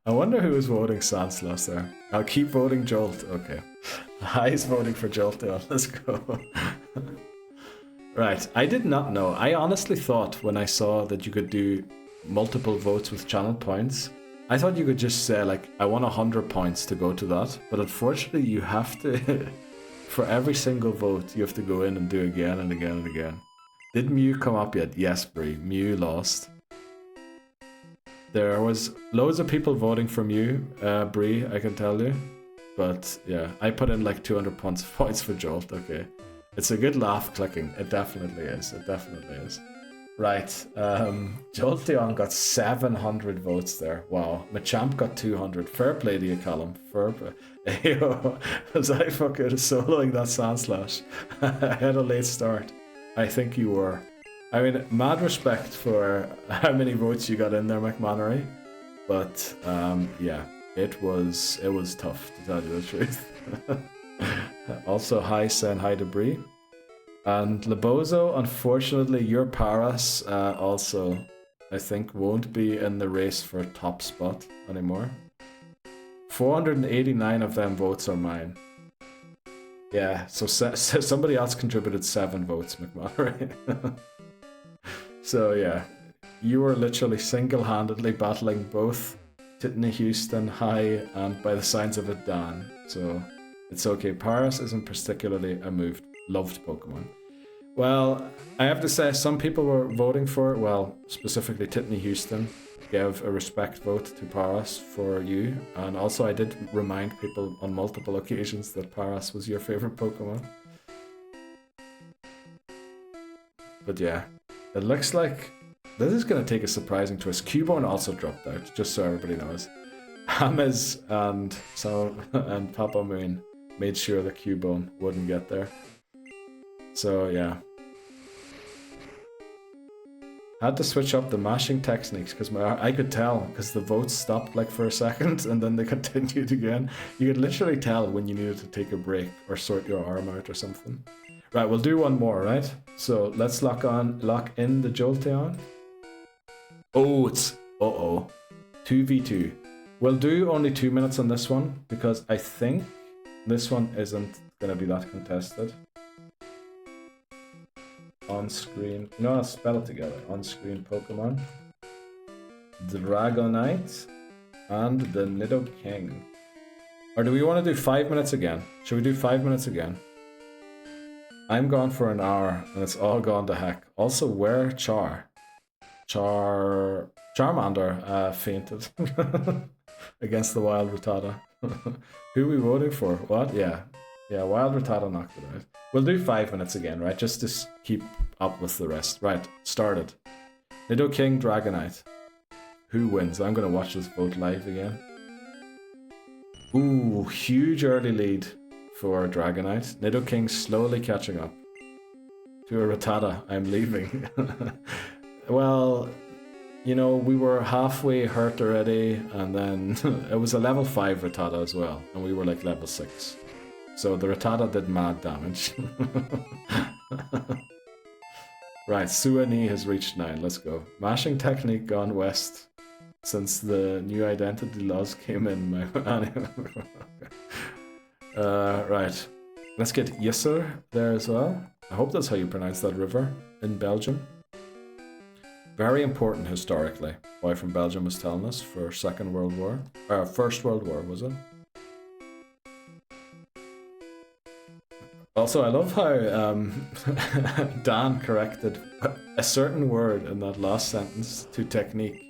I wonder who was voting Sandslash there. I'll keep voting Jolt. Okay. Hi's voting for Jolteon. Let's go. Right, I did not know. I honestly thought when I saw that you could do multiple votes with channel points, I thought you could just say like, I want 100 points to go to that. But unfortunately you have to, for every single vote, you have to go in and do again and again and again. Did Mew come up yet? Yes, Bree. Mew lost. There was loads of people voting for Mew, Bree, I can tell you. But yeah, I put in like 200 points for Jolt, okay. It's a good laugh clicking. It definitely is. It definitely is. Right. Jolteon got 700 votes there. Wow. Machamp got 200. Fair play to you, Callum. Fair play. Ayo, was I fucking soloing that Sandslash? I had a late start. I think you were. I mean, mad respect for how many votes you got in there, McManary. But yeah, it was tough to tell you the truth. Also, hi, saying hi to Bree. And Lebozo, unfortunately, your Paras also, I think, won't be in the race for a top spot anymore. 489 of them votes are mine. Yeah, so somebody else contributed 7 votes, McManary. So yeah, you were literally single-handedly battling both Titney Houston, Hi, and by the signs of it, Dan. So it's okay. Paras isn't particularly a loved Pokemon. Well, I have to say, some people were voting for it. Well, specifically Titney Houston gave a respect vote to Paras for you. And also I did remind people on multiple occasions that Paras was your favorite Pokemon. But yeah, it looks like this is going to take a surprising twist. Cubone also dropped out, just so everybody knows. Hammers and Papa Moon made sure that Cubone wouldn't get there. So yeah. Had to switch up the mashing techniques because I could tell because the votes stopped like for a second and then they continued again. You could literally tell when you needed to take a break or sort your arm out or something. Right, we'll do one more, right? So let's lock in the Jolteon. Oh, it's 2v2. We'll do only 2 minutes on this one because I think this one isn't gonna be that contested. On screen, no, I'll spell it together. On screen Pokemon, Dragonite, and the Nidoking. Or do we want to do 5 minutes again? Should we do 5 minutes again? I'm gone for an hour, and it's all gone to heck. Also, where Charmander fainted against the Wild Rattata. Who are we voting for? What? Yeah, Wild Rattata knocked it out. We'll do 5 minutes again, right? Just to keep up with the rest. Right, started. Nidoking, Dragonite. Who wins? I'm going to watch this vote live again. Ooh, huge early lead for Dragonite. Nidoking slowly catching up. To a Rattata, I'm leaving. Well, you know, we were halfway hurt already, and then it was a level 5 Rattata as well, and we were like level 6. So the Rattata did mad damage. Right, Suani has reached 9, let's go. Mashing technique gone west since the new identity laws came in. Right, let's get Yisser there as well. I hope that's how you pronounce that river in Belgium. Very important historically. Boy from Belgium was telling us for First World War, was it? Also, I love how Dan corrected a certain word in that last sentence to technique.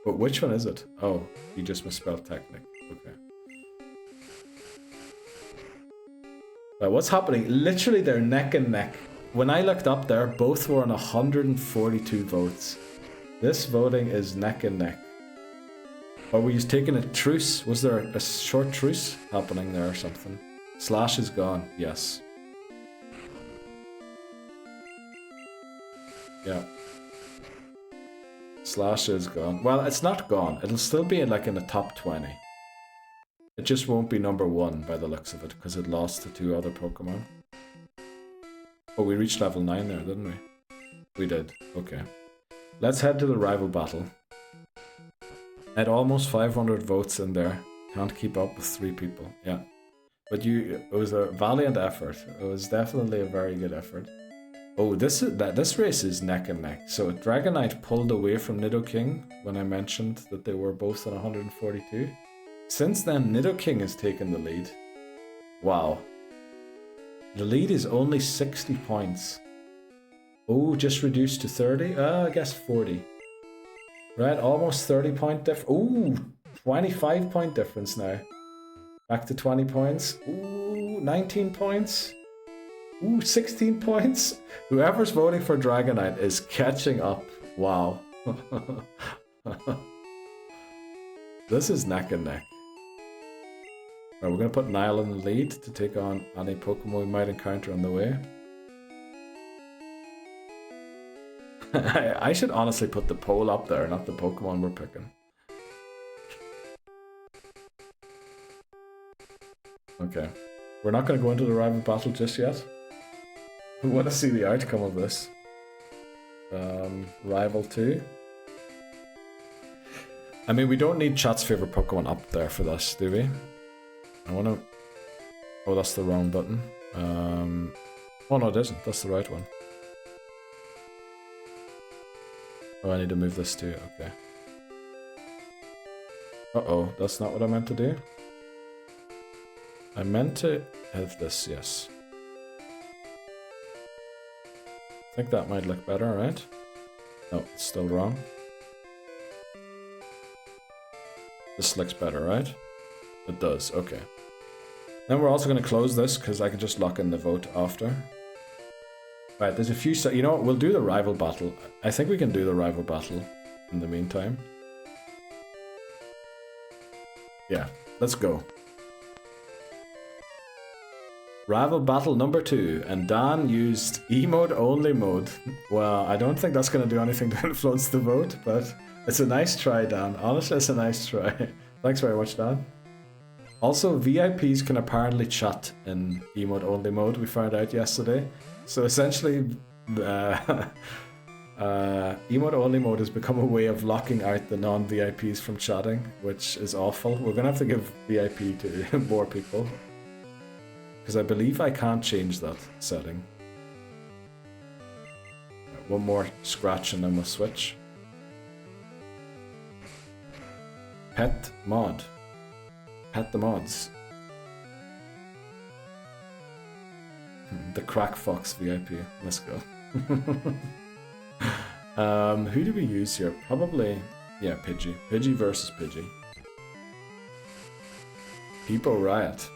But which one is it? Oh, you just misspelled technique. Okay. What's happening? Literally, they're neck and neck. When I looked up there, both were on 142 votes. This voting is neck and neck. Or were you taking a truce? Was there a short truce happening there or something? Slash is gone, yes. Yeah. Slash is gone. Well, it's not gone. It'll still be like in the top 20. It just won't be number 1 by the looks of it, because it lost to 2 other Pokemon. Oh, we reached level 9 there, didn't we? We did. Okay. Let's head to the rival battle. At almost 500 votes in there. Can't keep up with 3 people. Yeah. But it was a valiant effort. It was definitely a very good effort. Oh, this race is neck and neck. So Dragonite pulled away from Nidoking when I mentioned that they were both at 142. Since then, Nidoking has taken the lead. Wow. The lead is only 60 points. Oh, just reduced to 30? I guess 40. Right, almost 30 point difference. Ooh, 25 point difference now. Back to 20 points. Ooh, 19 points. Ooh, 16 points. Whoever's voting for Dragonite is catching up. Wow. This is neck and neck. Right, we're going to put Niall in the lead to take on any Pokemon we might encounter on the way. I should honestly put the poll up there, not the Pokemon we're picking. Okay. We're not going to go into the rival battle just yet. We want to see the outcome of this. Rival 2. I mean, we don't need chat's favorite Pokemon up there for this, do we? I want to... Oh, that's the wrong button. Oh no, it isn't. That's the right one. Oh, I need to move this too. Okay. Uh-oh, that's not what I meant to do. I meant to have this, yes. I think that might look better, right? No, it's still wrong. This looks better, right? It does, okay. Then we're also going to close this because I can just lock in the vote after. Right, there's a few... You know what? We'll do the rival battle. I think we can do the rival battle in the meantime. Yeah, let's go. Rival battle number 2, and Dan used emote only mode. Well, I don't think that's going to do anything to influence the vote, but it's a nice try, Dan. Honestly, it's a nice try. Thanks very much, Dan. Also, VIPs can apparently chat in emote only mode, we found out yesterday. So essentially, emote only mode has become a way of locking out the non-VIPs from chatting, which is awful. We're going to have to give VIP to more people. Because I believe I can't change that setting. One more scratch and then we'll switch. Pet mod. Pet the mods. The Crack Fox VIP. Let's go. Who do we use here? Probably, yeah, Pidgey. Pidgey versus Pidgey. People Riot.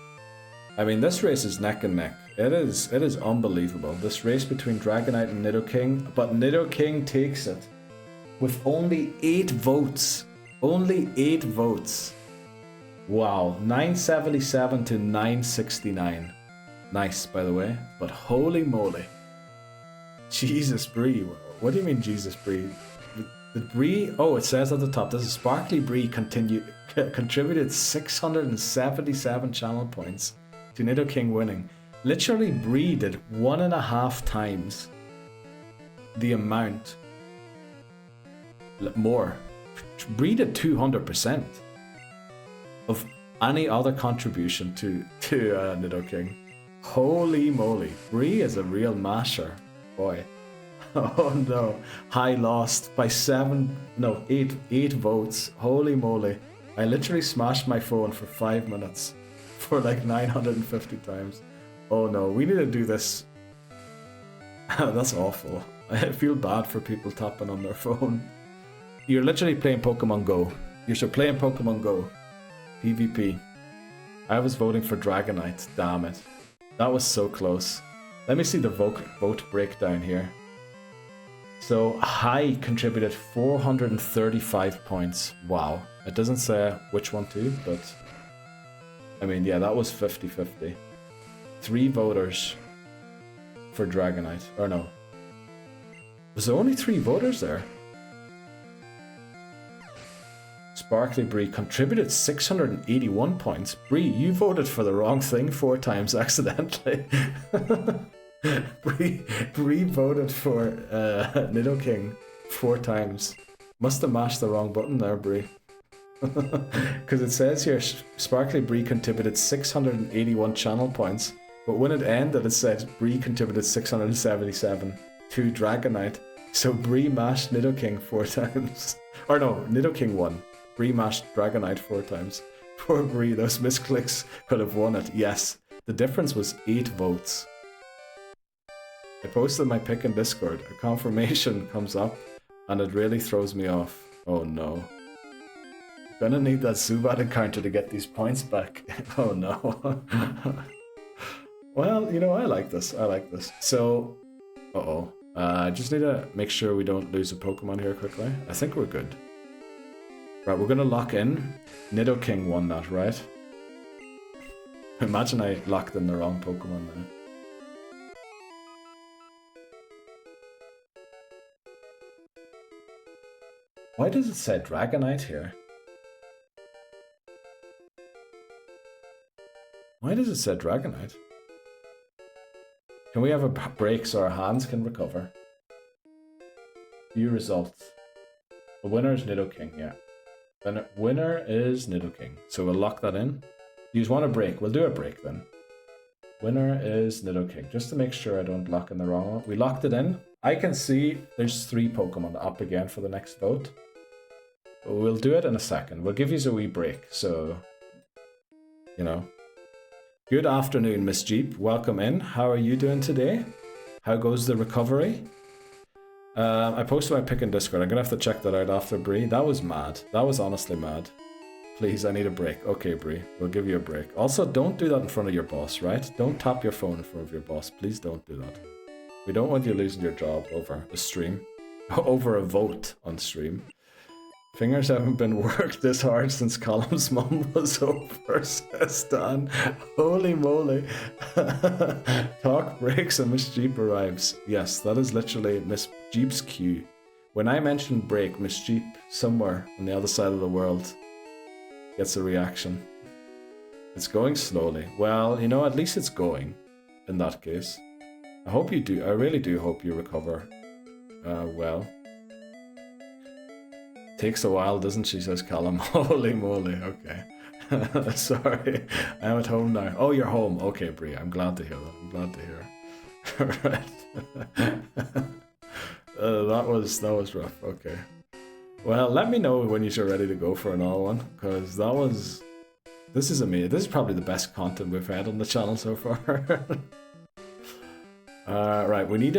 I mean, this race is neck and neck. It is unbelievable. This race between Dragonite and Nidoking, but Nidoking takes it with only 8 votes. Only 8 votes. Wow, 977 to 969. Nice, by the way, but holy moly. Jesus Bree. What do you mean, Jesus Bree? The Bree, oh, it says at the top, this is Sparkly Bree contributed 677 channel points to Nidoking winning. Literally, Bree did 1.5 times the amount. More. Bree did 200% of any other contribution to Nidoking. Holy moly. Bree is a real masher. Boy. Oh no. I lost by 8 votes. Holy moly. I literally smashed my phone for 5 minutes. For like 950 times. Oh no, we need to do this. That's awful. I feel bad for people tapping on their phone. You're literally playing Pokemon Go. You're playing Pokemon Go. PvP. I was voting for Dragonite, damn it. That was so close. Let me see the vote breakdown here. So, High contributed 435 points. Wow. It doesn't say which one to, but... I mean, yeah, that was 50-50. 3 voters for Dragonite. Or no. Was there only 3 voters there? Sparkly Bree contributed 681 points. Bree, you voted for the wrong thing 4 times accidentally. Bree voted for Nidoking 4 times. Must have mashed the wrong button there, Bree. Because it says here, Sparkly Bree contributed 681 channel points, but when it ended it said Bree contributed 677 to Dragonite. So Bree mashed Nidoking 4 times. Or no, Nidoking won. Bree mashed Dragonite 4 times. Poor Bree, those misclicks could have won it. Yes, the difference was 8 votes. I posted my pick in Discord. A confirmation comes up and it really throws me off. Oh no. Gonna need that Zubat encounter to get these points back. Oh no. Well, you know, I like this. So, I just need to make sure we don't lose a Pokemon here quickly. I think we're good. Right, we're gonna lock in. Nidoking won that, right? Imagine I locked in the wrong Pokemon there. Why does it say Dragonite here? Why does it say Dragonite? Can we have a break so our hands can recover? View results. The winner is Nidoking, yeah. The winner is Nidoking. So we'll lock that in. You just want a break. We'll do a break then. Winner is Nidoking. Just to make sure I don't lock in the wrong one. We locked it in. I can see there's 3 Pokemon up again for the next vote. We'll do it in a second. We'll give you a wee break. So, you know. Good afternoon, Miss Jeep. Welcome in. How are you doing today? How goes the recovery? I posted my pick in Discord. I'm gonna have to check that out after, Bree. That was mad. That was honestly mad. Please, I need a break. Okay, Bree, we'll give you a break. Also, don't do that in front of your boss, right? Don't tap your phone in front of your boss. Please don't do that. We don't want you losing your job over a stream. Over a vote on stream. Fingers haven't been worked this hard since Column's mum was over, says Dan. Holy moly. Talk breaks and Miss Jeep arrives. Yes, that is literally Miss Jeep's cue. When I mention break, Miss Jeep, somewhere on the other side of the world, gets a reaction. It's going slowly. Well, you know, at least it's going, in that case. I hope you do. I really do hope you recover well. Takes a while, doesn't she, says Callum. Holy moly, okay. Sorry, I'm at home now. Oh, you're home. Okay, Brie, I'm glad to hear that. I'm glad to hear. Right. That was rough, okay. Well, let me know when you're ready to go for another one, because this is amazing. This is probably the best content we've had on the channel so far. Right, we need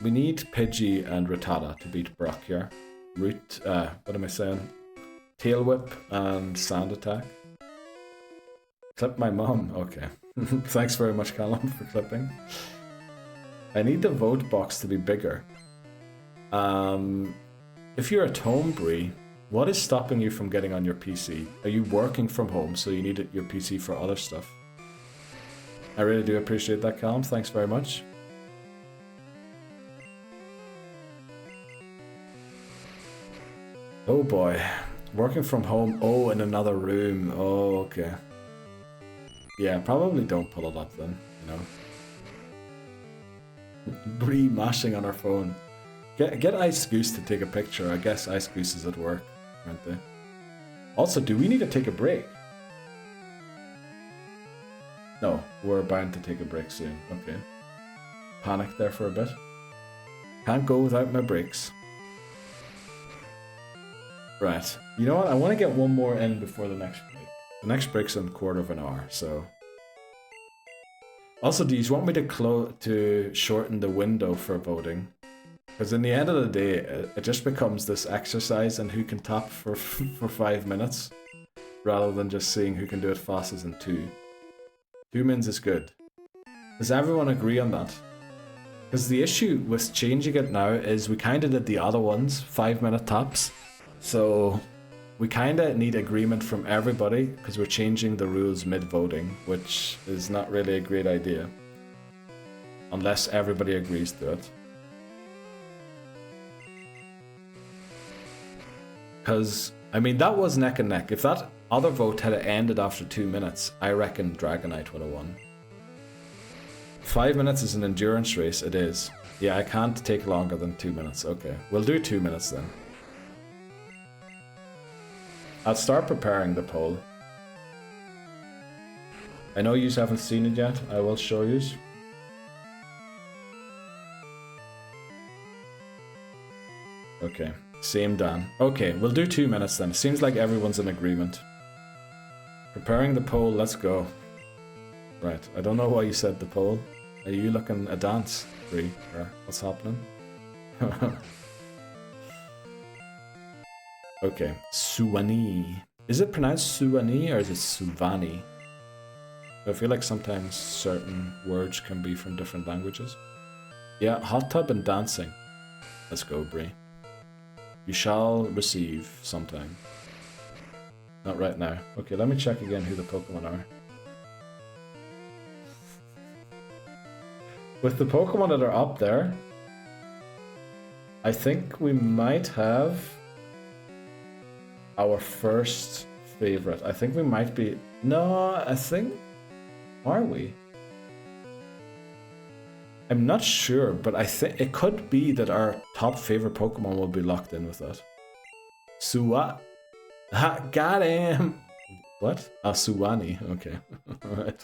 Pidgey and Rattata to beat Brock here. What am I saying? Tail Whip and Sand Attack. Clip my mom. Okay. Thanks very much, Callum, for clipping. I need the vote box to be bigger. If you're at home, Bree, what is stopping you from getting on your PC? Are you working from home, so you need your PC for other stuff? I really do appreciate that, Callum. Thanks very much. Oh boy, working from home. Oh, in another room. Oh, okay. Yeah, probably don't pull it up then, you know. Bree mashing on her phone. Get Ice Goose to take a picture. I guess Ice Goose is at work, aren't they? Also, do we need to take a break? No, we're bound to take a break soon. Okay. Panic there for a bit. Can't go without my breaks. Right. You know what? I want to get one more in before the next break. The next break's in a quarter of an hour, so... Also, do you want me to shorten the window for voting? Because in the end of the day, it just becomes this exercise in who can tap for 5 minutes, rather than just seeing who can do it fastest in 2. 2 mins is good. Does everyone agree on that? Because the issue with changing it now is we kind of did the other ones, 5-minute taps. So we kind of need agreement from everybody because we're changing the rules mid-voting, which is not really a great idea. Unless everybody agrees to it. Because, I mean, that was neck and neck. If that other vote had ended after 2 minutes, I reckon Dragonite would have won. 5 minutes is an endurance race, it is. Yeah, I can't take longer than 2 minutes. Okay, we'll do 2 minutes then. I'll start preparing the poll. I know you haven't seen it yet. I will show you. Okay, same Dan. Okay, we'll do 2 minutes then. Seems like everyone's in agreement. Preparing the poll, let's go. Right, I don't know why you said the poll. Are you looking a dance, Bree? Or what's happening? Okay, Suwani. Is it pronounced Suwani or is it Suvani? I feel like sometimes certain words can be from different languages. Yeah, hot tub and dancing. Let's go, Bree. You shall receive sometime. Not right now. Okay, let me check again who the Pokemon are. With the Pokemon that are up there, I think we might have our first favorite. I think we might be... No, I think... Are we? I'm not sure, but I think it could be that our top favorite Pokemon will be locked in with that. Suwa... Ha! Got him! What? Ah, Suwani. Okay. Alright.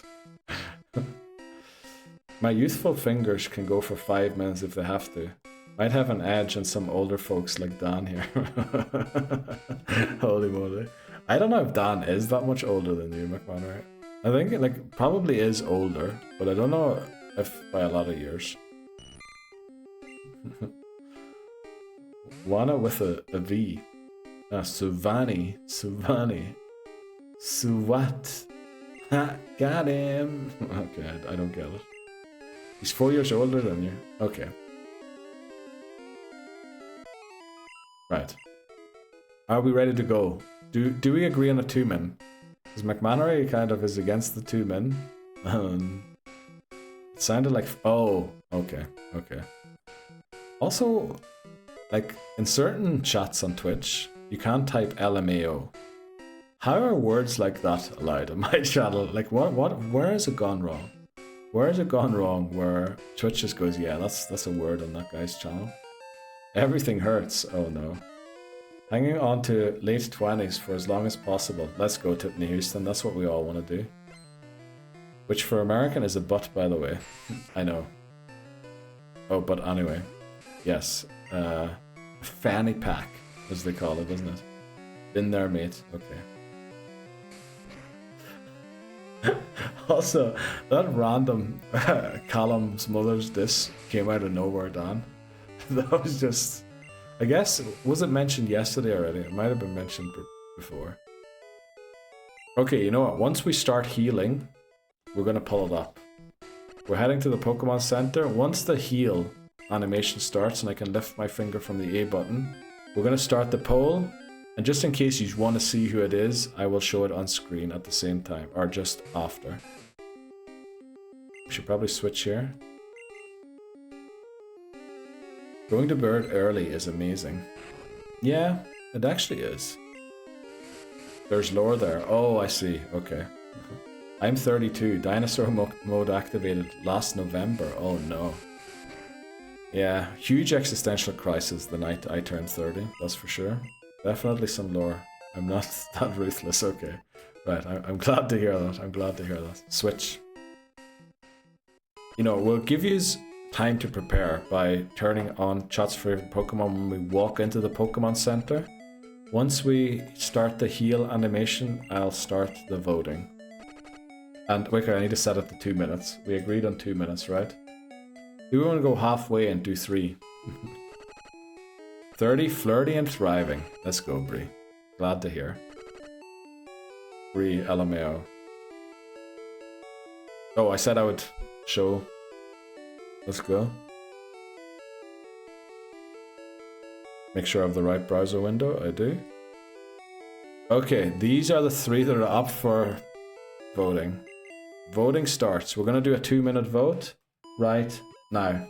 My youthful fingers can go for 5 minutes if they have to. Might have an edge on some older folks like Dan here. Holy moly. I don't know if Dan is that much older than you, McMahon. I think it like probably is older, but I don't know if by a lot of years. Wana with a V. Suvani. Suwat. Ha, got him. Okay, I don't get it. He's 4 years older than you. Okay. Right. Are we ready to go? Do we agree on a 2-min? Because McMannery kind of is against the 2-min. It sounded like... Oh, okay. Also, like, in certain chats on Twitch, you can't type LMAO. How are words like that allowed on my channel? Like, where has it gone wrong? Where has it gone wrong where Twitch just goes, yeah, that's a word on that guy's channel? Everything hurts. Oh no. Hanging on to late 20s for as long as possible. Let's go, Tiffany Houston. That's what we all want to do. Which for American is a butt, by the way. I know. Oh, but anyway. Yes. Fanny pack, as they call it, isn't it? Been there, mate. Okay. Also, that random Callum's mother's diss came out of nowhere, Dan. That was just... I guess, was it mentioned yesterday already? It might have been mentioned before. Okay, you know what? Once we start healing, we're going to pull it up. We're heading to the Pokemon Center. Once the heal animation starts and I can lift my finger from the A button, we're going to start the poll. And just in case you want to see who it is, I will show it on screen at the same time, or just after. We should probably switch here. Going to bed early is amazing. Yeah, it actually is. There's lore there. Oh, I see. Okay. I'm 32. Dinosaur mode activated last November. Oh no. Yeah, huge existential crisis the night I turned 30. That's for sure. Definitely some lore. I'm not that ruthless. Okay. Right, I'm glad to hear that. Switch. You know, we'll give you time to prepare by turning on chat's favorite Pokemon when we walk into the Pokemon Center. Once we start the heal animation, I'll start the voting. And wait, I need to set it to 2 minutes. We agreed on 2 minutes, right? Do we want to go halfway and do 3? 30, flirty and thriving. Let's go, Bree. Glad to hear. Bree, LMAO. Oh, I said I would show. Let's go. Make sure I have the right browser window. I do. Okay, these are the 3 that are up for voting. Voting starts. We're going to do a 2-minute vote right now.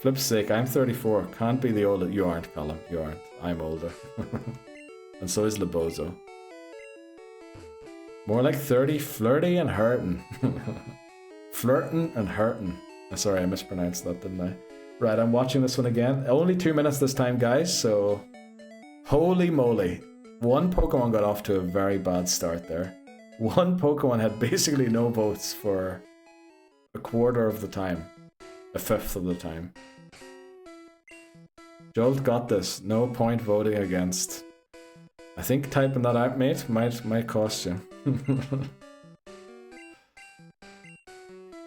Flip's sake, I'm 34. Can't be the older. You aren't, Colin. You aren't. I'm older. And so is Lebozo. More like 30, flirty and hurtin'. Flirtin' and hurtin'. Sorry, I mispronounced that, didn't I? Right, I'm watching this one again. Only 2 minutes this time, guys, so... Holy moly. One Pokemon got off to a very bad start there. One Pokemon had basically no votes for a quarter of the time. A fifth of the time. Jolt got this. No point voting against. I think typing that out, mate, might cost you.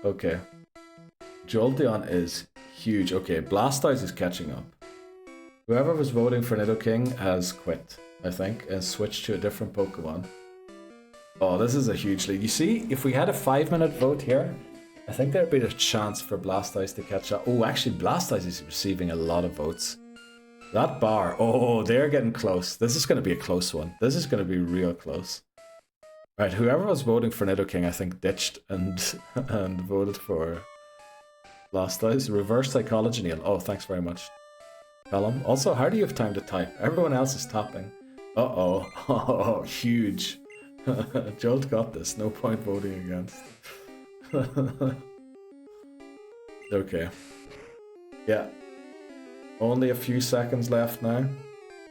Okay. Jolteon is huge. Okay, Blastoise is catching up. Whoever was voting for Nidoking has quit, I think, and switched to a different Pokemon. Oh, this is a huge lead. You see, if we had a 5-minute vote here, I think there'd be a chance for Blastoise to catch up. Oh, actually, Blastoise is receiving a lot of votes. That bar, oh, they're getting close. This is going to be a close one. This is going to be real close. Right, whoever was voting for Nidoking, I think, ditched and voted for Blastoise. Reverse psychology, Neil. Oh, thanks very much, Callum. Also, how do you have time to type? Everyone else is tapping. Uh-oh. Oh, huge. Jolt got this. No point voting against. Okay. Yeah. Only a few seconds left now.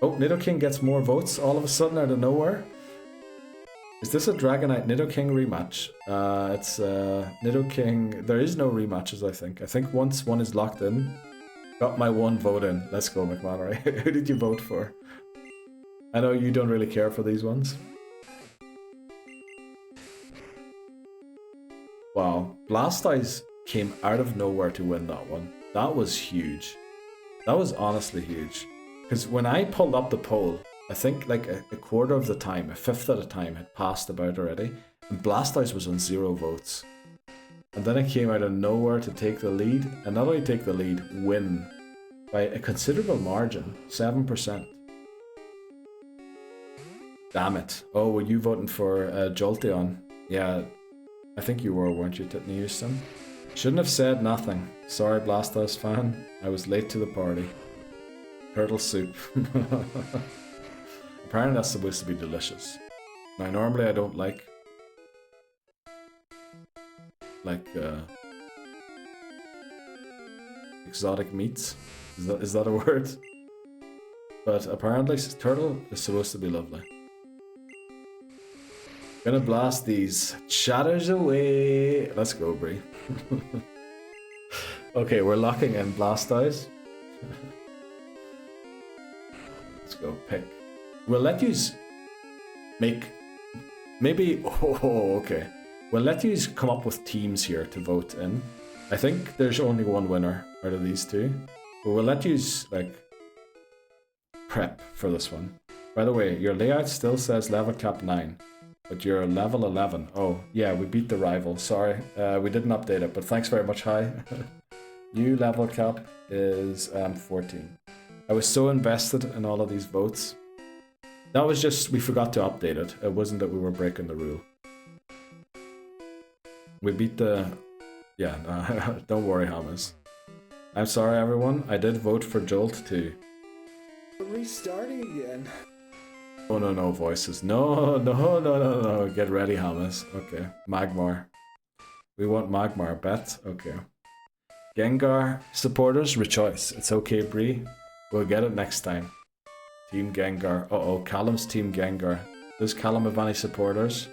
Oh, Nidoking gets more votes all of a sudden out of nowhere. Is this a Dragonite Nidoking rematch? It's Nidoking. There is no rematches, I think. I think once one is locked in. Got my one vote in. Let's go, McMannery. Who did you vote for? I know you don't really care for these ones. Wow. Blastoise came out of nowhere to win that one. That was huge. That was honestly huge. Because when I pulled up the poll, I think like a quarter of the time, a fifth of the time had passed about already. And Blastoise was on 0 votes. And then it came out of nowhere to take the lead. And not only take the lead, win. By a considerable margin. 7%. Damn it. Oh, were you voting for Jolteon? Yeah, I think you were, weren't you, Titney Houston? Shouldn't have said nothing. Sorry, Blastoise fan. I was late to the party. Turtle soup. Apparently that's supposed to be delicious. Now, normally I don't like exotic meats. Is that a word? But apparently turtle is supposed to be lovely. Gonna blast these shatters away. Let's go, Bree. Okay, we're locking in Blastoise. Let's go pick. We'll let you make maybe. Oh, okay. We'll let you come up with teams here to vote in. I think there's only one winner out of these two, but we'll let you like prep for this one. By the way, your layout still says level cap 9. But you're level 11. Oh, yeah, we beat the rival. Sorry, we didn't update it, but thanks very much, hi. New level cap is 14. I was so invested in all of these votes. That was just, we forgot to update it. It wasn't that we were breaking the rule. We beat the... Yeah, no, don't worry, Hamas. I'm sorry, everyone. I did vote for Jolt too. Restarting again. Oh no, voices. No. Get ready, Hamas. Okay. Magmar. We want Magmar. Bet? Okay. Gengar supporters, rejoice. It's okay, Bree. We'll get it next time. Team Gengar. Uh-oh, Callum's Team Gengar. Does Callum have any supporters?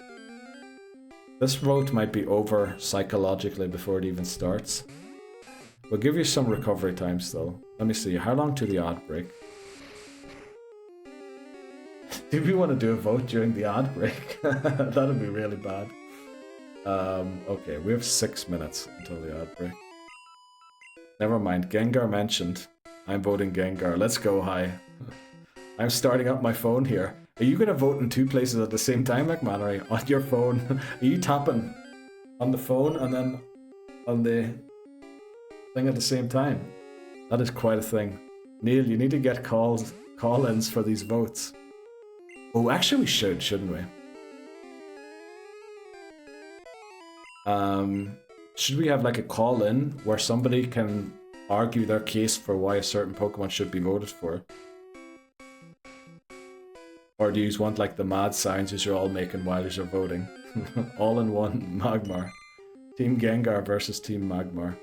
This vote might be over psychologically before it even starts. We'll give you some recovery time still. Let me see. How long to the ad break? Do we want to do a vote during the ad break? That'd be really bad. Okay, we have 6 minutes until the ad break. Never mind, Gengar mentioned. I'm voting Gengar. Let's go, hi. I'm starting up my phone here. Are you going to vote in 2 places at the same time, McMannery? On your phone? Are you tapping on the phone and then on the thing at the same time? That is quite a thing. Neil, you need to get call-ins for these votes. Oh, actually we should, shouldn't we? Should we have like a call-in where somebody can argue their case for why a certain Pokemon should be voted for? Or do you want like the mad sounds as you're all making while you're voting? All in one, Magmar. Team Gengar versus Team Magmar.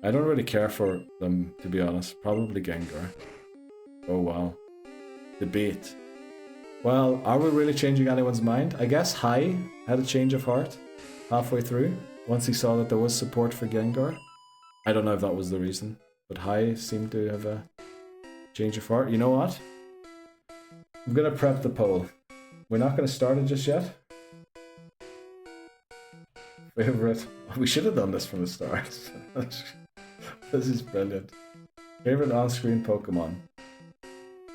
I don't really care for them, to be honest. Probably Gengar. Oh wow. Debate. Well, are we really changing anyone's mind? I guess Hai had a change of heart halfway through, once he saw that there was support for Gengar. I don't know if that was the reason, but Hai seemed to have a change of heart. You know what? I'm gonna prep the poll. We're not gonna start it just yet. Favorite... We should have done this from the start. This is brilliant. Favorite on-screen Pokemon.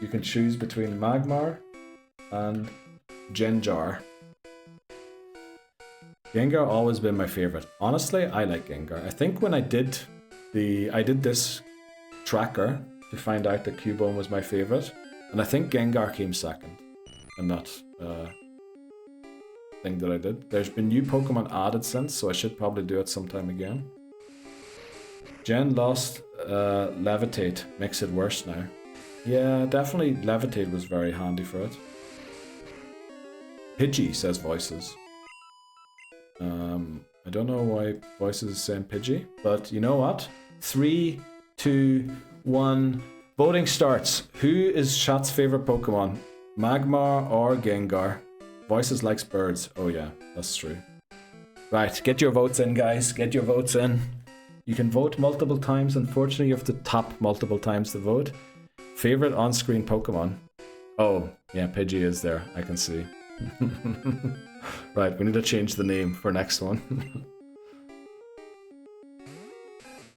You can choose between Magmar and Gengar. Gengar always been my favorite. Honestly, I like Gengar. I think when I did this tracker to find out that Cubone was my favorite, and I think Gengar came second in that thing that I did. There's been new Pokemon added since, so I should probably do it sometime again. Jen lost Levitate, makes it worse now. Yeah, definitely Levitate was very handy for it. Pidgey, says Voices. I don't know why Voices is saying Pidgey, but you know what? 3, 2, 1, voting starts. Who is chat's favorite Pokemon? Magmar or Gengar? Voices likes birds. Oh yeah, that's true. Right, get your votes in, guys. Get your votes in. You can vote multiple times. Unfortunately, you have to tap multiple times to vote. Favorite on-screen Pokemon? Oh, yeah, Pidgey is there. I can see. Right, we need to change the name for next one.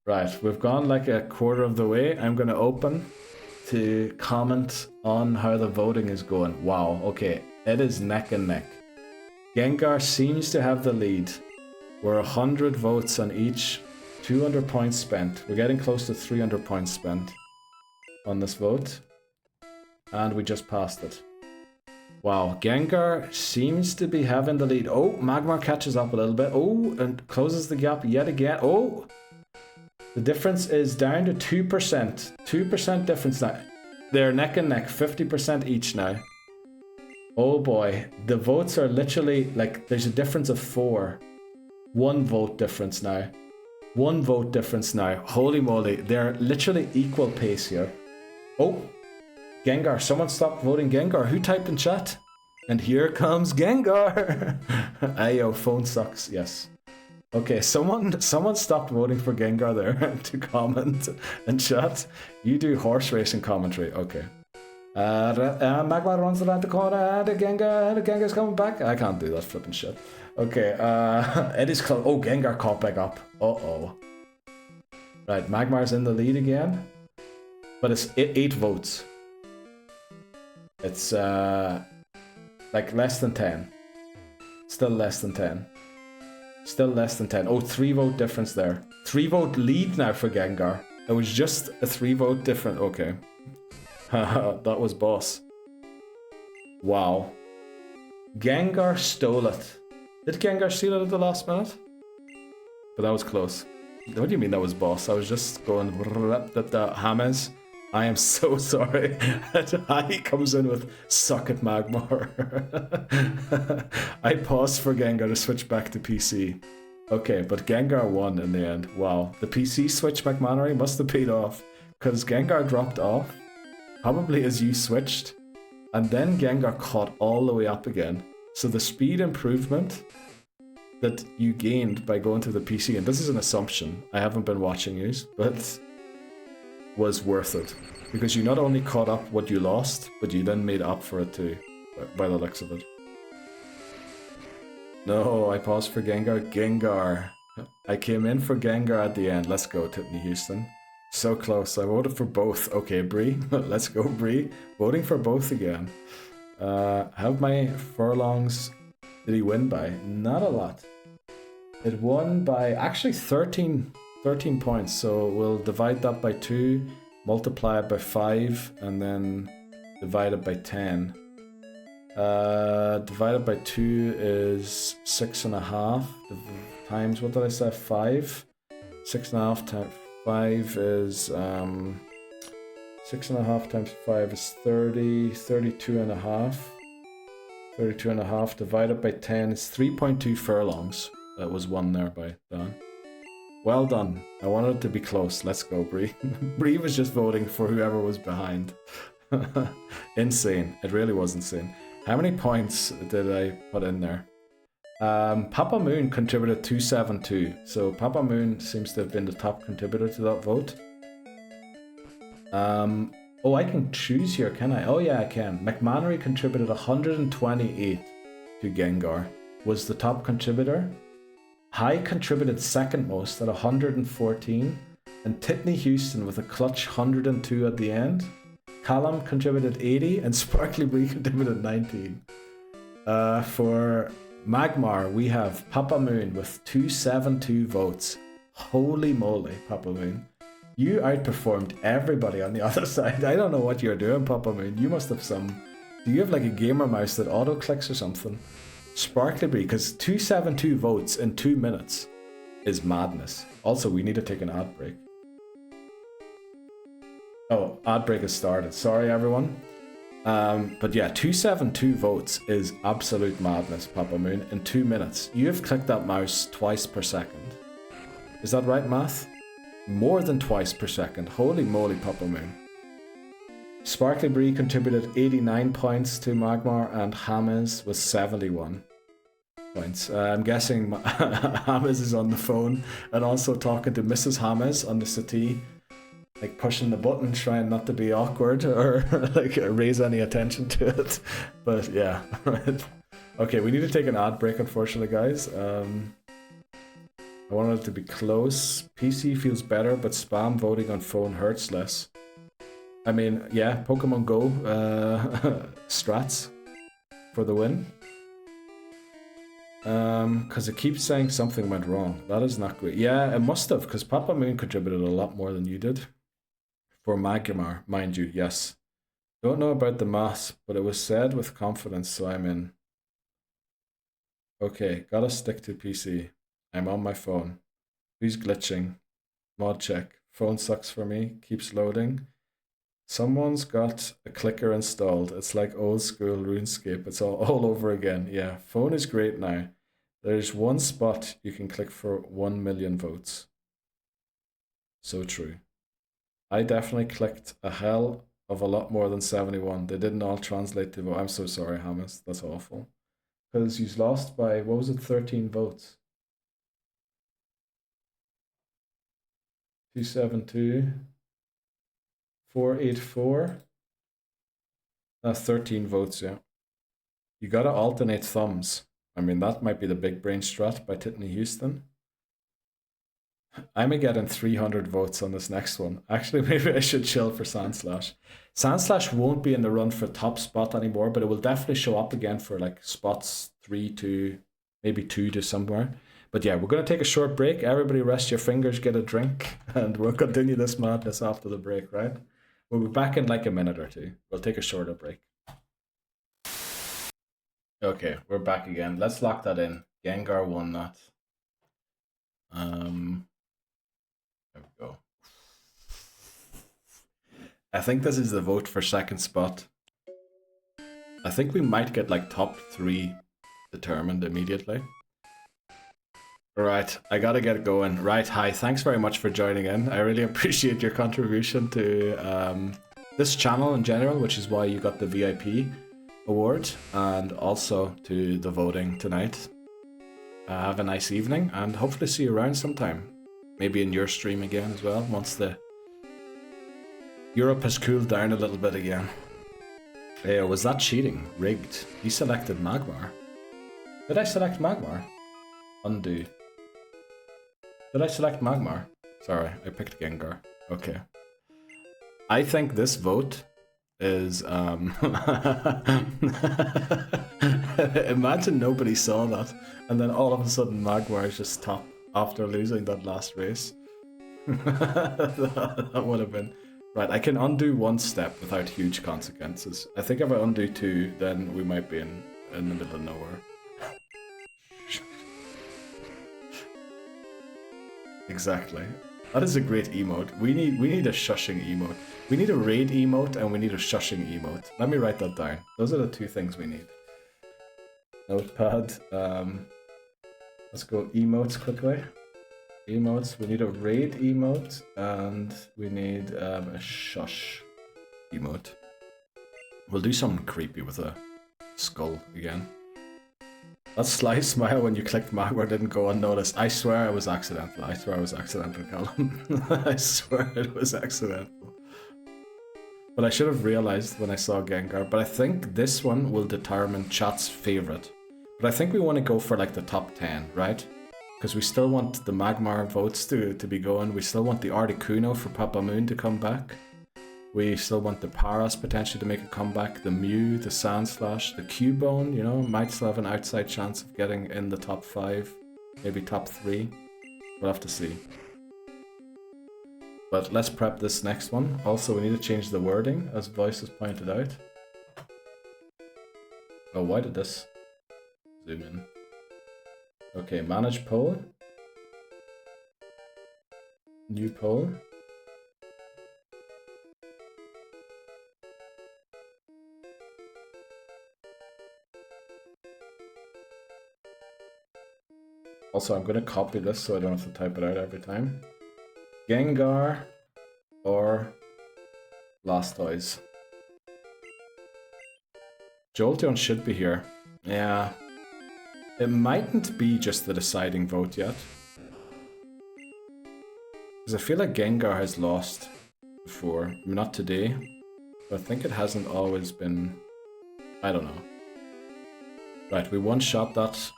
Right, we've gone like a quarter of the way. I'm going to open to comment on how the voting is going. Wow, okay, it is neck and neck. Gengar seems to have the lead. We're 100 votes on each, 200 points spent. We're getting close to 300 points spent on this vote. And we just passed it. Wow, Gengar seems to be having the lead. Oh, Magmar catches up a little bit. Oh, and closes the gap yet again. Oh, the difference is down to 2%. 2% difference now. They're neck and neck, 50% each now. Oh boy, the votes are literally like there's a difference of 4. 1 vote difference now. 1 vote difference now. Holy moly, they're literally equal pace here. Oh, Gengar, someone stop voting Gengar. Who typed in chat? And here comes Gengar. Ayo, phone sucks, yes. Okay, someone stopped voting for Gengar there to comment and chat. You do horse racing commentary, okay. Magmar runs around the corner, the Gengar's coming back. I can't do that flipping shit. Okay, it is close. Oh, Gengar caught back up. Uh-oh. Right, Magmar's in the lead again. But it's 8 votes. It's like less than 10. Still less than 10. Still less than 10. Oh, 3 vote difference there. 3 vote lead now for Gengar. It was just a 3 vote difference. Okay. That was boss. Wow. Gengar stole it. Did Gengar steal it at the last minute? But that was close. What do you mean that was boss? I was just going the James. I am so sorry. He comes in with suck at Magmar. I paused for Gengar to switch back to PC. Okay, but Gengar won in the end. Wow, the PC switch McMannery must have paid off because Gengar dropped off, probably as you switched, and then Gengar caught all the way up again. So the speed improvement that you gained by going to the PC, and this is an assumption, I haven't been watching you, but was worth it. Because you not only caught up what you lost, but you then made up for it too, by the looks of it. No, I paused for Gengar. Gengar. I came in for Gengar at the end. Let's go, Tiffany Houston. So close. I voted for both. Okay, Bree. Let's go, Bree. Voting for both again. Have my furlongs... Did he win by? Not a lot. It won by actually 13 points. So we'll divide that by 2, multiply it by 5, and then divide it by 10. Divided by 2 is 6.5 times, what did I say, 5? 6.5 times 5 is 6.5 times 5 is 30, 32.5. 32.5 divided by 10 is 3.2 furlongs. That was won there by Dan. Well done. I wanted it to be close. Let's go, Bree. Bree was just voting for whoever was behind. Insane. It really was insane. How many points did I put in there? Papa Moon contributed 272. So Papa Moon seems to have been the top contributor to that vote. Oh, I can choose here, can I? Oh yeah, I can. McMannery contributed 128 to Gengar. Was the top contributor. High contributed second most at 114. And Titney Houston with a clutch 102 at the end. Callum contributed 80 and Sparkly Bree contributed 19. For Magmar, we have Papa Moon with 272 votes. Holy moly, Papa Moon. You outperformed everybody on the other side. I don't know what you're doing, Papa Moon. You must have some... Do you have like a gamer mouse that auto-clicks or something? Sparkly Bree, because 272 votes in 2 minutes is madness. Also, we need to take an ad break. Oh, ad break has started. Sorry, everyone. But yeah, 272 votes is absolute madness, Papa Moon, in 2 minutes. You have clicked that mouse twice per second. Is that right, math? More than twice per second. Holy moly, Papa Moon. Sparkly Bree contributed 89 points to Magmar, and James was 71 points. I'm guessing James is on the phone and also talking to Mrs. James on the settee. Like pushing the button, trying not to be awkward or like raise any attention to it. But yeah, right. Okay, we need to take an ad break, unfortunately, guys. I wanted it to be close. PC feels better, but spam voting on phone hurts less. I mean, yeah, Pokemon Go strats for the win. Because it keeps saying something went wrong. That is not great. Yeah, it must have, because Papa Moon contributed a lot more than you did. For Magmar, mind you, yes. Don't know about the maths, but it was said with confidence, so I'm in. Okay, gotta stick to PC. I'm on my phone. Who's glitching? Mod check. Phone sucks for me. Keeps loading. Someone's got a clicker installed. It's like old school RuneScape. It's all over again. Yeah, phone is great now. There's one spot you can click for 1 million votes. So true. I definitely clicked a hell of a lot more than 71. They didn't all translate to vote. I'm so sorry, Hamas. That's awful. Because you lost by, what was it, 13 votes? 272. 484. That's 13 votes, yeah. You gotta alternate thumbs. I mean, that might be the big brain strat by Titney Houston. I'm getting 300 votes on this next one. Actually, maybe I should chill for Sandslash. Sandslash won't be in the run for top spot anymore, but it will definitely show up again for like spots 3 to maybe 2 to somewhere. But yeah, we're going to take a short break. Everybody rest your fingers, get a drink, and we'll continue this madness after the break, right? We'll be back in like a minute or two. We'll take a shorter break. Okay, we're back again. Let's lock that in. Gengar won that. There we go. I think this is the vote for second spot. I think we might get like top 3 determined immediately. Right, I gotta get going. Right, hi, thanks very much for joining in. I really appreciate your contribution to this channel in general, which is why you got the VIP award, and also to the voting tonight. Have a nice evening, and hopefully see you around sometime. Maybe in your stream again as well, once the Europe has cooled down a little bit again. Hey, was that cheating? Rigged. He selected Magmar. Did I select Magmar? Undo. Did I select Magmar? Sorry, I picked Gengar. Okay. I think this vote is imagine nobody saw that and then all of a sudden Magmar is just top after losing that last race. that would have been right. I can undo 1 step without huge consequences. I think if I undo 2, then we might be in the middle of nowhere. Exactly. That is a great emote. We need a shushing emote. We need a raid emote and we need a shushing emote. Let me write that down. Those are the 2 things we need. Notepad. Let's go emotes quickly. Emotes. We need a raid emote and we need a shush emote. We'll do something creepy with a skull again. That sly smile when you clicked Magmar didn't go unnoticed. I swear it was accidental. I swear it was accidental, Callum. I swear it was accidental. But I should have realized when I saw Gengar. But I think this one will determine chat's favorite. But I think we want to go for like the top 10, right? Because we still want the Magmar votes to be going. We still want the Articuno for Papa Moon to come back. We still want the Paras potentially to make a comeback, the Mew, the Sandslash, the Cubone, you know, might still have an outside chance of getting in the top 5, maybe top 3. We'll have to see. But let's prep this next one. Also, we need to change the wording, as Voice has pointed out. Oh, why did this zoom in? Okay, manage poll. New poll. Also, I'm going to copy this so I don't have to type it out every time. Gengar or Blastoise. Jolteon should be here. Yeah. It mightn't be just the deciding vote yet. Because I feel like Gengar has lost before. Not today. But I think it hasn't always been... I don't know. Right, we one-shot that...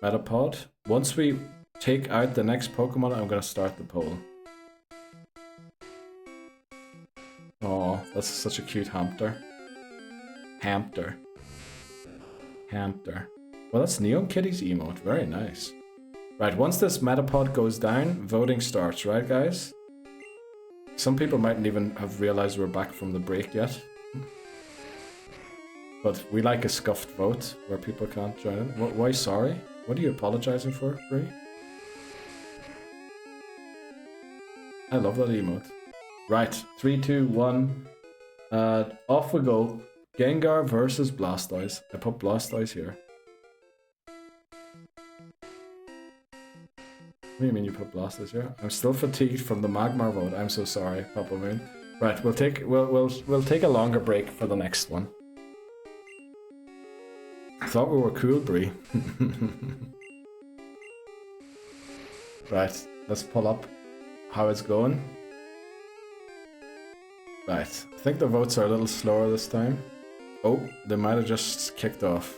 Metapod. Once we take out the next Pokemon, I'm gonna start the poll. Oh, that's such a cute hamster. Hamster. Well, that's Neon Kitty's emote. Very nice. Right, once this Metapod goes down, voting starts, right, guys? Some people mightn't even have realized we're back from the break yet. But we like a scuffed vote where people can't join in. Why sorry? What are you apologizing for, Bree? I love that emote. Right, 3, 2, 1. Off we go. Gengar versus Blastoise. I put Blastoise here. What do you mean you put Blastoise here? I'm still fatigued from the Magmar vote. I'm so sorry, Papa Moon. Right, we'll take a longer break for the next one. I thought we were cool, Bree. Right, let's pull up how it's going. Right, I think the votes are a little slower this time. Oh, they might have just kicked off.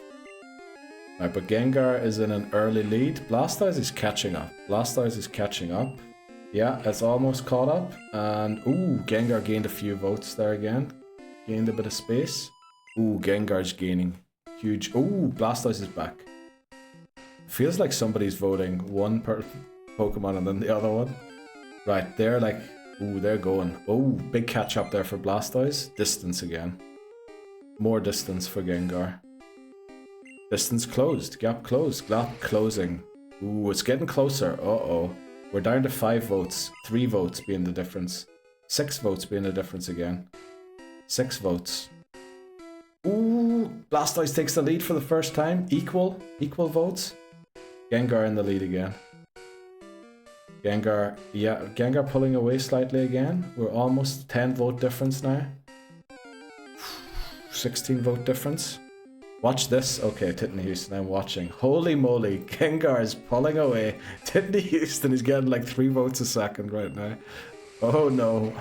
Right, but Gengar is in an early lead. Blastoise is catching up. Yeah, it's almost caught up. And, ooh, Gengar gained a few votes there again. Gained a bit of space. Ooh, Gengar's gaining. Huge. Ooh, Blastoise is back. Feels like somebody's voting one per Pokemon and then the other one. Right, they're like, ooh, they're going. Oh, big catch up there for Blastoise. Distance again. More distance for Gengar. Distance closed. Gap closed. Gap closing. Ooh, it's getting closer. Uh-oh. We're down to 5 votes. 3 votes being the difference. 6 votes being the difference again. 6 votes. Ooh, Blastoise takes the lead for the first time. Equal votes. Gengar in the lead again. Gengar pulling away slightly again. We're almost 10 vote difference now. 16 vote difference. Watch this. Okay, Titney Houston, I'm watching. Holy moly, Gengar is pulling away. Titney Houston is getting like 3 votes a second right now. Oh no.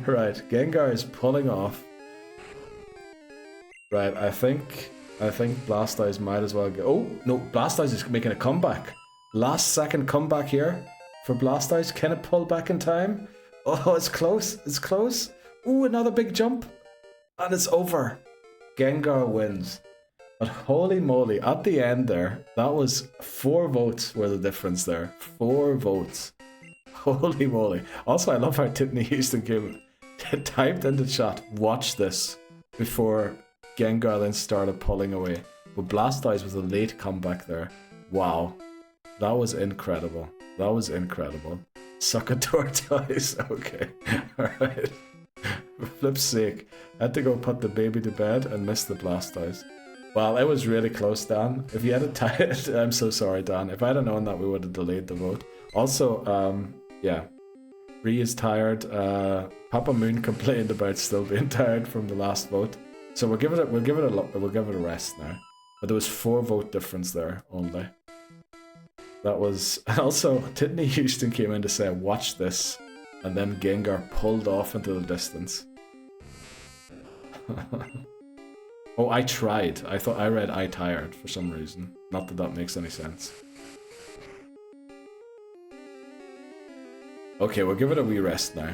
Right, Gengar is pulling off. Right, I think Blastoise might as well go. Oh, no, Blastoise is making a comeback. Last second comeback here for Blastoise. Can it pull back in time? Oh, it's close. It's close. Ooh, another big jump. And it's over. Gengar wins. But holy moly, at the end there, that was 4 votes were the difference there. 4 votes. Holy moly. Also, I love how Titney Houston typed in the chat, watch this, before Gengar then started pulling away. But Blastoise was a late comeback there. Wow. That was incredible. That was incredible. Suck a tortoise. Okay. Alright. For flip's sake, I had to go put the baby to bed and miss the Blastoise. Well, it was really close, Dan. If you had it I'm so sorry, Dan. If I'd have known that, we would have delayed the vote. Also, yeah. Bree is tired. Papa Moon complained about still being tired from the last vote. So we'll give it a rest now. But there was 4 vote difference there only. That was also Titney Houston came in to say, watch this. And then Gengar pulled off into the distance. Oh, I tried. I thought I read I tired for some reason. Not that that makes any sense. Okay, we'll give it a wee rest now.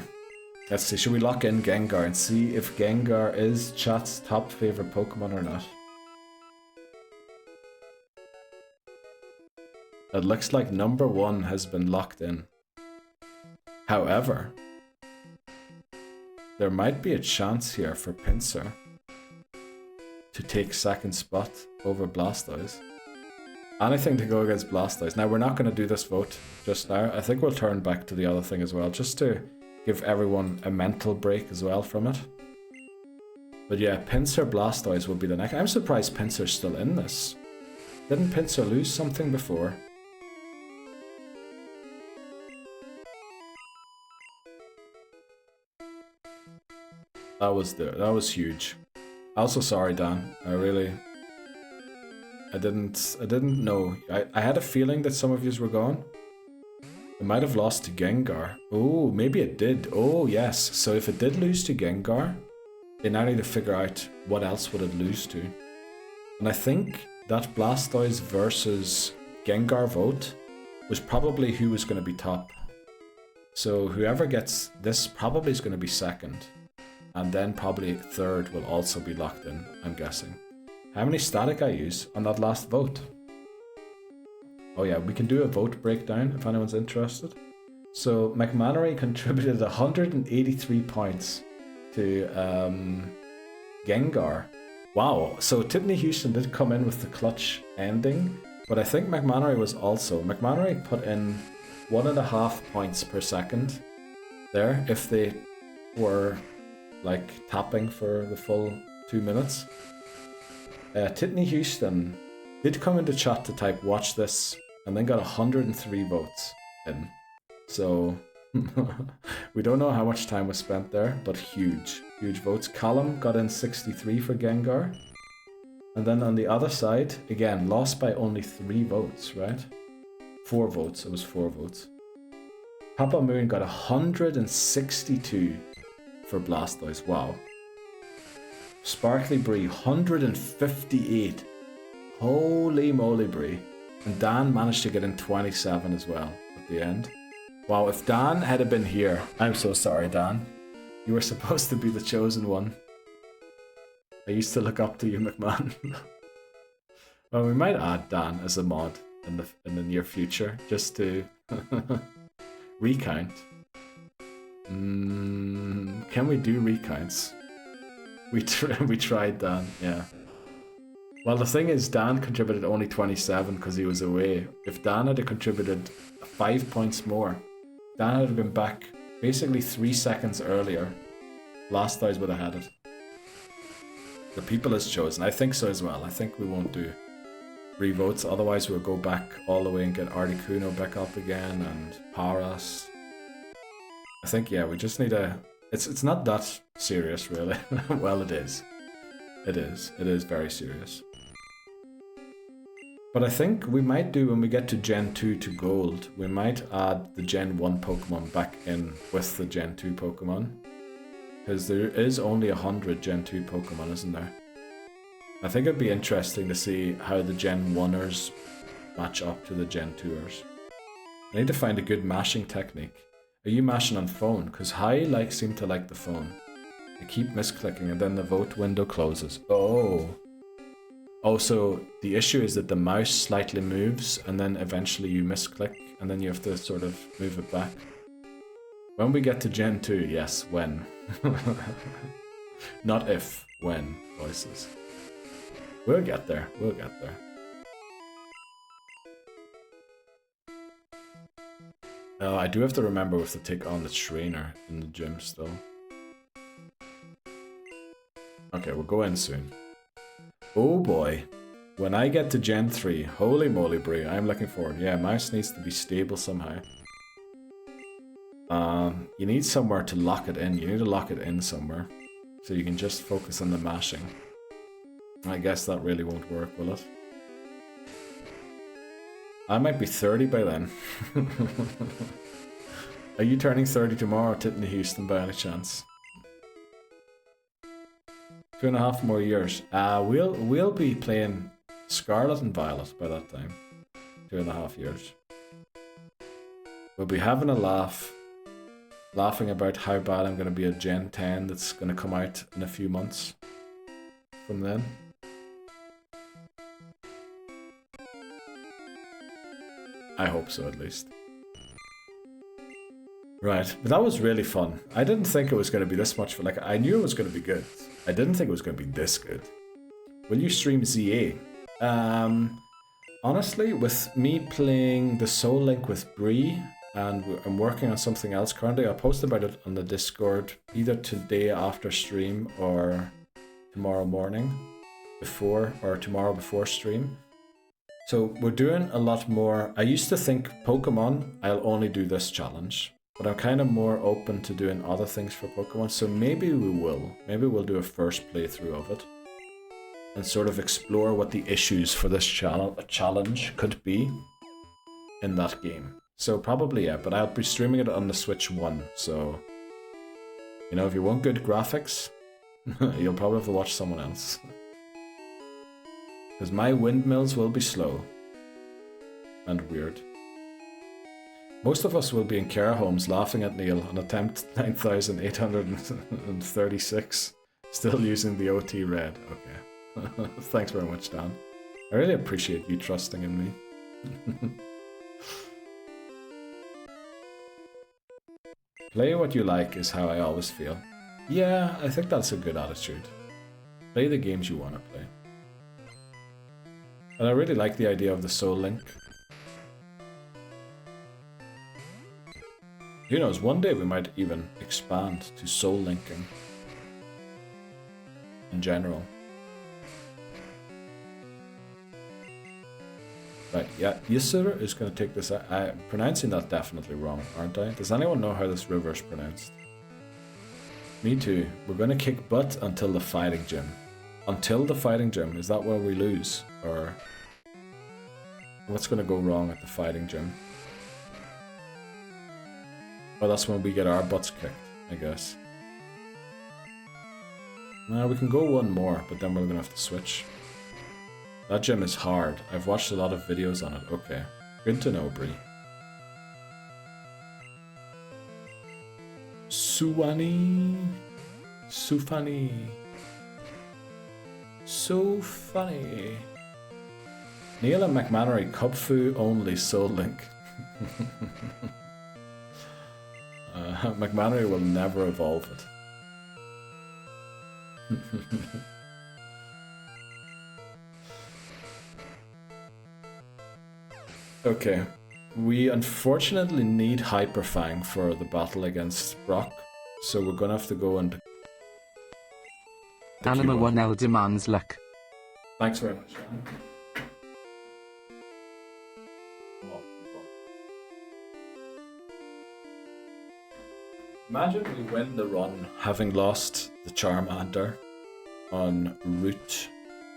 Let's see, should we lock in Gengar and see if Gengar is chat's top favorite Pokemon or not? It looks like number 1 has been locked in. However, there might be a chance here for Pinsir to take second spot over Blastoise. Anything to go against Blastoise. Now, we're not going to do this vote just now. I think we'll turn back to the other thing as well, just to give everyone a mental break as well from it. But yeah, Pinsir Blastoise will be the next. I'm surprised Pinsir's still in this. Didn't Pinsir lose something before? That was huge. Also sorry, Dan. I didn't know. I had a feeling that some of yous were gone. It might have lost to Gengar. Oh, maybe it did. Oh, yes. So if it did lose to Gengar, they now need to figure out what else would it lose to. And I think that Blastoise versus Gengar vote was probably who was going to be top. So whoever gets this probably is going to be second. And then probably third will also be locked in, I'm guessing. How many static I use on that last vote? Oh yeah, we can do a vote breakdown if anyone's interested. So McMannery contributed 183 points to Gengar. Wow, so Tiffany Houston did come in with the clutch ending, but I think McMannery was also... McMannery put in 1.5 points per second there if they were like tapping for the full 2 minutes. Tiffany Houston did come into chat to type watch this and then got 103 votes in. So we don't know how much time was spent there, but huge votes. Callum got in 63 for Gengar. And then on the other side, again, lost by only 3 votes, right? 4 votes, it was 4 votes. Papa Moon got 162 for Blastoise, wow. Sparkly Bree, 158. Holy moly, Bree. And Dan managed to get in 27 as well at the end. Wow, if Dan had been here, I'm so sorry, Dan. You were supposed to be the chosen one. I used to look up to you, McMahon. Well, we might add Dan as a mod in the near future, just to recount. Can we do recounts? We tried Dan, yeah. Well, the thing is, Dan contributed only 27 because he was away. If Dan had contributed 5 points more, Dan had been back basically 3 seconds earlier. Blastoise would have had it. The people is chosen. I think so as well. I think we won't do revotes. Otherwise, we'll go back all the way and get Articuno back up again and Paras. I think, yeah, we just need a... It's not that serious, really. Well, it is. It is. It is very serious. But I think we might do, when we get to Gen 2 to Gold, we might add the Gen 1 Pokemon back in with the Gen 2 Pokemon. Because there is only 100 Gen 2 Pokemon, isn't there? I think it'd be interesting to see how the Gen 1ers match up to the Gen 2ers. I need to find a good mashing technique. Are you mashing on phone? Because I seem to like the phone. I keep misclicking and then the vote window closes. Oh. Oh, so the issue is that the mouse slightly moves and then eventually you misclick and then you have to sort of move it back. When we get to Gen 2, yes, when. Not if, when, voices. We'll get there, we'll get there. I do have to remember we have to take on the trainer in the gym still. Okay, we'll go in soon. Oh boy. When I get to Gen 3, holy moly Brie, I'm looking forward. Yeah, mouse needs to be stable somehow. You need somewhere to lock it in. You need to lock it in somewhere. So you can just focus on the mashing. I guess that really won't work, will it? I might be 30 by then. Are you turning 30 tomorrow, Tiffany Houston, by any chance? 2.5 more years. We'll be playing Scarlet and Violet by that time. 2.5 years. We'll be having a laugh. Laughing about how bad I'm going to be at Gen 10 that's going to come out in a few months from then. I hope so, at least. Right, but that was really fun. I didn't think it was going to be this much fun. Like, I knew it was going to be good. I didn't think it was going to be this good. Will you stream ZA? Honestly, with me playing the Soul Link with Bree, and I'm working on something else currently, I'll post about it on the Discord either today after stream or tomorrow morning before, or tomorrow before stream. So we're doing a lot more. I used to think Pokemon, I'll only do this challenge, but I'm kind of more open to doing other things for Pokemon, so maybe we will. Maybe we'll do a first playthrough of it and sort of explore what the issues for this challenge could be in that game. So probably, yeah, but I'll be streaming it on the Switch 1, so, you know, if you want good graphics, you'll probably have to watch someone else. Because my windmills will be slow and weird. Most of us will be in care homes laughing at Neil on attempt 9836. Still using the OT red. Okay. Thanks very much, Dan. I really appreciate you trusting in me. Play what you like is how I always feel. Yeah, I think that's a good attitude. Play the games you want to play. And I really like the idea of the Soul Link. Who knows, one day we might even expand to Soul Linking. In general. Right, yeah, Yisur is going to take this. I'm pronouncing that definitely wrong, aren't I? Does anyone know how this river is pronounced? Me too. We're going to kick butt until the fighting gym. Until the fighting gym? Is that where we lose? Or what's going to go wrong at the fighting gym? Well, that's when we get our butts kicked, I guess. Now we can go one more, but then we're going to have to switch. That gym is hard. I've watched a lot of videos on it. Okay. Good to know, Bree. Suwani. Sufani. So funny. Neil and McMannery, Cubfu only Soul Link. McMannery will never evolve it. Okay, we unfortunately need Hyperfang for the battle against Brock, so we're gonna have to go and... Anima 1L demands luck. Thanks very much, Shannon. Imagine we win the run having lost the Charmander on route.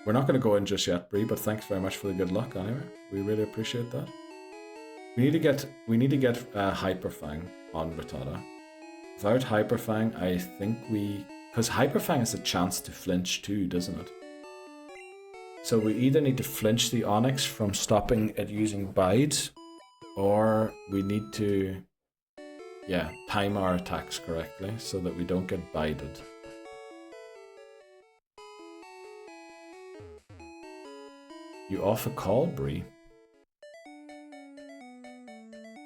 We're not going to go in just yet, Bree, but thanks very much for the good luck anyway. We really appreciate that. We need to get Hyperfang on Rattata. Without Hyperfang, I think because Hyperfang has a chance to flinch too, doesn't it? So we either need to flinch the Onyx from stopping it using Bide, or we need to, time our attacks correctly so that we don't get bided. You off a call, Bree?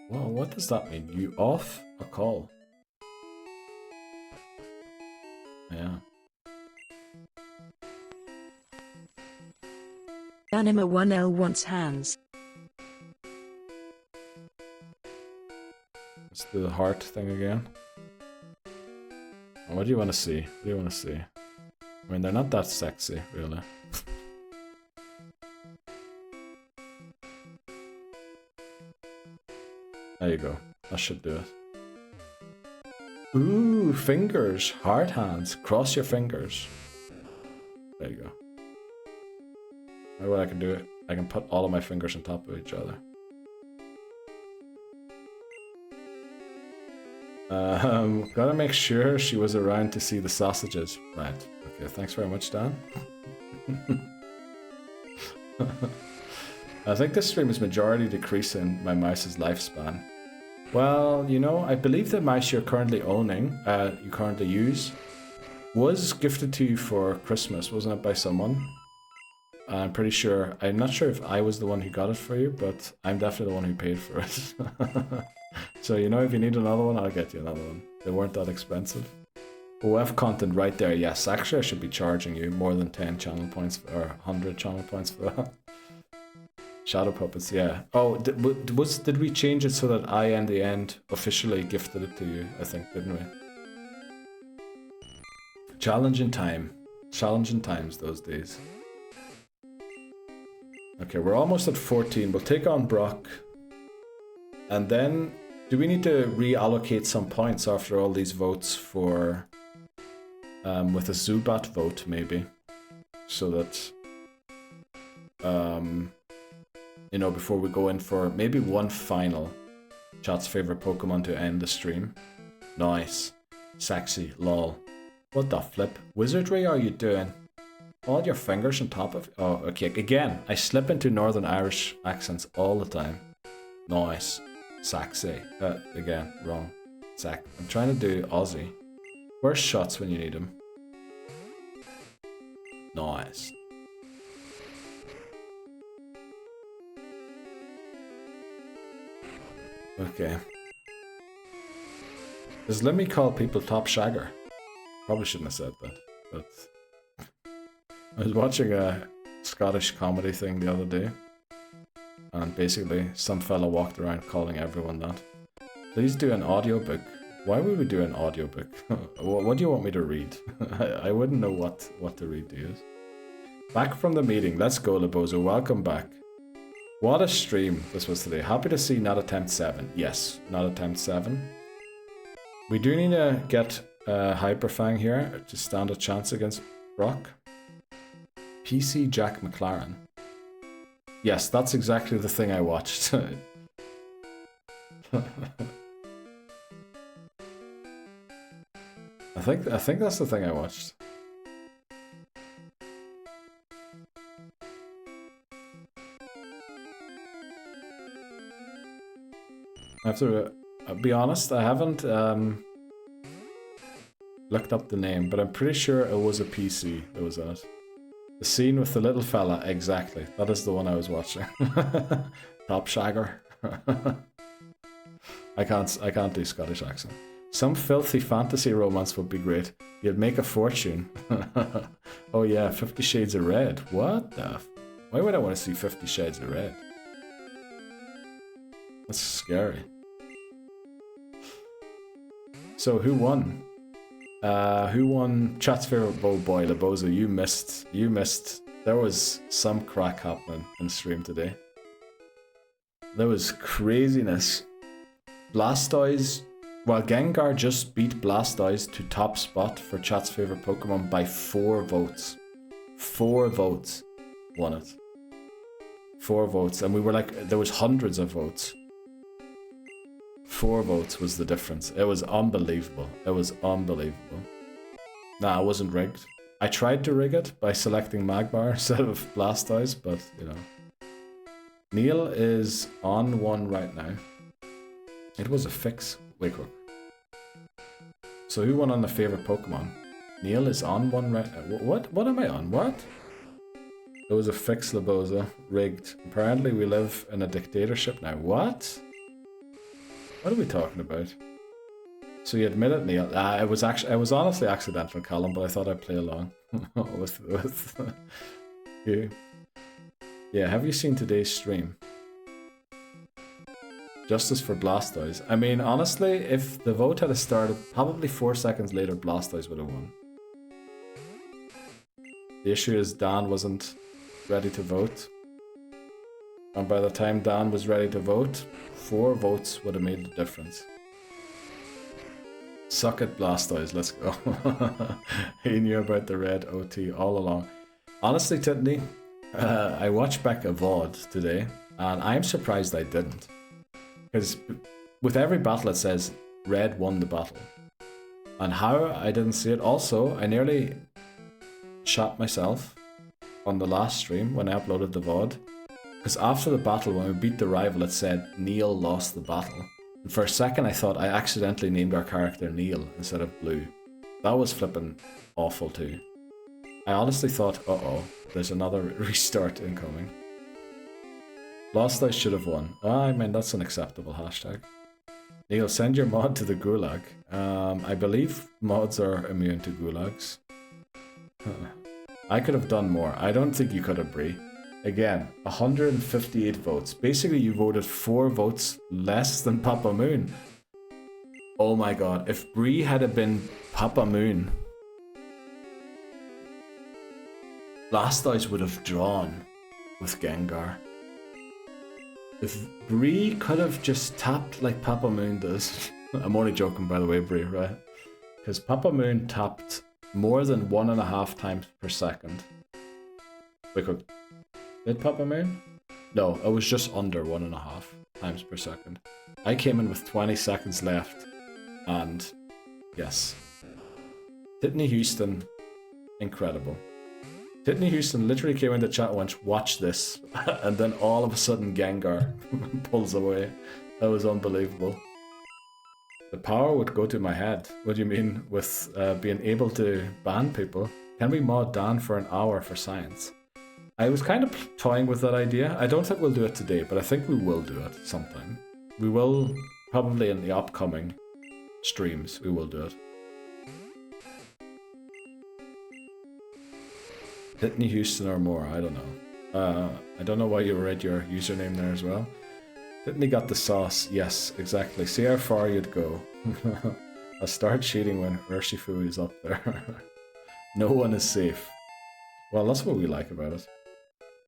Whoa, what does that mean? You off a call? Yeah. Anima 1L wants hands. Let's do the heart thing again. What do you want to see? What do you want to see? I mean, they're not that sexy, really. There you go. That should do it. Ooh, fingers. Hard hands. Cross your fingers. There you go. Maybe what I can do it. I can put all of my fingers on top of each other. Gotta make sure she was around to see the sausages. Right. Okay, thanks very much, Dan. I think this stream is majority decreasing my mouse's lifespan. Well, you know, I believe the mouse you're currently owning, you currently use, was gifted to you for Christmas, wasn't it, by someone? I'm pretty sure, I'm not sure if I was the one who got it for you, but I'm definitely the one who paid for it. So, you know, if you need another one, I'll get you another one. They weren't that expensive. OF content right there, yes. Actually, I should be charging you more than 10 channel points, or 100 channel points for that. Shadow Puppets, yeah. Oh, did we change it so that I, in the end, officially gifted it to you, I think, didn't we? Challenging time. Challenging times those days. Okay, we're almost at 14. We'll take on Brock. And then, do we need to reallocate some points after all these votes for... with a Zubat vote, maybe? So that... you know, before we go in for maybe one final chat's favorite Pokemon to end the stream. Nice. Sexy. Lol. What the flip? Wizardry are you doing? All your fingers on top of... Oh, okay. Again, I slip into Northern Irish accents all the time. Nice. Saxy. Again, wrong. Sack. I'm trying to do Aussie. Where's shots when you need them? Nice. Okay. Does Lemmy call people top shagger? Probably shouldn't have said that, but I was watching a Scottish comedy thing the other day, and basically some fella walked around calling everyone that. Please do an audiobook. Why would we do an audiobook? What do you want me to read? I wouldn't know what to read to you. Back from the meeting. Let's go, Lebozo. Welcome back. What a stream this was today. Happy to see Not Attempt 7. Yes, Not Attempt 7. We do need to get Hyperfang here to stand a chance against Brock. PC Jack McLaren. Yes, that's exactly the thing I watched. I think that's the thing I watched. I have to be honest, I haven't looked up the name, but I'm pretty sure it was a PC that was in it. The scene with the little fella, exactly. That is the one I was watching. Top shagger. I can't do Scottish accent. Some filthy fantasy romance would be great. You'd make a fortune. Oh yeah, 50 Shades of Red. What the why would I want to see 50 Shades of Red? That's scary. So who won? Who won Chat's favorite boy, Lebozo? You missed. There was some crack happening in stream today. There was craziness. Blastoise. Well, Gengar just beat Blastoise to top spot for Chat's favorite Pokemon by 4 votes. 4 votes won it. 4 votes, and we were like, there was hundreds of votes. 4 votes was the difference. It was unbelievable. It was unbelievable. Nah, it wasn't rigged. I tried to rig it by selecting Magmar instead of Blastoise, but you know. Neil is on 1 right now. It was a fix. Wait, quick. So who won on the favorite Pokemon? Neil is on 1 right now. What am I on? What? It was a fix, Lebozo. Rigged. Apparently we live in a dictatorship now. What? What are we talking about? So you admit it, Neil? It was honestly accidental, Callum, but I thought I'd play along with you. Yeah, have you seen today's stream? Justice for Blastoise. I mean, honestly, if the vote had started probably 4 seconds later, Blastoise would have won. The issue is Dan wasn't ready to vote. And by the time Dan was ready to vote, 4 votes would have made the difference. Suck it, Blastoise, let's go. He knew about the red OT all along. Honestly, Titney, I watched back a VOD today, and I'm surprised I didn't. Because with every battle it says, red won the battle. And how I didn't see it. Also, I nearly shot myself on the last stream when I uploaded the VOD. Because after the battle, when we beat the rival, it said Neil lost the battle. And for a second I thought I accidentally named our character Neil instead of Blue. That was flipping awful too. I honestly thought, uh-oh, there's another restart incoming. Blastoise should have won. I mean, that's an acceptable hashtag. Neil, send your mod to the gulag. I believe mods are immune to gulags. I could have done more. I don't think you could have, Bree. Again, 158 votes. Basically, you voted 4 votes less than Papa Moon. Oh my god, if Bree had been Papa Moon, Blastoise would have drawn with Gengar. If Bree could have just tapped like Papa Moon does. I'm only joking, by the way, Bree, right? Because Papa Moon tapped more than 1.5 times per second. Wait, did Papa Moon? No, it was just under 1.5 times per second. I came in with 20 seconds left, and yes. Titney Houston, incredible. Titney Houston literally came into chat once, watch this, and then all of a sudden Gengar pulls away. That was unbelievable. The power would go to my head. What do you mean with being able to ban people? Can we mod Dan for an hour for science? I was kind of toying with that idea. I don't think we'll do it today, but I think we will do it sometime. We will, probably in the upcoming streams, we will do it. Whitney Houston or more, I don't know. I don't know why you read your username there as well. Whitney got the sauce, yes, exactly. See how far you'd go. I'll start cheating when Urshifu is up there. No one is safe. Well, that's what we like about it.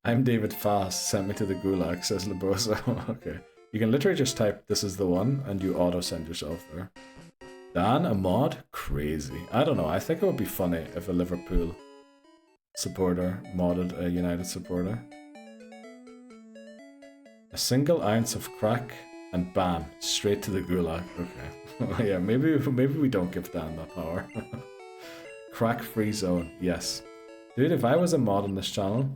I'm David Fast, sent me to the gulag, says Laboso. Okay. You can literally just type, this is the one, and you auto-send yourself there. Dan, a mod? Crazy. I don't know, I think it would be funny if a Liverpool supporter modded a United supporter. A single ounce of crack, and bam, straight to the gulag. Okay. Yeah, maybe we don't give Dan that power. Crack free zone, yes. Dude, if I was a mod on this channel,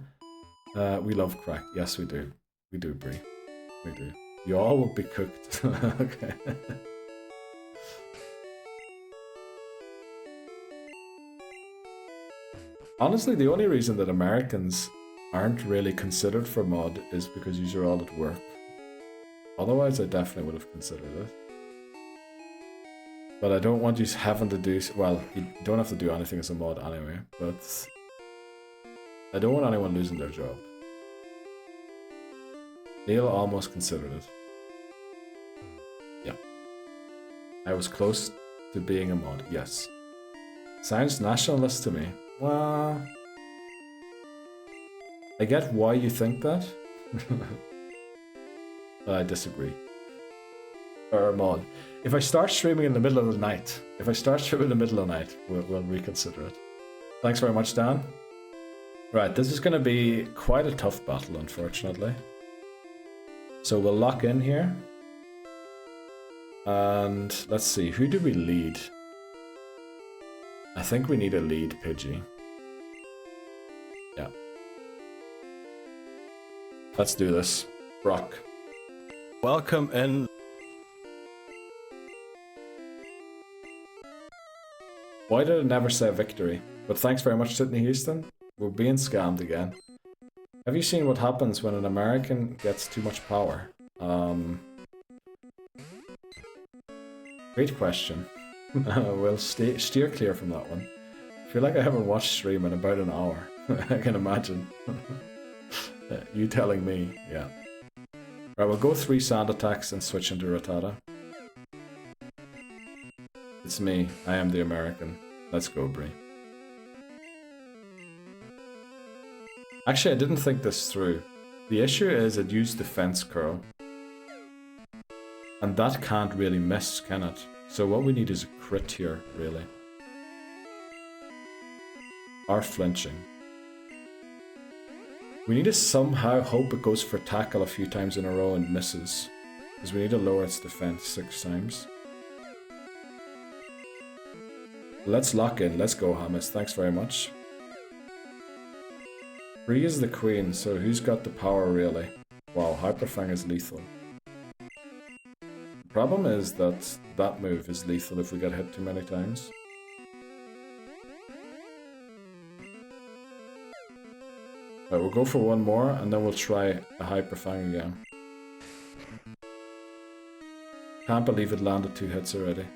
we love crack. Yes, we do. We do, Brie. We do. You all will be cooked. Okay. Honestly, the only reason that Americans aren't really considered for mod is because you're all at work. Otherwise, I definitely would have considered it. But I don't want you having to do... Well, you don't have to do anything as a mod anyway, but... I don't want anyone losing their job. Neil almost considered it. Yeah. I was close to being a mod, yes. Sounds nationalist to me. Well... I get why you think that. But I disagree. Or mod. If I start streaming in the middle of the night, we'll reconsider it. Thanks very much, Dan. Right, this is going to be quite a tough battle, unfortunately. So we'll lock in here. And let's see, who do we lead? I think we need a lead Pidgey. Yeah. Let's do this. Brock. Welcome in. Why did it never say victory? But thanks very much, Sydney Houston. We're being scammed again. Have you seen what happens when an American gets too much power? Great question. We'll steer clear from that one. I feel like I haven't watched stream in about an hour. I can imagine. You telling me, yeah. Right, we'll go 3 sand attacks and switch into Rattata. It's me. I am the American. Let's go, Brie. Actually, I didn't think this through. The issue is it used Defense Curl. And that can't really miss, can it? So what we need is a crit here, really. Or flinching. We need to somehow hope it goes for tackle a few times in a row and misses. Because we need to lower its defense 6 times. Let's lock in. Let's go, Hamas. Thanks very much. Bree is the queen, so who's got the power really? Wow, Hyper Fang is lethal. The problem is that that move is lethal if we get hit too many times. Right, we'll go for one more and then we'll try a Hyper Fang again. Can't believe it landed 2 hits already.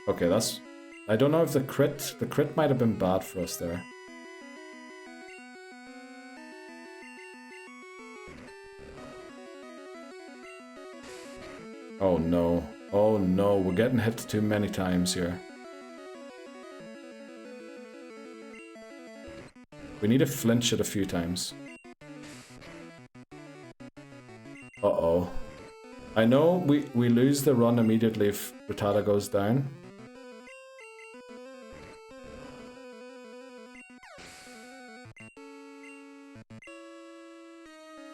Okay, that's... I don't know if the crit might have been bad for us there. Oh no. Oh no, we're getting hit too many times here. We need to flinch it a few times. Uh-oh. I know we lose the run immediately if Rattata goes down.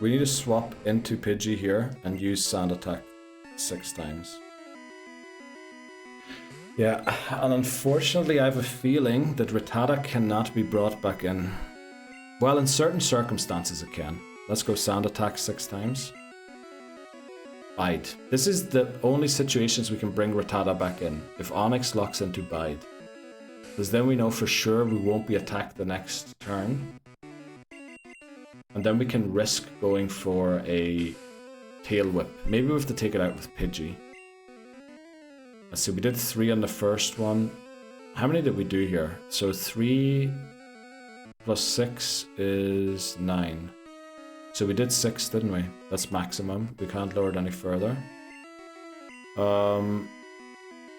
We need to swap into Pidgey here and use Sand Attack 6 times. Yeah, and unfortunately I have a feeling that Rattata cannot be brought back in. Well, in certain circumstances it can. Let's go sand attack 6 times. Bide. This is the only situations we can bring Rattata back in. If Onyx locks into Bide. Because then we know for sure we won't be attacked the next turn. And then we can risk going for a Tail Whip. Maybe we have to take it out with Pidgey. Let's see, we did 3 on the first one. How many did we do here? So 3 plus 6 is 9. So we did 6, didn't we? That's maximum. We can't lower it any further.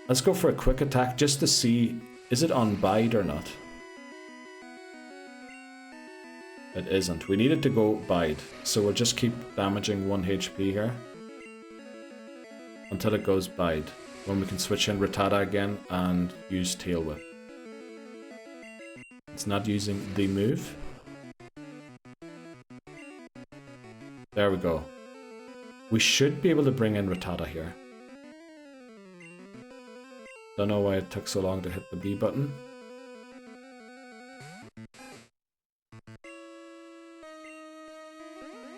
Let's go for a quick attack just to see, is it on Bide or not? It isn't. We need it to go Bide. So we'll just keep damaging 1 HP here. Until it goes Bide. When we can switch in Rattata again and use Tail Whip. It's not using the move. There we go. We should be able to bring in Rattata here. Don't know why it took so long to hit the B button.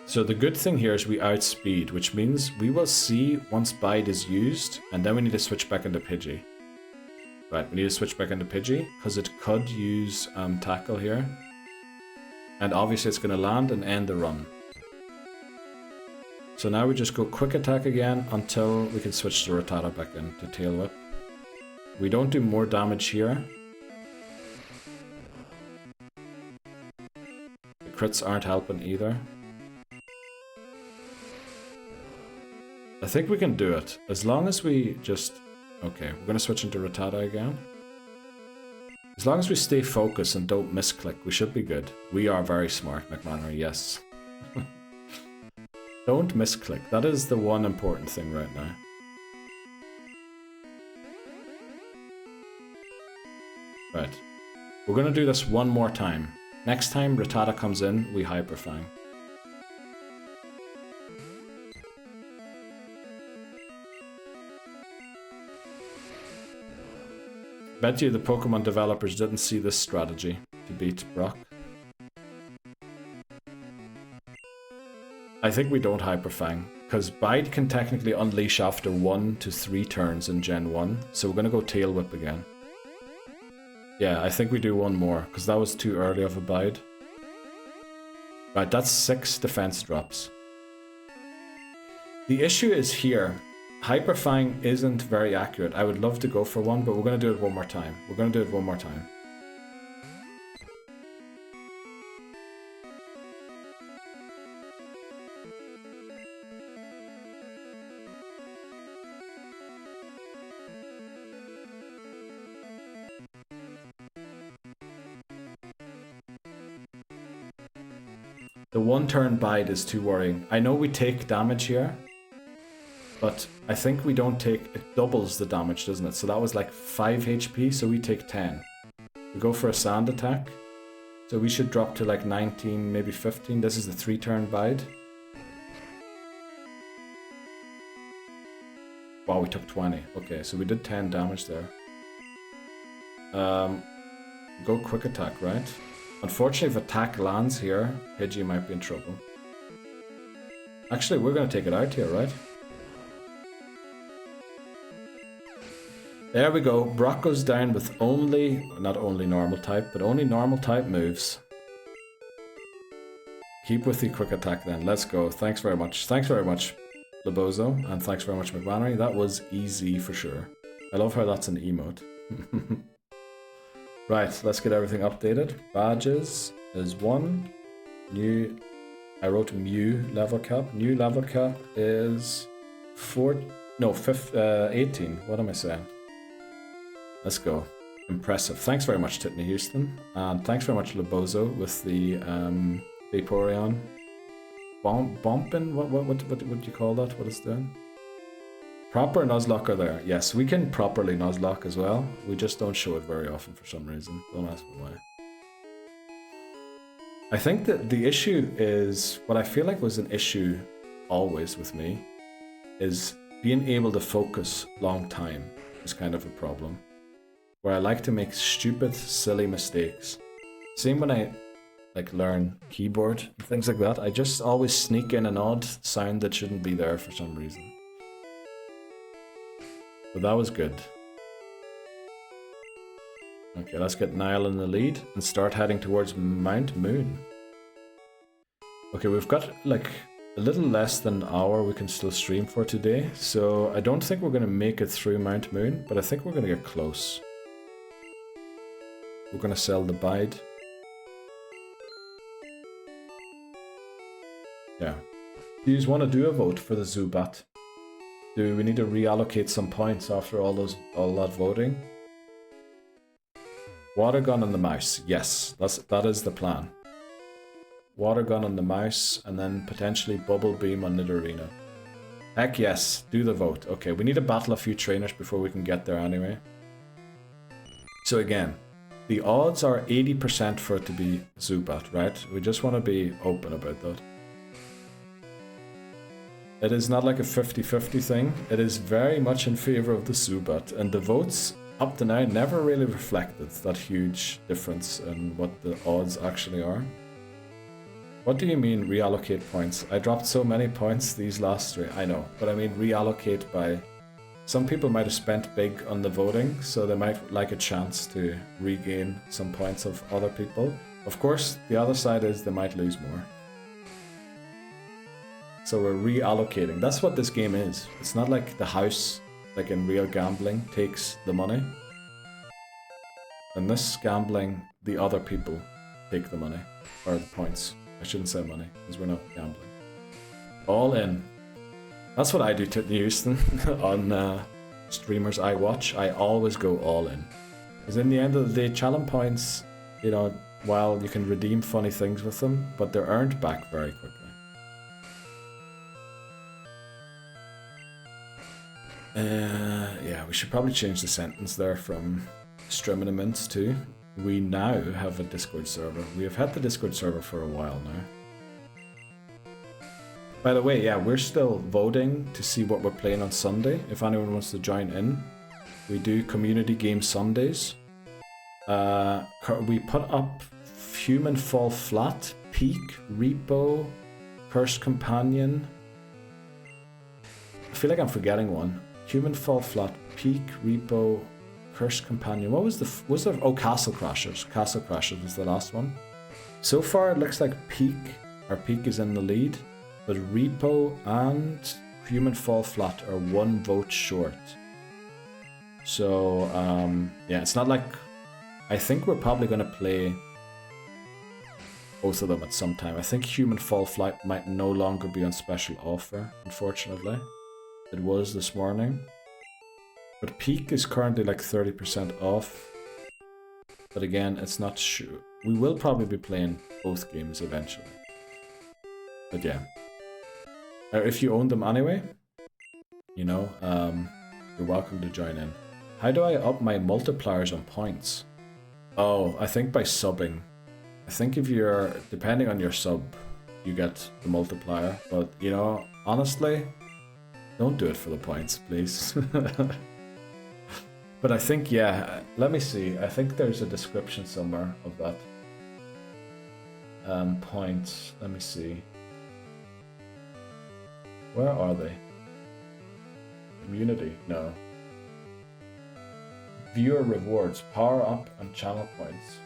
So the good thing here is we outspeed, which means we will see once Bide is used, and then we need to switch back into Pidgey. Right, we need to switch back into Pidgey, because it could use Tackle here. And obviously it's going to land and end the run. So now we just go Quick Attack again until we can switch the Rattata back in to Tail Whip. We don't do more damage here. The crits aren't helping either. I think we can do it, as long as we just... Okay, we're going to switch into Rattata again. As long as we stay focused and don't misclick, we should be good. We are very smart, McMannery, yes. Don't misclick, that is the one important thing right now. Right, we're going to do this one more time. Next time Rattata comes in, we Hyper Fang. Bet you the Pokemon developers didn't see this strategy to beat Brock. I think we don't Hyper Fang, because Bide can technically unleash after 1 to 3 turns in Gen 1, so we're going to go Tail Whip again. Yeah, I think we do one more, because that was too early of a Bide. Right, that's 6 defense drops. The issue is here. Hyper Fang isn't very accurate. I would love to go for one, but we're going to do it one more time. We're going to do it one more time. The 1 turn Bide is too worrying. I know we take damage here, but I think we don't take... It doubles the damage, doesn't it? So that was like 5 HP, so we take 10. We go for a Sand attack. So we should drop to like 19, maybe 15. This is the 3 turn Bide. Wow, we took 20. Okay, so we did 10 damage there. Go Quick Attack, right? Unfortunately, if attack lands here, Pidgey might be in trouble. Actually, we're going to take it out here, right? There we go. Brock goes down with only, not only normal type, but only normal type moves. Keep with the Quick Attack then. Let's go. Thanks very much. Thanks very much, Lobozo. And thanks very much, McMannery. That was easy for sure. I love how that's an emote. Right, let's get everything updated. Badges is 1. New, I wrote Mew level cap. New level cap is 18. What am I saying? Let's go. Impressive. Thanks very much, Titney Houston. And thanks very much, Lobozo, with the Vaporeon. Bumping? What would you call that? What is that? Proper Nuzlocke are there. Yes, we can properly Nuzlocke as well. We just don't show it very often for some reason. Don't ask me why. I think that the issue is, what I feel like was an issue always with me, is being able to focus long time is kind of a problem. Where I like to make stupid, silly mistakes. Same when I like learn keyboard and things like that. I just always sneak in an odd sound that shouldn't be there for some reason. But that was good. Okay, let's get Niall in the lead and start heading towards Mount Moon. Okay, we've got like a little less than an hour we can still stream for today, so I don't think we're going to make it through Mount Moon, but I think we're going to get close. We're going to sell the bide. Yeah. Do you want to do a vote for the Zubat? Do we need to reallocate some points after all that voting? Water gun on the mouse. Yes, that is the plan. Water gun on the mouse, and then potentially bubble beam on Nidorino. Heck yes, do the vote. Okay, we need to battle a few trainers before we can get there anyway. So again, the odds are 80% for it to be Zubat, right? We just want to be open about that. It is not like a 50-50 thing. It is very much in favor of the Zubat, and the votes up to now never really reflected that huge difference in what the odds actually are. What do you mean reallocate points? I dropped so many points these last 3. I know, but I mean reallocate by... Some people might have spent big on the voting, so they might like a chance to regain some points of other people. Of course, the other side is they might lose more. So we're reallocating. That's what this game is. It's not like the house, like in real gambling, takes the money. In this gambling, the other people take the money, or the points. I shouldn't say money, because we're not gambling. All in. That's what I do to Houston on streamers I watch. I always go all in. Because in the end of the day, challenge points, you know, while you can redeem funny things with them, but they're earned back very quickly. Yeah, we should probably change the sentence there from Streaminaments to we now have a Discord server. We have had the Discord server for a while now. By the way, yeah, we're still voting to see what we're playing on Sunday. If anyone wants to join in, we do community game Sundays. We put up Human Fall Flat, Peak, Repo, Cursed Companion. I feel like I'm forgetting one. Human Fall Flat, Peak, Repo, Cursed Companion. What was there? Oh, Castle Crashers. Castle Crashers was the last one. So far, it looks like Peak is in the lead, but Repo and Human Fall Flat are 1 vote short. So, yeah, it's not like... I think we're probably going to play both of them at some time. I think Human Fall Flat might no longer be on special offer, unfortunately. It was this morning. But Peak is currently like 30% off. But again, it's not sure. We will probably be playing both games eventually. But yeah. If you own them anyway, you know, you're welcome to join in. How do I up my multipliers on points? Oh, I think by subbing. I think if you're, depending on your sub, you get the multiplier. But, you know, honestly, don't do it for the points, please. But I think, yeah, let me see. I think there's a description somewhere of that. Points, let me see. Where are they? Community, no. Viewer rewards, power up and channel points.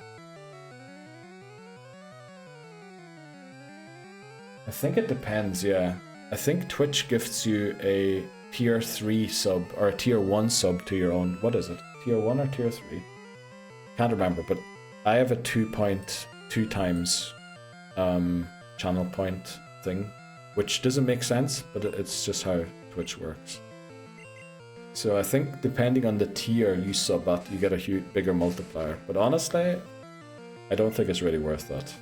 I think it depends, yeah. I think Twitch gifts you a tier 3 sub, or a tier 1 sub to your own, what is it? Tier 1 or tier 3? Can't remember, but I have a 2.2 times channel point thing, which doesn't make sense, but it's just how Twitch works. So I think depending on the tier you sub at, you get a bigger multiplier. But honestly, I don't think it's really worth that.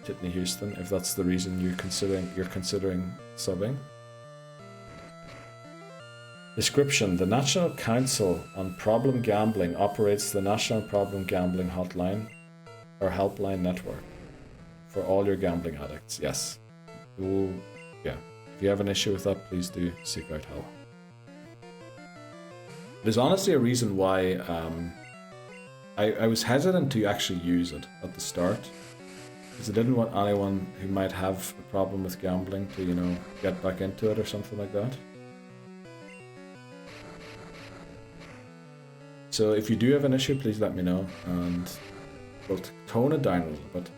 Titney Houston, if that's the reason you're considering subbing. Description: the National Council on Problem Gambling operates the National Problem Gambling Hotline or Helpline Network for all your gambling addicts. Yes. Yeah. If you have an issue with that, please do seek out help. There's honestly a reason why I was hesitant to actually use it at the start. Because I didn't want anyone who might have a problem with gambling to, you know, get back into it or something like that. So if you do have an issue, please let me know, and we'll tone it down a little bit.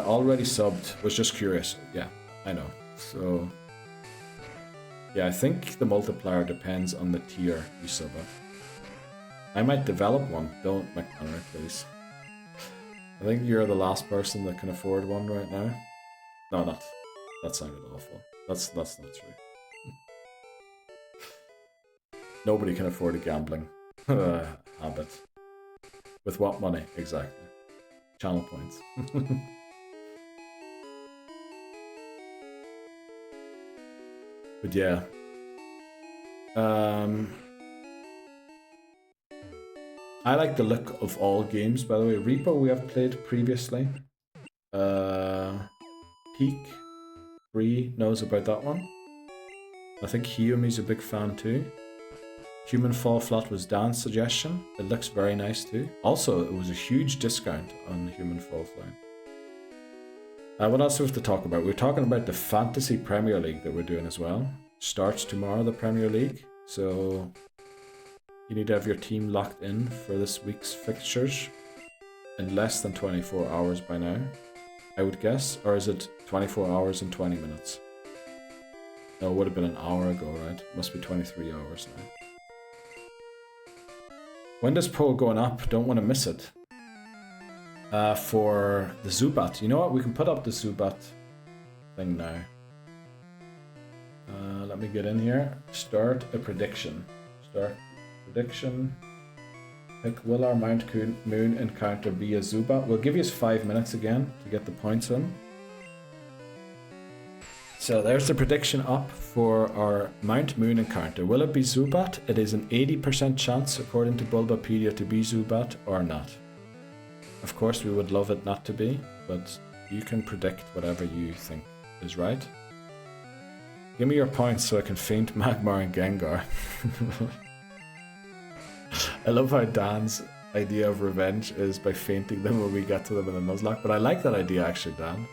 Already subbed, was just curious. Yeah, I know. So, yeah, I think the multiplier depends on the tier you sub at. I might develop one. Don't, McManor, please. I think you're the last person that can afford one right now. No, not. That sounded awful. That's not true. Nobody can afford a gambling habit. With what money? Exactly. Channel points. But yeah. I like the look of all games, by the way. Repo we have played previously. Peak 3 knows about that one. I think Hiyumi's a big fan too. Human Fall Flat was Dan's suggestion. It looks very nice too. Also, it was a huge discount on Human Fall Flat. What else do we have to talk about? We're talking about the Fantasy Premier League that we're doing as well. Starts tomorrow, the Premier League. So you need to have your team locked in for this week's fixtures in less than 24 hours by now, I would guess. Or is it 24 hours and 20 minutes? No, it would have been an hour ago, right? Must be 23 hours now. When does poll going up? Don't want to miss it. For the Zubat. You know what? We can put up the Zubat thing now. Let me get in here. Start a prediction. Start prediction. Pick, will our Mount Moon encounter be a Zubat? We'll give you 5 minutes again to get the points in. So there's the prediction up for our Mount Moon encounter. Will it be Zubat? It is an 80% chance, according to Bulbapedia, to be Zubat or not. Of course, we would love it not to be, but you can predict whatever you think is right. Give me your points so I can feint Magmar and Gengar. I love how Dan's idea of revenge is by feinting them when we get to them in the Nuzlocke, but I like that idea actually, Dan.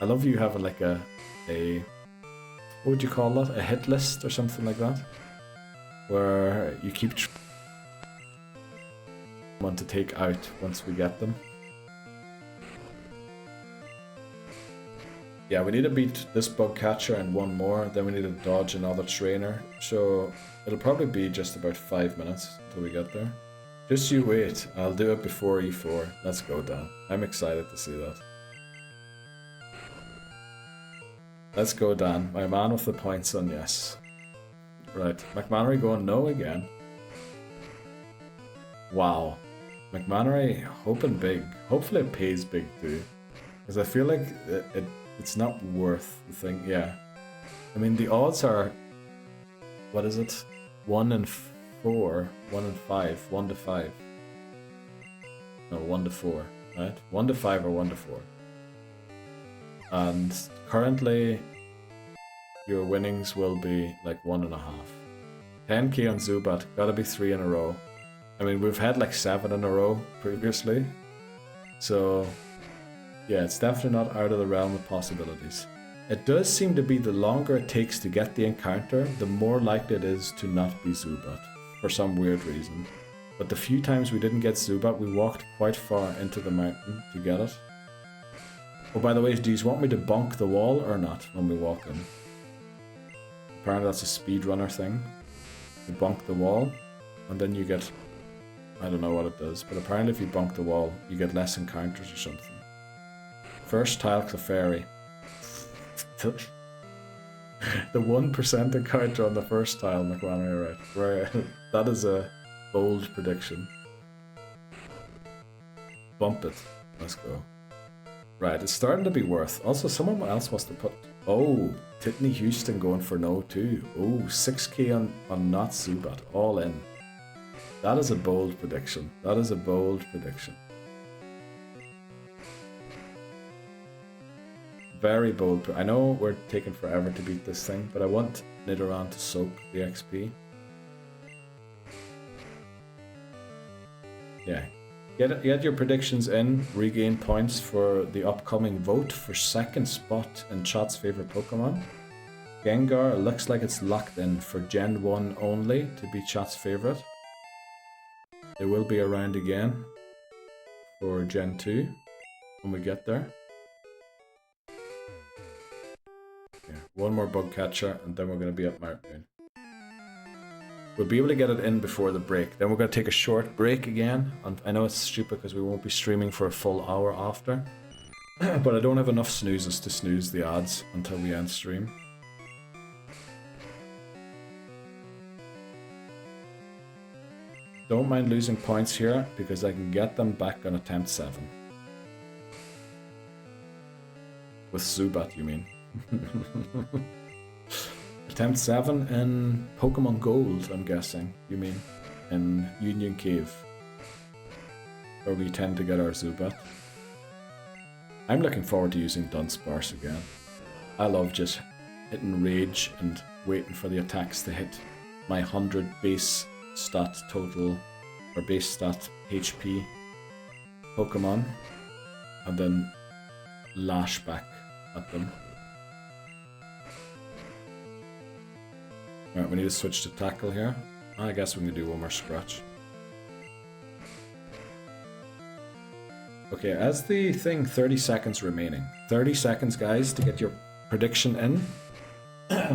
I love you having like a what would you call that? A hit list or something like that? Where you keep one to take out once we get them. Yeah, we need to beat this bug catcher and one more, then we need to dodge another trainer. So it'll probably be just about 5 minutes until we get there. Just you wait, I'll do it before E4. Let's go, Dan. I'm excited to see that. Let's go, Dan. My man with the points on yes. Right, McManary going no again. Wow. McManary hoping big. Hopefully it pays big too. Because I feel like it's not worth the thing. Yeah. I mean, the odds are, what is it? 1 in 4, 1 in 5, 1 to 5. No, 1 to 4, right? 1 to 5 or 1 to 4. And currently, your winnings will be like 1.5. 10k on Zubat, gotta be 3 in a row. I mean, we've had like 7 in a row previously. So, yeah, it's definitely not out of the realm of possibilities. It does seem to be the longer it takes to get the encounter, the more likely it is to not be Zubat, for some weird reason. But the few times we didn't get Zubat, we walked quite far into the mountain to get it. Oh, by the way, do you want me to bonk the wall or not when we walk in? Apparently that's a speedrunner thing. You bonk the wall, and then you get... I don't know what it does, but apparently if you bonk the wall, you get less encounters or something. First tile Clefairy. The 1% encounter on the first tile, McLaren, right? Where that is a bold prediction. Bump it. Let's go. Right, it's starting to be worth. Also, someone else must have put... Oh, Titney Houston going for no too. Oh, 6k on not Zubat. All in. That is a bold prediction. That is a bold prediction. Very bold. I know we're taking forever to beat this thing, but I want Nidoran to soak the XP. Yeah. Get your predictions in, regain points for the upcoming vote for second spot in chat's favorite Pokemon. Gengar looks like it's locked in for Gen 1 only to be chat's favorite. They will be around again for Gen 2 when we get there. Yeah, one more bug catcher and then we're going to be at Mount Moon. We'll be able to get it in before the break. Then we're going to take a short break again. And I know it's stupid because we won't be streaming for a full hour after. But I don't have enough snoozes to snooze the ads until we end stream. Don't mind losing points here because I can get them back on attempt 7. With Zubat, you mean? Attempt 7 in Pokemon Gold, I'm guessing, you mean, in Union Cave, where we tend to get our Zubat. I'm looking forward to using Dunsparce again. I love just hitting Rage and waiting for the attacks to hit my 100 base stat total, or base stat HP Pokemon, and then lash back at them. Alright, we need to switch to tackle here. I guess we can do one more scratch. Okay, as the thing, 30 seconds remaining. 30 seconds, guys, to get your prediction in.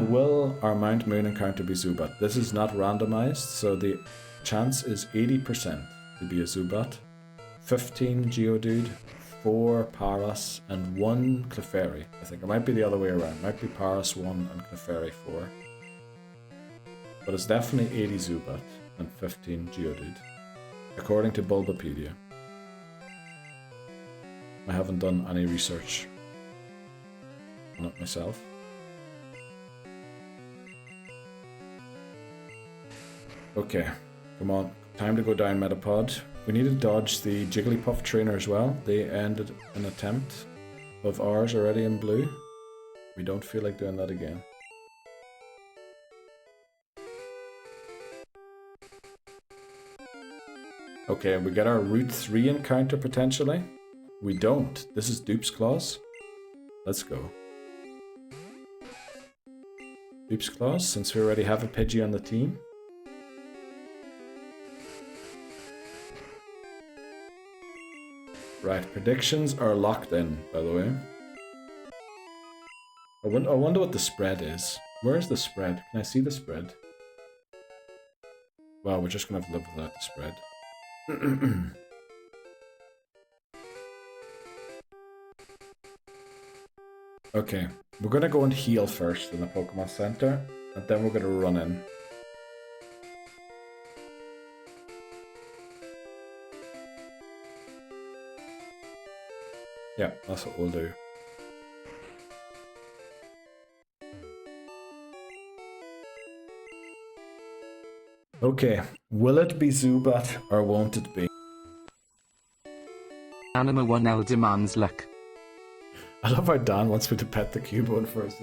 Will our Mount Moon encounter be Zubat? This is not randomized, so the chance is 80% to be a Zubat. 15 Geodude, 4 Paras, and 1 Clefairy. I think it might be the other way around. It might be Paras 1 and Clefairy 4. But it's definitely 80 Zubat and 15 Geodude, according to Bulbapedia. I haven't done any research on it myself. Okay, come on, time to go down Metapod. We need to dodge the Jigglypuff trainer as well. They ended an attempt of ours already in blue. We don't feel like doing that again. Okay, we get our Route 3 encounter potentially. We don't. This is Dupes Claws. Let's go. Dupes Claws, since we already have a Pidgey on the team. Right, predictions are locked in, by the way. I wonder what the spread is. Where's the spread? Can I see the spread? Well, we're just gonna have to live without the spread. Okay, we're gonna go and heal first in the Pokemon Center, and then we're gonna run in. Yeah, that's what we'll do. Okay, will it be Zubat or won't it be? Anima 1L demands luck. I love how Dan wants me to pet the Cubone first.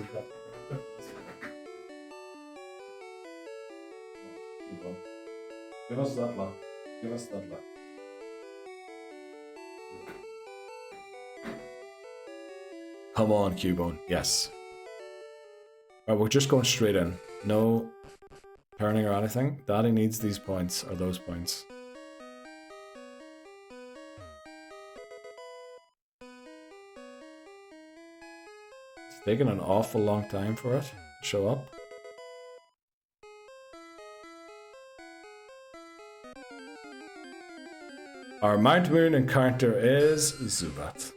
Give us that luck. Give us that luck. Come on, Cubone. Yes. Alright, we're just going straight in. No turning or anything. Daddy needs these points, or those points. It's taken an awful long time for it to show up. Our Mount Moon encounter is Zubat.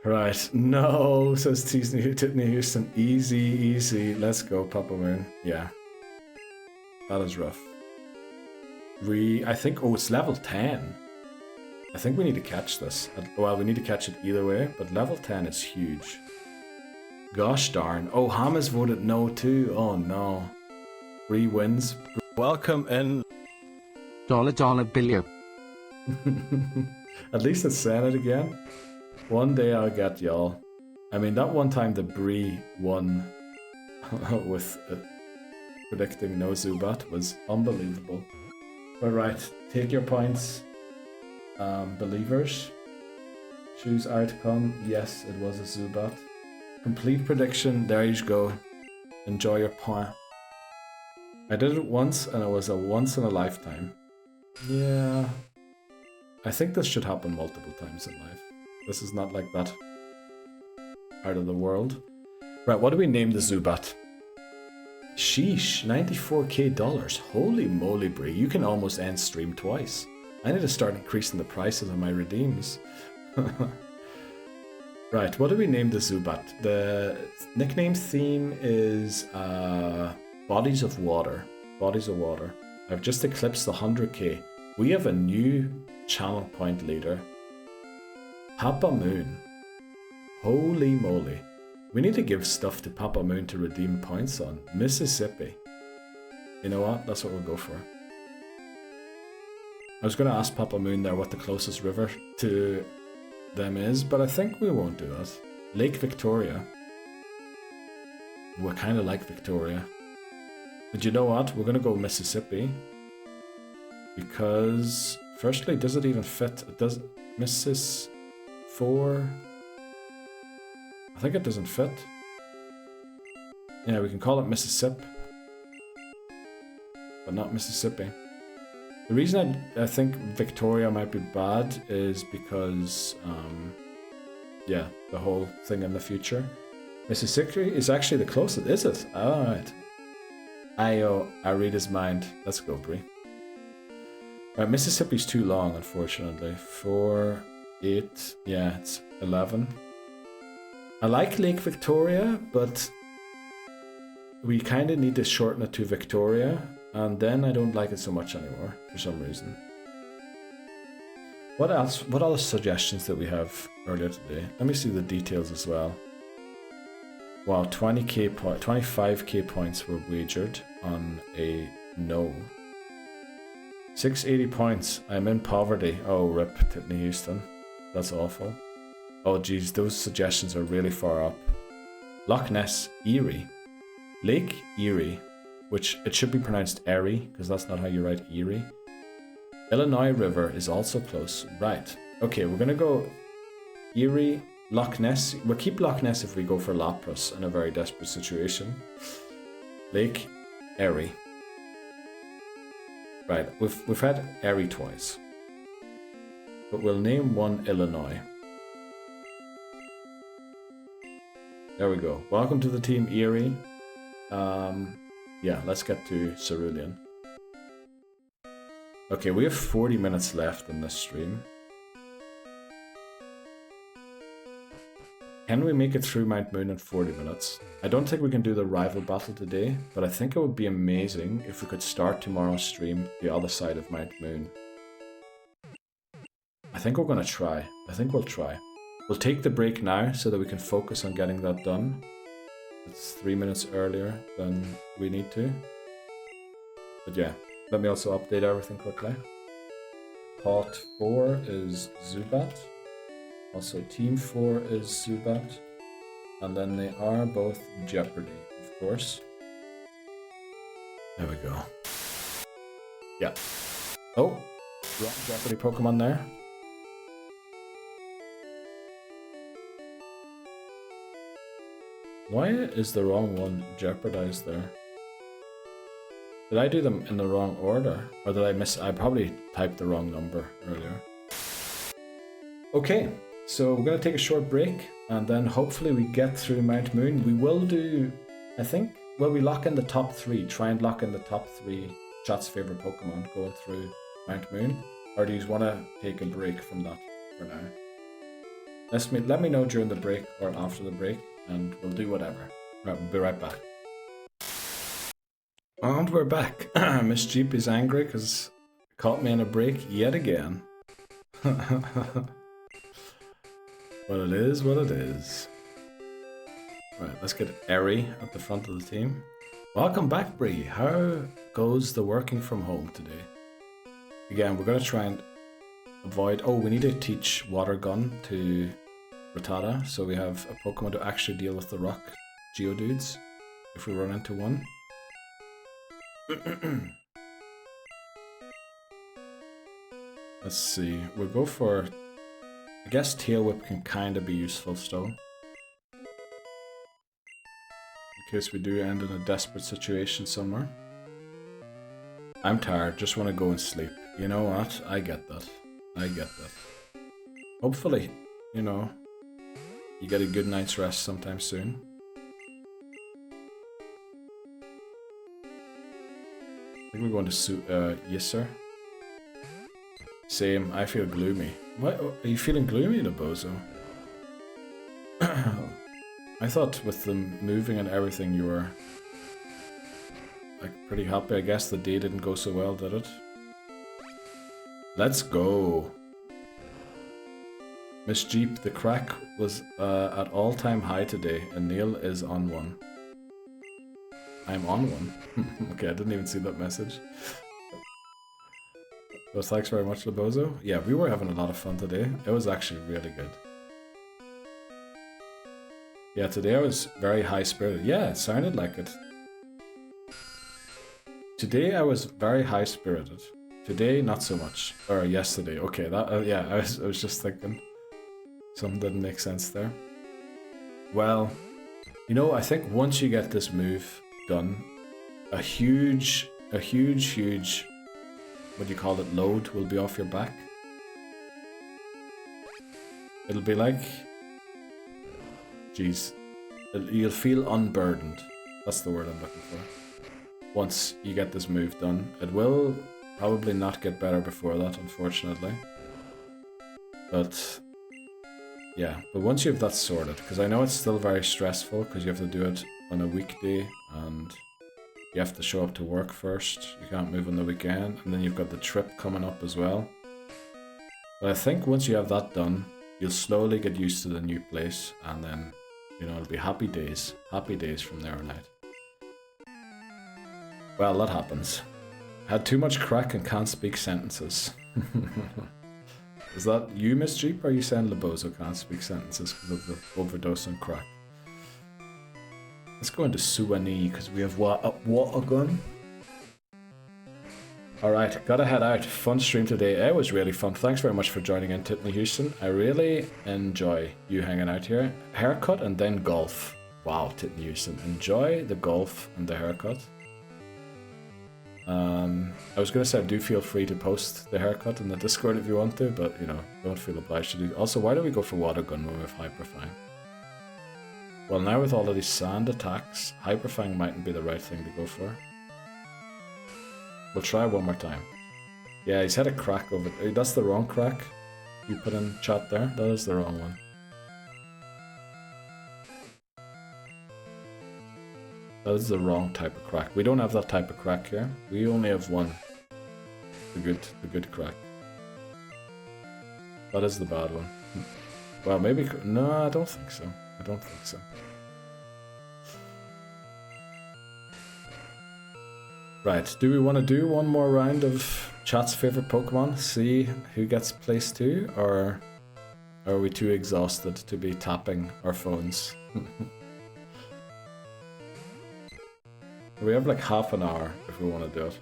Right, no, says Tiffany Houston. Easy, easy. Let's go, Papa Moon. Yeah. That is rough. I think, oh, it's level 10. I think we need to catch this. Well, we need to catch it either way, but level 10 is huge. Gosh darn. Oh, Ham has voted no too. Oh no. 3 wins. Welcome in. Dollar billion. At least it's saying it again. One day I'll get y'all. I mean, that one time the Bree won with predicting no Zubat was unbelievable. Alright, take your points. Believers. Choose outcome. Yes, it was a Zubat. Complete prediction. There you go. Enjoy your point. I did it once and it was a once in a lifetime. Yeah. I think this should happen multiple times in life. This is not like that out of the world. Right, what do we name the Zubat? Sheesh, $94k. Holy moly, Brie. You can almost end stream twice. I need to start increasing the prices of my redeems. Right, what do we name the Zubat? The nickname theme is Bodies of Water. Bodies of Water. I've just eclipsed the 100k. We have a new channel point leader. Papa Moon. Holy moly. We need to give stuff to Papa Moon to redeem points on. Mississippi. You know what? That's what we'll go for. I was going to ask Papa Moon there what the closest river to them is, but I think we won't do that. Lake Victoria. We kind of like Victoria. But you know what? We're going to go Mississippi. Because, firstly, does it even fit? It does. Missis 4. I think it doesn't fit. Yeah, we can call it Mississippi. But not Mississippi. The reason I think Victoria might be bad is because, yeah, the whole thing in the future. Mississippi is actually the closest, is it? Alright. I read his mind. Let's go, Brie. Right, Mississippi's too long, unfortunately. 4, 8, yeah, it's 11. I like Lake Victoria, but we kind of need to shorten it to Victoria. And then I don't like it so much anymore, for some reason. What else? What other suggestions did we have earlier today? Let me see the details as well. Wow, 25k points were wagered on a no. 680 points. I'm in poverty. Oh, rip, Tiffany Houston. That's awful. Oh, geez, those suggestions are really far up. Loch Ness, Erie. Lake Erie. Which it should be pronounced Erie, because that's not how you write Erie. Illinois River is also close. Right. Okay, we're going to go Erie, Loch Ness. We'll keep Loch Ness if we go for Lapras in a very desperate situation. Lake Erie. Right, we've had Erie twice. But we'll name one Illinois. There we go. Welcome to the team Erie. Yeah, let's get to Cerulean. Okay, we have 40 minutes left in this stream. Can we make it through Mount Moon in 40 minutes? I don't think we can do the rival battle today, but I think it would be amazing if we could start tomorrow's stream the other side of Mount Moon. I think we're gonna try. I think we'll try. We'll take the break now so that we can focus on getting that done. It's 3 minutes earlier than we need to. But yeah, let me also update everything quickly. Pot 4 is Zubat. Also Team 4 is Zubat. And then they are both Jeopardy, of course. There we go. Yeah. Oh, wrong Jeopardy Pokemon there. Why is the wrong one jeopardized there? Did I do them in the wrong order? Or did I miss? I probably typed the wrong number earlier. Okay, so we're going to take a short break. And then hopefully we get through Mount Moon. We will do, I think, well, we lock in the top 3. Try and lock in the top 3 chat's favorite Pokemon going through Mount Moon. Or do you want to take a break from that for now? Let me know during the break or after the break. And we'll do whatever. Right, we'll be right back. And we're back. Miss Jeep is angry because it caught me in a break yet again. But it is what it is. Right, let's get Eri at the front of the team. Welcome back, Bree. How goes the working from home today? Again, we're going to try and avoid... Oh, we need to teach Water Gun to Rattata, so we have a Pokemon to actually deal with the rock Geodudes if we run into one. Let's see. We'll go for... I guess Tail Whip can kind of be useful still. In case we do end in a desperate situation somewhere. I'm tired, just want to go and sleep. You know what? I get that. I get that. Hopefully, you know, you get a good night's rest sometime soon. I think we're going to yes sir. Same, I feel gloomy. What? Are you feeling gloomy, Labozo? I thought with them moving and everything you were like pretty happy. I guess the day didn't go so well, did it? Let's go. Miss Jeep, the crack was at all-time high today, and Neil is on one. I'm on one. Okay, I didn't even see that message. Well, thanks very much, Labozo. Yeah, we were having a lot of fun today. It was actually really good. Yeah, today I was very high-spirited. Yeah, it sounded like it. Today I was very high-spirited. Today, not so much. Or yesterday. Okay, that yeah, I was just thinking. Something didn't make sense there. Well, you know, I think once you get this move done, a huge, what do you call it, load will be off your back. It'll be like, geez, you'll feel unburdened. That's the word I'm looking for. Once you get this move done, it will probably not get better before that, unfortunately. But yeah, but once you have that sorted, because I know it's still very stressful because you have to do it on a weekday and you have to show up to work first. You can't move on the weekend, and then you've got the trip coming up as well. But I think once you have that done, you'll slowly get used to the new place, and then, you know, it'll be happy days from there on out. Well, that happens. Had too much crack and can't speak sentences. Is that you, Miss Jeep, or are you saying Labozo can't speak sentences because of the overdose on crack? Let's go into Suwani because we have a water gun. Alright, gotta head out. Fun stream today. It was really fun. Thanks very much for joining in, Tiffany Houston. I really enjoy you hanging out here. Haircut and then golf. Wow, Tiffany Houston. Enjoy the golf and the haircut. I was going to say, do feel free to post the haircut in the Discord if you want to, but, you know, don't feel obliged to do. Also, why do we go for water gun when we have Hyperfang? Well, now with all of these sand attacks, Hyperfang mightn't be the right thing to go for. We'll try one more time. Yeah, he's had a crack over it. That's the wrong crack you put in chat there. That is the wrong one. That is the wrong type of crack. We don't have that type of crack here. We only have one. The good crack. That is the bad one. Well, maybe... No, I don't think so. I don't think so. Right, do we want to do one more round of chat's favorite Pokemon? See who gets place 2? Or are we too exhausted to be tapping our phones? We have like half an hour if we want to do it.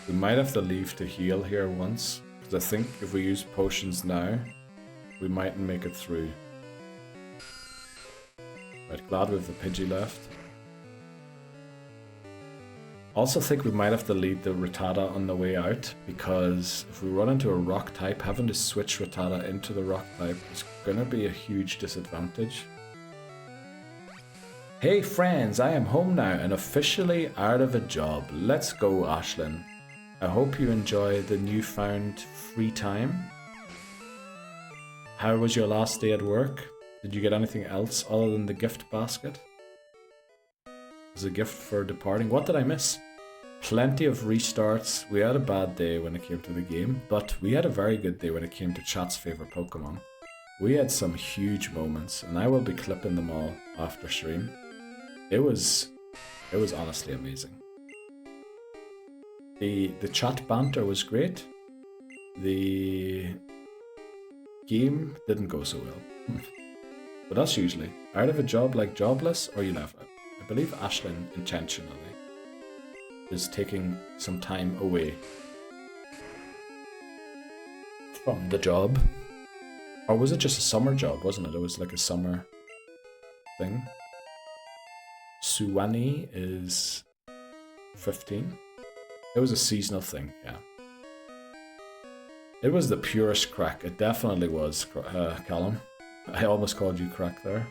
We might have to leave to heal here once, because I think if we use potions now, we mightn't make it through. Right, glad we have the Pidgey left. Also think we might have to lead the Rattata on the way out, because if we run into a rock type, having to switch Rattata into the rock type is gonna be a huge disadvantage. Hey friends, I am home now and officially out of a job. Let's go, Ashlyn. I hope you enjoy the newfound free time. How was your last day at work? Did you get anything else other than the gift basket? As a gift for departing. What did I miss? Plenty of restarts. We had a bad day when it came to the game, but we had a very good day when it came to chat's favorite Pokemon. We had some huge moments, and I will be clipping them all after stream. It was honestly amazing. The chat banter was great. The game didn't go so well. But that's usually out of a job like jobless, or you laugh at. believe Ashlyn intentionally is taking some time away from the job. Or was it just a summer job, wasn't it? It was like a summer thing. Suwani is 15. It was a seasonal thing, yeah. It was the purest crack. It definitely was, Callum. I almost called you crack there.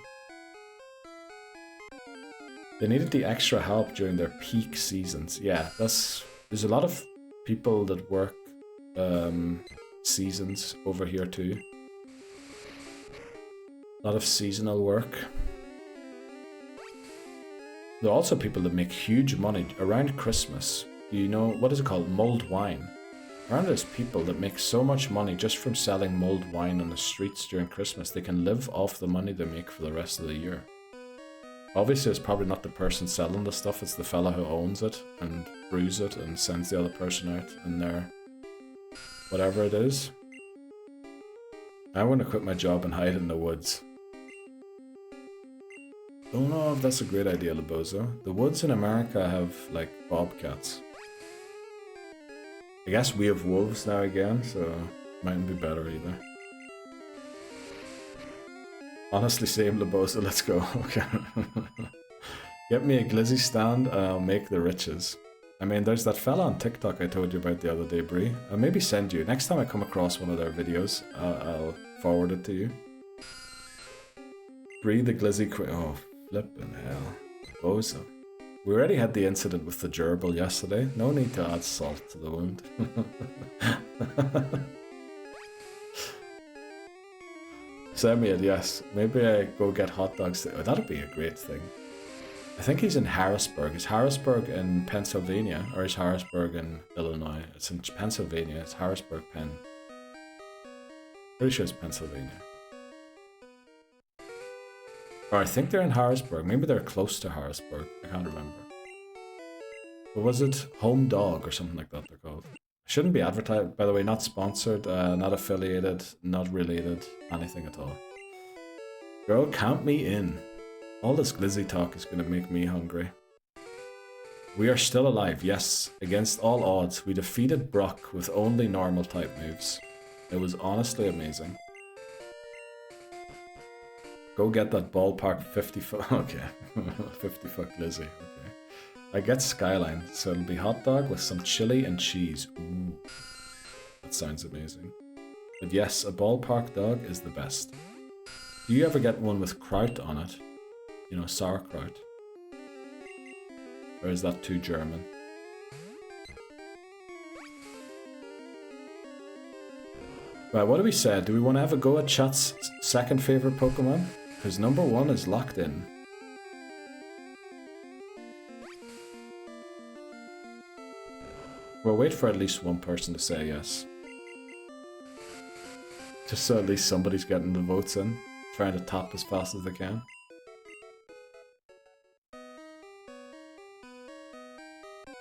They needed the extra help during their peak seasons. Yeah, there's a lot of people that work seasons over here too. A lot of seasonal work. There are also people that make huge money around Christmas. You know, what is it called? Mulled wine. Around there's people that make so much money just from selling mulled wine on the streets during Christmas. They can live off the money they make for the rest of the year. Obviously, it's probably not the person selling the stuff, it's the fella who owns it and brews it and sends the other person out in their whatever it is. I want to quit my job and hide in the woods. Don't know if that's a great idea, Labozo. The woods in America have, like, bobcats. I guess we have wolves now again, so it mightn't be better either. Honestly, same Labozo, let's go. Okay. Get me a glizzy stand and I'll make the riches. I mean, there's that fella on TikTok I told you about the other day, Bree. I'll maybe send you. Next time I come across one of their videos, I'll forward it to you. Bree the glizzy queen. Oh, flippin' hell. Bozo. We already had the incident with the gerbil yesterday. No need to add salt to the wound. Samuel, yes. Maybe I go get hot dogs. Oh, that'd be a great thing. I think he's in Harrisburg. Is Harrisburg in Pennsylvania? Or is Harrisburg in Illinois? It's in Pennsylvania. It's Harrisburg, Penn. Pretty sure it's Pennsylvania. Or I think they're in Harrisburg. Maybe they're close to Harrisburg. I can't remember. But was it Home Dog or something like that they're called? Shouldn't be advertised, by the way, not sponsored, not affiliated, not related, anything at all. Girl, count me in. All this glizzy talk is going to make me hungry. We are still alive, yes. Against all odds, we defeated Brock with only normal type moves. It was honestly amazing. Go get that ballpark 50 foot. Okay. 50 foot glizzy. Okay. I get Skyline, so it'll be hot dog with some chili and cheese. Ooh. That sounds amazing. But yes, a ballpark dog is the best. Do you ever get one with kraut on it? You know, sauerkraut? Or is that too German? Right, what do we say? Do we want to have a go at chat's second favorite Pokemon? Because number one is locked in. We'll wait for at least one person to say yes. Just so at least somebody's getting the votes in. Trying to tap as fast as they can.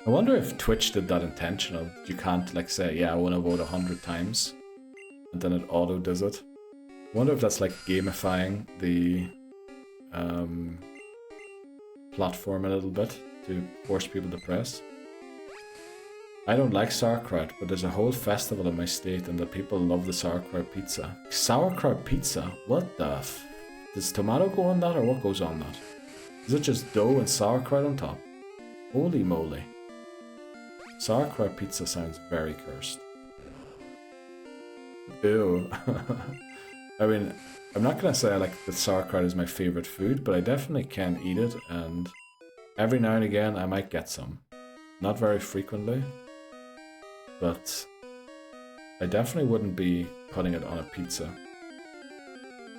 I wonder if Twitch did that intentional. You can't like say, yeah, I want to vote 100 times. And then it auto does it. I wonder if that's like gamifying the platform a little bit to force people to press. I don't like sauerkraut, but there's a whole festival in my state and the people love the sauerkraut pizza. Sauerkraut pizza? What the f... Does tomato go on that or what goes on that? Is it just dough and sauerkraut on top? Holy moly. Sauerkraut pizza sounds very cursed. Ew. I mean, I'm not gonna say I like that sauerkraut is my favorite food, but I definitely can eat it, and every now and again I might get some. Not very frequently, but I definitely wouldn't be putting it on a pizza.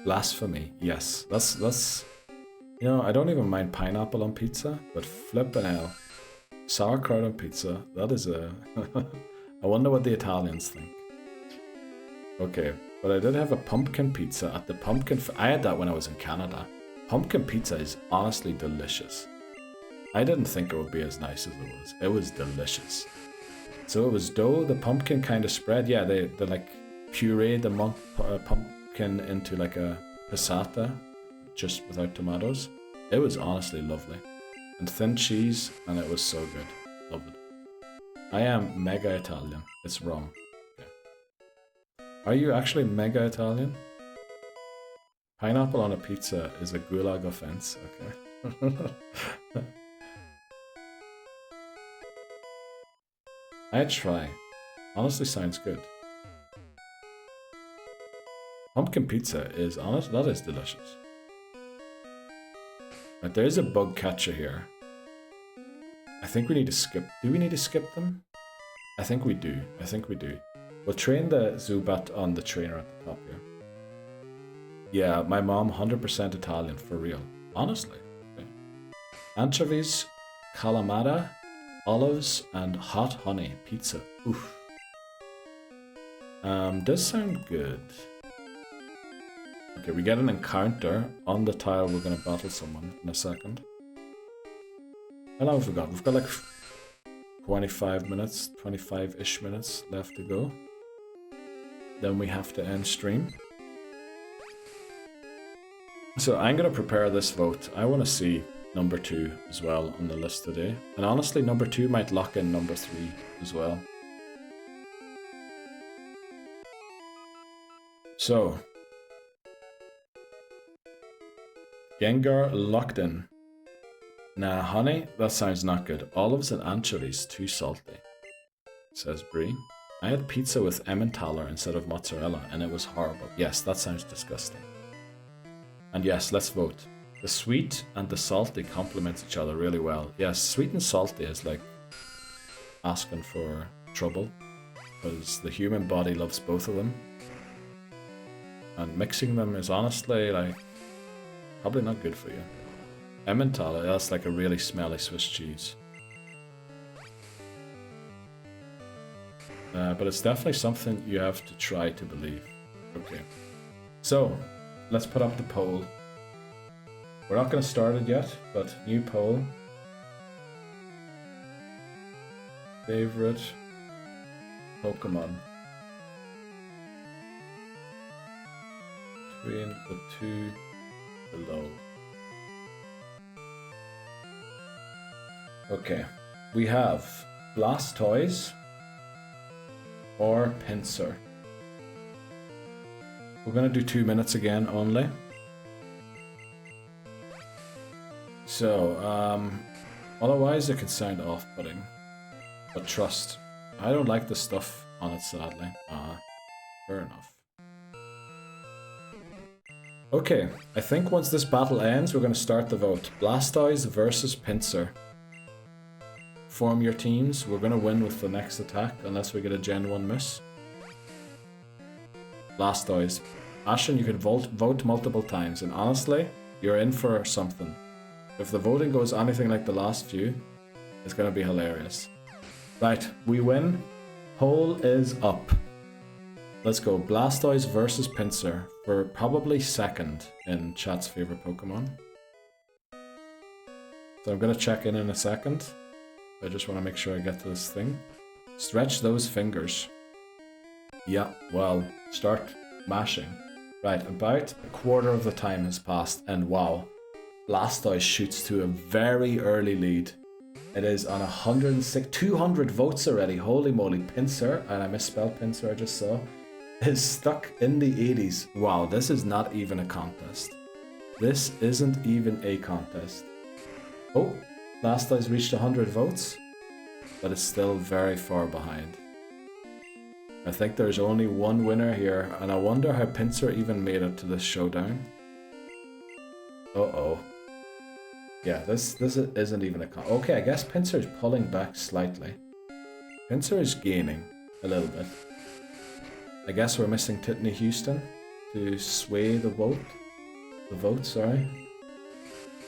Blasphemy, yes. That's you know, I don't even mind pineapple on pizza, but flippin' hell. Sauerkraut on pizza, that is a... I wonder what the Italians think. Okay, but I did have a pumpkin pizza at the pumpkin... I had that when I was in Canada. Pumpkin pizza is honestly delicious. I didn't think it would be as nice as it was. It was delicious. So it was dough, the pumpkin kind of spread. Yeah, they like pureed the pumpkin into like a passata, just without tomatoes. It was honestly lovely. and thin cheese, and it was so good. Love it. I am mega Italian. It's wrong. Okay. Are you actually mega Italian? Pineapple on a pizza is a gulag offense. Okay. I'd try. Honestly, sounds good. Pumpkin pizza is honest. That is delicious. Right, there is a bug catcher here. I think we need to skip. Do we need to skip them? I think we do. I think we do. We'll train the Zubat on the trainer at the top here. Yeah, my mom 100% Italian for real. Honestly. Okay. Anchovies, calamata, olives, and hot honey pizza. Oof. Does sound good. Okay, we get an encounter on the tile. We're gonna battle someone in a second. How long have we got? We've got like 25 minutes, 25-ish minutes left to go. Then we have to end stream. So I'm gonna prepare this vote. I wanna see number 2 as well on the list today. And honestly, number 2 might lock in number 3 as well. So, Gengar locked in. Nah, honey, that sounds not good. Olives and anchovies, too salty, says Brie. I had pizza with Emmentaler instead of mozzarella, and it was horrible. Yes, that sounds disgusting. And yes, let's vote. The sweet and the salty complement each other really well. Yes, sweet and salty is like asking for trouble, because the human body loves both of them. And mixing them is honestly like probably not good for you. Emmentaler, that's like a really smelly Swiss cheese. But it's definitely something you have to try to believe. Okay. So, let's put up the poll. We're not going to start it yet, but new poll. Favorite Pokemon. Between the two below. Okay, we have Blastoise or Pinsir. We're gonna do 2 minutes again only. So, otherwise it could sound off-putting. But trust, I don't like the stuff on it sadly. Fair enough. Okay, I think once this battle ends, we're gonna start the vote. Blastoise versus Pinsir. Form your teams. We're gonna win with the next attack unless we get a Gen 1 miss. Blastoise. Ashen, you can vote multiple times, and honestly, you're in for something. If the voting goes anything like the last few, it's gonna be hilarious. Right, we win. Poll is up. Let's go. Blastoise versus Pinsir for probably second in chat's favorite Pokemon. So I'm gonna check in a second. I just want to make sure I get to this thing. Stretch those fingers. Yeah, well, start mashing. Right, about a quarter of the time has passed, and wow, Blastoise shoots to a very early lead. It is on 106, 200 votes already. Holy moly, Pinsir, and I misspelled Pinsir, I just saw, is stuck in the 80s. Wow, this is not even a contest. This isn't even a contest. Oh, Blastoise reached 100 votes, but it's still very far behind. I think there's only one winner here, and I wonder how Pinsir even made it to this showdown. Uh-oh. Yeah, this isn't even a okay, I guess Pinsir is pulling back slightly. Pinsir is gaining a little bit. I guess we're missing Titney Houston to sway the vote. The vote, sorry.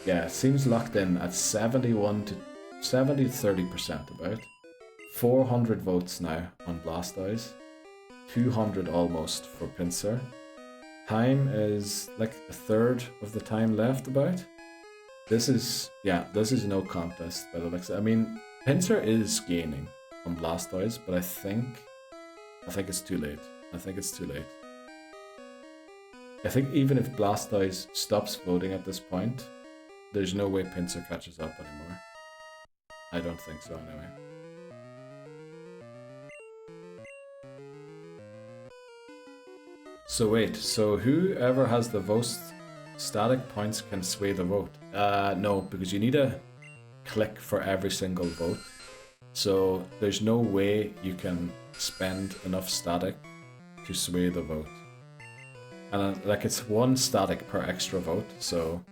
Yeah, it seems locked in at 70 to 30% about. 400 votes now on Blastoise. 200 almost for Pinsir. Time is like a third of the time left about. This is no contest by the looks. I mean, Pinsir is gaining on Blastoise, but I think it's too late. I think even if Blastoise stops voting at this point, there's no way Pinsir catches up anymore. I don't think so anyway. So wait, so whoever has the most static points can sway the vote? No, because you need a click for every single vote. So there's no way you can spend enough static to sway the vote. And like it's 1 static per extra vote, so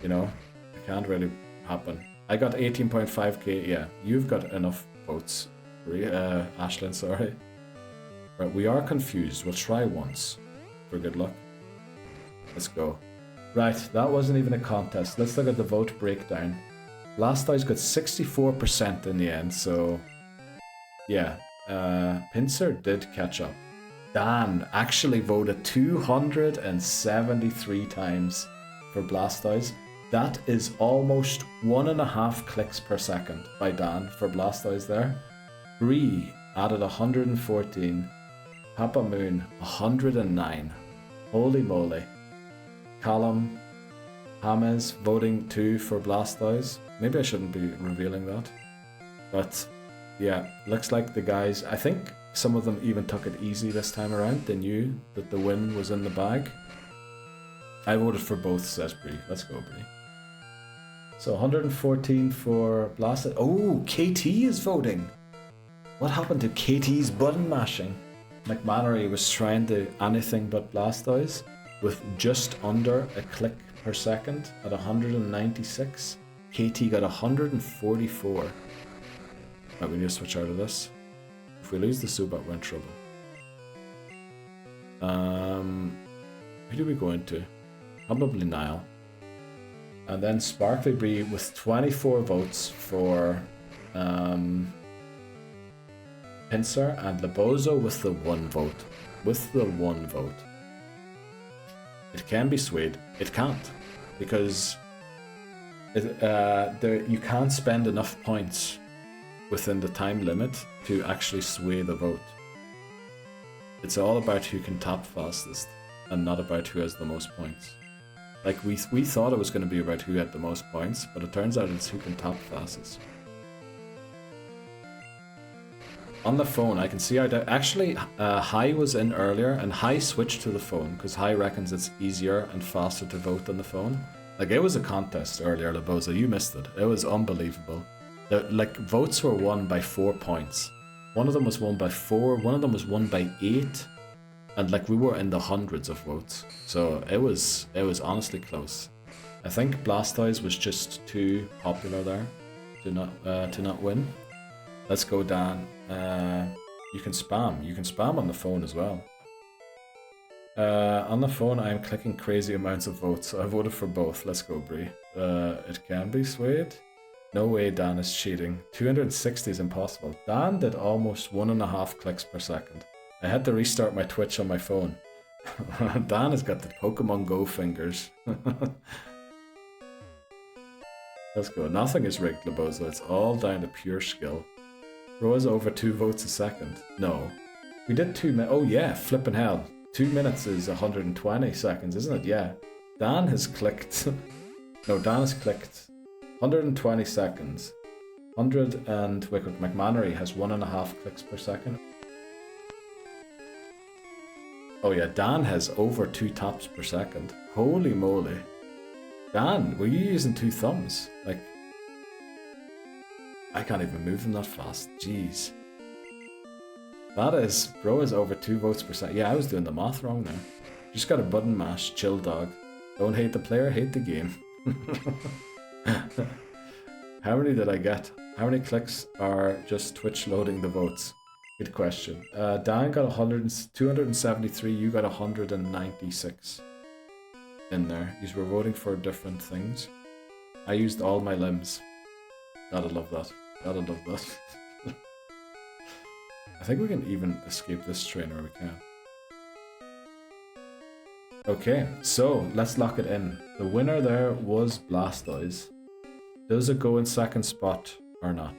you know, it can't really happen. I got 18.5k, yeah, you've got enough votes. Ashlyn, sorry. Right, we are confused. We'll try once for good luck. Let's go. Right, that wasn't even a contest. Let's look at the vote breakdown. Blastoise got 64% in the end, so yeah, Pinsir did catch up. Dan actually voted 273 times for Blastoise. That is almost 1.5 clicks per second by Dan for Blastoise there. Bree added 114. Papa Moon 109. Holy moly. Callum James voting 2 for Blastoise. Maybe I shouldn't be revealing that. But yeah, looks like the guys, I think some of them even took it easy this time around. They knew that the win was in the bag. I voted for both, says Bree. Let's go, Bree. So 114 for Blastoise. Oh, KT is voting. What happened to KT's button mashing? McMannery was trying to anything but Blastoise with just under a click per second at 196. KT got 144. Right, we need to switch out of this. If we lose the Zubat, we're in trouble. Who do we go into? Probably Nile. And then Sparkly Bree with 24 votes for Pinsir, and Labozo with the 1 vote. With the 1 vote. It can be swayed. It can't. Because you can't spend enough points within the time limit to actually sway the vote. It's all about who can tap fastest, and not about who has the most points. Like, we thought it was going to be about who had the most points, but it turns out it's who can tap fastest. On the phone, I can see how actually Hai was in earlier, and Hai switched to the phone because Hai reckons it's easier and faster to vote on the phone. Like, it was a contest earlier, Laboza, you missed it. It was unbelievable. Like, votes were won by 4 points. One of them was won by 4, one of them was won by 8, and like we were in the hundreds of votes. So it was honestly close. I think Blastoise was just too popular there to not win. Let's go, Dan. You can spam. You can spam on the phone as well. On the phone, I am clicking crazy amounts of votes. So I voted for both. Let's go, Bree. It can be swayed. No way Dan is cheating. 260 is impossible. Dan did almost 1.5 clicks per second. I had to restart my Twitch on my phone. Dan has got the Pokemon Go fingers. Let's go. Nothing is rigged, Laboza. It's all down to pure skill. Roa's over 2 votes a second. No. We did 2 minutes. Oh yeah, flipping hell. 2 minutes is 120 seconds, isn't it? Yeah. Dan has clicked. No, Dan has clicked 120 seconds. 100 and Wicked McMannery has 1.5 clicks per second. Oh yeah, Dan has over 2 taps per second. Holy moly. Dan, were you using 2 thumbs? Like, I can't even move them that fast. Jeez. That is, bro is over 2 votes per second. Yeah, I was doing the math wrong there. Just got a button mash, chill dog. Don't hate the player, hate the game. How many did I get? How many clicks are just Twitch loading the votes? Good question. Dan got 273, you got 196 in there. These were voting for different things. I used all my limbs. Gotta love that. Gotta love that. I think we can even escape this train, or we can. Okay, so let's lock it in. The winner there was Blastoise. Does it go in second spot or not?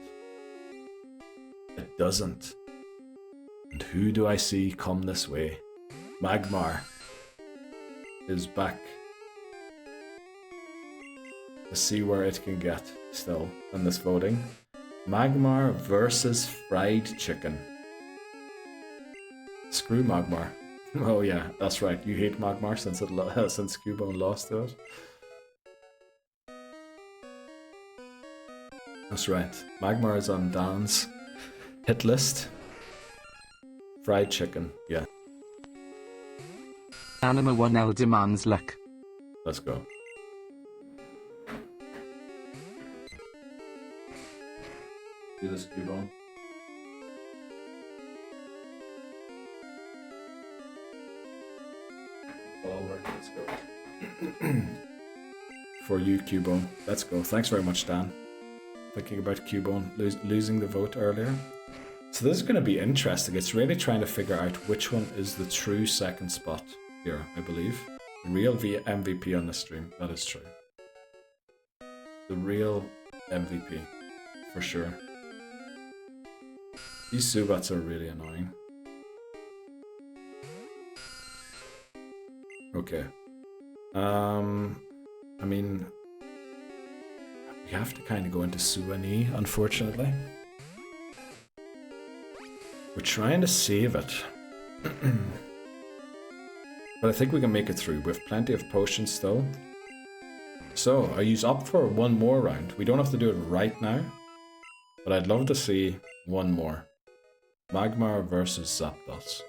It doesn't. And who do I see come this way? Magmar is back. to see where it can get still in this voting. Magmar versus fried chicken. Screw Magmar. Oh yeah, that's right. You hate Magmar since since Cubone lost to it. That's right. Magmar is on Dan's hit list. Fried chicken, yeah. Anima 1L demands luck. Let's go. Do this, Cubone. Let's go. For you, Cubone. Let's go. Thanks very much, Dan. Thinking about Cubone losing the vote earlier. So this is going to be interesting. It's really trying to figure out which one is the true second spot here, I believe. The real MVP on the stream. That is true. The real MVP. For sure. These Zubats are really annoying. Okay. I mean, we have to kind of go into Suani, unfortunately. We're trying to save it. But I think we can make it through. We have plenty of potions still. So, are you up for one more round? We don't have to do it right now. But I'd love to see one more. Magmar versus Zapdos.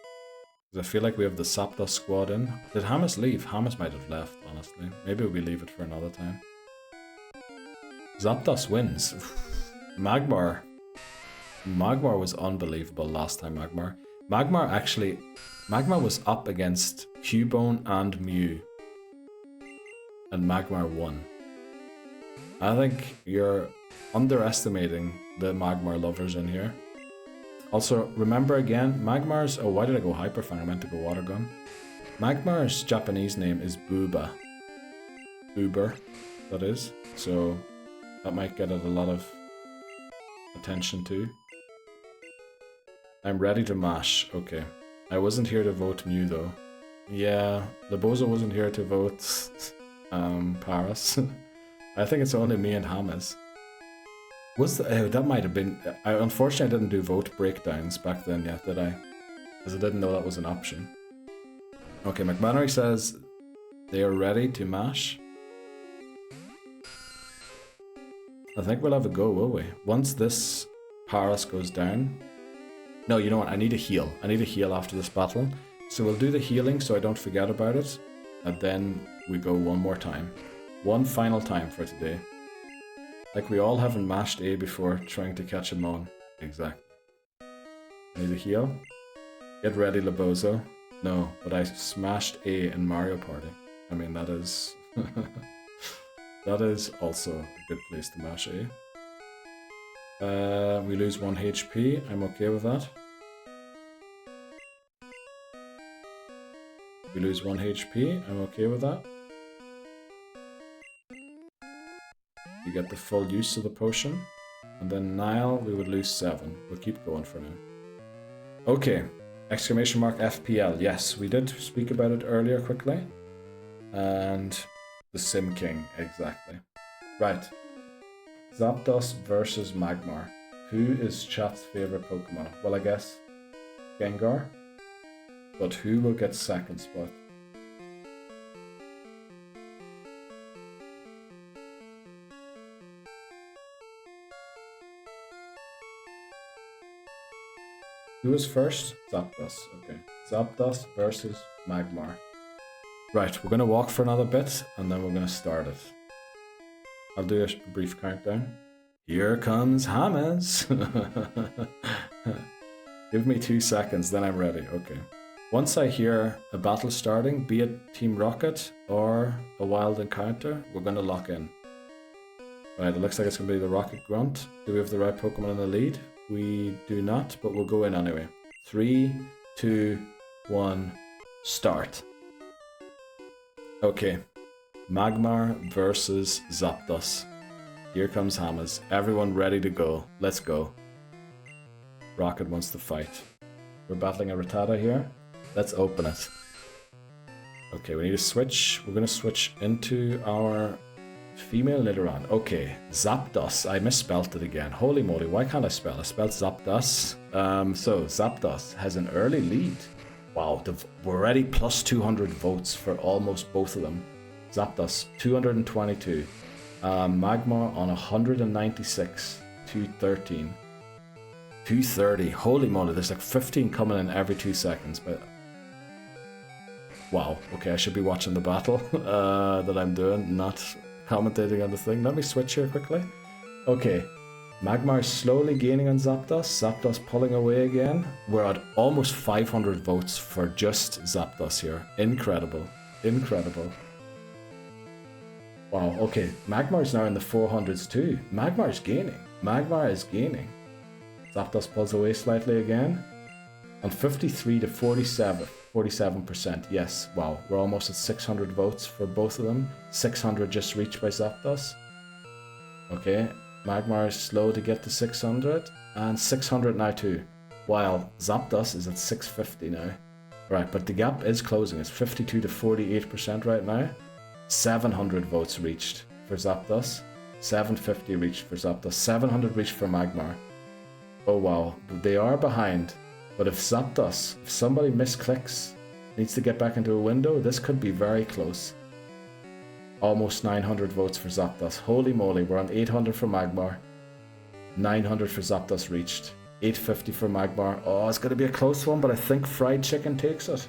I feel like we have the Zapdos squad in. Did Hamas leave? Hamas might have left, honestly. Maybe we leave it for another time. Zapdos wins. Magmar was unbelievable last time, Magmar. Magmar was up against Cubone and Mew. And Magmar won. I think you're underestimating the Magmar lovers in here. Also, remember again, Magmar's... Oh, why did I go Hyper Fang? I meant to go Water Gun. Magmar's Japanese name is Booba. Boober, that is. So, that might get it a lot of attention too. I'm ready to mash. Okay. I wasn't here to vote Mew though. Yeah, Laboza wasn't here to vote Paris. I think it's only me and Hamas. That might have been... unfortunately, I didn't do vote breakdowns back then yet, did I? Because I didn't know that was an option. Okay, McMannery says they are ready to mash. I think we'll have a go, will we? Once this Paris goes down... No, you know what? I need a heal. I need a heal after this battle. So we'll do the healing so I don't forget about it. And then we go one more time. One final time for today. Like we all haven't mashed A before trying to catch him on. Exactly. Need a heal? Get ready, Labozo. No, but I smashed A in Mario Party. I mean, that is... that is also a good place to mash A. We lose 1 HP. I'm okay with that. We lose 1 HP. I'm okay with that. You get the full use of the potion. And then Nile, we would lose 7. We'll keep going for now. Okay. Exclamation mark FPL. Yes, we did speak about it earlier quickly. And the Sim King, exactly. Right. Zapdos versus Magmar. Who is chat's favorite Pokemon? Well, I guess Gengar. But who will get second spot? Who is first? Zapdos. Okay. Zapdos versus Magmar. Right, we're going to walk for another bit, and then we're going to start it. I'll do a brief countdown. Here comes Hamas. Give me 2 seconds, then I'm ready. Okay. Once I hear a battle starting, be it Team Rocket or a wild encounter, we're going to lock in. Right, it looks like it's going to be the Rocket Grunt. Do we have the right Pokemon in the lead? We do not, but we'll go in anyway. 3, 2, 1, start. Okay. Magmar versus Zapdos. Here comes Hamas. Everyone ready to go. Let's go. Rocket wants to fight. We're battling a Rattata here. Let's open it. Okay, we need to switch. We're going to switch into our Female Nidoran. Okay, Zapdos. I misspelled it again. Holy moly, why can't I spell? I spelled Zapdos. So Zapdos has an early lead. Wow, we're already plus 200 votes for almost both of them. Zapdos, 222. Magmar on 196. 213. 230. Holy moly, there's like 15 coming in every 2 seconds. But wow, okay, I should be watching the battle that I'm doing, not commentating on the thing. Let me switch here quickly. Okay, Magmar is slowly gaining on Zapdos. Zapdos pulling away again. We're at almost 500 votes for just Zapdos here. Incredible. Incredible. Wow, okay. Magmar is now in the 400s too. Magmar is gaining. Magmar is gaining. Zapdos pulls away slightly again. On 53 to 47. 47%. Yes, wow. We're almost at 600 votes for both of them. 600 just reached by Zapdos. Okay. Magmar is slow to get to 600, and 600 now too, while Zapdos is at 650 now. Right, but the gap is closing. It's 52 to 48% right now. 700 votes reached for Zapdos. 750 reached for Zapdos. 700 reached for Magmar. Oh wow, they are behind. But if Zapdos, if somebody misclicks, needs to get back into a window, this could be very close. Almost 900 votes for Zapdos. Holy moly, we're on 800 for Magmar. 900 for Zapdos reached. 850 for Magmar. Oh, it's going to be a close one, but I think Fried Chicken takes it.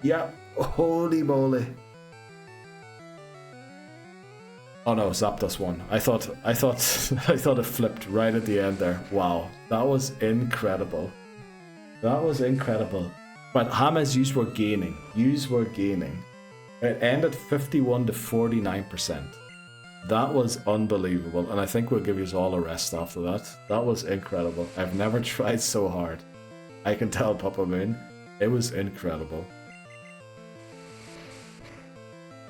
Yeah, holy moly. Oh no, Zapdos won. I thought it flipped right at the end there. Wow, that was incredible. That was incredible. But Hamas, yous were gaining. Yous were gaining. It ended 51 to 49%. That was unbelievable, and I think we'll give you all a rest after that. That was incredible. I've never tried so hard. I can tell, Papa Moon. It was incredible.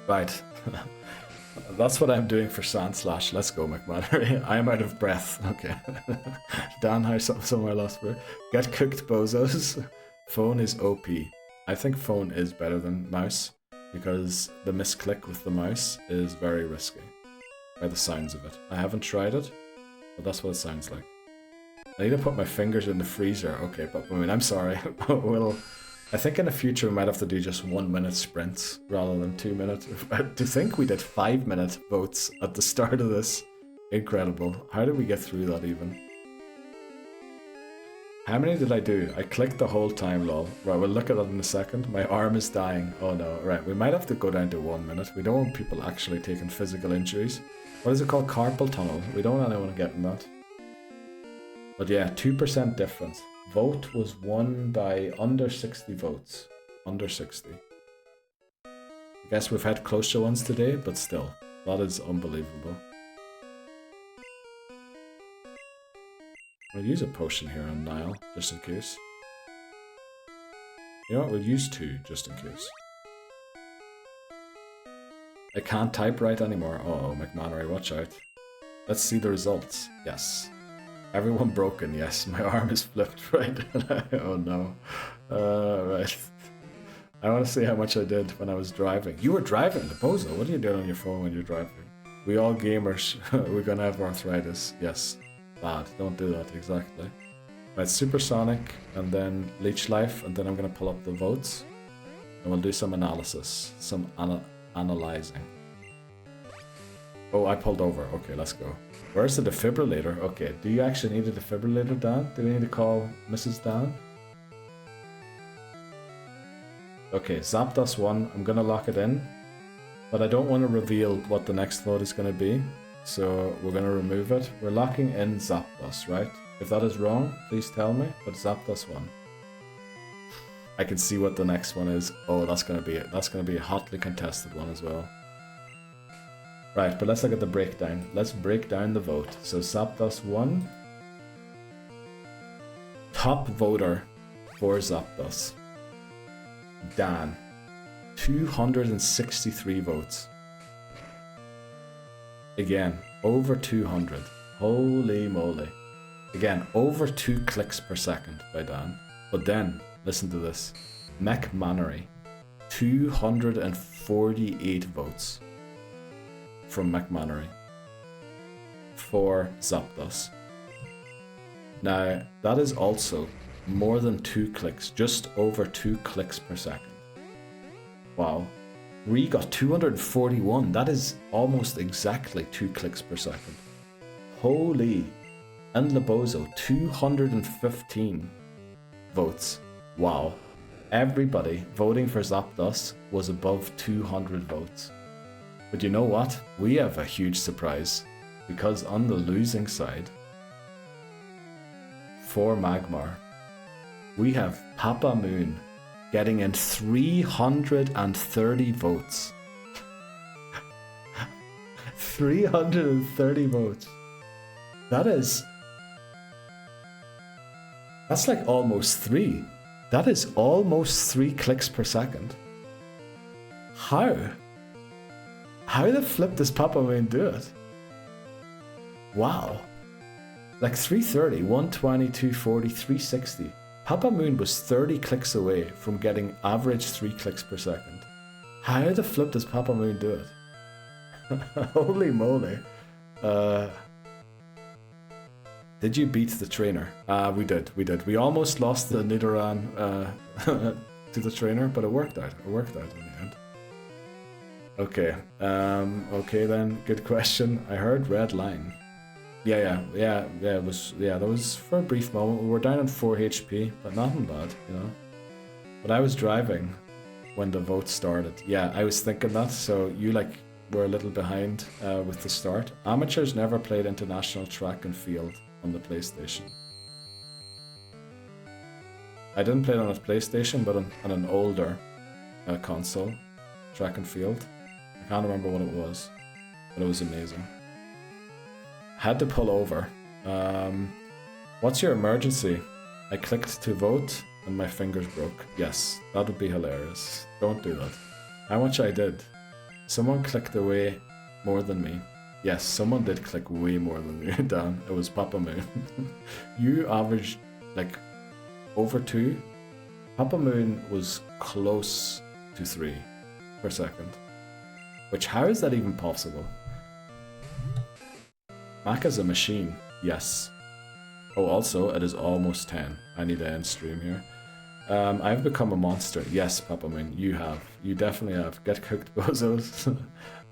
Right. That's what I'm doing for Sandslash. Let's go, McMannery. I'm out of breath. Okay. Dan House somewhere lost for. Get cooked, bozos. Phone is OP. I think phone is better than mouse, because the misclick with the mouse is very risky, by the sounds of it. I haven't tried it, but that's what it sounds like. I need to put my fingers in the freezer. Okay, but I mean, I'm sorry. I think in the future we might have to do just 1 minute sprints rather than 2 minutes. To think we did 5 minute votes at the start of this. Incredible. How did we get through that even? How many did I do? I clicked the whole time, lol. Right, we'll look at that in a second. My arm is dying. Oh no. Right, we might have to go down to 1 minute. We don't want people actually taking physical injuries. What is it called? Carpal tunnel. We don't want anyone getting that. But yeah, 2% difference. Vote was won by under 60 votes. Under 60. I guess we've had closer ones today, but still. That is unbelievable. I'll use a potion here on Nile, just in case. You know what, we'll use 2, just in case. I can't type right anymore. Uh-oh, McMannery, watch out. Let's see the results. Yes. Everyone broken, yes. My arm is flipped, right? Oh no. Right. I want to see how much I did when I was driving. You were driving, the bozo. What are you doing on your phone when you're driving? We all gamers. We're gonna have arthritis. Yes. Bad. Don't do that, exactly. Right, Supersonic, and then Leech Life, and then I'm gonna pull up the votes. And we'll do some analysis. Some analyzing. Oh, I pulled over. Okay, let's go. Where's the defibrillator? Okay, do you actually need a defibrillator, Dan? Do we need to call Mrs. Dan? Okay, Zapdos won. I'm gonna lock it in. But I don't want to reveal what the next vote is gonna be. So we're gonna remove it. We're locking in Zapdos, right? If that is wrong, please tell me, but Zapdos won. I can see what the next one is. Oh, that's gonna be it. That's gonna be a hotly contested one as well. Right, but let's look at the breakdown. Let's break down the vote. So Zapdos won. Top voter for Zapdos. Dan. 263 votes. Again, over 200. Holy moly. Again, over 2 clicks per second by Dan. But then, listen to this. McMannery. 248 votes. from McMannery for Zapdos. Now, that is also more than 2 clicks, just over 2 clicks per second. Wow. Ree got 241. That is almost exactly 2 clicks per second. Holy. And Labozo, 215 votes. Wow. Everybody voting for Zapdos was above 200 votes. But you know what? We have a huge surprise. Because on the losing side, for Magmar, we have Papa Moon getting in 330 votes. 330 votes. That's like almost 3. That is almost 3 clicks per second. How? How the flip does Papa Moon do it? Wow. Like 330, 120, 240, 360. Papa Moon was 30 clicks away from getting average 3 clicks per second. How the flip does Papa Moon do it? Holy moly. Did you beat the trainer? We did. We almost lost the Nidoran to the trainer, but it worked out. It worked out in the end. Okay. Okay then. Good question. I heard red line. Yeah. It was. Yeah, that was for a brief moment. We were down on 4 HP, but nothing bad, you know. But I was driving when the vote started. Yeah, I was thinking that. So you were a little behind with the start. Amateurs never played international track and field on the PlayStation. I didn't play it on a PlayStation, but on an older console, track and field. I can't remember what it was, but it was amazing. Had to pull over. What's your emergency? I clicked to vote and my fingers broke. Yes, that would be hilarious. Don't do that. How much I did? Someone clicked away more than me. Yes, someone did click way more than me, Dan. It was Papa Moon. You averaged over 2. Papa Moon was close to 3 per second. Which, how is that even possible? Mac is a machine. Yes. Oh, also, it is almost 10. I need to end stream here. I've become a monster. Yes, Papa Moon, you have. You definitely have. Get cooked, bozos.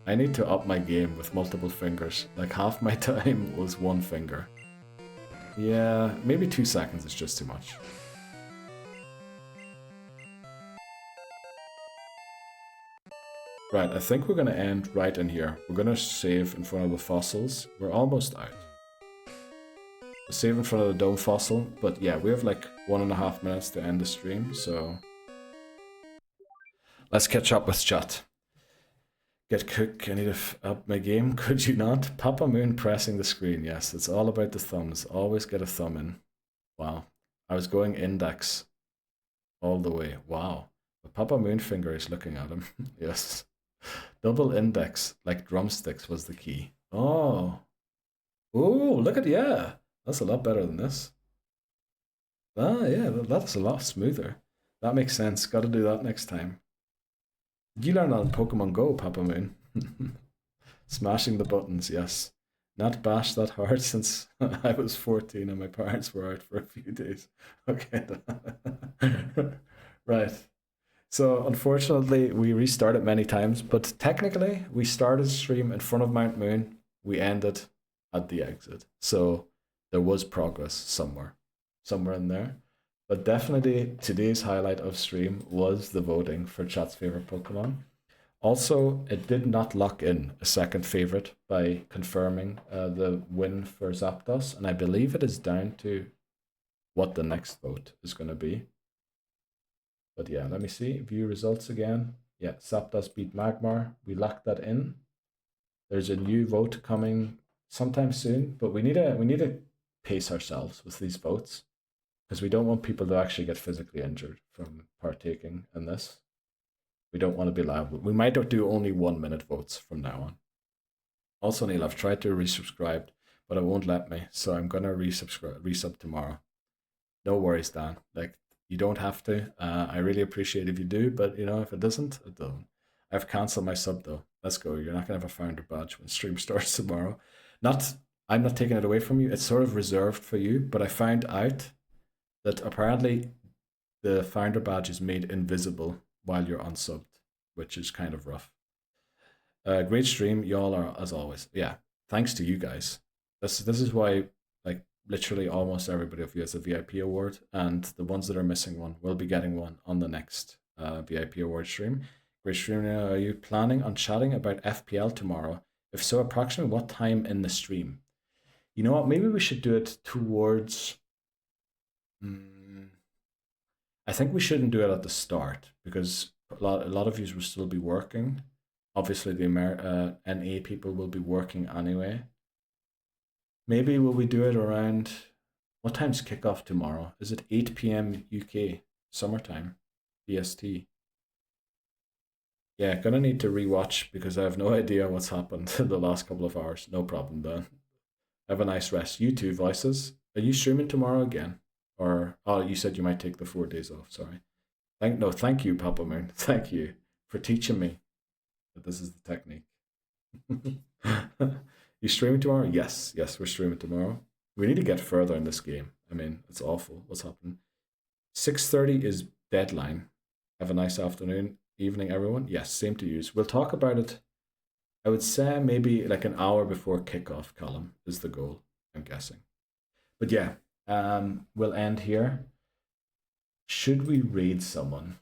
I need to up my game with multiple fingers. Like half my time was 1 finger. Yeah, maybe 2 seconds is just too much. Right, I think we're going to end right in here. We're going to save in front of the fossils. We're almost out. Save in front of the dome fossil, but yeah, we have 1.5 minutes to end the stream, so let's catch up with chat. Get cook, I need to up my game, could you not? Papa Moon pressing the screen, yes, it's all about the thumbs, always get a thumb in. Wow, I was going index all the way, wow. The Papa Moon finger is looking at him, yes. Double index, like drumsticks was the key. Oh, look at, yeah. That's a lot better than this. Ah, yeah, that's a lot smoother. That makes sense. Got to do that next time. You learned that on Pokemon Go, Papa Moon. Smashing the buttons, yes. Not bash that hard since I was 14 and my parents were out for a few days. Okay. Right. So, unfortunately, we restarted many times, but technically, we started stream in front of Mount Moon. We ended at the exit. So, there was progress somewhere in there. But definitely today's highlight of stream was the voting for chat's favorite Pokemon. Also, it did not lock in a second favorite by confirming the win for Zapdos, and I believe it is down to what the next vote is going to be. But yeah, let me see. View results again. Yeah, Zapdos beat Magmar. We locked that in. There's a new vote coming sometime soon, but we need to pace ourselves with these votes because we don't want people to actually get physically injured from partaking in this. We don't want to be liable. We might do only 1 minute votes from now on. Also, Neil, I've tried to resubscribe, but it won't let me, so I'm gonna resub tomorrow. No worries, Dan. You don't have to. I really appreciate if you do, but if it doesn't, it doesn't. I've cancelled my sub though. Let's go. You're not gonna have a founder badge when stream starts tomorrow. Not, I'm not taking it away from you. It's sort of reserved for you. But I found out that apparently the founder badge is made invisible while you're unsubbed, which is kind of rough. Great stream, y'all are as always. Yeah, thanks to you guys. This is why like literally almost everybody of you has a VIP award, and the ones that are missing one will be getting one on the next VIP award stream. Great stream. Are you planning on chatting about FPL tomorrow? If so, approximately what time in the stream? You know what? Maybe we should do it towards. I think we shouldn't do it at the start because a lot of you will still be working. Obviously, the NA people will be working anyway. Maybe will we do it around, what time's kickoff tomorrow? Is it 8 p.m. UK, summertime, BST? Yeah, gonna need to rewatch because I have no idea what's happened in the last couple of hours. No problem, Dan. Have a nice rest. You too, Voices. Are you streaming tomorrow again? Or, oh, you said you might take the 4 days off, sorry. Thank you, Papa Moon. Thank you for teaching me that this is the technique. You streaming tomorrow? Yes, we're streaming tomorrow. We need to get further in this game. I mean, it's awful what's happening. 6:30 is deadline. Have a nice afternoon, evening, everyone. Yes, same to you. We'll talk about it. I would say maybe like an hour before kickoff, Callum, is the goal, I'm guessing. But yeah, we'll end here. Should we raid someone?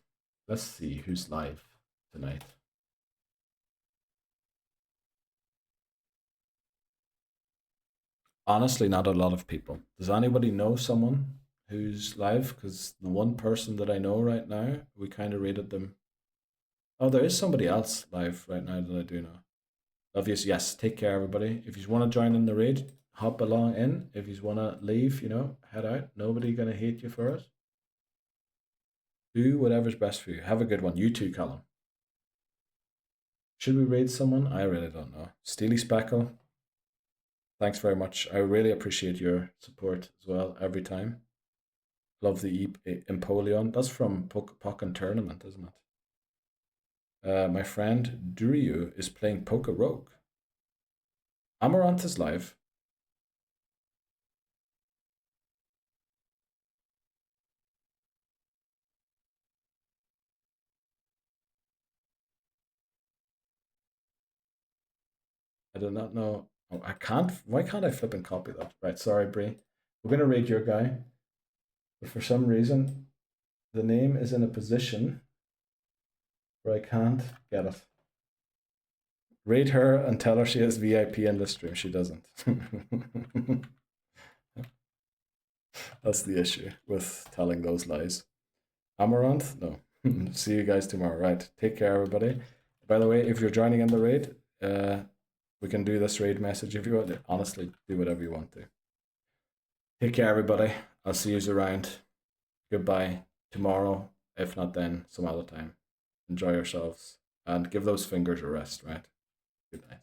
Let's see who's live tonight. Honestly, not a lot of people. Does anybody know someone who's live? Because the one person that I know right now, we kind of rated them. Oh, there is somebody else live right now that I do know. Obviously, yes, take care, everybody. If you want to join in the raid, hop along in. If you want to leave, head out. Nobody going to hate you for it. Do whatever's best for you. Have a good one. You too, Callum. Should we raid someone? I really don't know. Steely Speckle. Thanks very much. I really appreciate your support as well every time. Love the Empoleon. That's from Pokémon Tournament, isn't it? My friend Duriu is playing Poke Rogue. Amaranth is live. I do not know. Oh, I can't. Why can't I flip and copy that? Right, sorry, Bree. We're gonna raid your guy, but for some reason, the name is in a position where I can't get it. Raid her and tell her she has VIP in the stream. She doesn't. That's the issue with telling those lies. Amaranth? No. See you guys tomorrow. Right. Take care, everybody. By the way, if you're joining in the raid, we can do this raid message if you want. Honestly, do whatever you want to. Take care, everybody. I'll see you around. Goodbye. Tomorrow, if not then, some other time. Enjoy yourselves and give those fingers a rest, right? Good night.